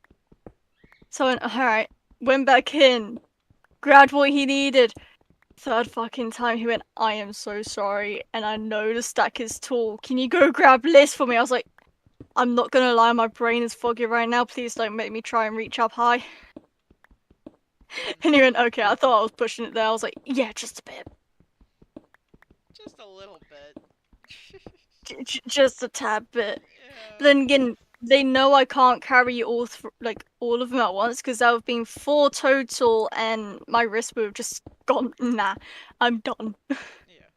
So I went, "All right." Went back in, grabbed what he needed. Third fucking time, he went, "I am so sorry, and I know the stack is tall. Can you go grab Liz for me?" I was like, "I'm not gonna lie, my brain is foggy right now. Please don't make me try and reach up high." And he went, "Okay." I thought I was pushing it there. I was like, "Yeah, just a bit. Just a little bit. Just a tad bit." But Yeah. then again, they know I can't carry all of them at once because that would have been 4 total, and my wrist would have just gone, nah, I'm done. Yeah.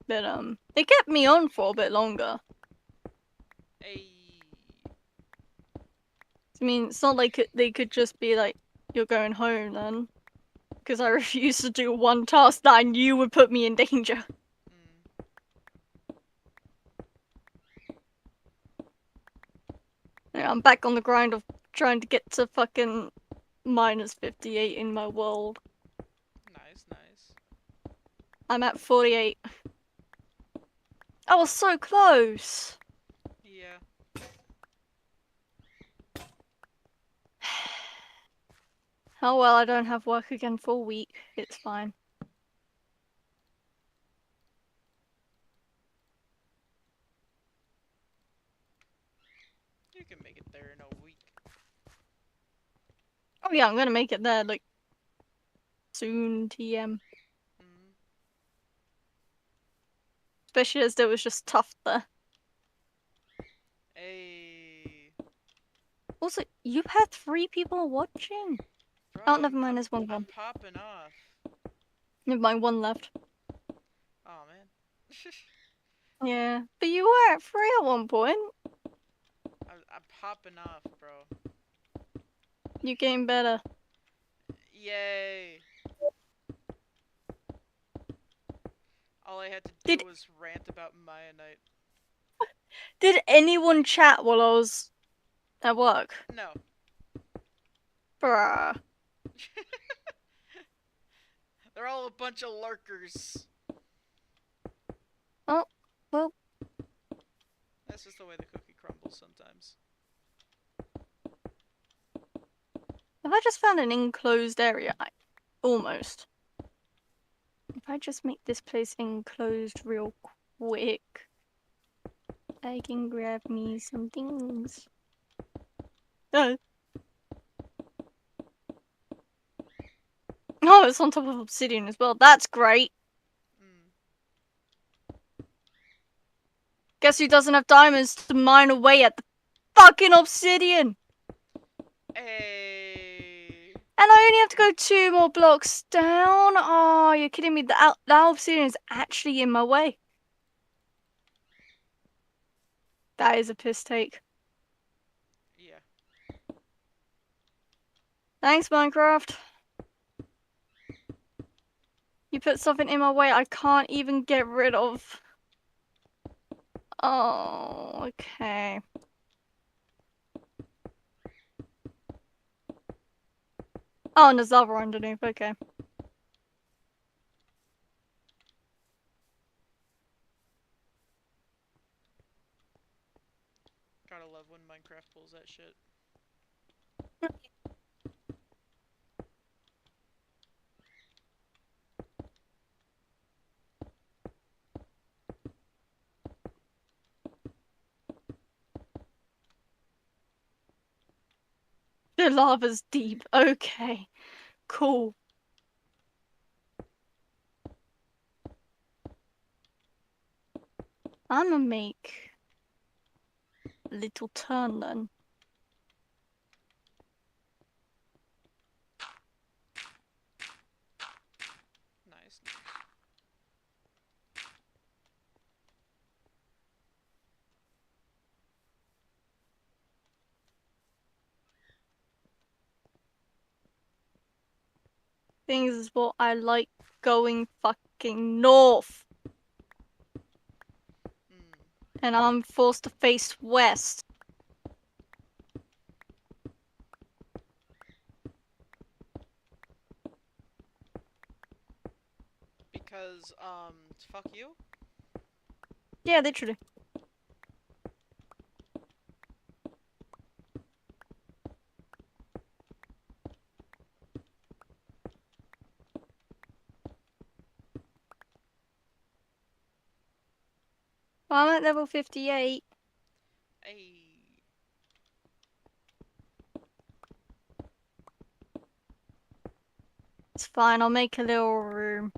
But it kept me on for a bit longer. Hey. I mean, it's not like they could just be like, "You're going home then," because I refused to do one task that I knew would put me in danger. Mm. Yeah, I'm back on the grind of trying to get to fucking minus 58 in my world. Nice, nice. I'm at 48. I was so close! Yeah. Oh well, I don't have work again for a week. It's fine. You can make it there in a week. Oh yeah, I'm gonna make it there, like, soon, TM. Mm. Especially as there was just tough there. Hey. Also, you've had 3 people watching. Bro, Oh, never mind, there's one I'm gone. popping off. Never mind, 1 left. Oh man. Yeah, but you were at 3 at one point. I'm popping off, bro. You getting better. Yay. All I had to Did do was rant about Maya Knight. did anyone chat while I was at work? No. Bruh. They're all a bunch of lurkers. Oh, well, That's just the way the cookie crumbles sometimes. have I just found an enclosed area? Almost. If I just make this place enclosed real quick, I can grab me some things. Oh, oh, it's on top of obsidian as well. That's great. Mm. Guess who doesn't have diamonds to mine away at the fucking obsidian? Hey. And I only have to go 2 more blocks down. Oh, you're kidding me. The obsidian is actually in my way. That is a piss take. Yeah. Thanks, Minecraft. You put something in my way I can't even get rid of. Oh, okay. Oh, and there's lava underneath, okay. Gotta love when Minecraft pulls that shit. The lava's deep, okay. Cool. I'ma make a little turn then. Nice. Things is what I like going fucking north. Hmm. And I'm forced to face west. Because, fuck you? Yeah, literally. Well, I'm at level 58. Hey. It's fine, I'll make a little room.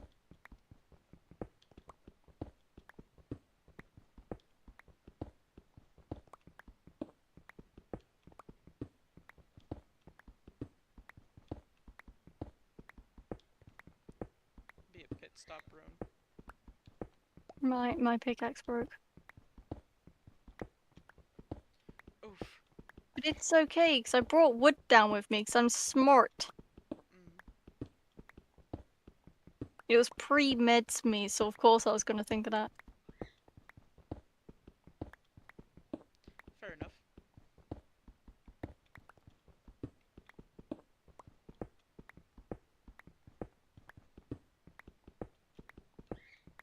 Be a pit stop rune. My pickaxe broke. Oof. But it's okay, because I brought wood down with me, because I'm smart. Mm. It was pre-meds me, so of course I was gonna think of that. Fair enough.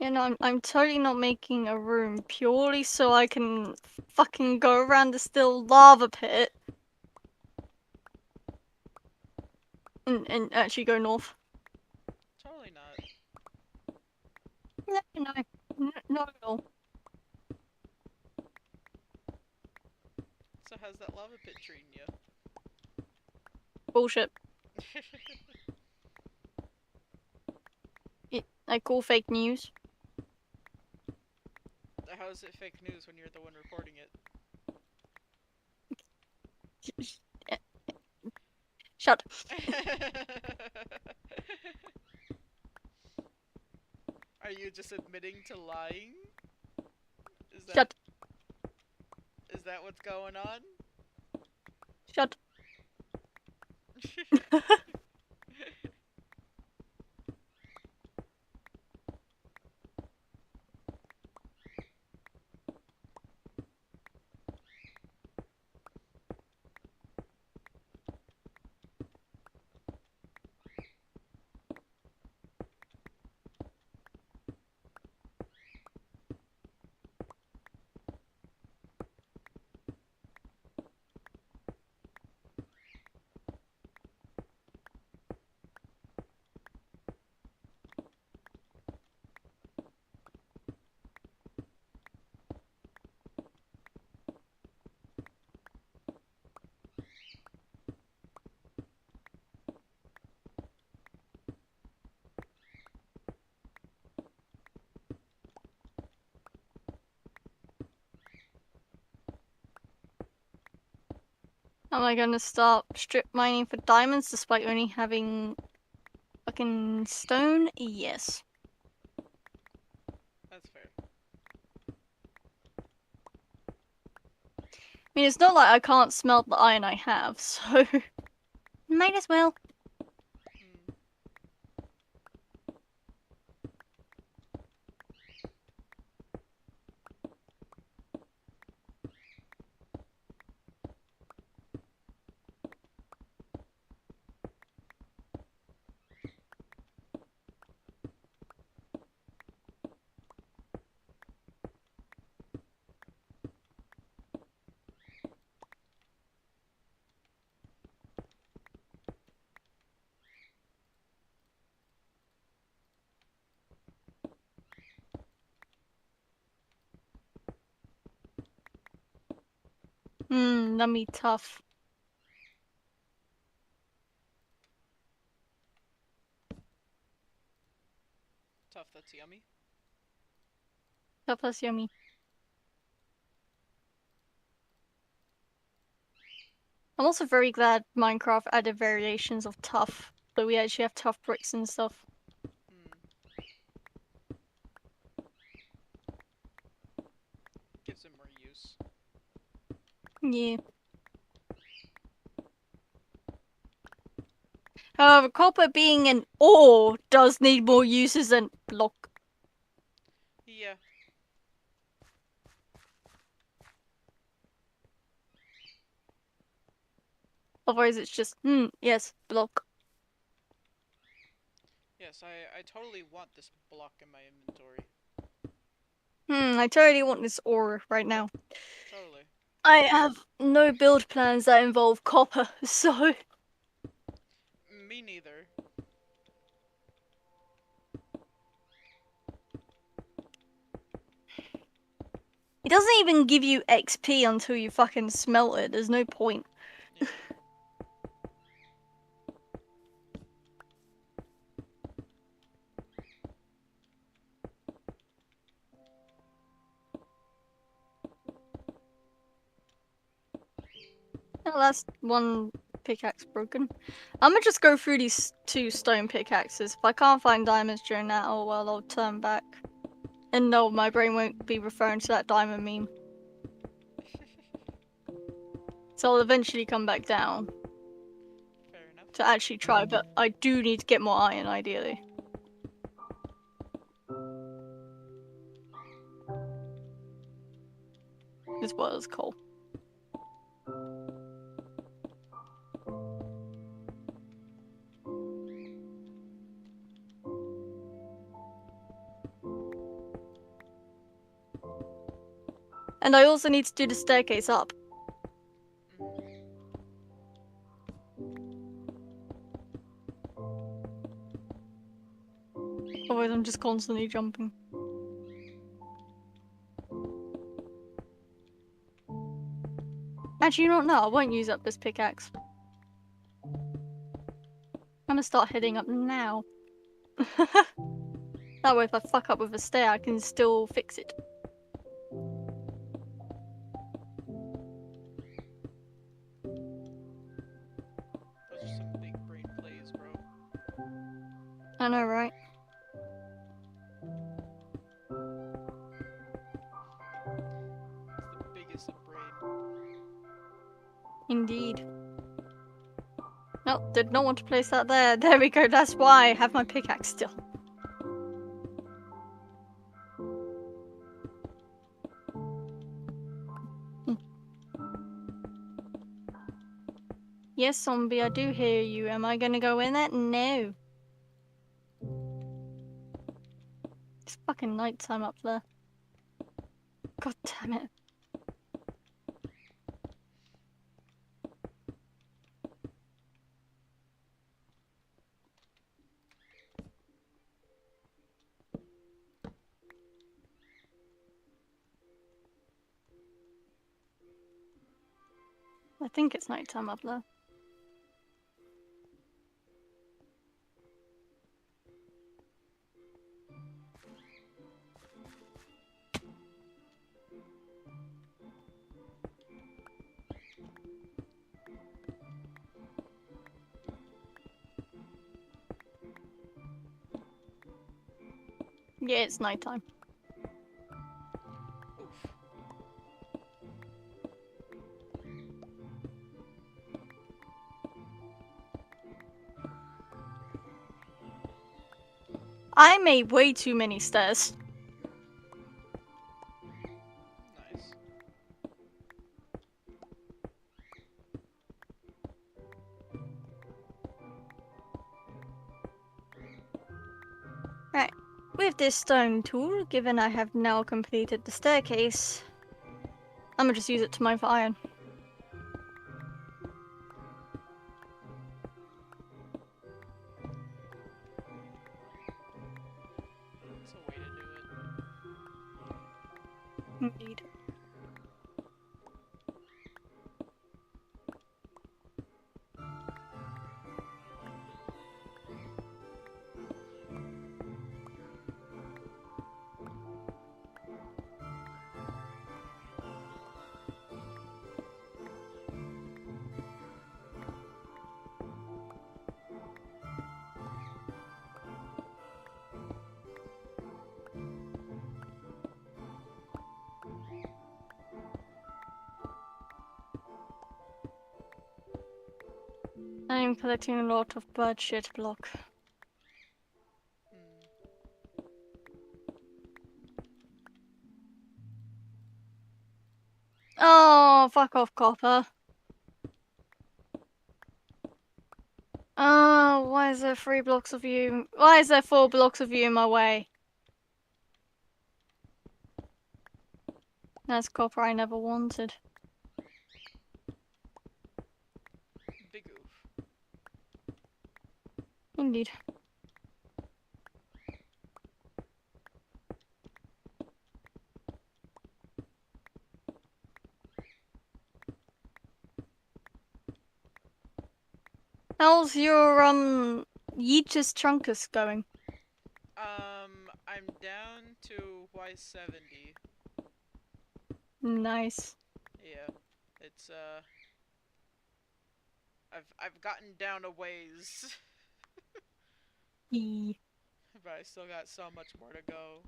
You know, I'm totally not making a room purely so I can fucking go around the still lava pit. And actually go north. Totally not. No, not at all. So how's that lava pit treating you? Bullshit. I call fake news. How is it fake news when you're the one reporting it? Shut. Are you just admitting to lying? Is that Shut. is that what's going on? Shut. Am I gonna start strip mining for diamonds despite only having fucking stone? Yes. That's fair. I mean, it's not like I can't smelt the iron I have, so might as well. Hmm. Nummy tough. Tough, that's yummy. Tough plus yummy. I'm also very glad Minecraft added variations of tough, so we actually have tough bricks and stuff. Gives it more use. Yeah. However, copper being an ore does need more uses than block. Yeah. Otherwise it's just, yes, block. Yes, I totally want this block in my inventory. I totally want this ore right now. Totally. I have no build plans that involve copper, so... Me neither. It doesn't even give you XP until you fucking smelt it, there's no point. Yeah. Oh, that's one pickaxe broken. I'm gonna just go through these 2 stone pickaxes. If I can't find diamonds during that, oh well, I'll turn back. And no, my brain won't be referring to that diamond meme. So I'll eventually come back down Fair enough. to actually try, but I do need to get more iron, ideally. As well as coal. And I also need to do the staircase up. Otherwise I'm just constantly jumping. Actually, you don't know, I won't use up this pickaxe. I'm gonna start heading up now. That way if I fuck up with a stair, I can still fix it. Those are some big brain plays, bro. I know, right? It's the biggest of brain. Indeed. Nope, did not want to place that there. There we go, that's why I have my pickaxe still. Yes, zombie, I do hear you. Am I gonna go in it? No. It's fucking nighttime up there. God damn it. I think it's nighttime up there. Yeah, it's nighttime. Oof. I made way too many stairs. Nice. Right. With this stone tool, given I have now completed the staircase, I'm gonna just use it to mine for iron. That's a way to do it. Indeed. I am collecting a lot of bird shit block. Hmm. Oh, fuck off, copper. Oh, why is there 3 blocks of you? Why is there 4 blocks of you in my way? That's copper I never wanted. Big oof. Indeed. How's your, Yeetus Trunkus going? I'm down to Y70. Nice. Yeah. It's, I've gotten down a ways, E. but I still got so much more to go.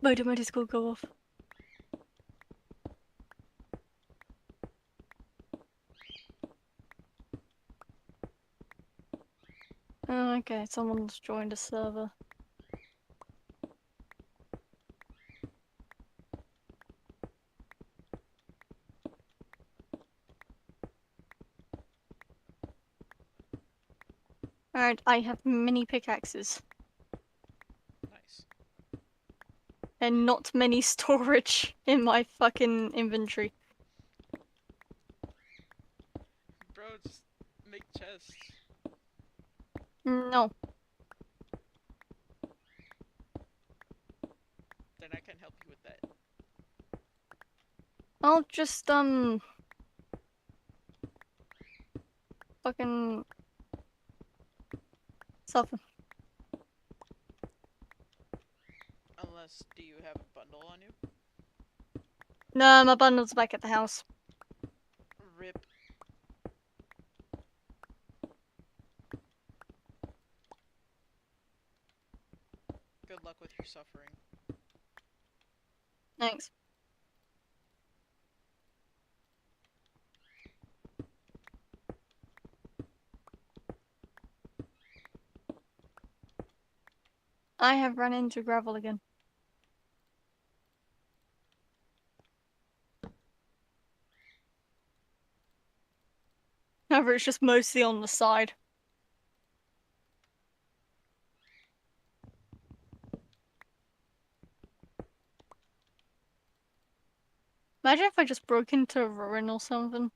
Why did my Discord go off? Oh, okay, someone's joined a server. Alright, I have mini pickaxes. Nice. And not many storage in my fucking inventory. Bro, just make chests. No. Then I can help you with that. I'll just, fucking suffer. Unless, do you have a bundle on you? No, my bundle's back at the house. Rip. Good luck with your suffering. Thanks. I have run into gravel again. However, it's just mostly on the side. Imagine if I just broke into a ruin or something.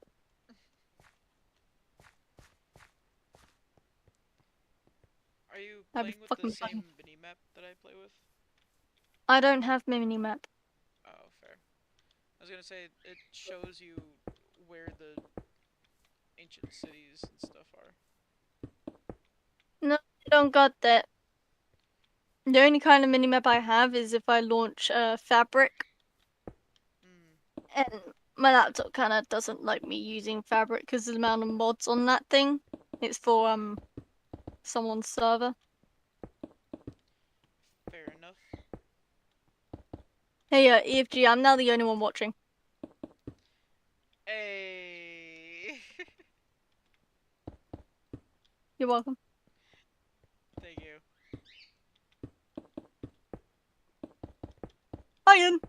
Are you That'd be playing with the fucking same funny. mini-map that I play with? I don't have mini map. Oh, fair. I was gonna say, it shows you where the ancient cities and stuff are. No, I don't got that. The only kind of minimap I have is if I launch Fabric, Hmm. and my laptop kind of doesn't like me using Fabric because the amount of mods on that thing. It's for someone's server. Fair enough. Hey, EFG, I'm now the only one watching. Hey. You're welcome. Thank you. Hi, Ian.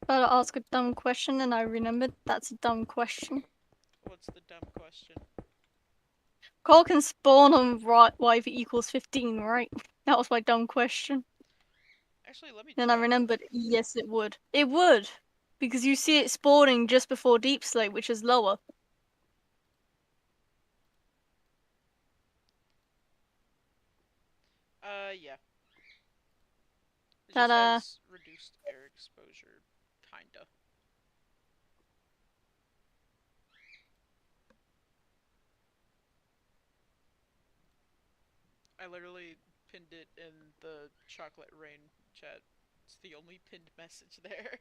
Gotta ask a dumb question, and I remembered that's a dumb question. What's the dumb question? Cole can spawn on y equals 15, right? That was my dumb question. Actually, let me Then I check. remembered, yes, it would. It would! Because you see it spawning just before Deep Slate, which is lower. Yeah. It just That, has reduced air exposure, kinda. I literally pinned it in the chocolate rain chat. It's the only pinned message there.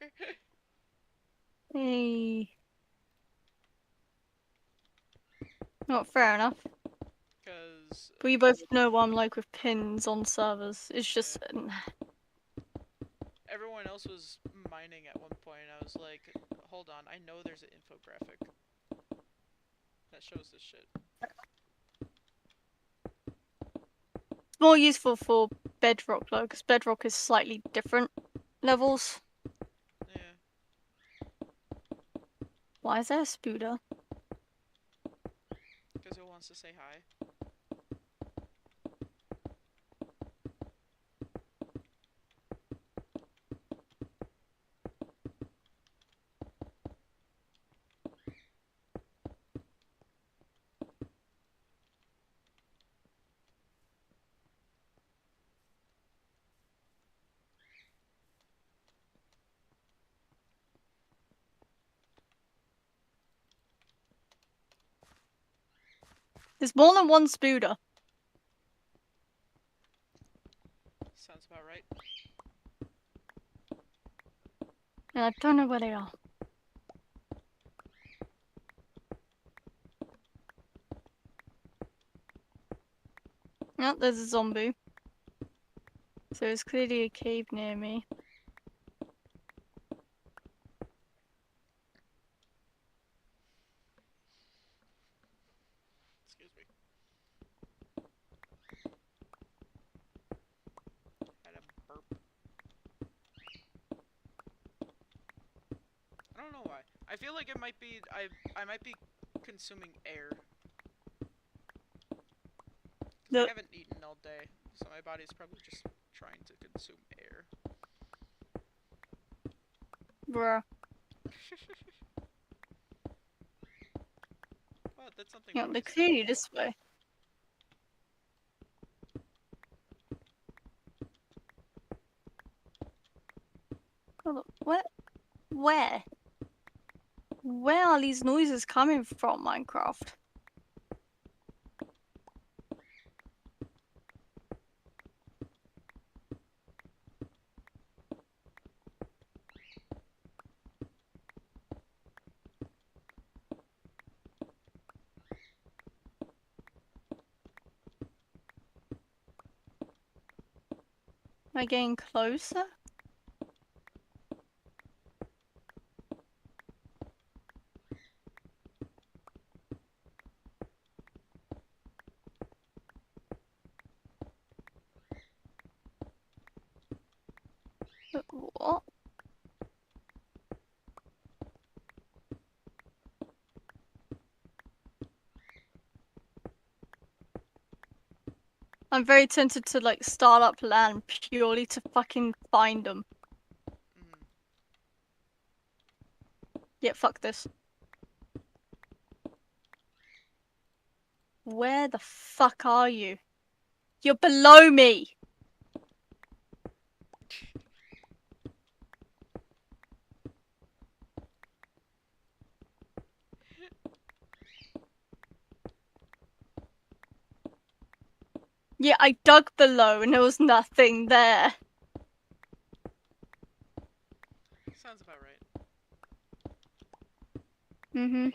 Hey. Not fair enough. Because But you both know what I'm like with pins on servers. It's just... everyone else was mining at one point, and I was like, hold on, I know there's an infographic that shows this shit. It's more useful for Bedrock though, because Bedrock is slightly different levels. Yeah, Why is there a Spooder? because it wants to say hi. There's more than one Spooder. Sounds about right. And I don't know where they are. Oh, there's a zombie. So it's clearly a cave near me. Excuse me. Had a burp. I don't know why. I feel like it might be I might be consuming air. Because I haven't eaten all day, so my body's probably just trying to consume air. Bruh. Well, that's something Yeah, they're promising. clearly this way. Hold up. Where? Where? Where are these noises coming from, Minecraft? Am I getting closer? What? I'm very tempted to like start up land purely to fucking find them. Mm. Yeah, fuck this. Where the fuck are you? You're below me! Yeah, I dug below and there was nothing there. Sounds about right. Mm-hmm.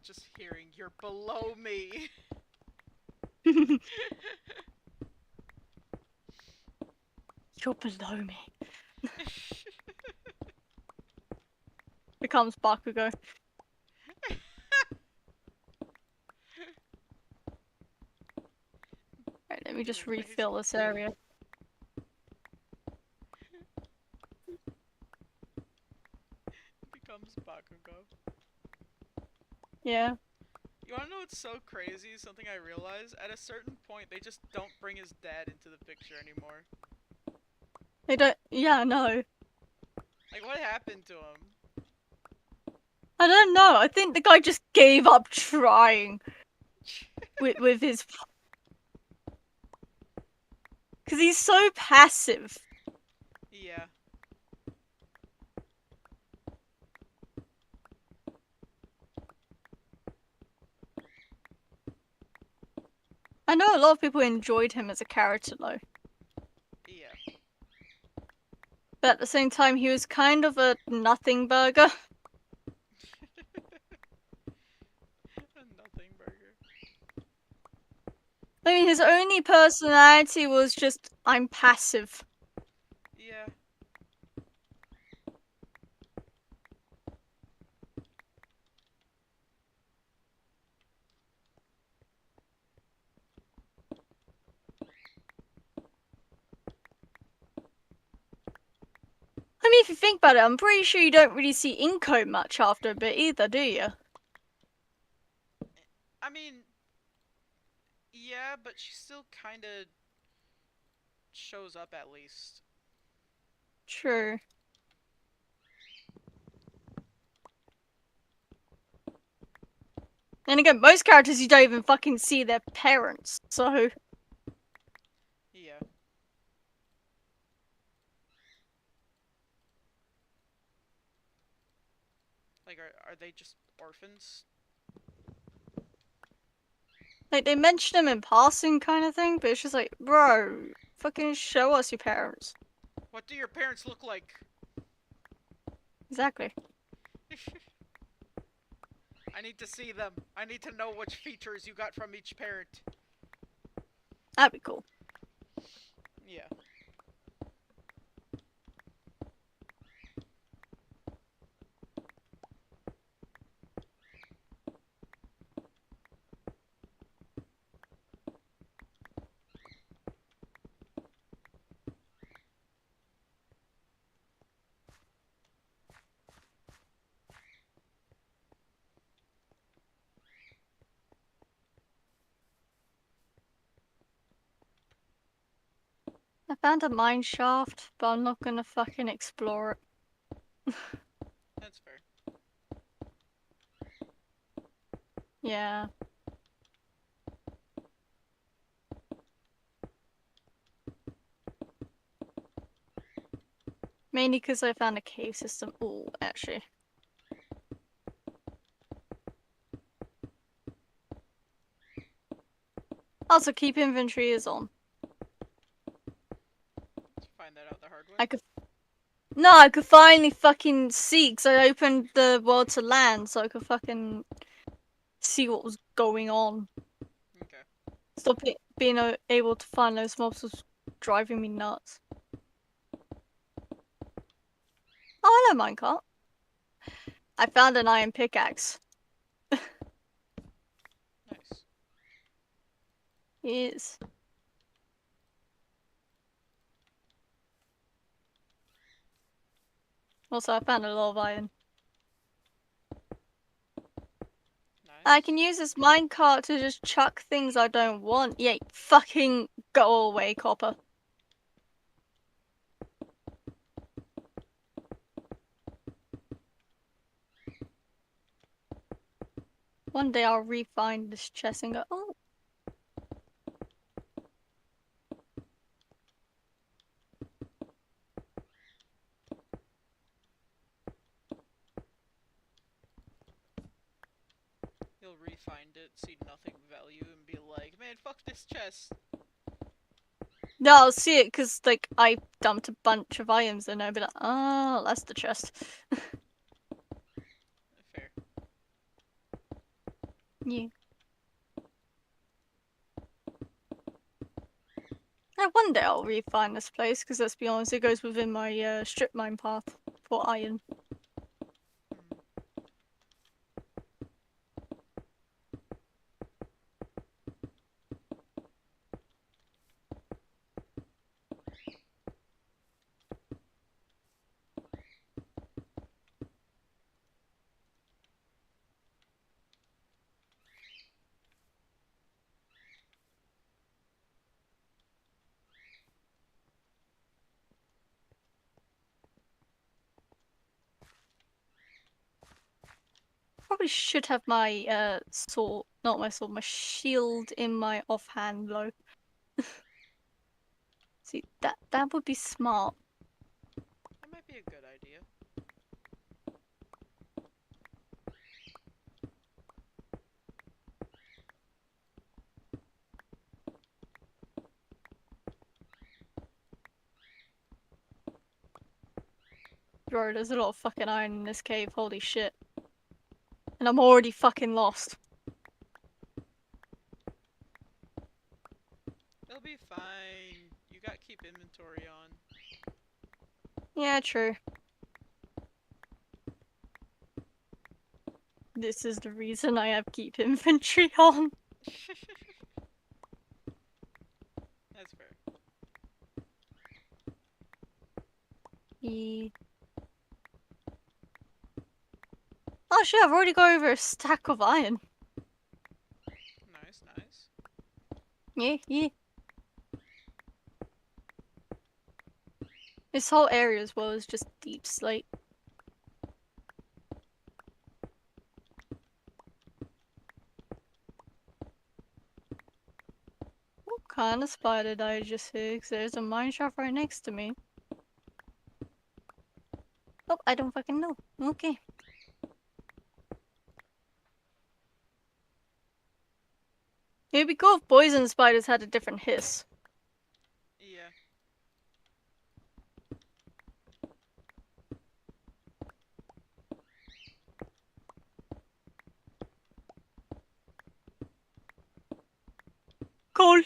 Just hearing you're below me. You're below me. Becomes Bakugo. Right, let me just refill this area. Becomes Bakugo. Yeah. You wanna know what's so crazy? Something I realized? At a certain point, they just don't bring his dad into the picture anymore. They don't. Yeah, no. Like, what happened to him? I don't know. I think the guy just gave up trying with his. Because he's so passive. Yeah. I know a lot of people enjoyed him as a character, though. Yeah. But at the same time, he was kind of a nothing burger. A nothing burger. I mean, his only personality was just, I'm passive. Yeah. I mean, if you think about it, I'm pretty sure you don't really see Inko much after a bit either, do you? I mean, yeah, but she still kind of shows up at least. True. And again, most characters you don't even fucking see their parents, so... Yeah. Like, are they just orphans? Like, they mention them in passing kind of thing, but it's just like, bro, fucking show us your parents. What do your parents look like? Exactly. I need to see them. I need to know which features you got from each parent. That'd be cool. Yeah. I found a mine shaft, but I'm not gonna fucking explore it. That's fair. Yeah. Mainly because I found a cave system. Ooh, actually. Also, keep inventory is on. Let's find that out the hard way. I could. No, I could finally fucking see, because I opened the world to land, so I could fucking see what was going on. Okay. Stop being able to find those mobs was driving me nuts. Oh, hello, minecart. I found an iron pickaxe. Nice. Yes. Also, I found a lot of iron. Nice. I can use this minecart to just chuck things I don't want. Yeah, fucking go away, copper. One day I'll re-find this chest and go, oh. You'll re-find it, see nothing value, and be like, man, fuck this chest. No, I'll see it because, like, I dumped a bunch of items and I'll be like, oh, that's the chest. Fair. Yeah. One day I'll re-find this place because, let's be honest, it goes within my strip mine path for iron. Probably should have my sword, not my sword, my shield in my offhand though. See, that would be smart. That might be a good idea. Bro, there's a lot of fucking iron in this cave, holy shit. And I'm already fucking lost. It'll be fine. You got keep inventory on. Yeah, true. This is the reason I have keep inventory on. That's fair. Oh shit, I've already got over a stack of iron. Nice, nice. Yeah, yeah. This whole area as well is just deep slate. What kind of spider did I just hear? 'Cause there's a mine shaft right next to me. Oh, I don't fucking know. Okay. It'd be cool if poison spiders had a different hiss. Yeah. Cool.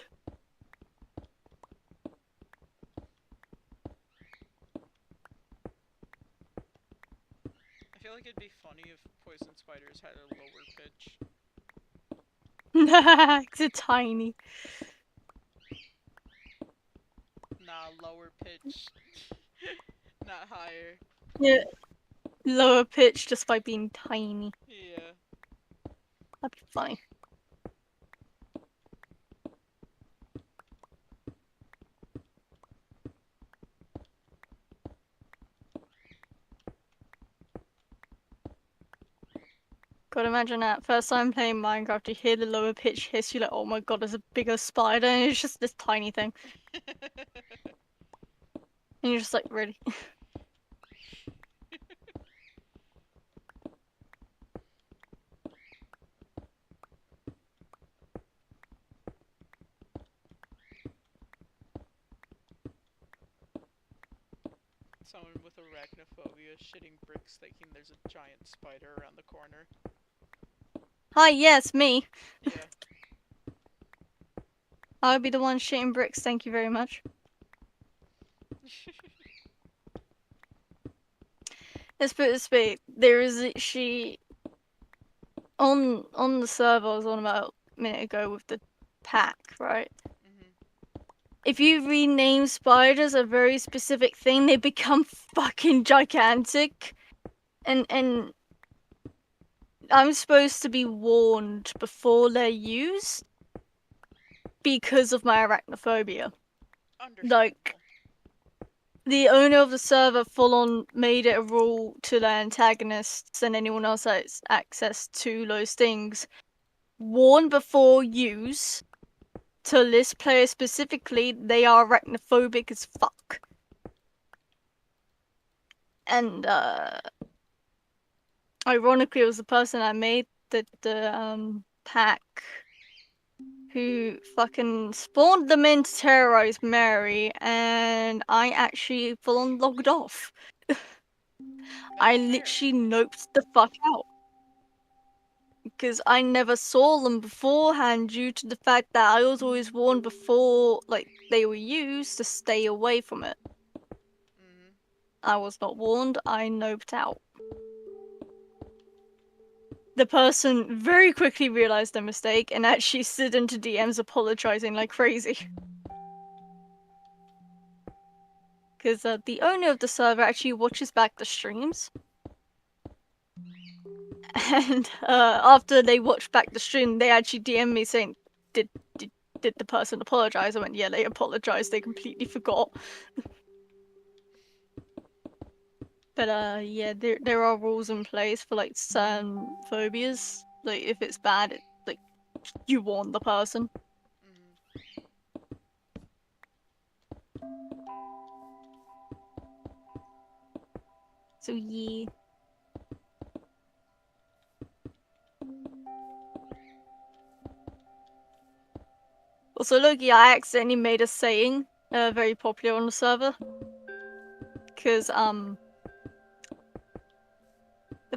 I feel like it'd be funny if poison spiders had a lower pitch. Nah, 'cause they're tiny. Nah, lower pitch. Not higher. Yeah. Lower pitch just by being tiny. Yeah. That'd be funny. God, imagine that. First time playing Minecraft, you hear the lower pitch hiss, you're like, oh my god, there's a bigger spider, and it's just this tiny thing. And you're just like, really? Someone with arachnophobia shitting bricks thinking there's a giant spider around the corner. Hi, yes, me. Yeah. I would be the one shitting bricks, thank you very much. Let's put it this way, there is she on the server I was on about a minute ago with the pack, right? If you rename spiders a very specific thing, they become fucking gigantic. And I'm supposed to be warned before they're used because of my arachnophobia. Like, the owner of the server full on made it a rule to their antagonists and anyone else that has access to those things. Warn before use. To this player specifically, they are arachnophobic as fuck. And ironically, it was the person I made the pack who fucking spawned them in to terrorize Mary, and I actually full on logged off. I literally noped the fuck out. Because I never saw them beforehand due to the fact that I was always warned before, like, they were used to stay away from it. I was not warned, I noped out. The person very quickly realized their mistake and actually slid into DMs apologizing like crazy. Because the owner of the server actually watches back the streams. And after they watched back the stream, they actually DM'd me saying, did the person apologize? I went, yeah, they apologized, they completely forgot. But yeah, there are rules in place for like certain phobias. Like if it's bad, like you warn the person. So yeah. Also, Loki, I accidentally made a saying very popular on the server. Because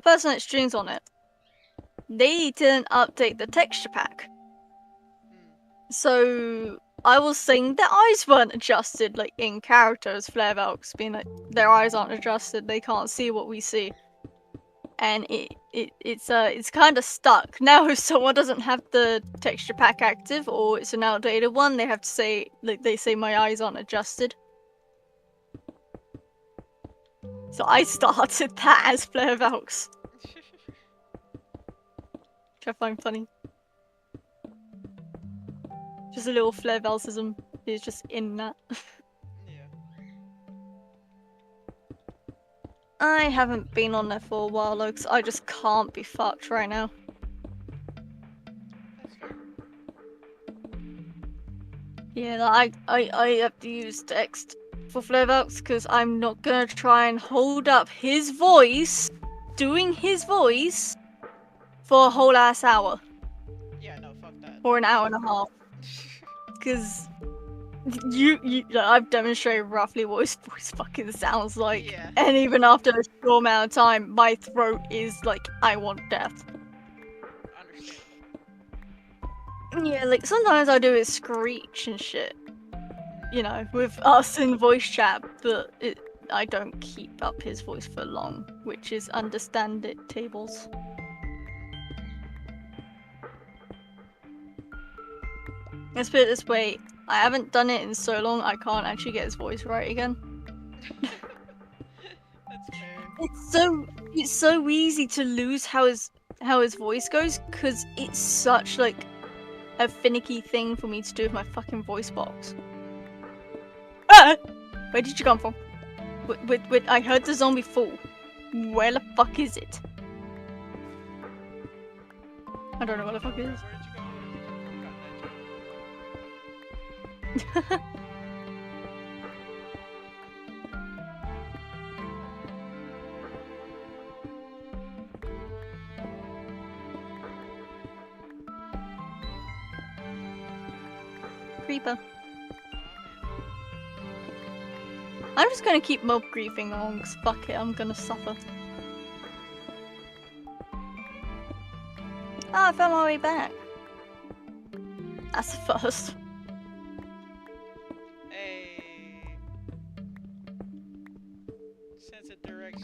the person that streams on it, they didn't update the texture pack. So I was saying their eyes weren't adjusted, like in character as Flare Velks, being like their eyes aren't adjusted, they can't see what we see. And it's kind of stuck. Now if someone doesn't have the texture pack active or it's an outdated one, they have to say, like, they say my eyes aren't adjusted. So I started that as Flare Velks. Which I find funny. Just a little Flare Velsism is just in that. Yeah. I haven't been on there for a while though, because I just can't be fucked right now. That's fair. Yeah, I have to use text for Flare Velks because I'm not gonna try and hold up his voice, doing his voice, for a whole ass hour. Yeah, no, fuck that. Or an hour and a half. Because I've demonstrated roughly what his voice fucking sounds like. Yeah. And even after a short amount of time, my throat is like, I want death. Understandable. Yeah, like sometimes I do it screech and shit. You know, with us in voice chat, but I don't keep up his voice for long, which is understand it tables. Let's put it this way, I haven't done it in so long, I can't actually get his voice right again. That's fair. It's so easy to lose how his voice goes, because it's such like a finicky thing for me to do with my fucking voice box. Ah! Where did you come from? Wait, I heard the zombie fall. Where the fuck is it? I don't know where the fuck it is. Where'd you go? Creeper. I'm just gonna keep mob griefing on, because fuck it, I'm gonna suffer. Ah, I found my way back. That's the first. Hey. Sense of direction.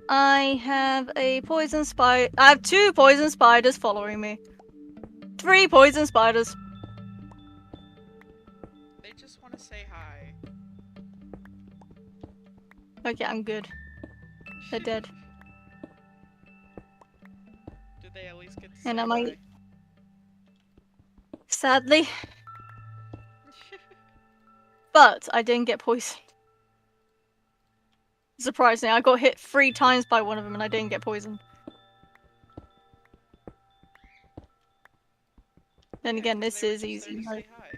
I have a poison spider. I have 2 poison spiders following me. 3 poison spiders. They just want to say hi. Okay, I'm good. They're dead. Did they at least get to say And I hi? might. Sadly. But I didn't get poisoned. Surprisingly, I got hit 3 times by one of them and I didn't get poisoned. Then Yeah, again, 'cause this they were is just easy there to mode. say hi.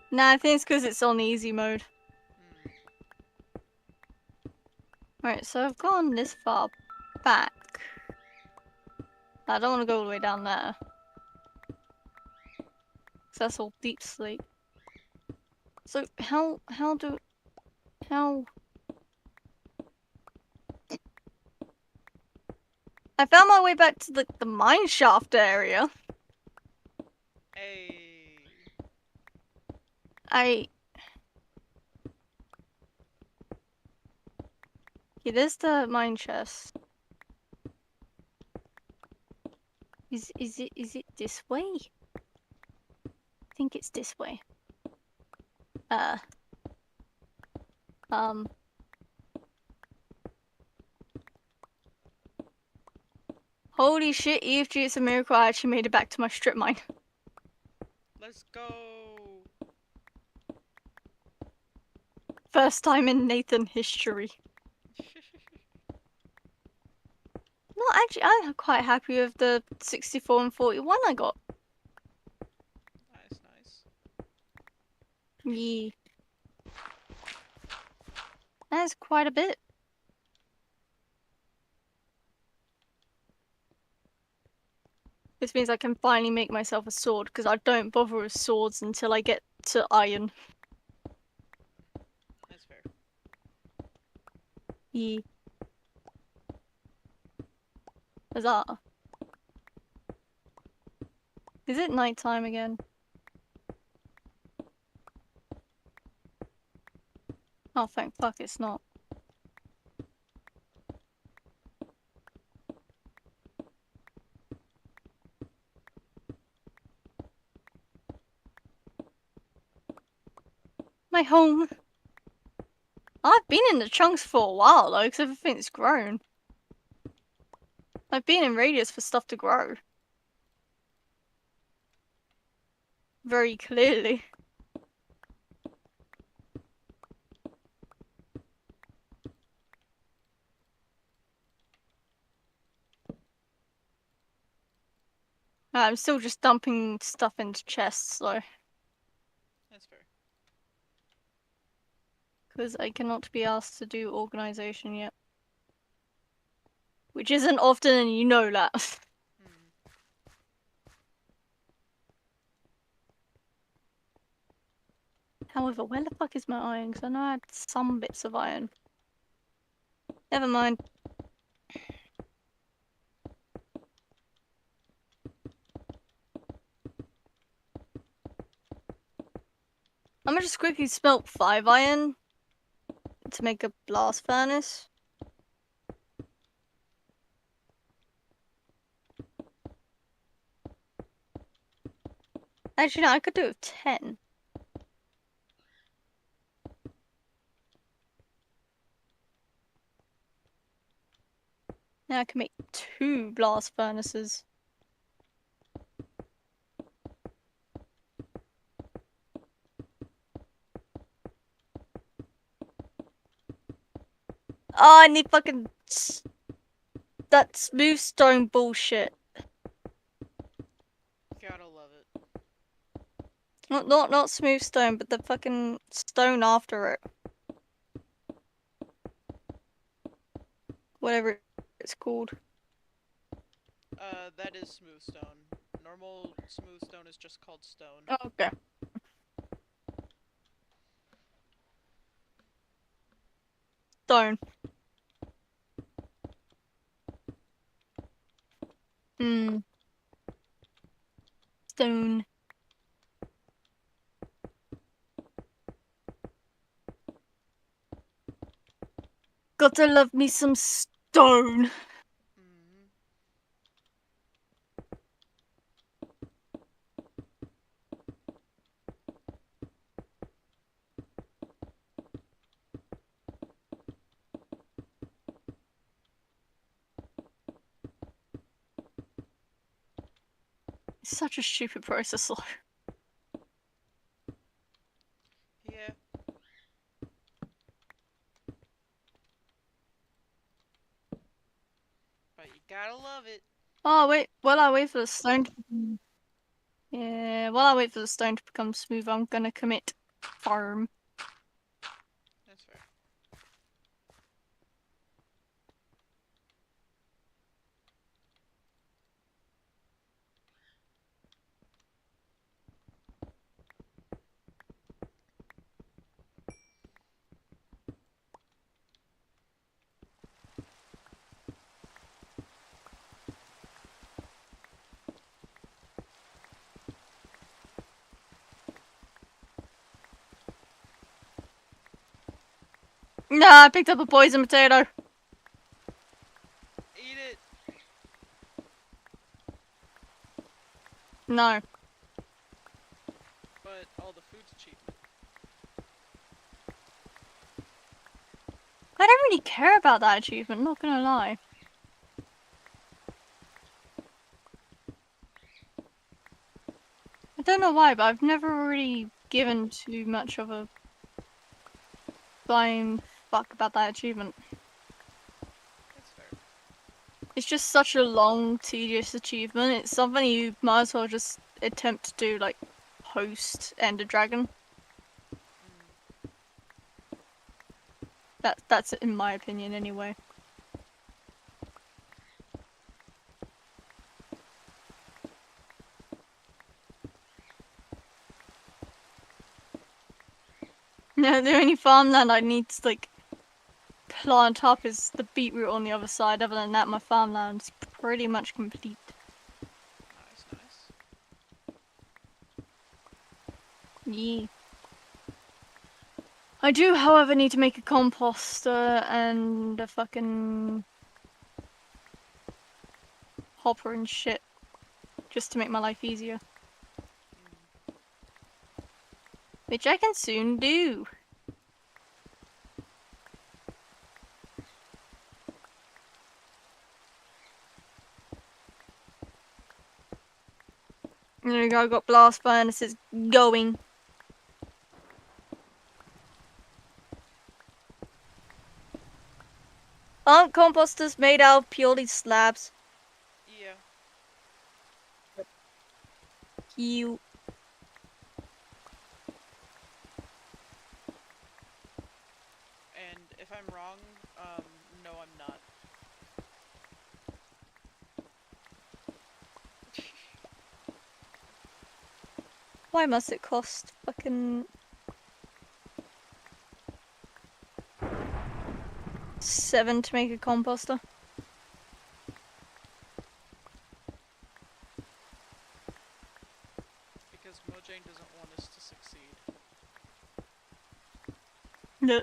Nah, I think it's because it's on easy mode. Right, so I've gone this far back. I don't want to go all the way down there. 'Cause that's all deep sleep. So how I found my way back to the mine shaft area. Hey. Okay, there's the mine chest. Is it this way? I think it's this way. Holy shit, EFG, it's a miracle I actually made it back to my strip mine. Let's go. First time in Nathan history. No, actually, I'm quite happy with the 64 and 41 I got. Nice. Yeah. That is quite a bit. This means I can finally make myself a sword, because I don't bother with swords until I get to iron. That's fair. Yeah. Huzzah. Is it nighttime again? Oh, thank fuck it's not. My home. I've been in the chunks for a while though, because everything's grown. I've been in radius for stuff to grow. Very clearly. I'm still just dumping stuff into chests though. That's fair. Because I cannot be asked to do organization yet. Which isn't often and you know that. Hmm. However, where the fuck is my iron? Because I know I had some bits of iron. Never mind. I'm gonna just quickly smelt 5 iron to make a blast furnace. Actually, no, I could do it with 10. Now I can make 2 blast furnaces. Oh, I need fucking that smooth stone bullshit. Gotta love it. Not smooth stone, but the fucking stone after it. Whatever it's called. That is smooth stone. Normal smooth stone is just called stone. Oh, okay. Stone. Hmm. Stone. Gotta love me some stone. Hmm. It's such a stupid process, though. Yeah. But you gotta love it. Oh, wait. While I wait for the stone to... Yeah, while I wait for the stone to become smooth, I'm gonna commit farm. That's fair. Nah, I picked up a poison potato. Eat it! No. But all the food's achievement. I don't really care about that achievement, not gonna lie. I don't know why, but I've never really given too much of a flying fuck about that achievement. That's fair. It's just such a long, tedious achievement. It's something you might as well just attempt to do, like, host Ender Dragon. That's in my opinion, anyway. No, the only farmland I need to, like, plant up is the beetroot on the other side. Other than that, my farmland's pretty much complete. Nice, nice. Yeah. I do, however, need to make a composter and a fucking hopper and shit, just to make my life easier. Which I can soon do. There we go, I got blast furnaces going. Aren't composters made out of purely slabs? Yeah. You. And if I'm wrong, no, I'm not. Why must it cost fucking $7 to make a composter? Because Mojang doesn't want us to succeed. No.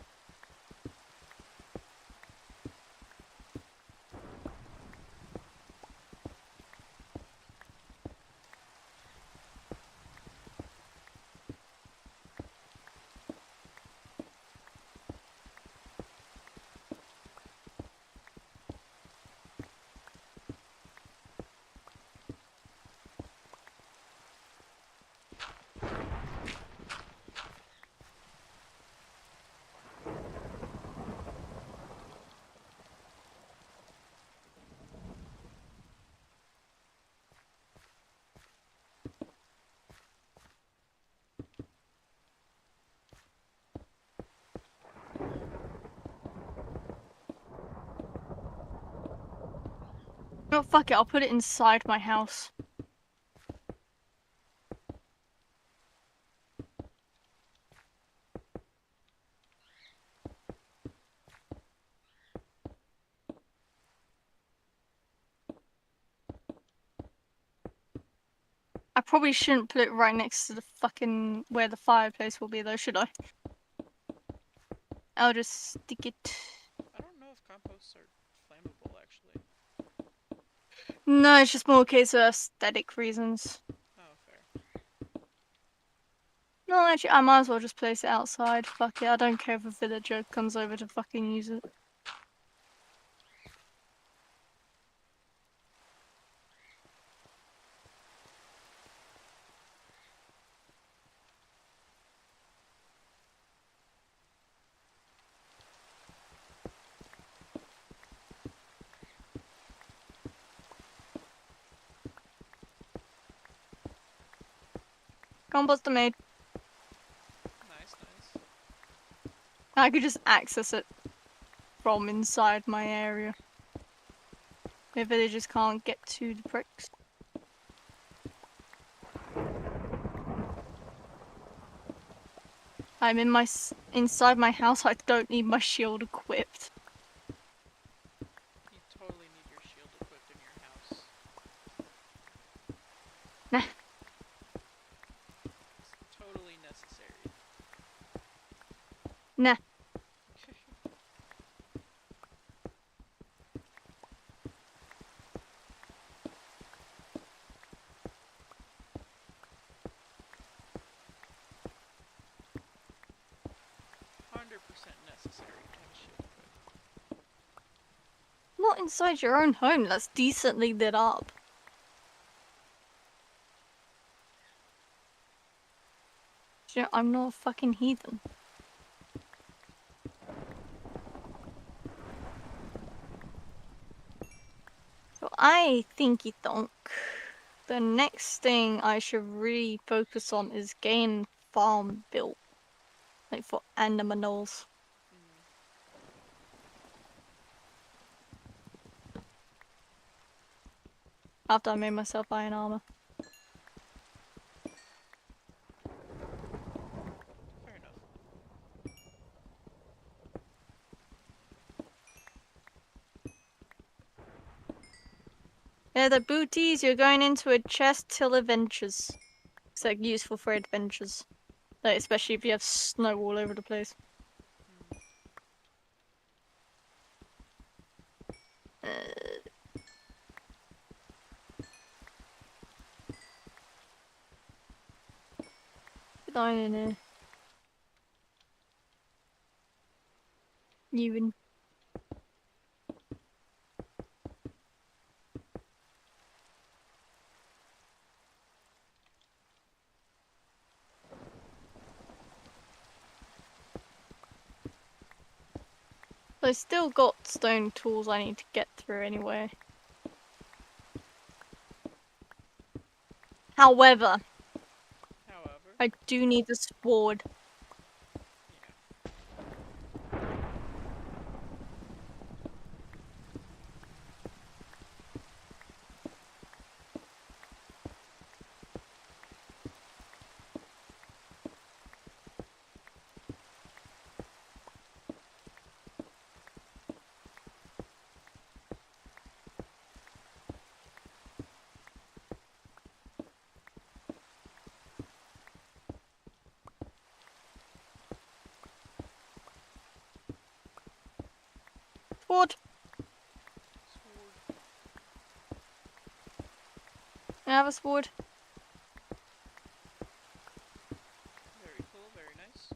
Oh, fuck it, I'll put it inside my house. I probably shouldn't put it right next to the fucking where the fireplace will be though, should I? I'll just stick it. I don't know if composts are flammable, actually. No, it's just more a case of aesthetic reasons. Oh, fair. No, actually, I might as well just place it outside. Fuck it, I don't care if a villager comes over to fucking use it. Composter made. Nice, nice. I could just access it from inside my area. The villagers can't get to the bricks. I'm in inside my house. I don't need my shield equipped. You totally need your shield equipped in your house. Nah. It's totally necessary. Nah. 100% necessary to have a shield equipped. Not inside your own home that's decently lit up. You know, I'm not a fucking heathen. So I think you don't. The next thing I should really focus on is getting farm built. Like for animals. After I made myself iron armor. Fair enough. Yeah, the booties, you're going into a chest till adventures. It's like useful for adventures. Like, especially if you have snow all over the place. Get on in here. Ewan. I still got stone tools I need to get through anyway. However, I do need a sword. Sword. I have a sword. Very cool, very nice.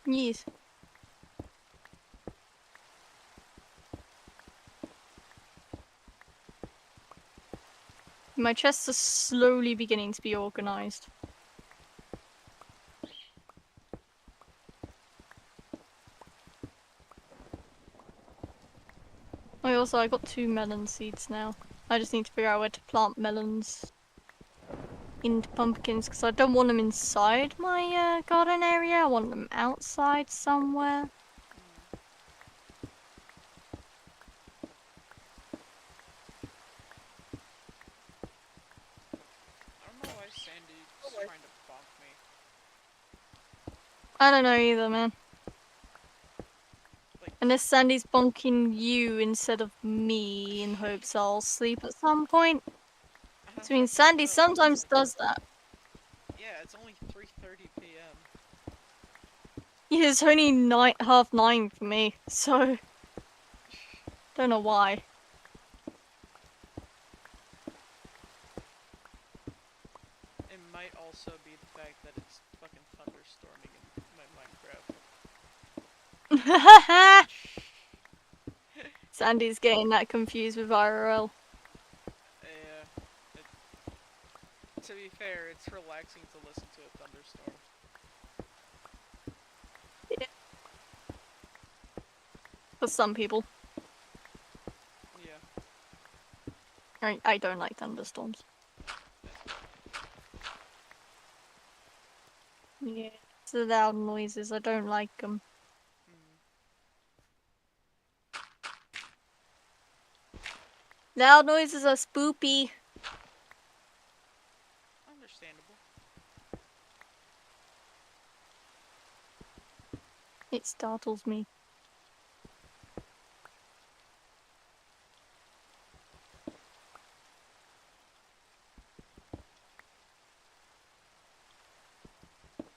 Yes. My chests are slowly beginning to be organized. I got 2 melon seeds now. I just need to figure out where to plant melons into pumpkins because I don't want them inside my garden area. I want them outside somewhere. I don't know why Sandy's trying to bonk me. I don't know either, man. Like, Unless Sandy's bonking you instead of me in hopes I'll sleep at some point. I I mean, don't Sandy know. sometimes does that. Yeah, it's only 3:30 p.m. Yeah, it's only 9:30 for me, so don't know why. It might also be the fact that it's fucking thunderstorming in my Minecraft. Sandy's getting that confused with IRL. Yeah. To be fair, it's relaxing to listen to a thunderstorm. Yeah. For some people. Yeah. I don't like thunderstorms. Yeah, it's the loud noises. I don't like them. Loud noises are spoopy. Understandable. It startles me.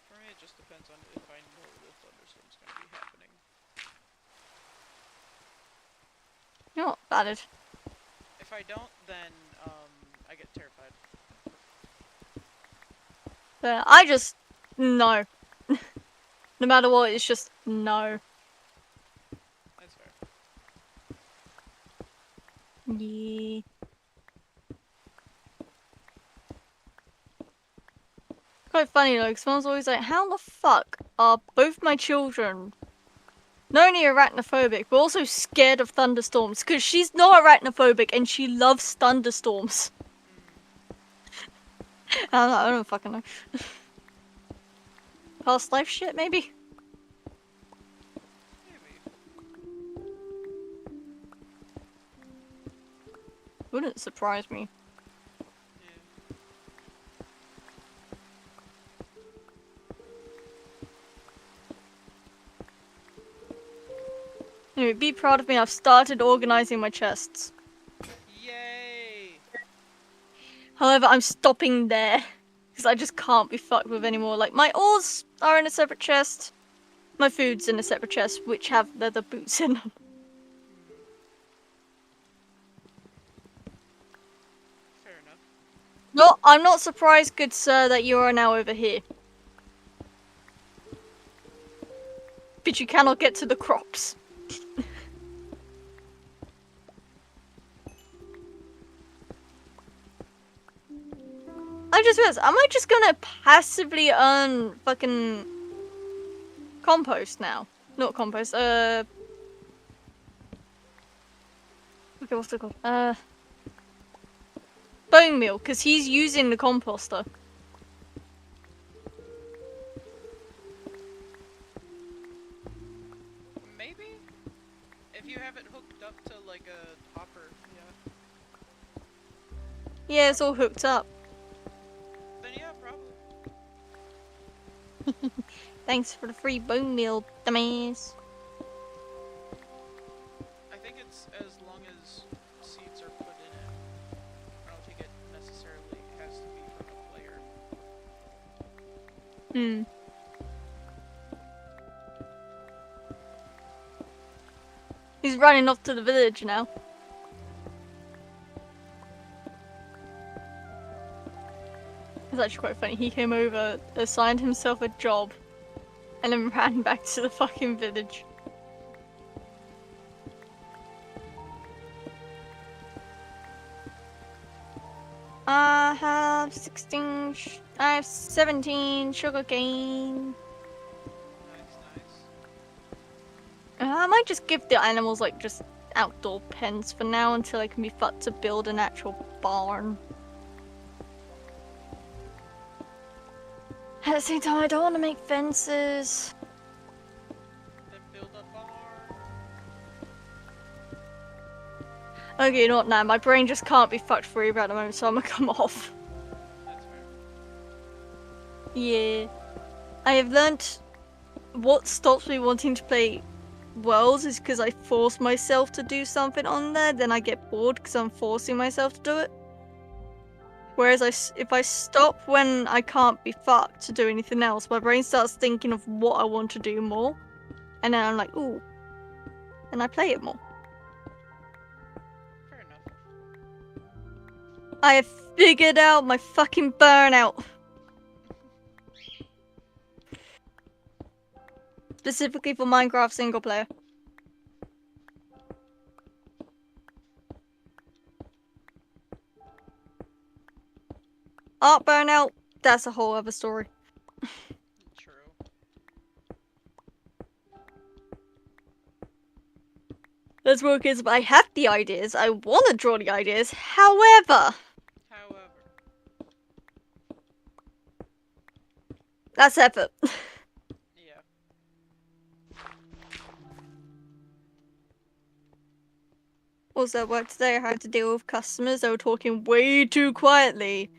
For me, it just depends on if I know the thunderstorm's gonna be happening. You're not valid. If I don't, then, I get terrified. But I just... no. No matter what, it's just no. That's fair. Yeah. Quite funny though, because someone's always like, how the fuck are both my children not only arachnophobic, but also scared of thunderstorms? Because she's not arachnophobic and she loves thunderstorms. I don't fucking know. Past life shit, maybe? Maybe. Wouldn't surprise me. Yeah. Anyway, be proud of me, I've started organizing my chests. Yay! However, I'm stopping there. Because I just can't be fucked with anymore. Like, my ores are in a separate chest. My food's in a separate chest, which have leather boots in them. Fair enough. No, I'm not surprised, good sir, that you are now over here. But you cannot get to the crops. I just realized, am I just gonna passively earn fucking compost now? Not compost, okay, what's it called? Bone meal, because he's using the composter. Maybe? If you have it hooked up to like a hopper, yeah. Yeah, it's all hooked up. Then yeah, probably. Thanks for the free bone meal, dumbass. I think it's as long as seeds are put in it. I don't think it necessarily has to be from a player. Hmm. He's running off to the village now. It's actually quite funny. He came over, assigned himself a job, and then ran back to the fucking village. I have 16. I have 17 sugarcane. Nice, nice. I might just give the animals like just outdoor pens for now until I can be fucked to build an actual barn. At the same time, I don't want to make fences. Then build a barn. Okay, not now. My brain just can't be fucked for you at the moment, so I'm gonna come off. That's fair. Yeah. I have learnt what stops me wanting to play Worlds is because I force myself to do something on there, then I get bored because I'm forcing myself to do it. Whereas if I stop when I can't be fucked to do anything else, my brain starts thinking of what I want to do more. And then I'm like, ooh. And I play it more. Fair enough. I have figured out my fucking burnout. Specifically for Minecraft single player. Art burnout, that's a whole other story. True. Let's work is I have the ideas, I want to draw the ideas, however, However. that's effort. Yeah. Also, at work today, I had to deal with customers that were talking way too quietly,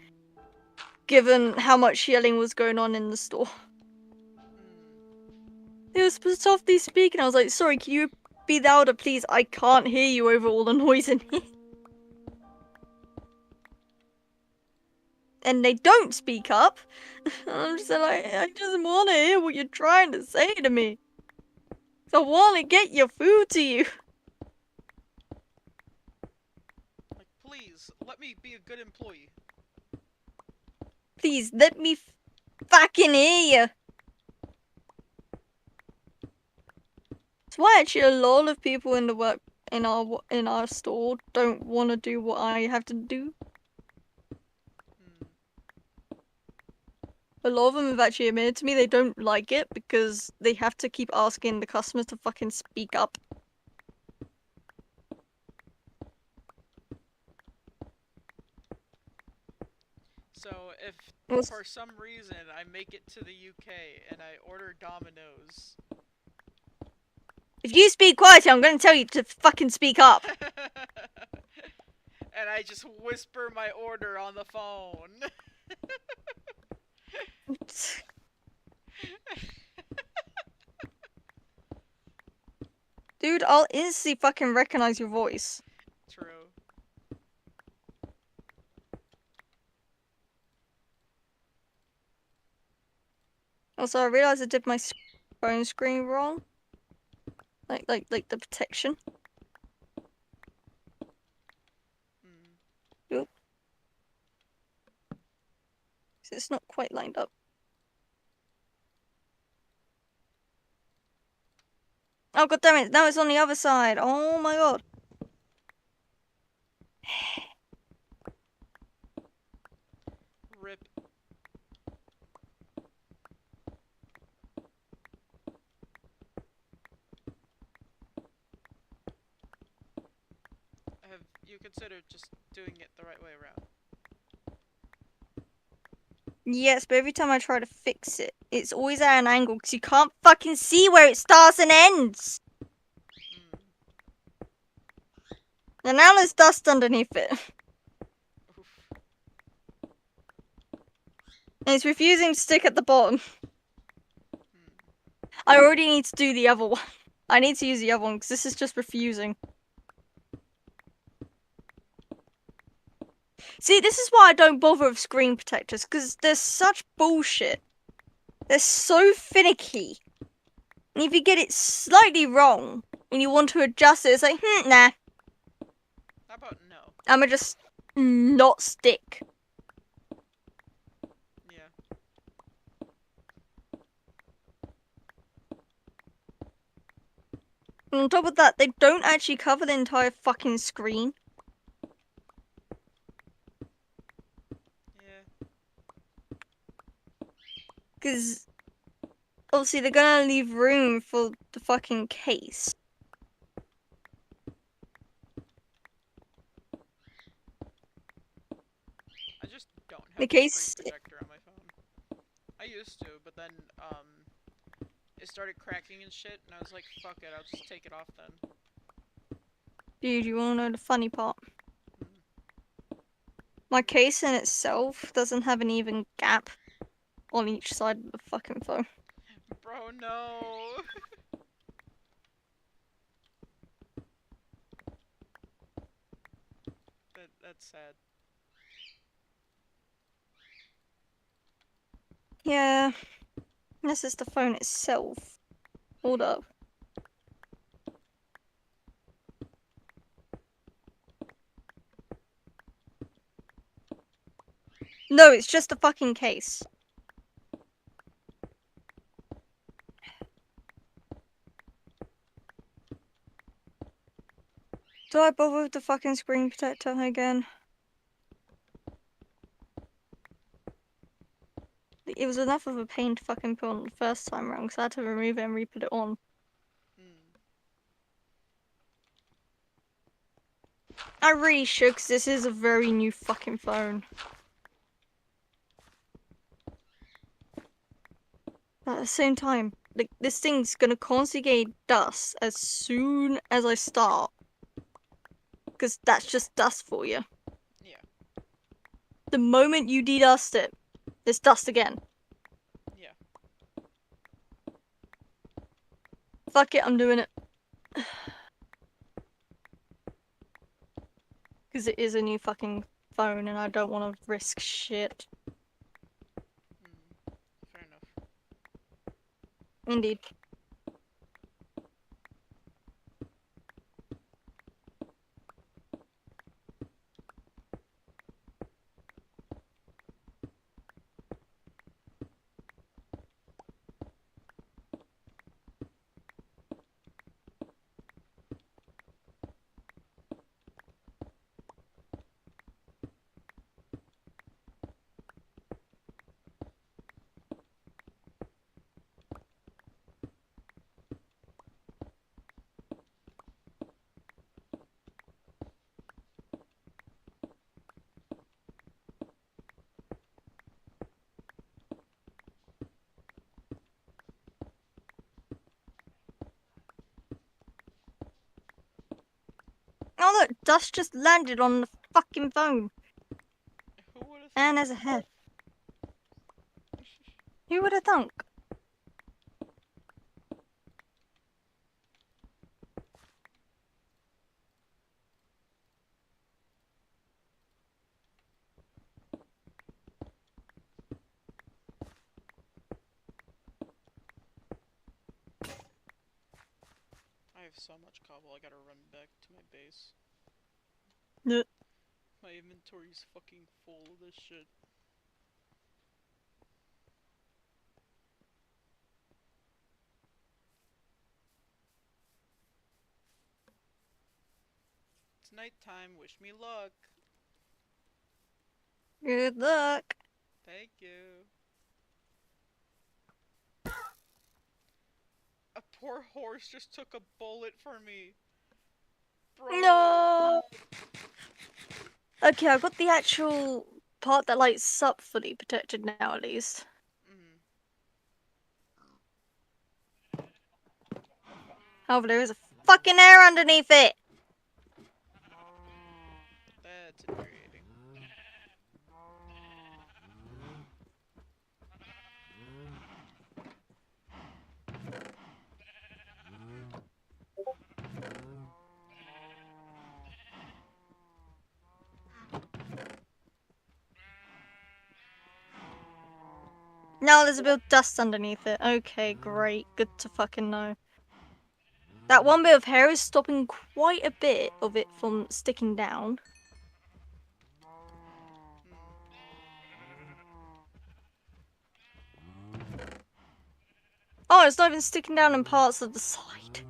given how much yelling was going on in the store. They were supposed to softly speak, and I was like, sorry, can you be louder, please? I can't hear you over all the noise in here. And they don't speak up. I'm just like, I just want to hear what you're trying to say to me. I want to get your food to you. Like, please, let me be a good employee. Please, let me fucking hear you. That's why actually a lot of people in the work in our store don't want to do what I have to do. A lot of them have actually admitted to me they don't like it because they have to keep asking the customers to fucking speak up. So, if for some reason I make it to the UK and I order Domino's. If you speak quietly, I'm gonna tell you to fucking speak up. And I just whisper my order on the phone. Dude, I'll instantly fucking recognize your voice. True. Also, I realized I did my phone screen wrong. Like the protection. Mm. Oop. It's not quite lined up. Oh god damn it! Now it's on the other side. Oh my god. Rip. Have you considered just doing it the right way around? Yes, but every time I try to fix it, it's always at an angle because you can't fucking see where it starts and ends. Mm. And now there's dust underneath it. Oof. And it's refusing to stick at the bottom. Mm. I already need to do the other one. I need to use the other one because this is just refusing. See, this is why I don't bother with screen protectors because they're such bullshit. They're so finicky. And if you get it slightly wrong and you want to adjust it, it's like, nah. How about no? I'ma just not stick. Yeah. And on top of that, they don't actually cover the entire fucking screen. Yeah. Because obviously they're gonna leave room for the fucking case. I just don't The have the screen case. protector on my phone. I used to, but then it started cracking and shit, and I was like, fuck it, I'll just take it off then. Dude, you wanna know the funny part? Mm. My case in itself doesn't have an even gap on each side of the fucking phone. Bro, no. That's sad. Yeah, this is the phone itself. Hold up. No, it's just a fucking case. Do I bother with the fucking screen protector again? It was enough of a pain to fucking put on the first time around because I had to remove it and re-put it on. Mm. I really should because this is a very new fucking phone. But at the same time, like, this thing's gonna constantly get dust as soon as I start. Because that's just dust for you. Yeah. The moment you de-dust it, there's dust again. Yeah. Fuck it, I'm doing it. Because it is a new fucking phone and I don't want to risk shit. Mm. Fair enough. Indeed. Oh look, dust just landed on the fucking phone. Who would have And thunk? there's a head. Who would have thunk? have so much cobble, I gotta run back to my base. Nuh. My inventory's fucking full of this shit. It's nighttime, wish me luck. Good luck. Thank you. A poor horse just took a bullet for me. Bro. No. Okay, I've got the actual part that lights up fully protected now, at least. Mm. However, there is a fucking air underneath it. That's infuriating. Now there's a bit of dust underneath it. Okay, great. Good to fucking know. That one bit of hair is stopping quite a bit of it from sticking down. Oh, it's not even sticking down in parts of the side.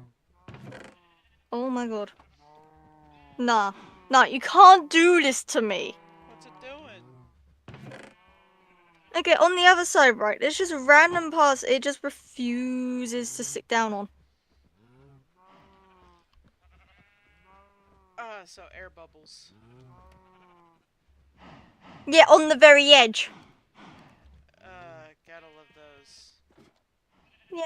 Oh my god. Nah. Nah, you can't do this to me. What's it doing? Okay, on the other side, right, there's just random parts it just refuses to stick down on. Ah, so air bubbles. Yeah, on the very edge. Gotta love those. Yeah.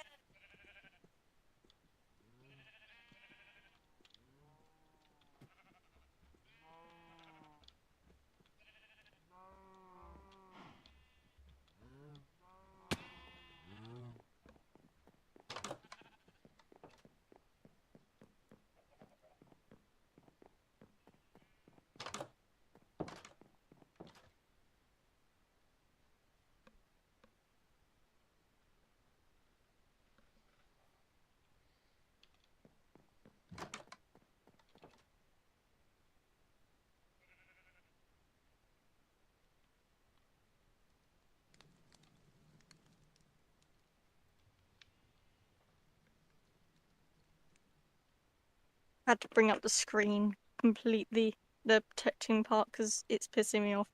I had to bring up the screen completely, the protecting part, because it's pissing me off.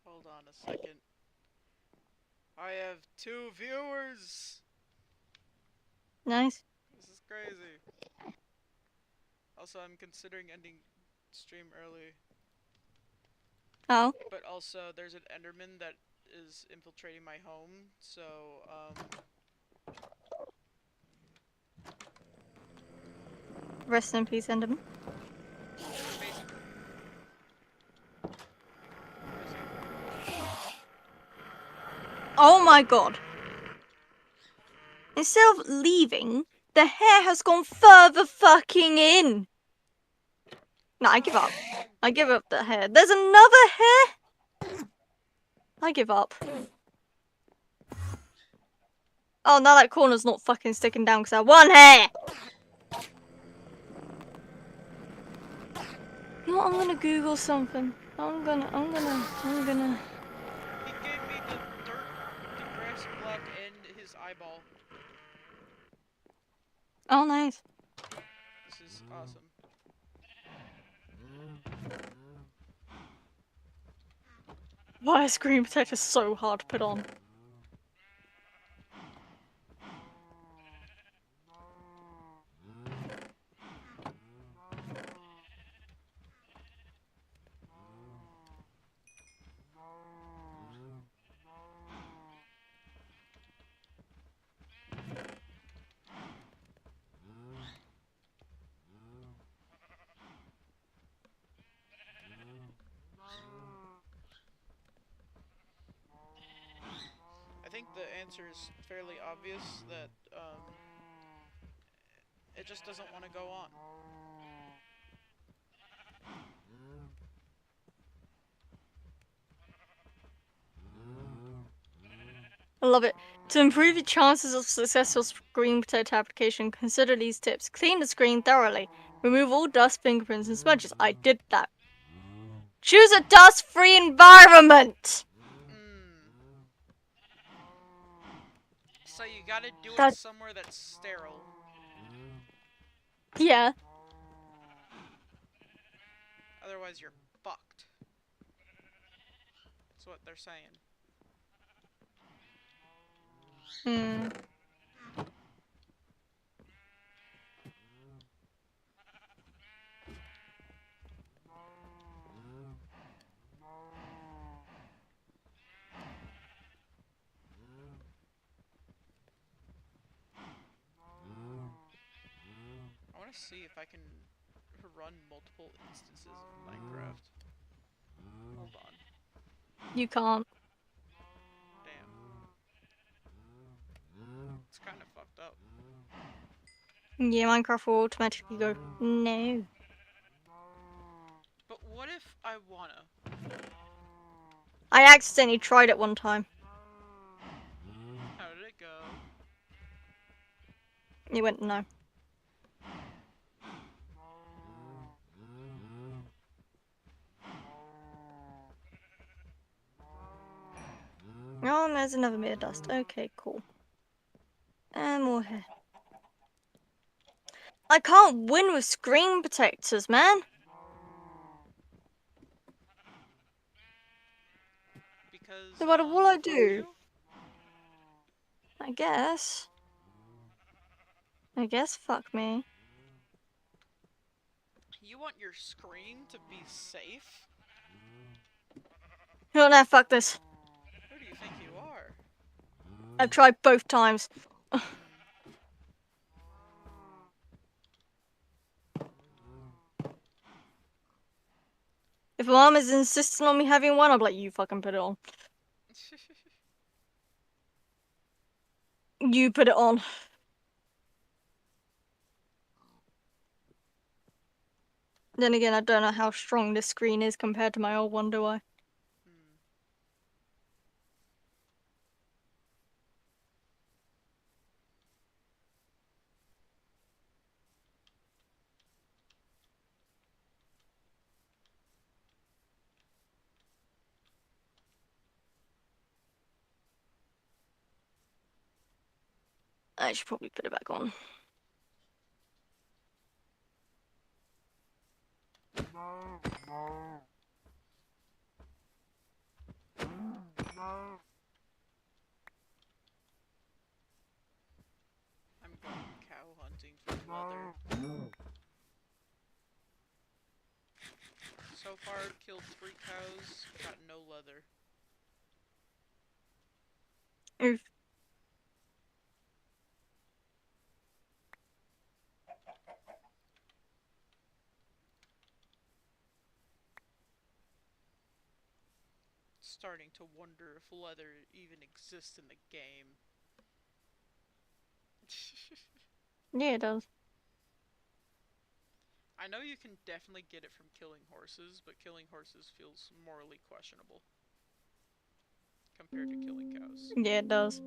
Hold on a second. I have 2 viewers! Nice. This is crazy. Also, I'm considering ending stream early. Oh. But also, there's an Enderman that is infiltrating my home, so, Rest in peace, Enderman. basically. Where is he? Oh my god. Instead of leaving, the hair has gone further fucking in. No, I give up. I give up the hair. There's another hair? I give up. Oh, now that corner's not fucking sticking down because I have one hair! You know what, I'm gonna Google something. I'm gonna... He gave me the grass block and his eyeball. Oh, nice. This is awesome. Why is screen protector so hard to put on? I think the answer is fairly obvious that, it just doesn't want to go on. love it. To improve your chances of successful screen protector application, consider these tips. Clean the screen thoroughly. Remove all dust, fingerprints, and smudges. I did that. Choose a dust-free environment! So you gotta do it That- somewhere that's sterile. Yeah. Otherwise you're fucked. That's what they're saying. Hmm. I wanna see if I can run multiple instances of Minecraft. Hold on. You can't. Damn. It's kinda fucked up. Yeah, Minecraft will automatically go, no. But what if I wanna? I accidentally tried it one time. How did it go? You went, no. Oh, there's another bit of dust. Okay, cool. And more here. I can't win with screen protectors, man. Because, No matter what I fuck do. you? I guess. Fuck me. You want your screen to be safe? Oh no, fuck this. Who do you think you are? I've tried both times. If mom is insisting on me having one, I'll be like, you fucking put it on. You put it on. Then again, I don't know how strong this screen is compared to my old one, do I? I should probably put it back on. I'm going cow hunting for leather. So far, I've killed 3 cows, got no leather. Oof. Starting to wonder if leather even exists in the game. Yeah, it does. I know you can definitely get it from killing horses, but killing horses feels morally questionable compared to killing cows. Yeah, it does.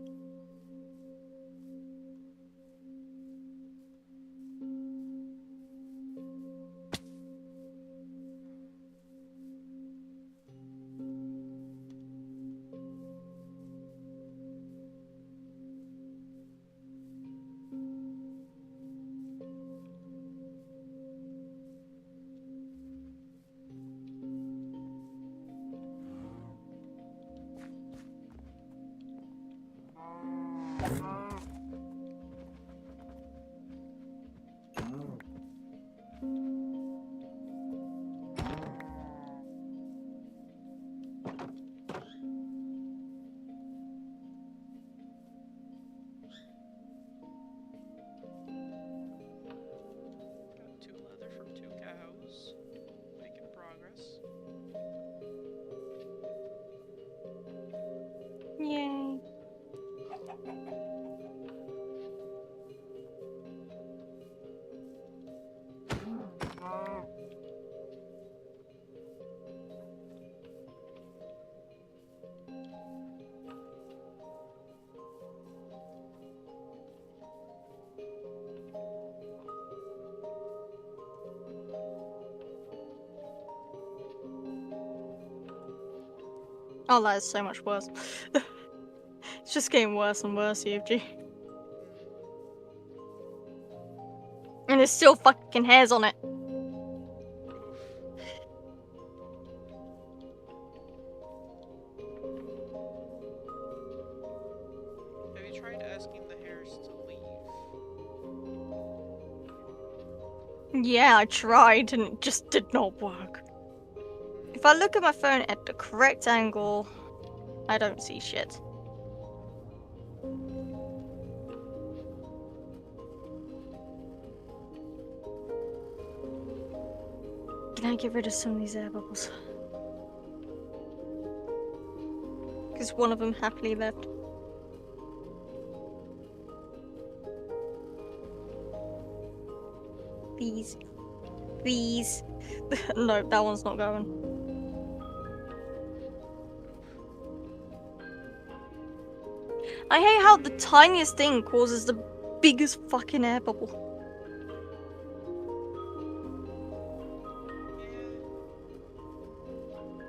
Oh, that is so much worse. It's just getting worse and worse, UFG. And there's still fucking hairs on it. Oof. Have you tried asking the hairs to leave? Yeah, I tried and it just did not work. If I look at my phone at the correct angle, I don't see shit. Can I get rid of some of these air bubbles? Because one of them happily left. Please. Please. No, that one's not going. I hate how the tiniest thing causes the biggest fucking air bubble. Yeah.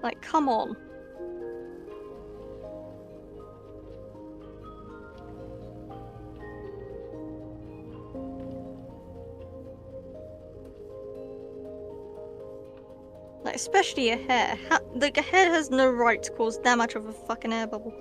Like, come on. Like, especially a hair. Like, a hair has no right to cause that much of a fucking air bubble.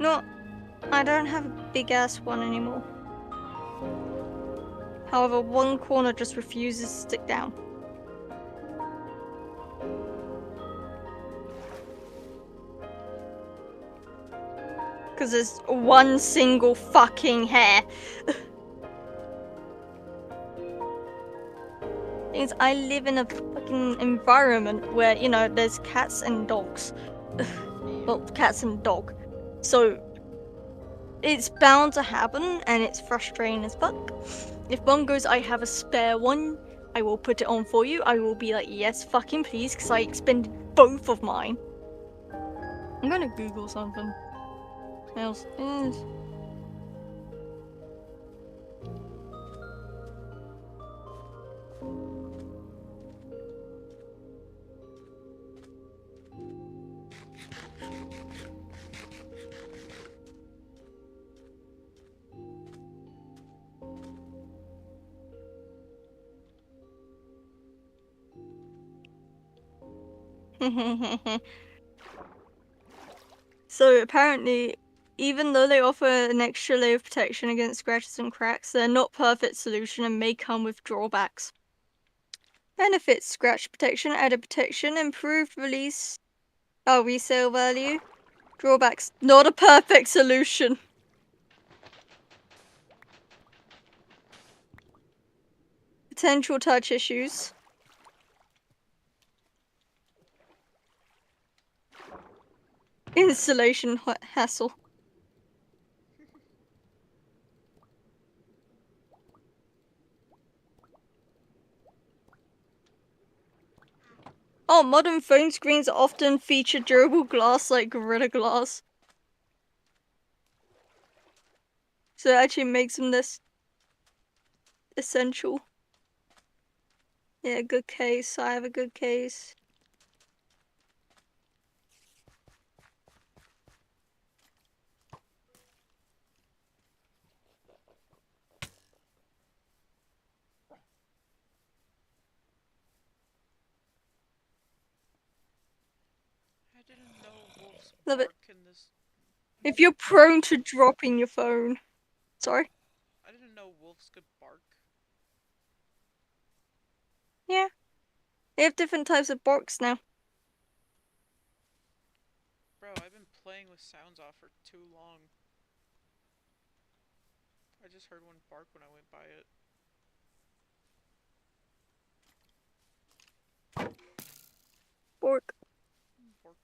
No, I don't have a big ass one anymore. However, one corner just refuses to stick down. Because there's one single fucking hair. Means I live in a fucking environment where, you know, there's cats and dogs. Well, cats and dog. So, it's bound to happen, and it's frustrating as fuck. If one goes, I have a spare one, I will put it on for you. I will be like, yes, fucking please, because I expended both of mine. I'm gonna Google something else. So apparently, even though they offer an extra layer of protection against scratches and cracks, they're not perfect solution and may come with drawbacks. Benefits: scratch protection, added protection, improved resale value. Drawbacks: not a perfect solution. Potential touch issues. Installation hassle. Oh, modern phone screens often feature durable glass like Gorilla Glass. So it actually makes them less essential. Yeah, good case. I have a good case. I didn't know wolves Love it. bark in this. If you're prone to dropping your phone. Sorry? I didn't know wolves could bark. Yeah. They have different types of barks now. Bro, I've been playing with sounds off for too long. I just heard one bark when I went by it. Bork. Bork.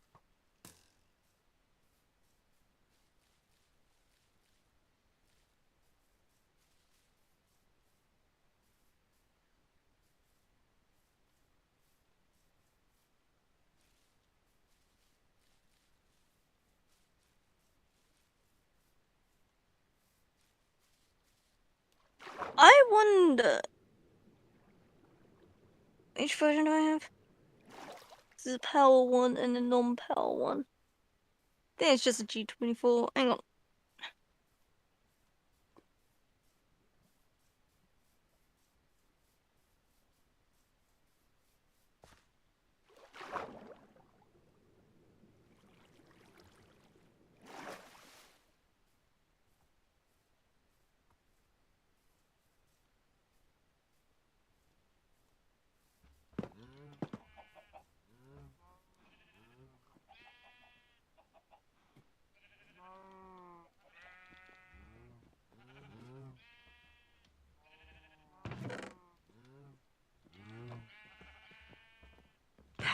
I wonder. Which version do I have? This is a power one and a non-power one. I think it's just a G24. Hang on.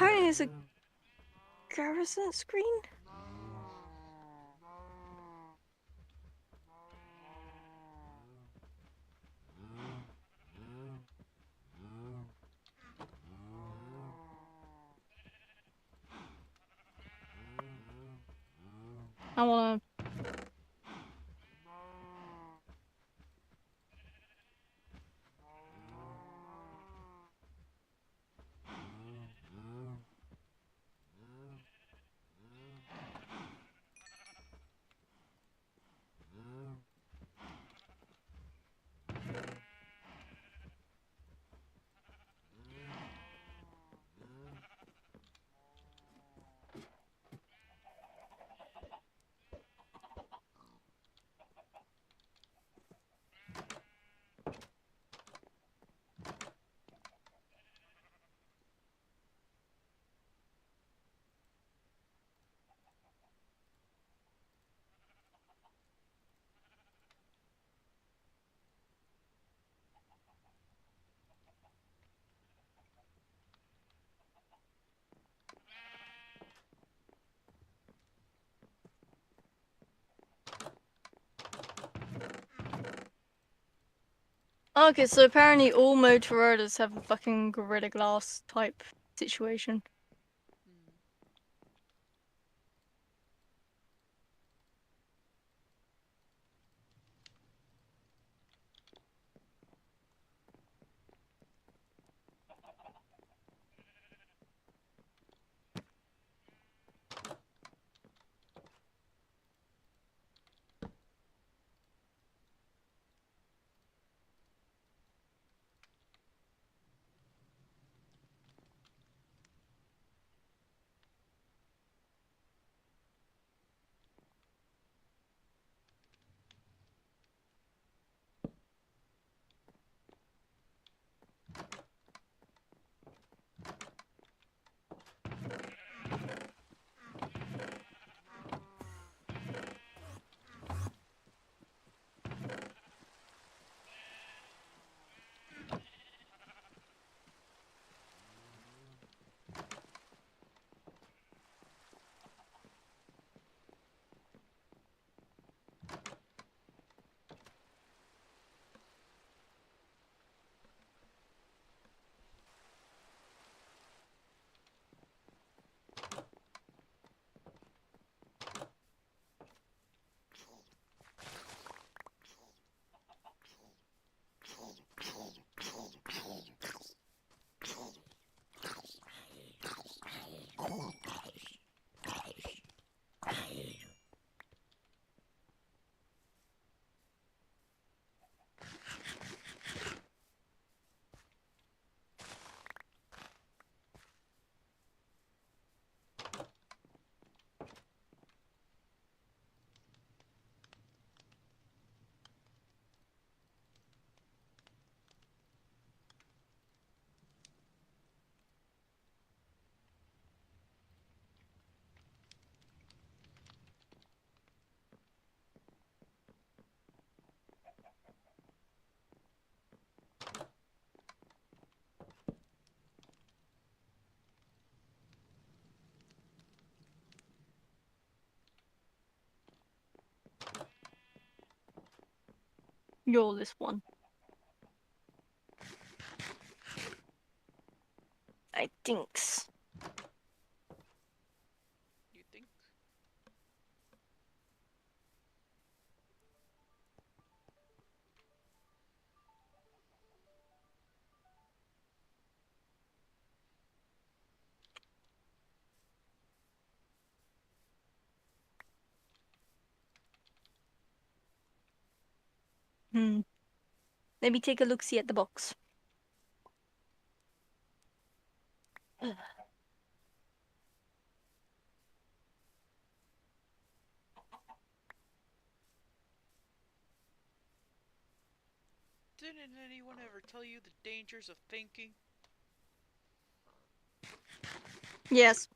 Apparently there's a garrison screen? I wanna... Okay, so apparently all Motorola's have a fucking Gorilla Glass type situation. You're this one. I thinks. You think? Let me take a look-see at the box. Didn't anyone ever tell you the dangers of thinking? Yes.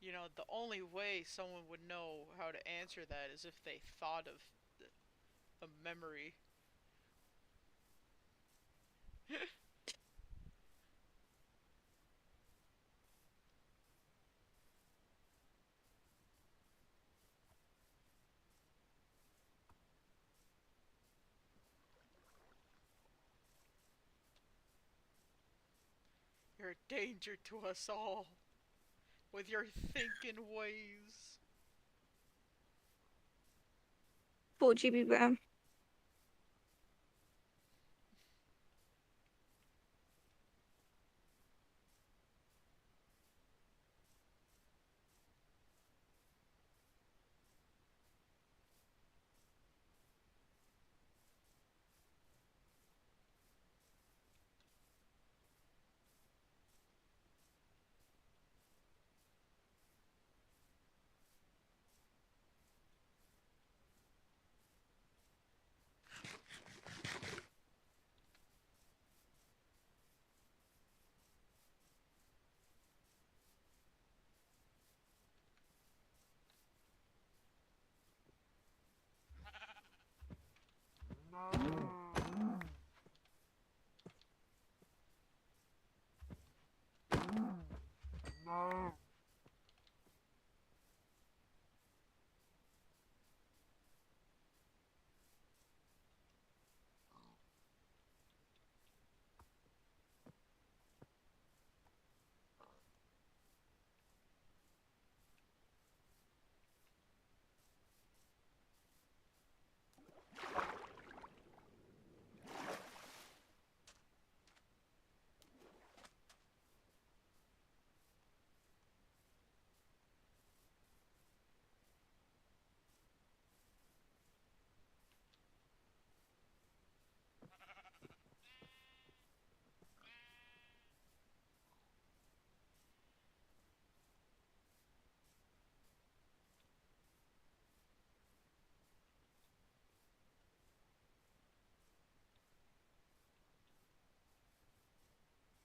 You know, the only way someone would know how to answer that is if they thought of a memory. You're a danger to us all with your thinking ways. 4 GB RAM.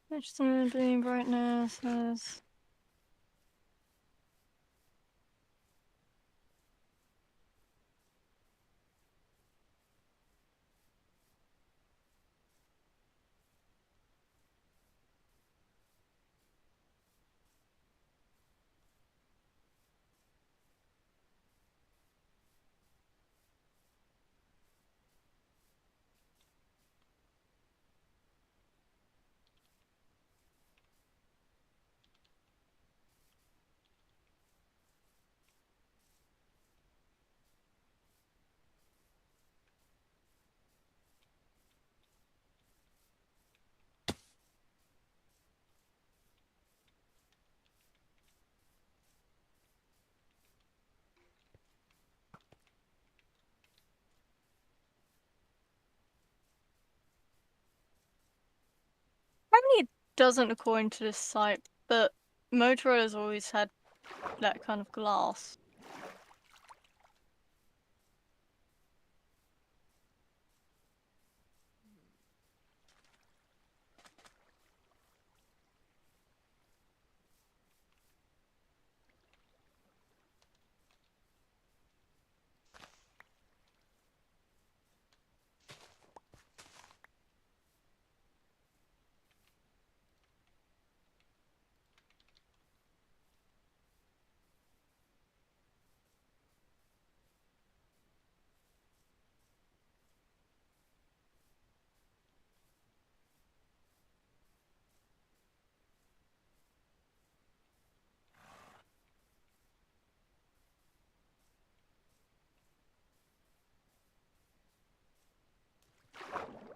Which some doing brightness is. Apparently it doesn't according to this site, but Motorola's always had that kind of glass.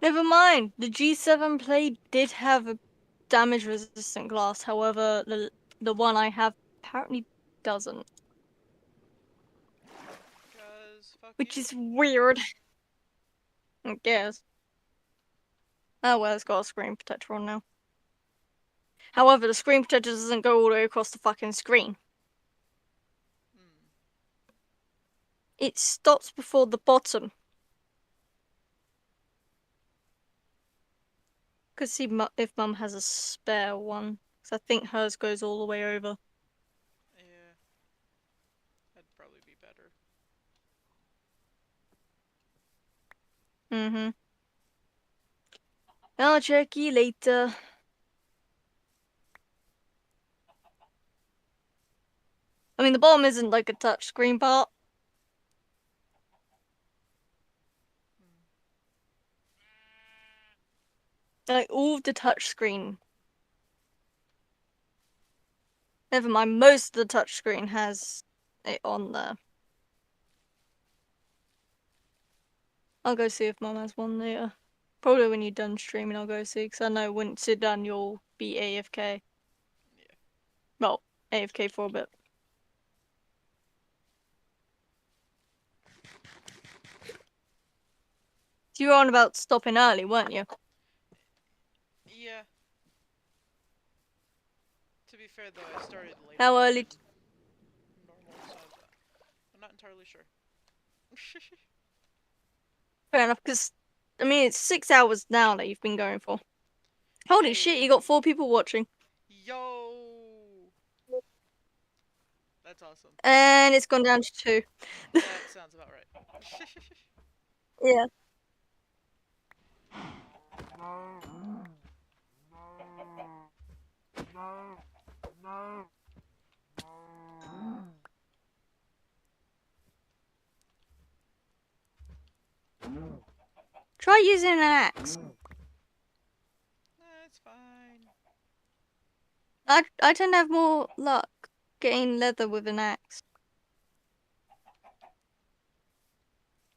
Never mind. The G7 plate did have a damage-resistant glass. However, the one I have apparently doesn't, Cause fuck which you. is weird. I guess. Oh well, it's got a screen protector on now. However, the screen protector doesn't go all the way across the fucking screen. Hmm. It stops before the bottom. Could see if Mum has a spare one, because I think hers goes all the way over. Yeah. That'd probably be better. Mm-hmm. I'll check you later. I mean, the bottom isn't like a touch screen part. Hmm. Like, all of the touch screen. Never mind, most of the touch screen has it on there. I'll go see if Mum has one later. Probably when you're done streaming, I'll go see, because I know once you're done, you'll be AFK. Yeah. Well, AFK for a bit. You were on about stopping early, weren't you? Yeah. To be fair though, I started later How early? than normal, so I'm not entirely sure. Fair enough, because, I mean, it's 6 hours now that you've been going for. Holy shit, you got 4 people watching. Yo! That's awesome. And it's gone down to 2. That sounds about right. Yeah. Try using an axe. That's fine. I tend to have more luck getting leather with an axe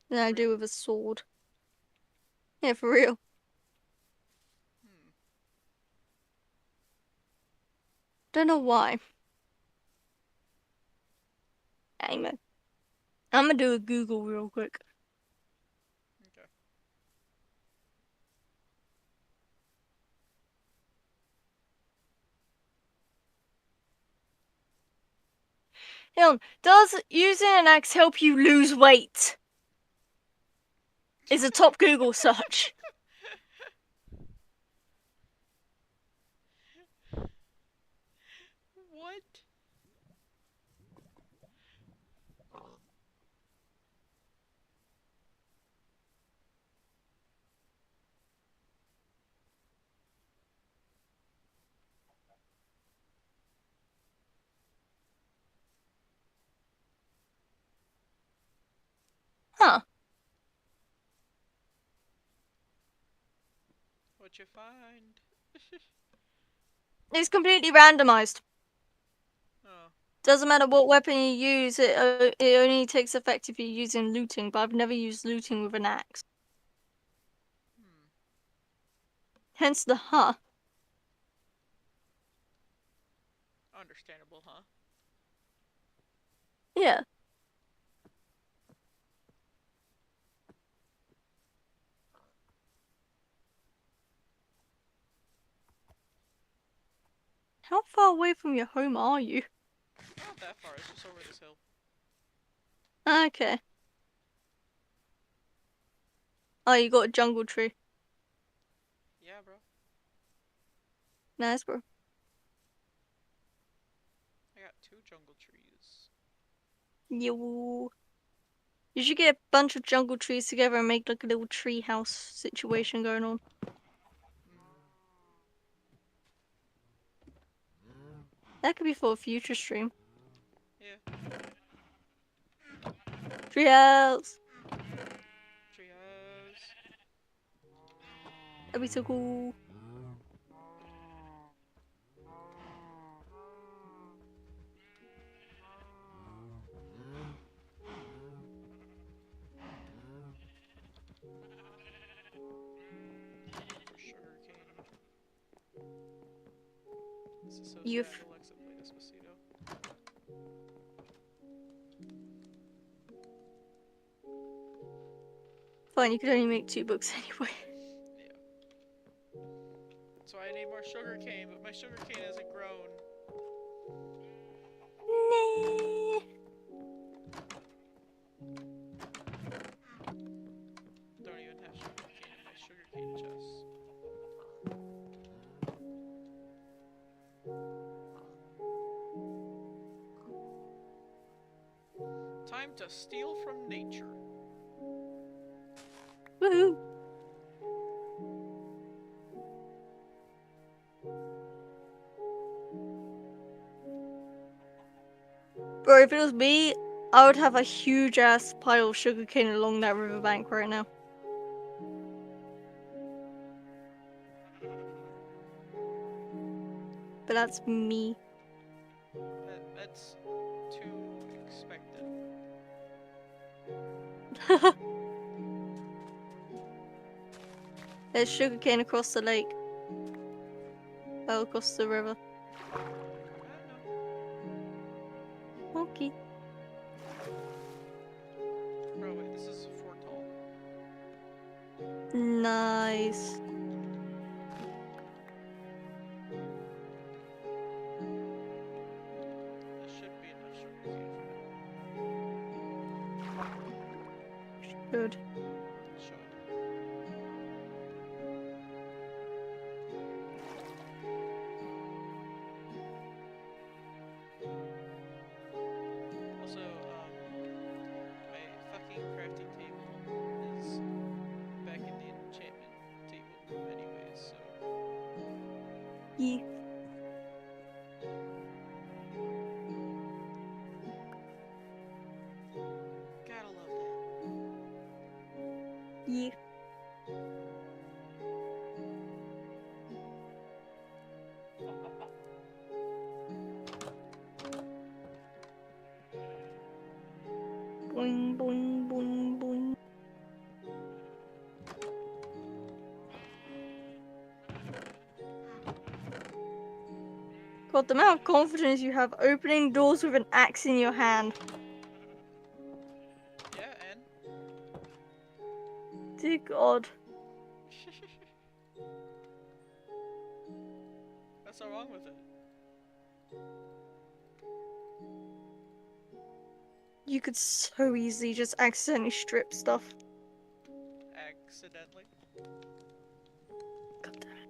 than I For real? do with a sword. Yeah, for real. Hmm. Don't know why. Amen. I'm gonna do a Google real quick. Okay. Hang on. Does using an axe help you lose weight? Is a top Google search. What? Huh. What'd you find? It's completely randomized. Oh. Doesn't matter what weapon you use, it only takes effect if you're using looting, but I've never used looting with an axe. Hmm. Hence the huh. Understandable, huh? Yeah. How far away from your home are you? Not that far, it's just over this hill. Okay. Oh, you got a jungle tree. Yeah, bro. Nice, bro. I got 2 jungle trees. You. You should get a bunch of jungle trees together and make like a little tree house situation going on. That could be for a future stream. Yeah. Treehouse! Treehouse. That'd be so cool. This is so You've- sad. Alexa, play Despacito. Fine, you could only make 2 books anyway. Yeah. So I need more sugarcane, but my sugarcane hasn't grown. Nah. Don't even have sugarcane in my sugarcane chest. Time to steal from nature. Woohoo! Bro, if it was me, I would have a huge ass pile of sugarcane along that riverbank right now. But that's me. That's too expected. There's sugarcane across the lake. Well, across the river. I don't know. Okay. Bro, wait, this is Fort Tall. Nice. This should be enough sugarcane for now. Good. Should. Also, my fucking crafting table is back in the enchantment table room anyways, so... Yeah. Gotta love that. Yeah. Boing, boing, boing, boing. God, the amount of confidence you have opening doors with an axe in your hand. Yeah, and? Dear God. What's so wrong with it? You could so easily just accidentally strip stuff. Accidentally? God damn it.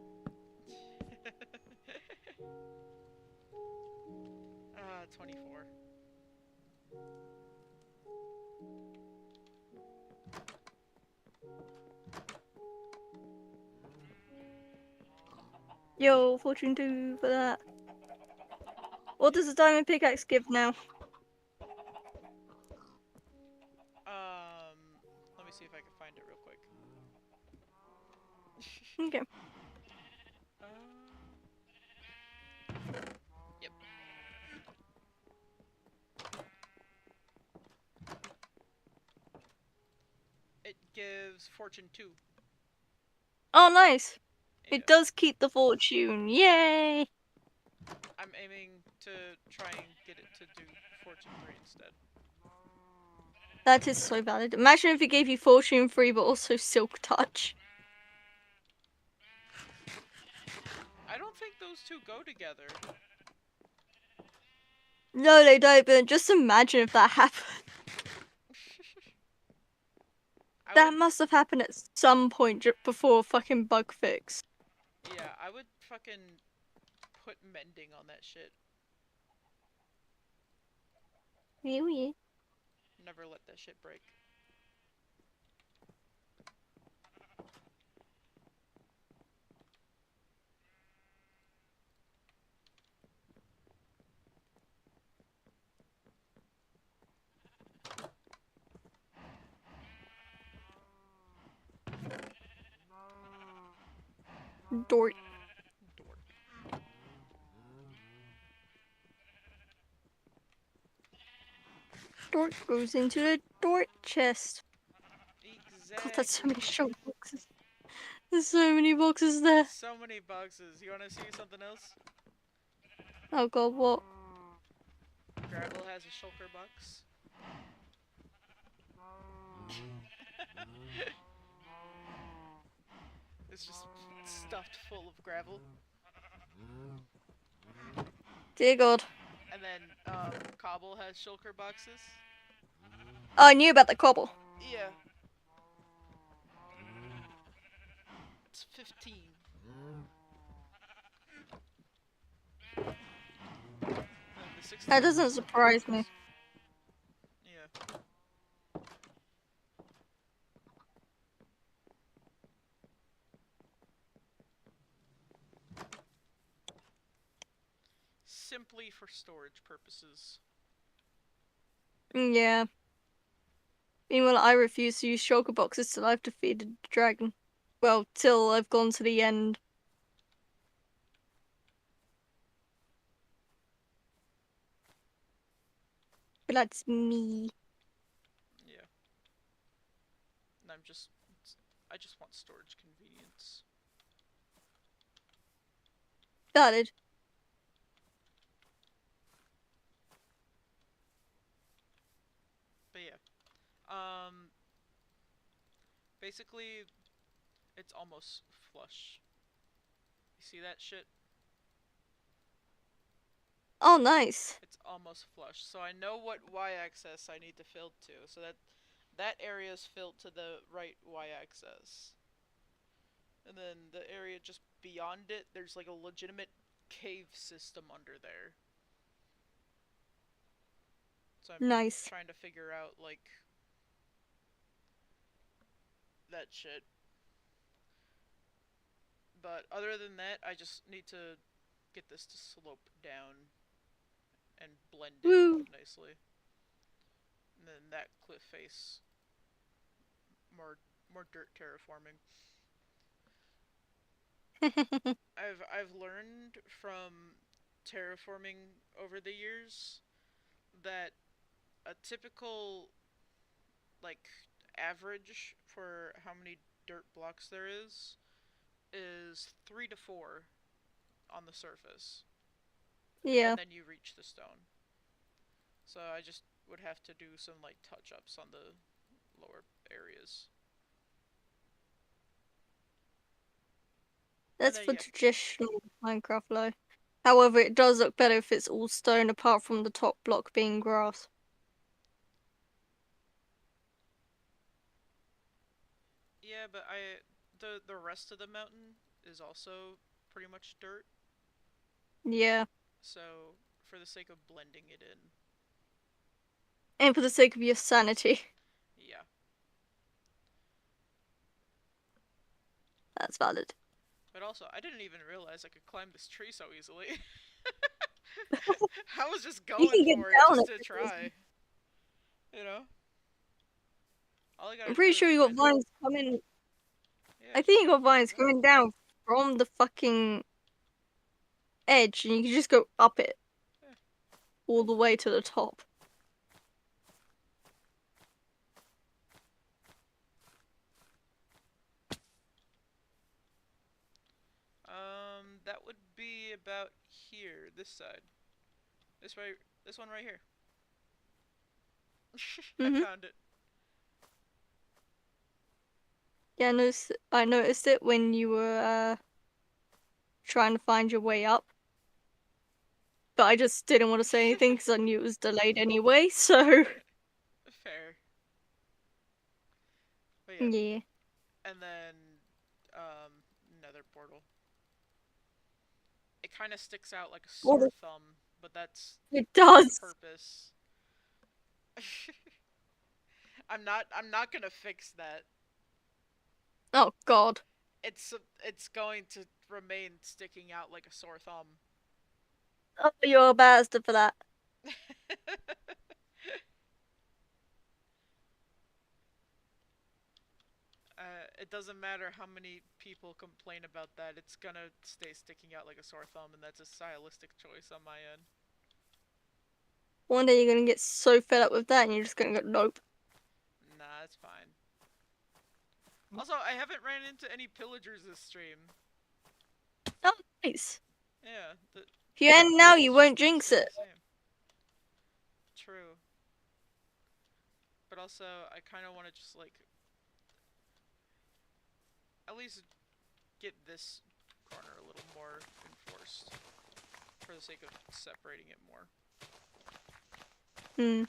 24. Yo, fortune 2 for that. What does a diamond pickaxe give now? Let me see if I can find it real quick. Okay. Yep. It gives Fortune 2. Oh, nice. Yeah. It does keep the fortune. Yay! I'm aiming to try and get it to do Fortune 3 instead. That is so valid. Imagine if it gave you fortune 3 but also silk touch. I don't think those two go together. No, they don't, but just imagine if that happened. That must have happened at some point before fucking bug fix. Yeah, I would fucking put mending on that shit. Really? Never let that shit break. Dort. Dork. Dort goes into the Dort chest. Exactly. God, that's so many short boxes. There's so many boxes there. So many boxes. You wanna see something else? Oh god, what? Gravel has a shulker box. It's just stuffed full of gravel. Dear god. And then Cobble has shulker boxes. Oh, I knew about the cobble. Yeah. It's 15. And the 16 That doesn't surprise me. Yeah. Simply for storage purposes. Yeah. Meanwhile, I refuse to use shulker boxes till I've defeated the dragon. Well, till I've gone to the end. But that's me. Yeah. And I just want storage convenience. Valid. But yeah. Basically, it's almost flush. You see that shit? Oh, nice. It's almost flush. So I know what y-axis I need to fill to. So that area is filled to the right y-axis. And then the area just beyond it, there's like a legitimate cave system under there. So I'm Nice. trying to figure out like that shit. But other than that, I just need to get this to slope down and blend in Woo. nicely. And then that cliff face, more dirt terraforming. I've learned from terraforming over the years that a typical like average for how many dirt blocks there is 3 to 4 on the surface, Yeah. and then you reach the stone. So I just would have to do some like touch ups on the lower areas. And That's then for traditional Minecraft life. However, it does look better if it's all stone apart from the top block being grass. yeah, but the rest of the mountain is also pretty much dirt. Yeah. So for the sake of blending it in, And for the sake of your sanity. yeah. That's valid. But also, I didn't even realize I could climb this tree so easily. I was just You going can get for it down just it. to try. You know? All I I'm gotta pretty do sure is you got find... vines coming. Yeah, I just think you gotta got find vines a vine. coming down from the fucking edge, and you can just go up it Yeah. all the way to the top. That would be about here, this side. This right, this one right here. I Mhm. found it. Yeah, I noticed it when you were trying to find your way up, but I just didn't want to say anything because I knew it was delayed anyway. So Fair. But yeah. yeah, And then, nether portal. It kind of sticks out like a well, sore thumb, but that's it on does. purpose. I'm not gonna fix that. Oh God. It's going to remain sticking out like a sore thumb. Oh, you're a bastard for that. It doesn't matter how many people complain about that, it's gonna stay sticking out like a sore thumb, and that's a stylistic choice on my end. One day you're gonna get so fed up with that, and you're just gonna go nope. Nah, it's fine. Also, I haven't ran into any pillagers this stream. Oh, nice. Yeah, If you end now, you It's won't just not jinx still it. the same. True. But also, I kind of want to just, like, at least get this corner a little more enforced. For the sake of separating it more. Hmm.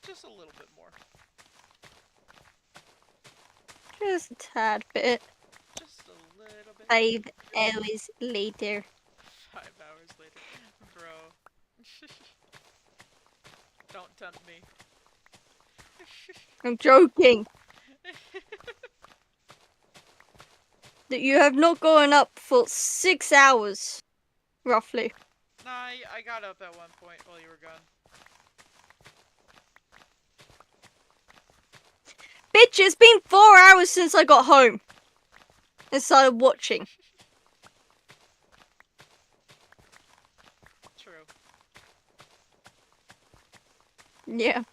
Just a little bit more. Just a tad bit. Just a little bit. 5 hours later. 5 hours later. Bro. Don't tempt me. I'm joking. That you have not gone up for 6 hours, roughly. Nah, I got up at one point while you were gone. Bitch, it's been 4 hours since I got home and started watching. True. Yeah.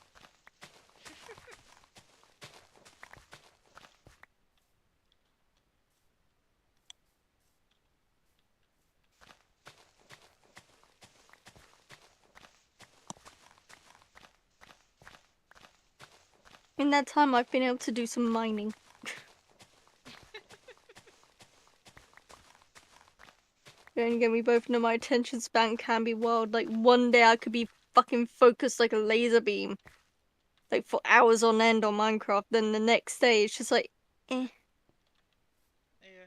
In that time, I've been able to do some mining. Then again, we both know my attention span can be wild. Like, one day I could be fucking focused like a laser beam. Like, for hours on end on Minecraft. Then the next day, it's just like, eh. Yeah.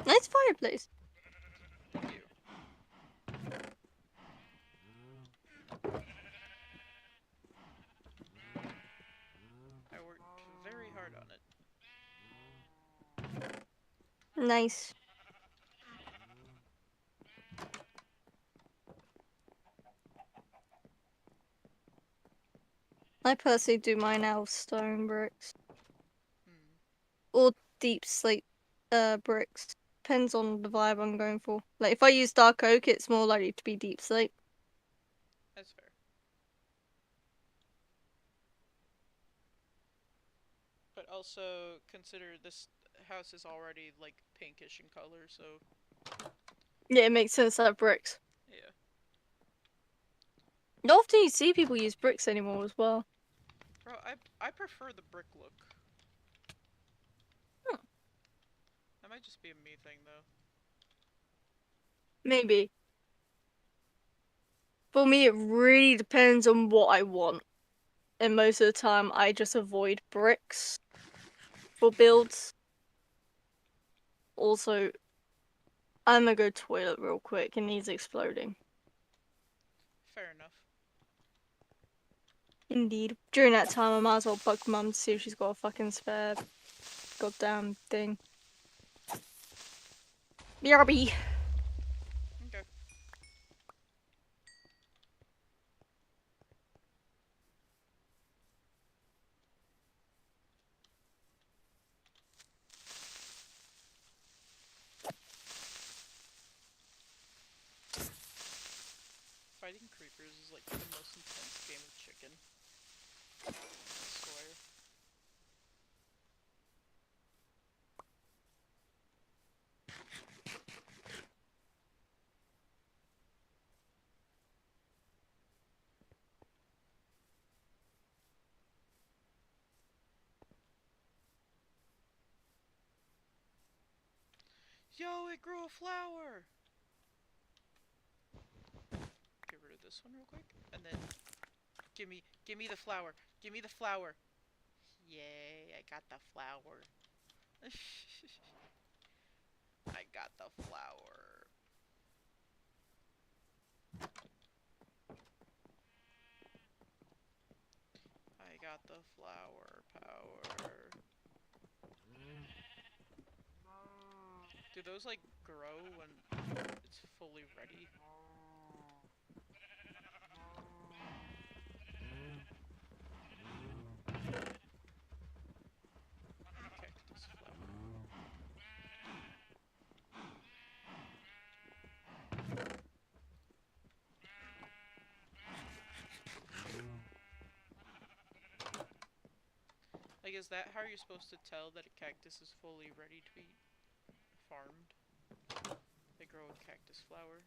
Nice fireplace. Thank you. I worked very hard on it. Nice. I personally do mine out of stone bricks. Hmm. Or deep slate bricks. Depends on the vibe I'm going for. Like, if I use dark oak, it's more likely to be deep slate. That's fair. But also, consider this house is already, like, pinkish in color, so... Yeah, it makes sense to have bricks. Yeah. Not often you see people use bricks anymore as well. Bro, I prefer the brick look. Hmm. That might just be a me thing, though. Maybe. For me, it really depends on what I want. And most of the time, I just avoid bricks for builds. Also, I'm gonna go toilet real quick. It needs exploding. Fair enough. Indeed. During that time, I might as well bug Mum to see if she's got a fucking spare goddamn thing. BRB. Okay. Fighting creepers is, like, the most intense game of chicken. I swear. Yo, it grew a flower! Get rid of this one real quick, and then give me the flower. Give me the flower. Yay, I got the flower. I got the flower. I got the flower power. Do those, like, grow when it's fully ready? Cactus flower. Like, is that how you're supposed to tell that a cactus is fully ready to be farmed? They grow a cactus flower.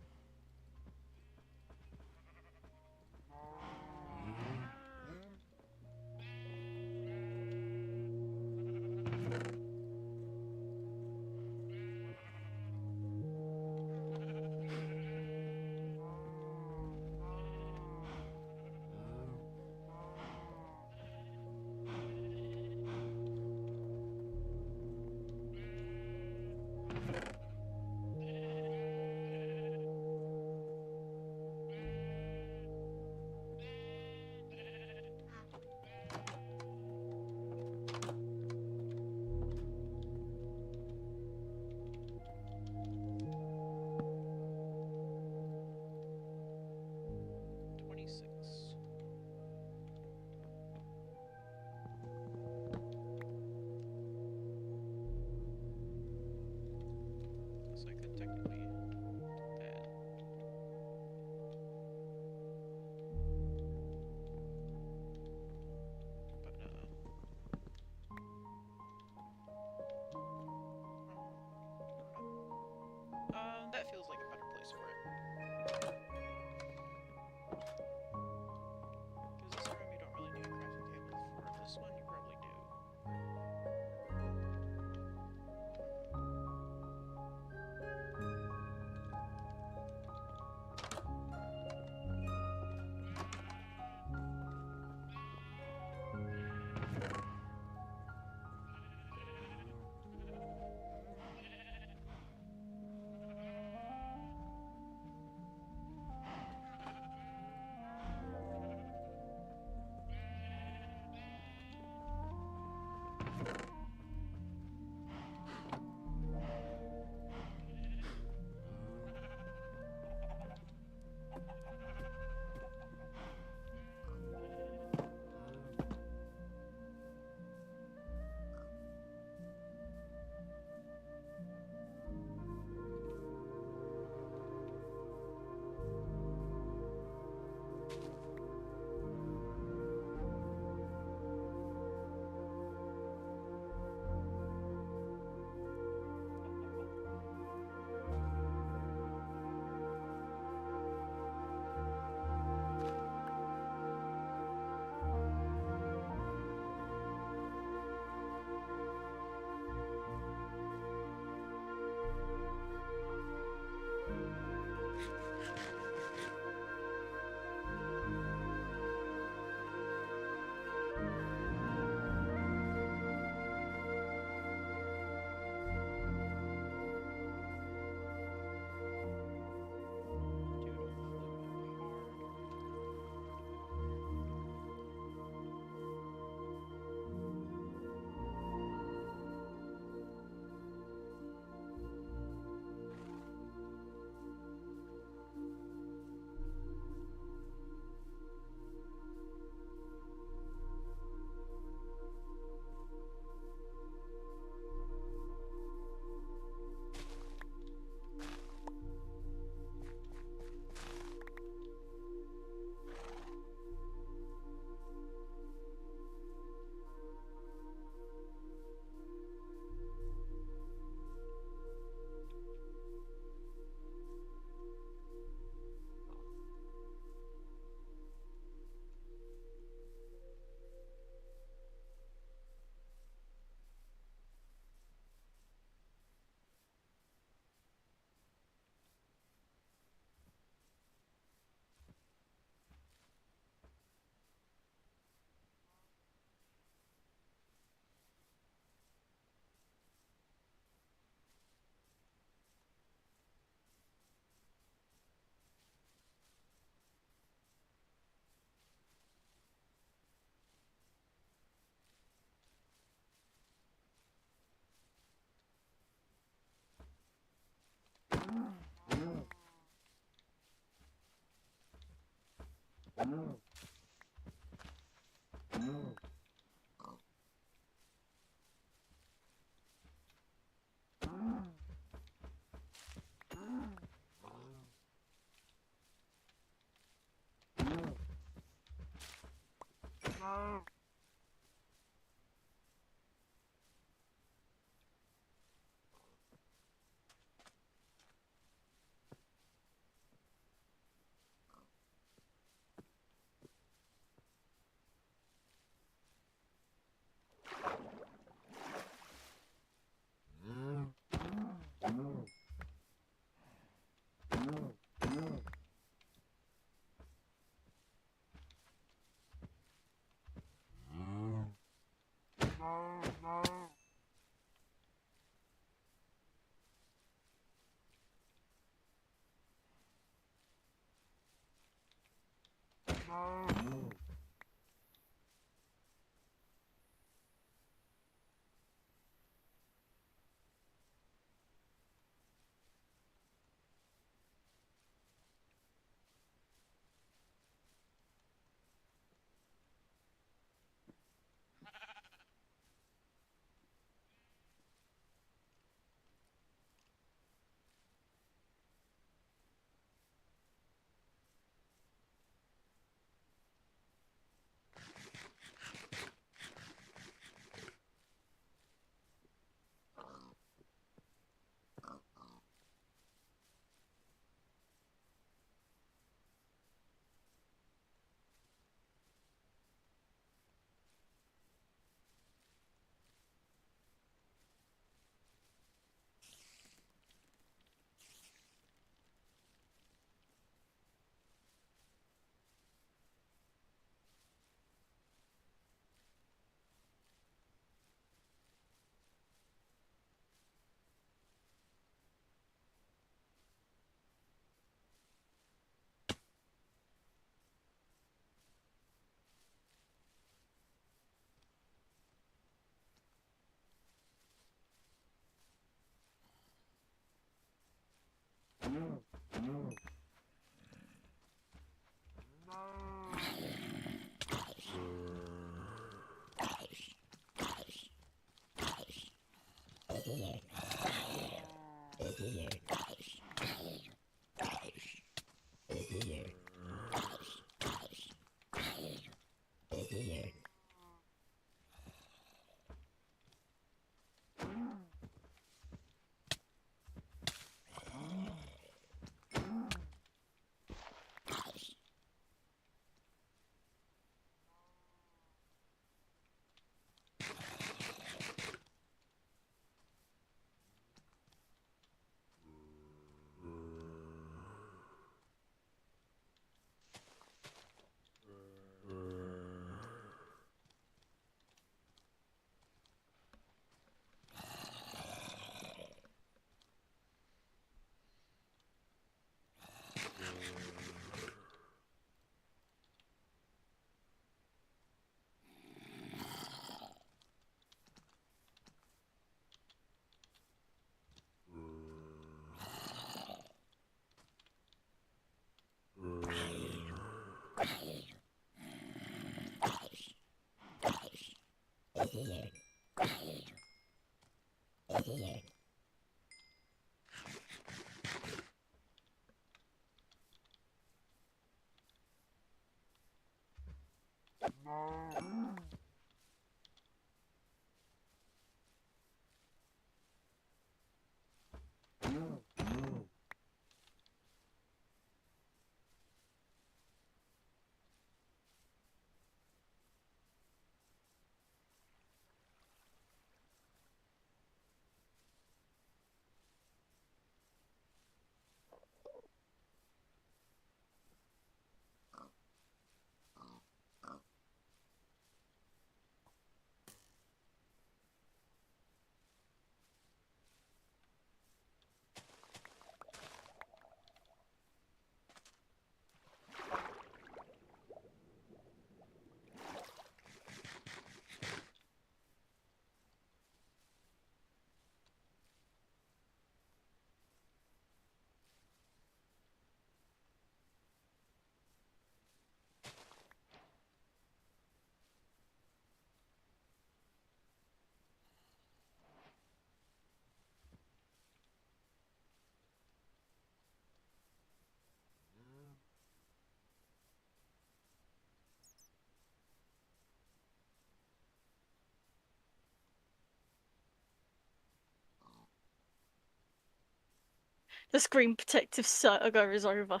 The screen protective saga is over.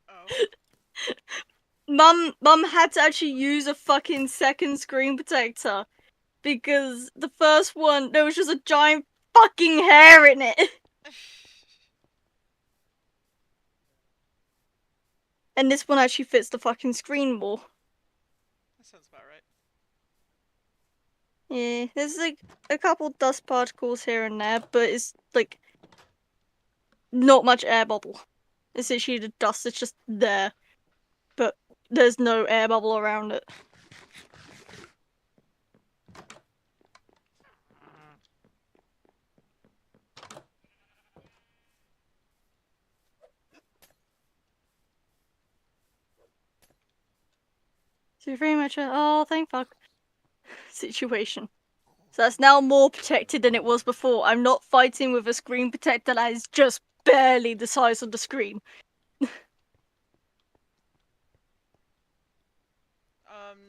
Oh. Mum had to actually use a fucking second screen protector because the first one there was just a giant fucking hair in it. And this one actually fits the fucking screen more. That sounds about right. Yeah, there's like a couple dust particles here and there, but it's like not much air bubble. It's actually the dust, it's just there. But there's no air bubble around it. So very much a oh thank fuck situation. So that's now more protected than it was before. I'm not fighting with a screen protector that is just barely the size of the screen.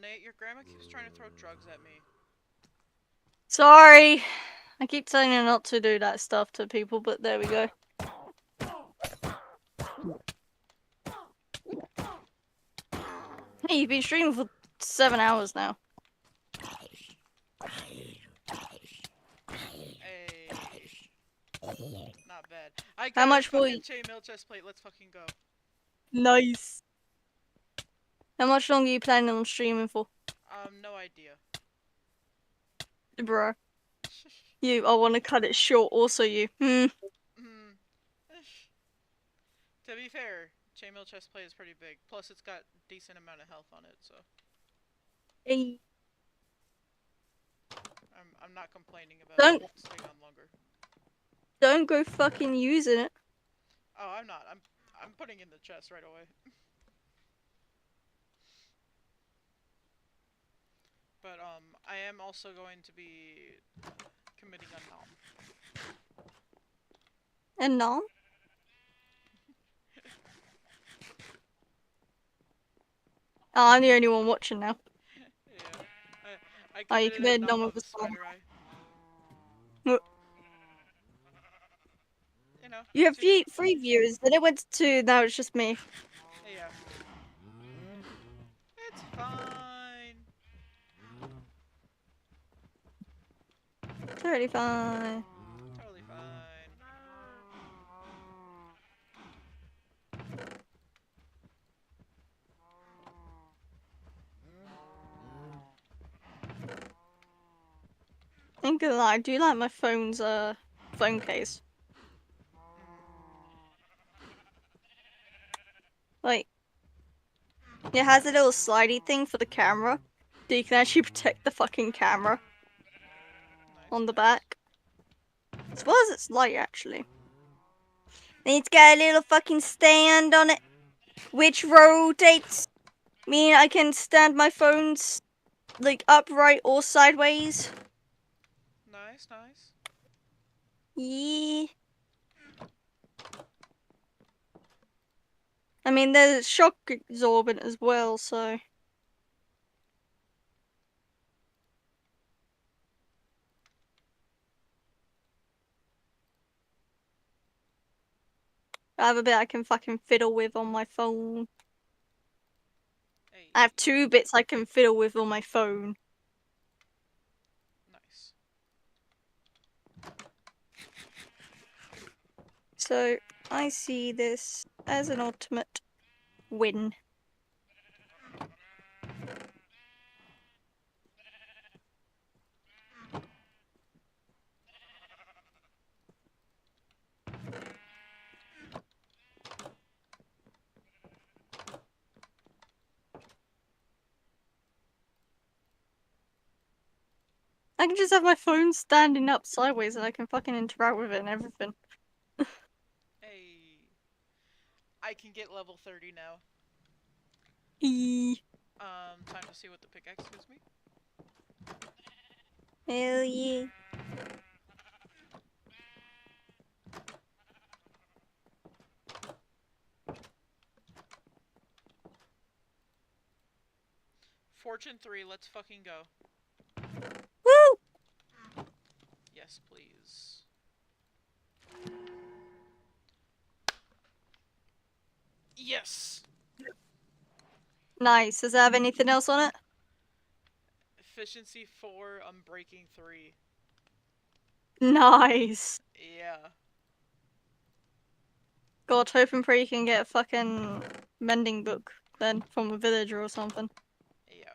Nate, your grandma keeps trying to throw drugs at me. Sorry. I keep telling you not to do that stuff to people, but there we go. Hey, you've been streaming for 7 hours now. Hey. Not bad. I How got a much will fucking you... chainmail chest plate. Let's fucking go. Nice. How much longer are you planning on streaming for? No idea. Bro. You, I want to cut it short, also you. Hmm. To be fair, chainmail chest plate is pretty big. Plus, it's got decent amount of health on it, so Hey. I'm not complaining about Don't staying on longer. don't go fucking using it. Oh, I'm not. I'm putting in the chest right away. But I am also going to be committing a nom. And no? Oh, I'm the only one watching now. Yeah. I Oh, you committed a committed nom none of with a a song. spider eye. You know, You have to do. 3 viewers, then it went to 2, now it's just me. Yeah. It's fine. Totally fine. Totally fine. Ain't gonna lie, I do like my phone's phone case. Like, it has a little slidey thing for the camera, so you can actually protect the fucking camera Nice, on the nice. back. As well as it's light, actually. And it's got a little fucking stand on it, which rotates, meaning I can stand my phones, like, upright or sideways. Nice, nice. Yeah. I mean, there's shock absorbent as well, so... I have a bit I can fucking fiddle with on my phone. Hey. I have 2 bits I can fiddle with on my phone. Nice. So, I see this as an ultimate win. I can just have my phone standing up sideways and I can fucking interact with it and everything. Hey. I can get level 30 now. Eee. Time to see what the pickaxe gives me. Hell yeah. Fortune 3, let's fucking go. Woo! Yes, please. Nice. Does it have anything else on it? Efficiency 4, unbreaking 3. Nice. Yeah. God, hope and pray you can get a fucking mending book then from a villager or something. Yeah.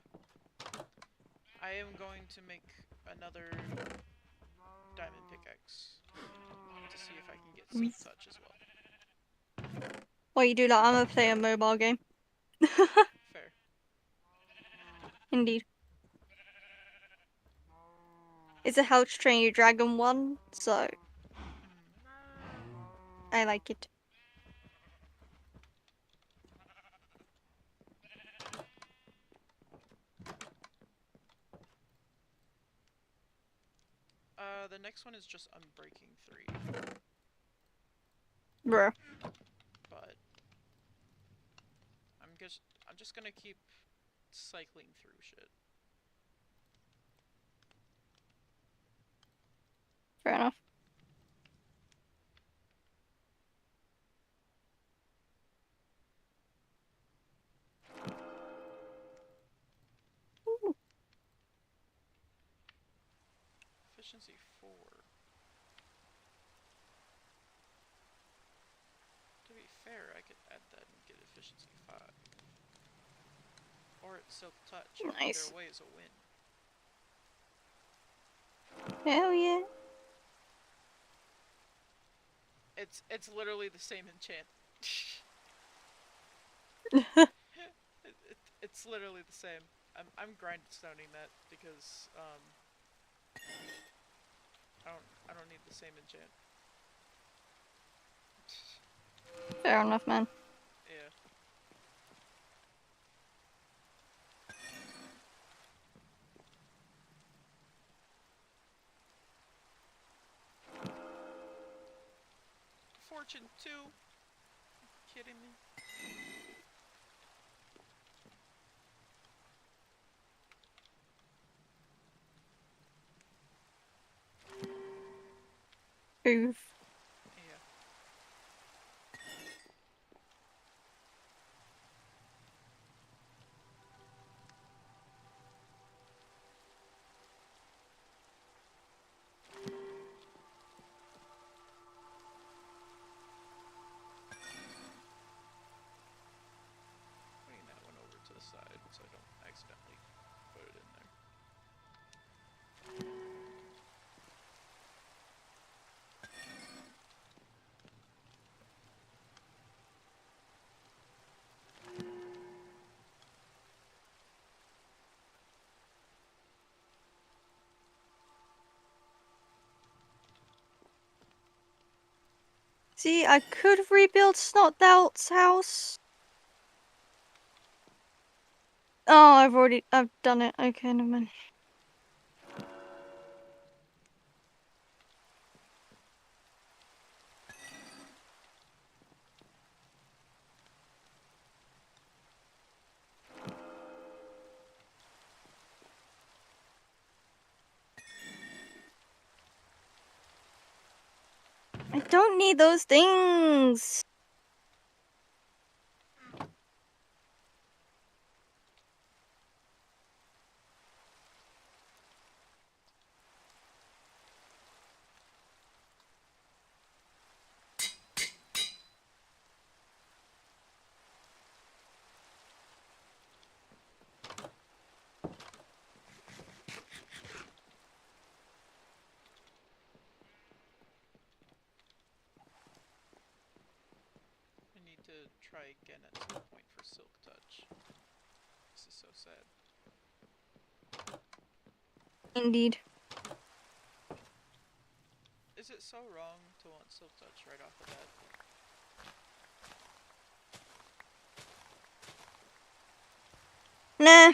I am going to make another diamond pickaxe to see if I can get silk touch as well. While you do that, I'm gonna play a mobile game. Fair. Indeed. It's a How to Train Your Dragon one, so I like it. The next one is just unbreaking 3. Bruh. But I'm just gonna keep cycling through shit. Fair enough. Ooh. Efficiency 4. To be fair, I could add that and get efficiency 5. Or it's silk touch. Nice. Either way is a win. Hell yeah. It's literally the same enchant. It's literally the same. I'm grindstoning that because I don't need the same enchant. Fair enough, man. Yeah. Fortune 2. Kidding me? Oof. Yeah. Putting that one over to the side so I don't accidentally put it in there. See, I could rebuild Snotdoubt's house. Oh, I've done it. Okay, never mind. I don't need those things. I need to try again at some point for silk touch. This is so sad. Indeed. Is it so wrong to want silk touch right off the bat? Nah.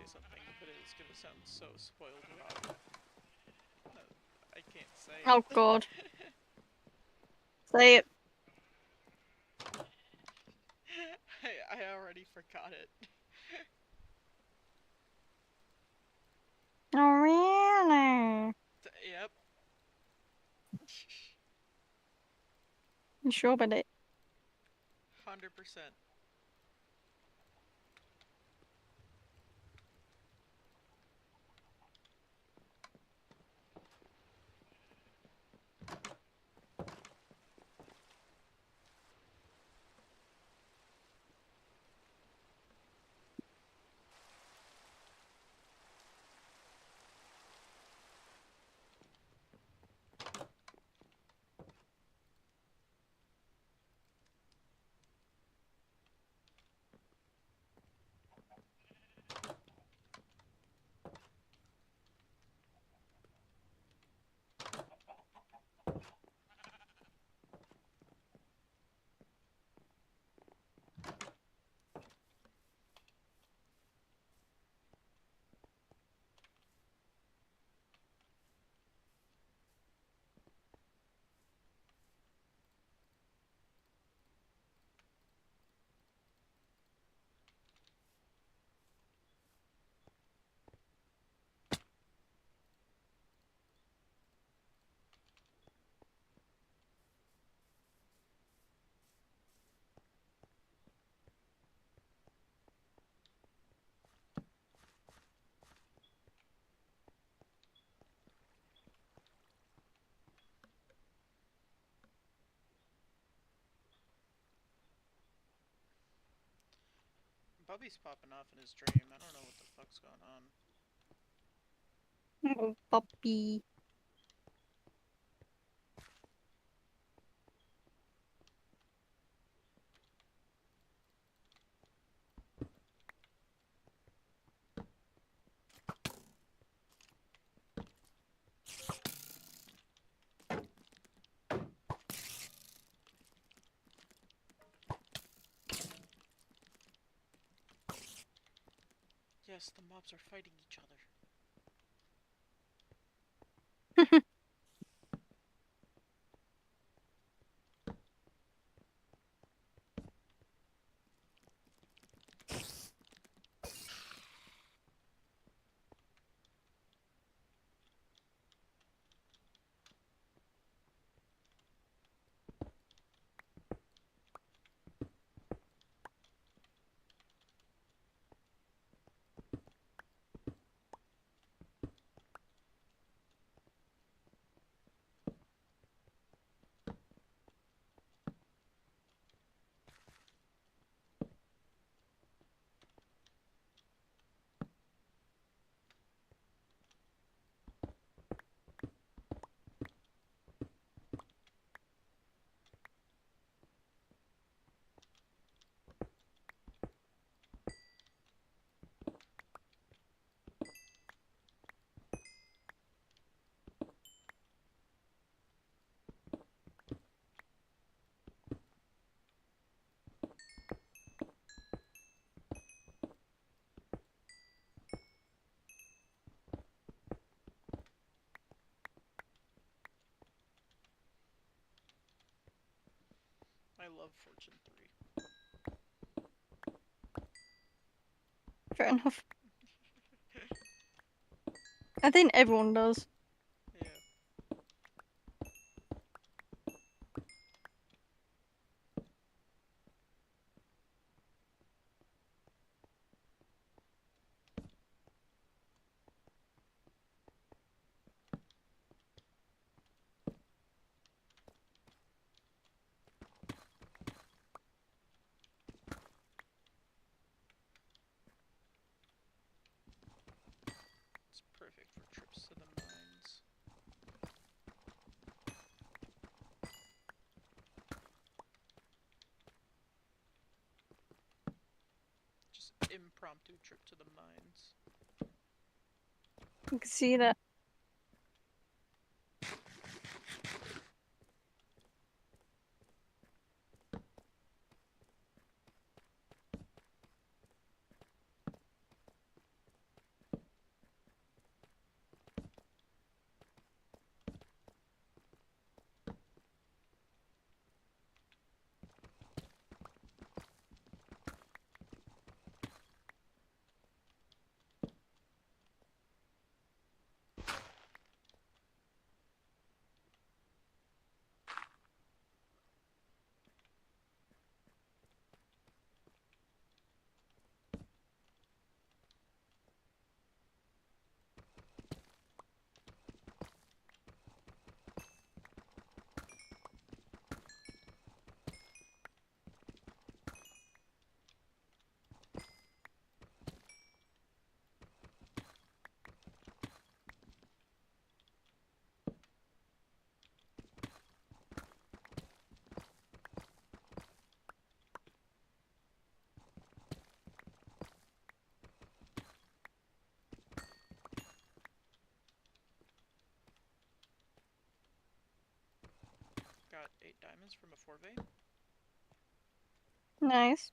something, but it's gonna sound so spoiled rotten. I can't say Oh it. god. Say it. I already forgot it. Oh really? Yep. You sure about it? 100%. Bubby's popping off in his dream. I don't know what the fuck's going on. Oh, puppy. Yes, the mobs are fighting each other. I love Fortune 3. Fair enough. I think everyone does. Yeah. It's perfect for trips to the mines. Just impromptu trip to the mines. You can see that. diamonds from a fourve. Nice.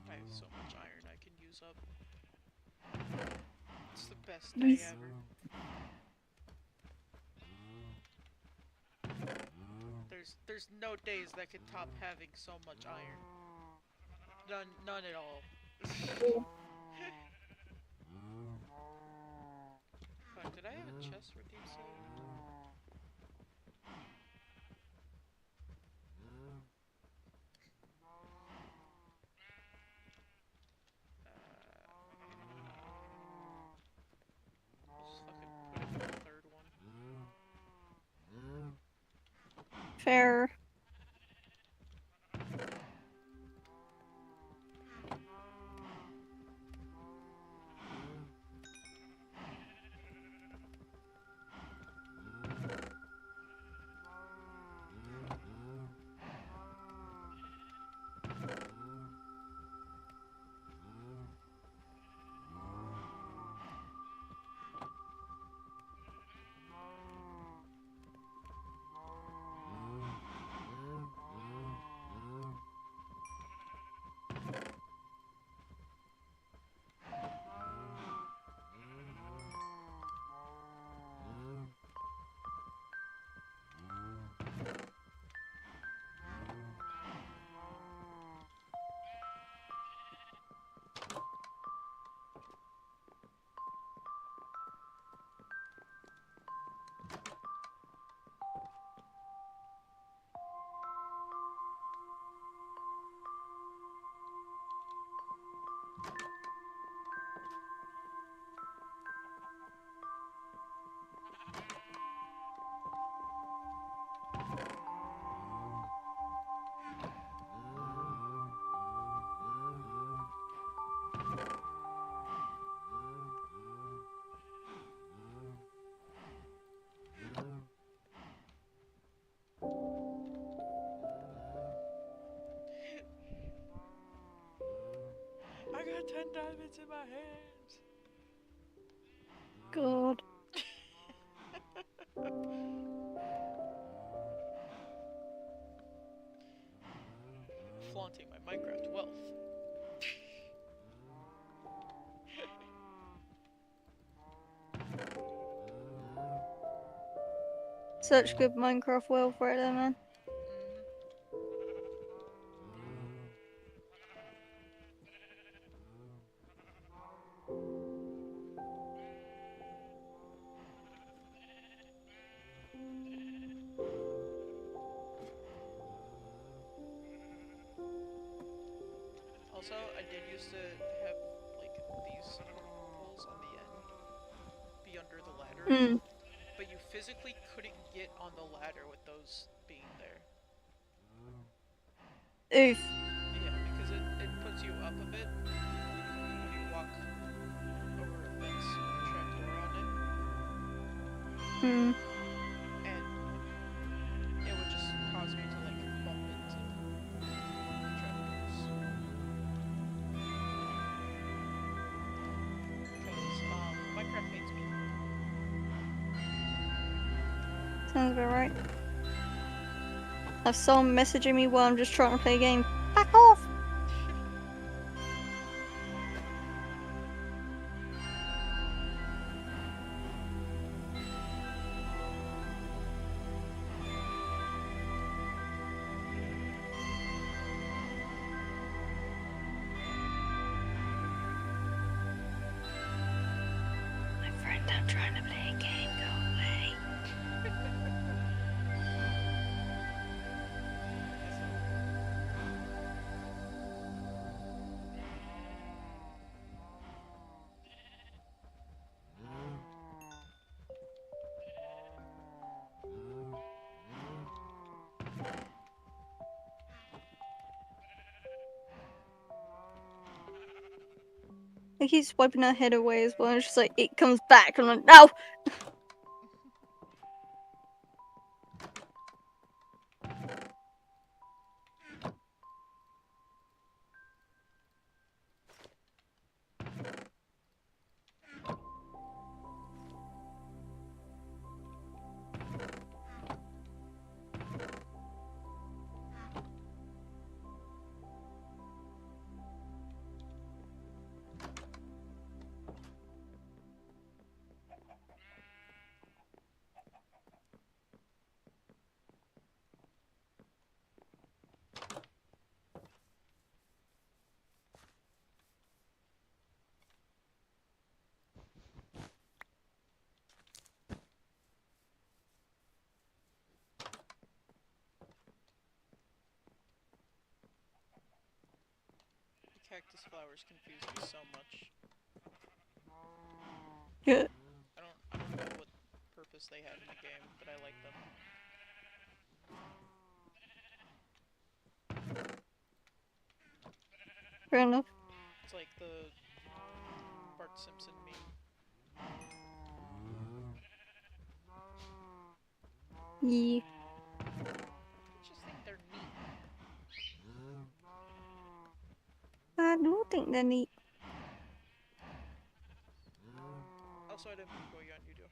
I have so much iron I can use up. It's the best day Nice. ever. There's no days that can top having so much iron. None at all. Fuck, did I have a chest redeem saved? Just fucking put it in the third one. Fair. 10 diamonds in my hands. God. Flaunting my Minecraft wealth. Such good Minecraft wealth right there, man. Also, I did used to have like these poles on the end be under the ladder, Hmm. but you physically couldn't get on the ladder with those being there. Oof. Yeah, because it puts you up a bit when you walk over a fence with a trapdoor on it, Hmm. and it would just cause me to like bump into the trapdoors. Because Minecraft hates me. Sounds about right. Have someone messaging me while I'm just trying to play a game. Back off! My friend, I'm trying to play a game. Go away. He keeps wiping her head away as well, and it's just like, it comes back. I'm like, no! Cactus flowers confuse me so much. Yeah. I don't know what purpose they have in the game, but I like them. Fair enough. It's like the Bart Simpson meme. Yeah. I just think they're neat. I do think they're neat. Also, I didn't put Koi on you do.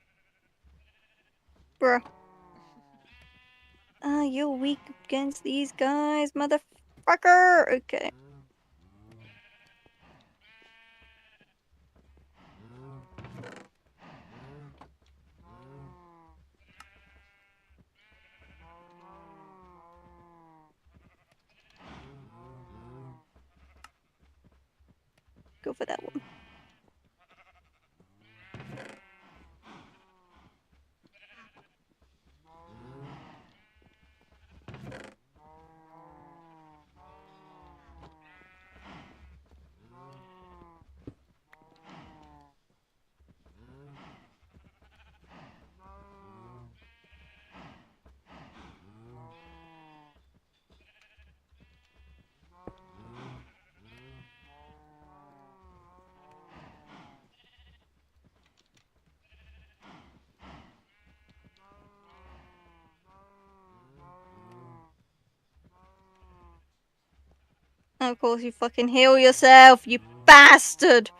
Bruh. Ah, you're weak against these guys, motherfucker! Okay. Go for that one. And of course, you fucking heal yourself, you bastard!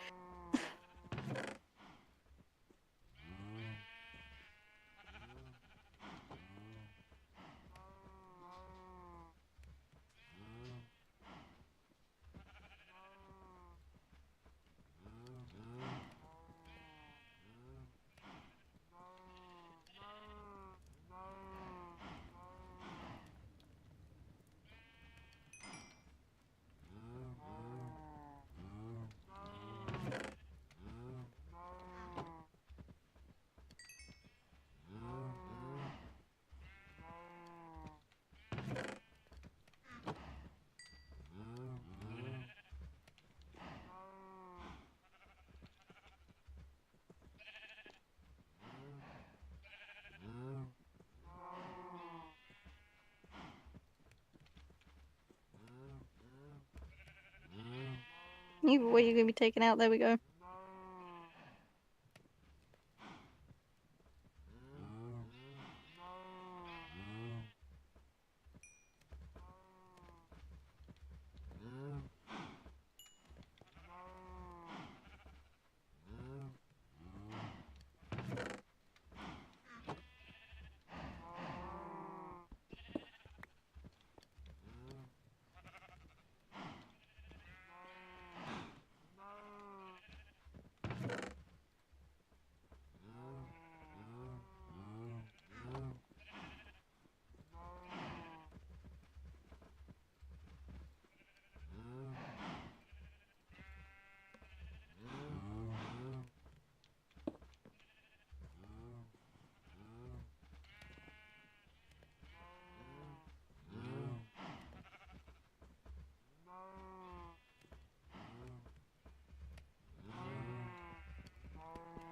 Either way, you're gonna be taken out. There we go.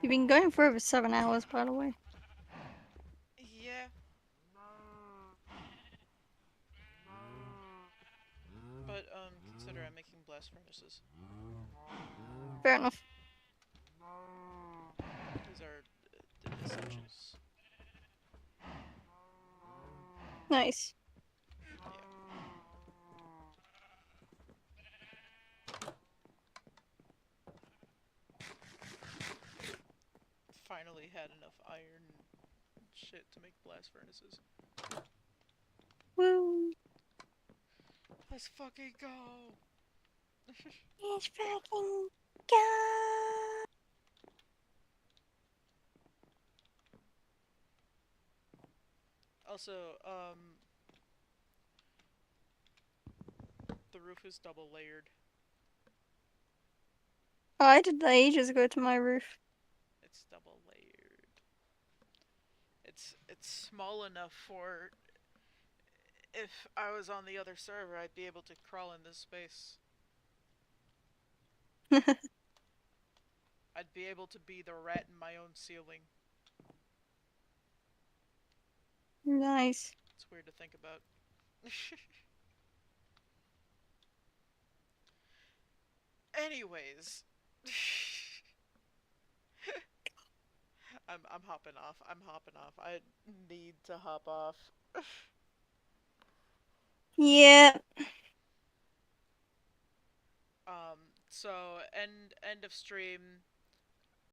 You've been going for over 7 hours, by the way. Yeah. But, consider I'm making blast furnaces. Fair enough. These are essentials. Nice. Yeah. Finally had enough iron shit to make blast furnaces. Woo. Let's fucking go! Let's fucking go. Also, the roof is double layered. Oh, I did that ages ago to my roof. It's double layered. It's small enough for if I was on the other server, I'd be able to crawl in this space. I'd be able to be the rat in my own ceiling. Nice. It's weird to think about. Anyways. I'm hopping off. I'm hopping off. I need to hop off. Yeah. So end of stream.